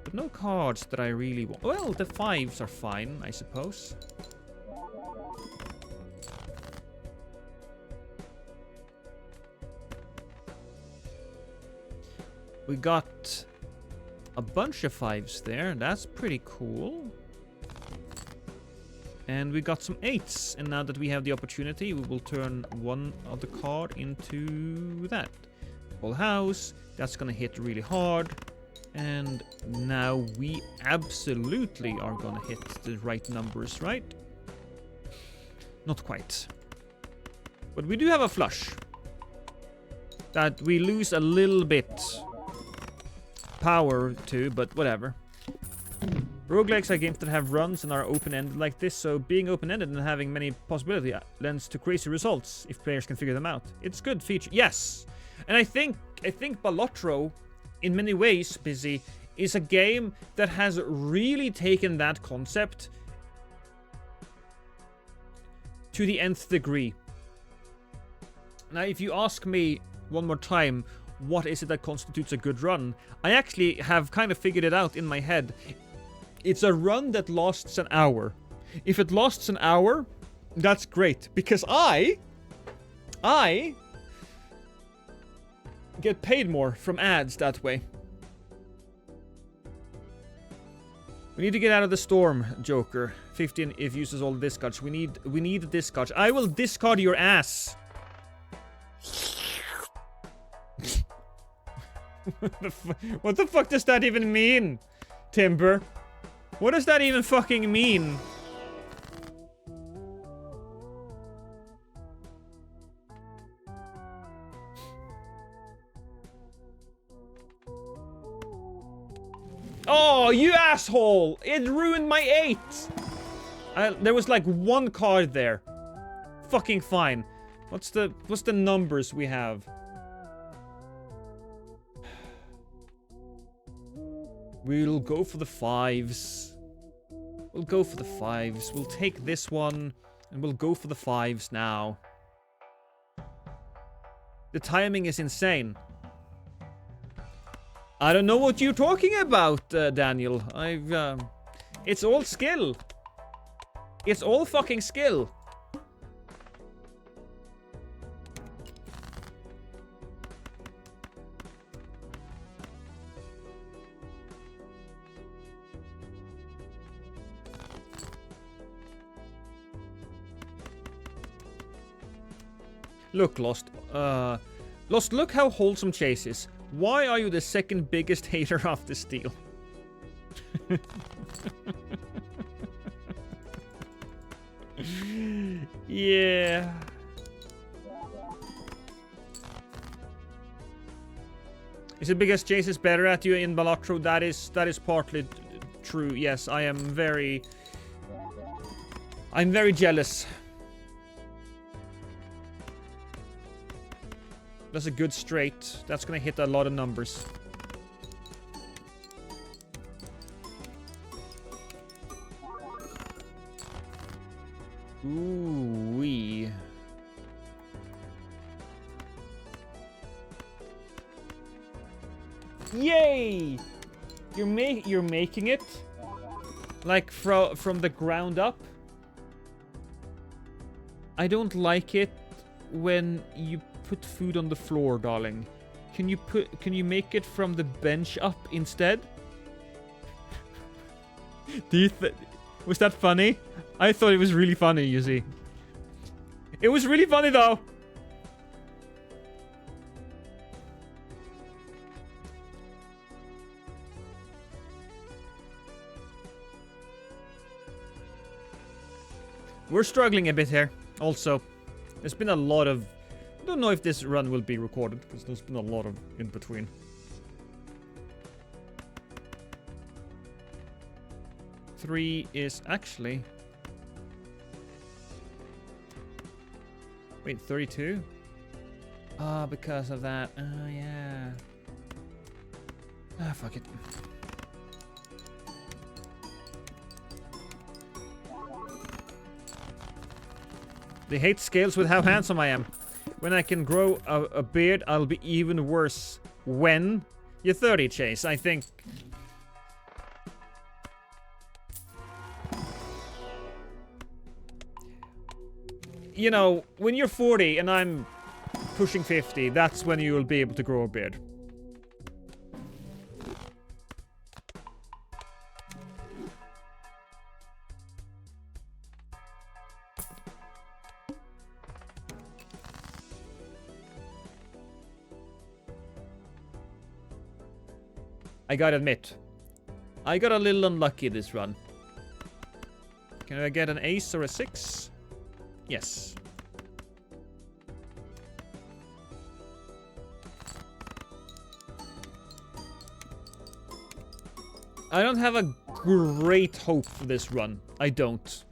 Speaker 1: But no cards that I really want. Well, the 5s are fine, I suppose. We got a bunch of 5s there. That's pretty cool. And we got some 8s. And now that we have the opportunity, we will turn one other card into that. Full house. That's gonna hit really hard. And now we absolutely are gonna hit the right numbers, right? Not quite. But we do have a flush. That we lose a little bit power to, but whatever. Roguelikes are games that have runs and are open-ended like this, so being open-ended and having many possibilities lends to crazy results if players can figure them out. It's good feature. Yes! And I think Balotro, in many ways, Busy, is a game that has really taken that concept to the nth degree. Now, if you ask me one more time, what is it that constitutes a good run? I actually have kind of figured it out in my head. It's a run that lasts an hour. If it lasts an hour, that's great. Because I get paid more from ads that way. We need to get out of the storm, Joker. 15 if uses all the discards. We need discards. I will discard your ass. What the fuck does that even mean, Timber? What does that even fucking mean? Oh, you asshole! It ruined my 8! There was like one card there. Fucking fine. What's the numbers we have? We'll go for the 5s. We'll go for the 5s. We'll take this one, and we'll go for the 5s now. The timing is insane. I don't know what you're talking about, Daniel. It's all skill. It's all fucking skill. Look, Lost. Lost, look how wholesome Chase is. Why are you the second biggest hater after Steel? Yeah. Is it because Chase is better at you in Balatro? That is partly true. Yes, I'm very jealous. That's a good straight. That's gonna hit a lot of numbers. Ooh-wee. Yay! You're making it? Like from the ground up? I don't like it when you put food on the floor, darling. Can you make it from the bench up instead? Was that funny? I thought it was really funny, you see. It was really funny though. We're struggling a bit here. Also, there's been a lot of... I don't know if this run will be recorded, because there's been a lot of in between. Three is actually... Wait, 32? Ah, because of that. Oh, yeah. Ah, fuck it. They hate scales with how handsome I am. When I can grow a beard, I'll be even worse. When? You're 30, Chase, I think. You know, when you're 40 and I'm pushing 50, that's when you will be able to grow a beard. I gotta admit, I got a little unlucky this run. Can I get an ace or a 6? Yes. I don't have a great hope for this run. I don't.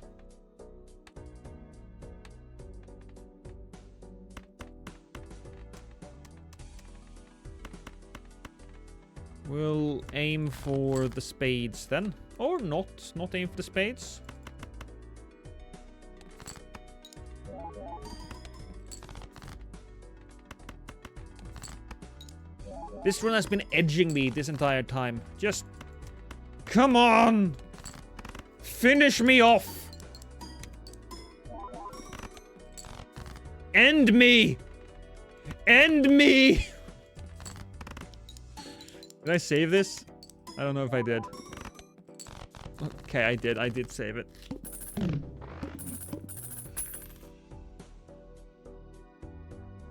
Speaker 1: We'll aim for the spades then. Or not. Not aim for the spades. This run has been edging me this entire time. Just... come on! Finish me off! End me! End me! Did I save this? I don't know if I did. Okay, I did. I did save it.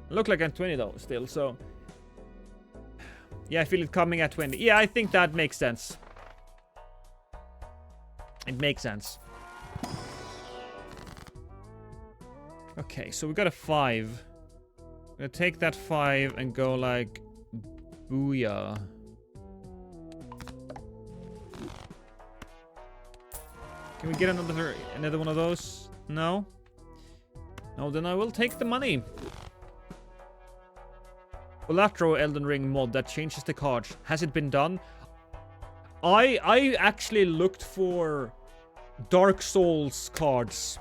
Speaker 1: Look like I'm 20 though, still, so... Yeah, I feel it coming at 20. Yeah, I think that makes sense. It makes sense. Okay, so we got a 5. I'm gonna take that 5 and go like... booyah. Can we get another one of those? No? No, then I will take the money. Balatro Elden Ring mod that changes the cards. Has it been done? I actually looked for Dark Souls cards.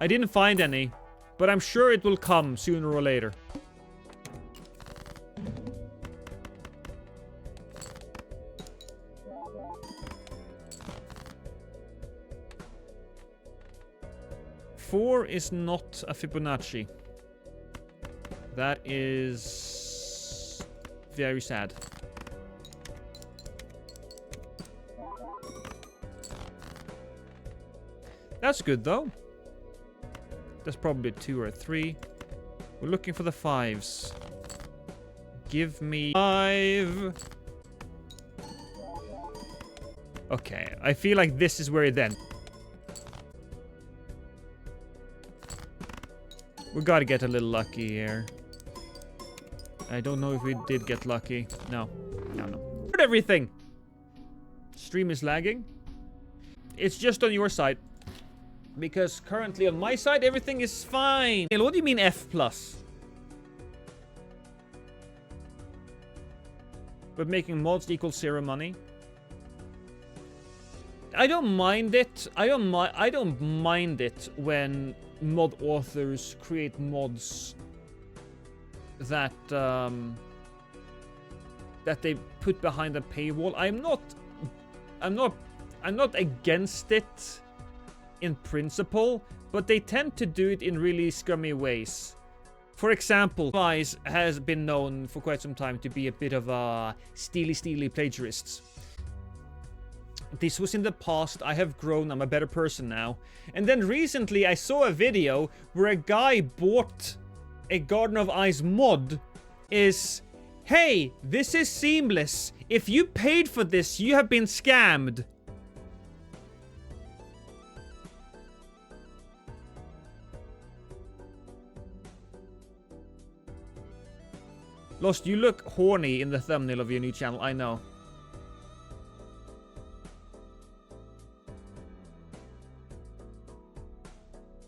Speaker 1: I didn't find any, but I'm sure it will come sooner or later. 4 is not a Fibonacci. That is very sad. That's good though. That's probably a 2 or a 3. We're looking for the 5s. Give me 5. Okay, I feel like this is where it ends. We gotta get a little lucky here. I don't know if we did get lucky. No. No. Everything! Stream is lagging. It's just on your side. Because currently on my side, everything is fine. What do you mean F+? But making mods equals 0 money? I don't mind it. I don't mind it when mod authors create mods that that they put behind a paywall. I'm not against it in principle, but they tend to do it in really scummy ways. For example, Wise has been known for quite some time to be a bit of a steely plagiarists. This was in the past. I have grown. I'm a better person now. And then recently I saw a video where a guy bought a Garden of Ice mod. Hey, this is seamless. If you paid for this, you have been scammed. Lost, you look horny in the thumbnail of your new channel. I know.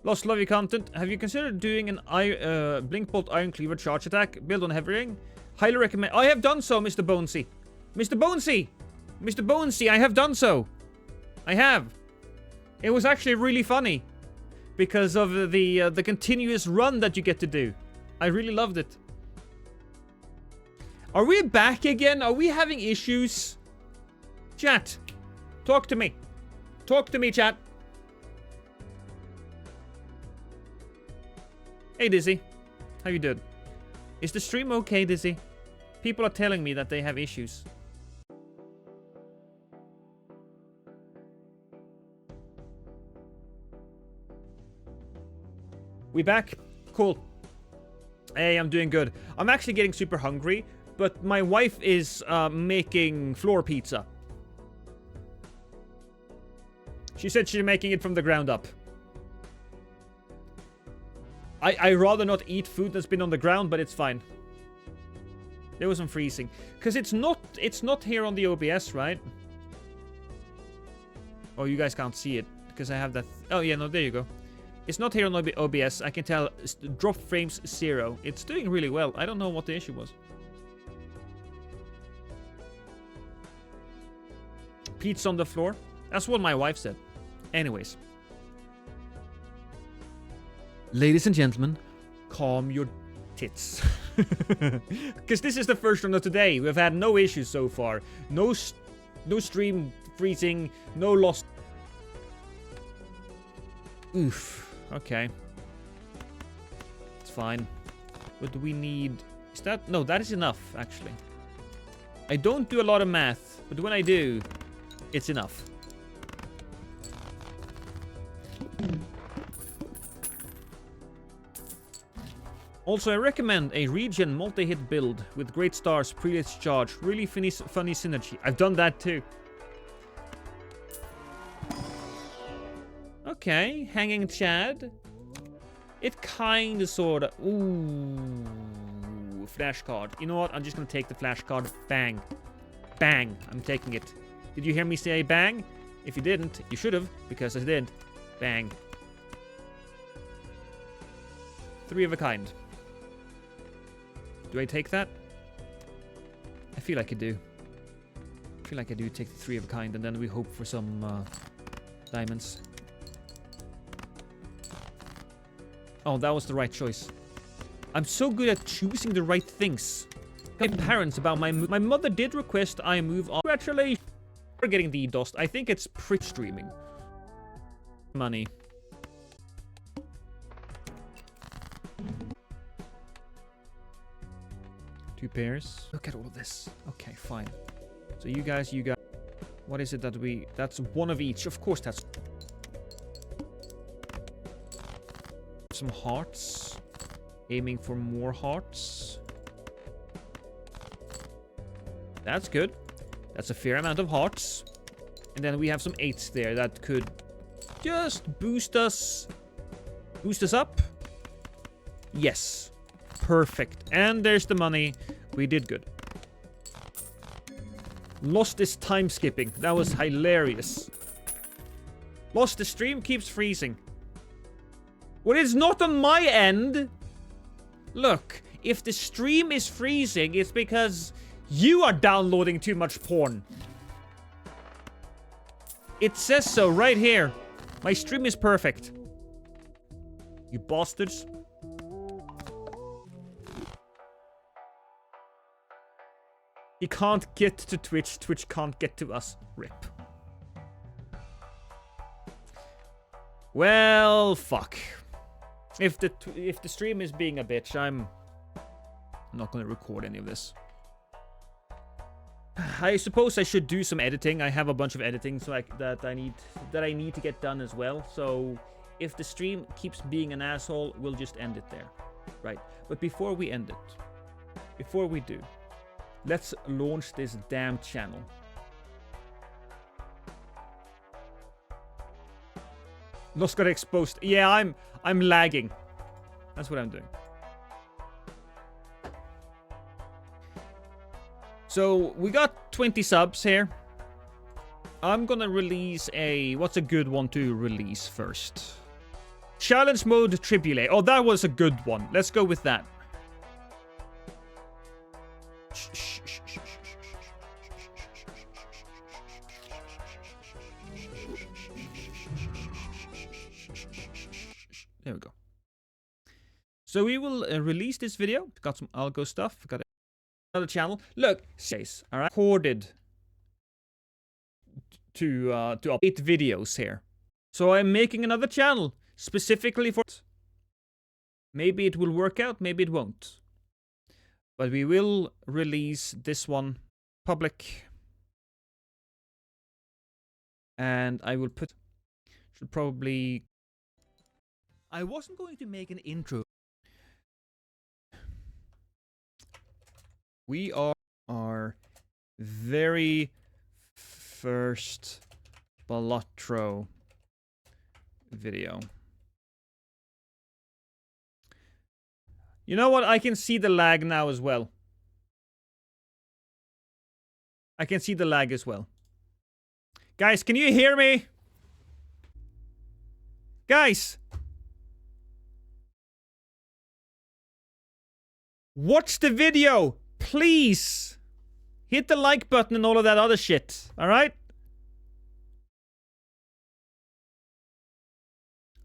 Speaker 1: Lost, love your content. Have you considered doing an Blink Bolt Iron Cleaver charge attack? Build on Heavy Ring? Highly recommend. I have done so, Mr. Bonesy. Mr. Bonesy! Mr. Bonesy, I have done so. I have. It was actually really funny. Because of the continuous run that you get to do. I really loved it. Are we back again? Are we having issues? Chat. Talk to me. Talk to me, chat. Hey, Dizzy. How you doing? Is the stream okay, Dizzy? People are telling me that they have issues. We back? Cool. Hey, I'm doing good. I'm actually getting super hungry, but my wife is making floor pizza. She said she's making it from the ground up. I rather not eat food that's been on the ground, but it's fine. There was some freezing. Because it's not here on the OBS, right? Oh, you guys can't see it. Because I have that... Oh, yeah, no, there you go. It's not here on OBS. I can tell drop frames 0. It's doing really well. I don't know what the issue was. Pizza on the floor. That's what my wife said. Anyways. Ladies and gentlemen, calm your tits. Because this is the first one of today. We've had no issues so far. No stream freezing. No loss. Oof. Okay. It's fine. What do we need? Is that... No, that is enough, actually. I don't do a lot of math, but when I do, it's enough. Also, I recommend a regen multi-hit build with great stars, pre-lit charge, really funny synergy. I've done that too. Okay, hanging Chad. It kinda sorta... Ooh, flashcard. You know what? I'm just gonna take the flashcard. Bang. Bang. I'm taking it. Did you hear me say bang? If you didn't, you should have, because I did. Bang. 3 of a kind. Do I take that? I feel like I do. I feel like I do take the 3 of a kind, and then we hope for some diamonds. Oh, that was the right choice. I'm so good at choosing the right things. My parents about my mother did request I move on. Congratulations for getting the DOST. I think it's pretty streaming. Money. 2 pairs. Look at all of this. Okay, fine. So you guys. What is it that we... That's one of each. Of course that's... Some hearts. Aiming for more hearts. That's good. That's a fair amount of hearts. And then we have some 8s there that could just boost us up. Yes. Perfect. And there's the money. We did good. Lost this time skipping. That was hilarious. Lost the stream keeps freezing. Well, it's not on my end. Look, if the stream is freezing, it's because you are downloading too much porn. It says so right here. My stream is perfect. You bastards. He can't get to Twitch. Twitch can't get to us. RIP. Well, fuck. If the stream is being a bitch, I'm not going to record any of this. I suppose I should do some editing. I have a bunch of editing that I need to get done as well. So if the stream keeps being an asshole, we'll just end it there. Right. But before we end it, before we do, let's launch this damn channel. Lost got exposed. Yeah, I'm lagging. That's what I'm doing. So we got 20 subs here. I'm gonna release a... What's a good one to release first? Challenge mode Tribulate. Oh, that was a good one. Let's go with that. There we go. So we will release this video. Got some algo stuff. Got another channel. Look, says all right. Recorded to update videos here. So I'm making another channel specifically for it. Maybe it will work out. Maybe it won't. But we will release this one public. And I will put... Should probably... I wasn't going to make an intro. We are our very first Balatro video. You know what? I can see the lag now as well. I can see the lag as well. Guys, can you hear me? Guys! Watch the video! Please! Hit the like button and all of that other shit. Alright?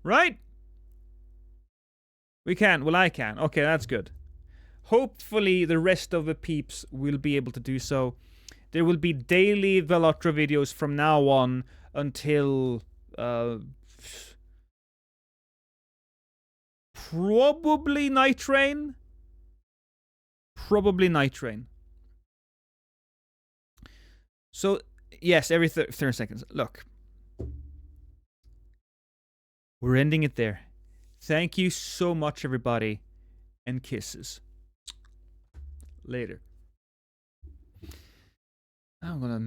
Speaker 1: Right? We can. Well, I can. Okay, that's good. Hopefully, the rest of the peeps will be able to do so. There will be daily Velotra videos from now on until... probably Night Rain? Probably Night Rain. So, yes, every 30 seconds. Look. We're ending it there. Thank you so much, everybody. And kisses. Later. I'm gonna...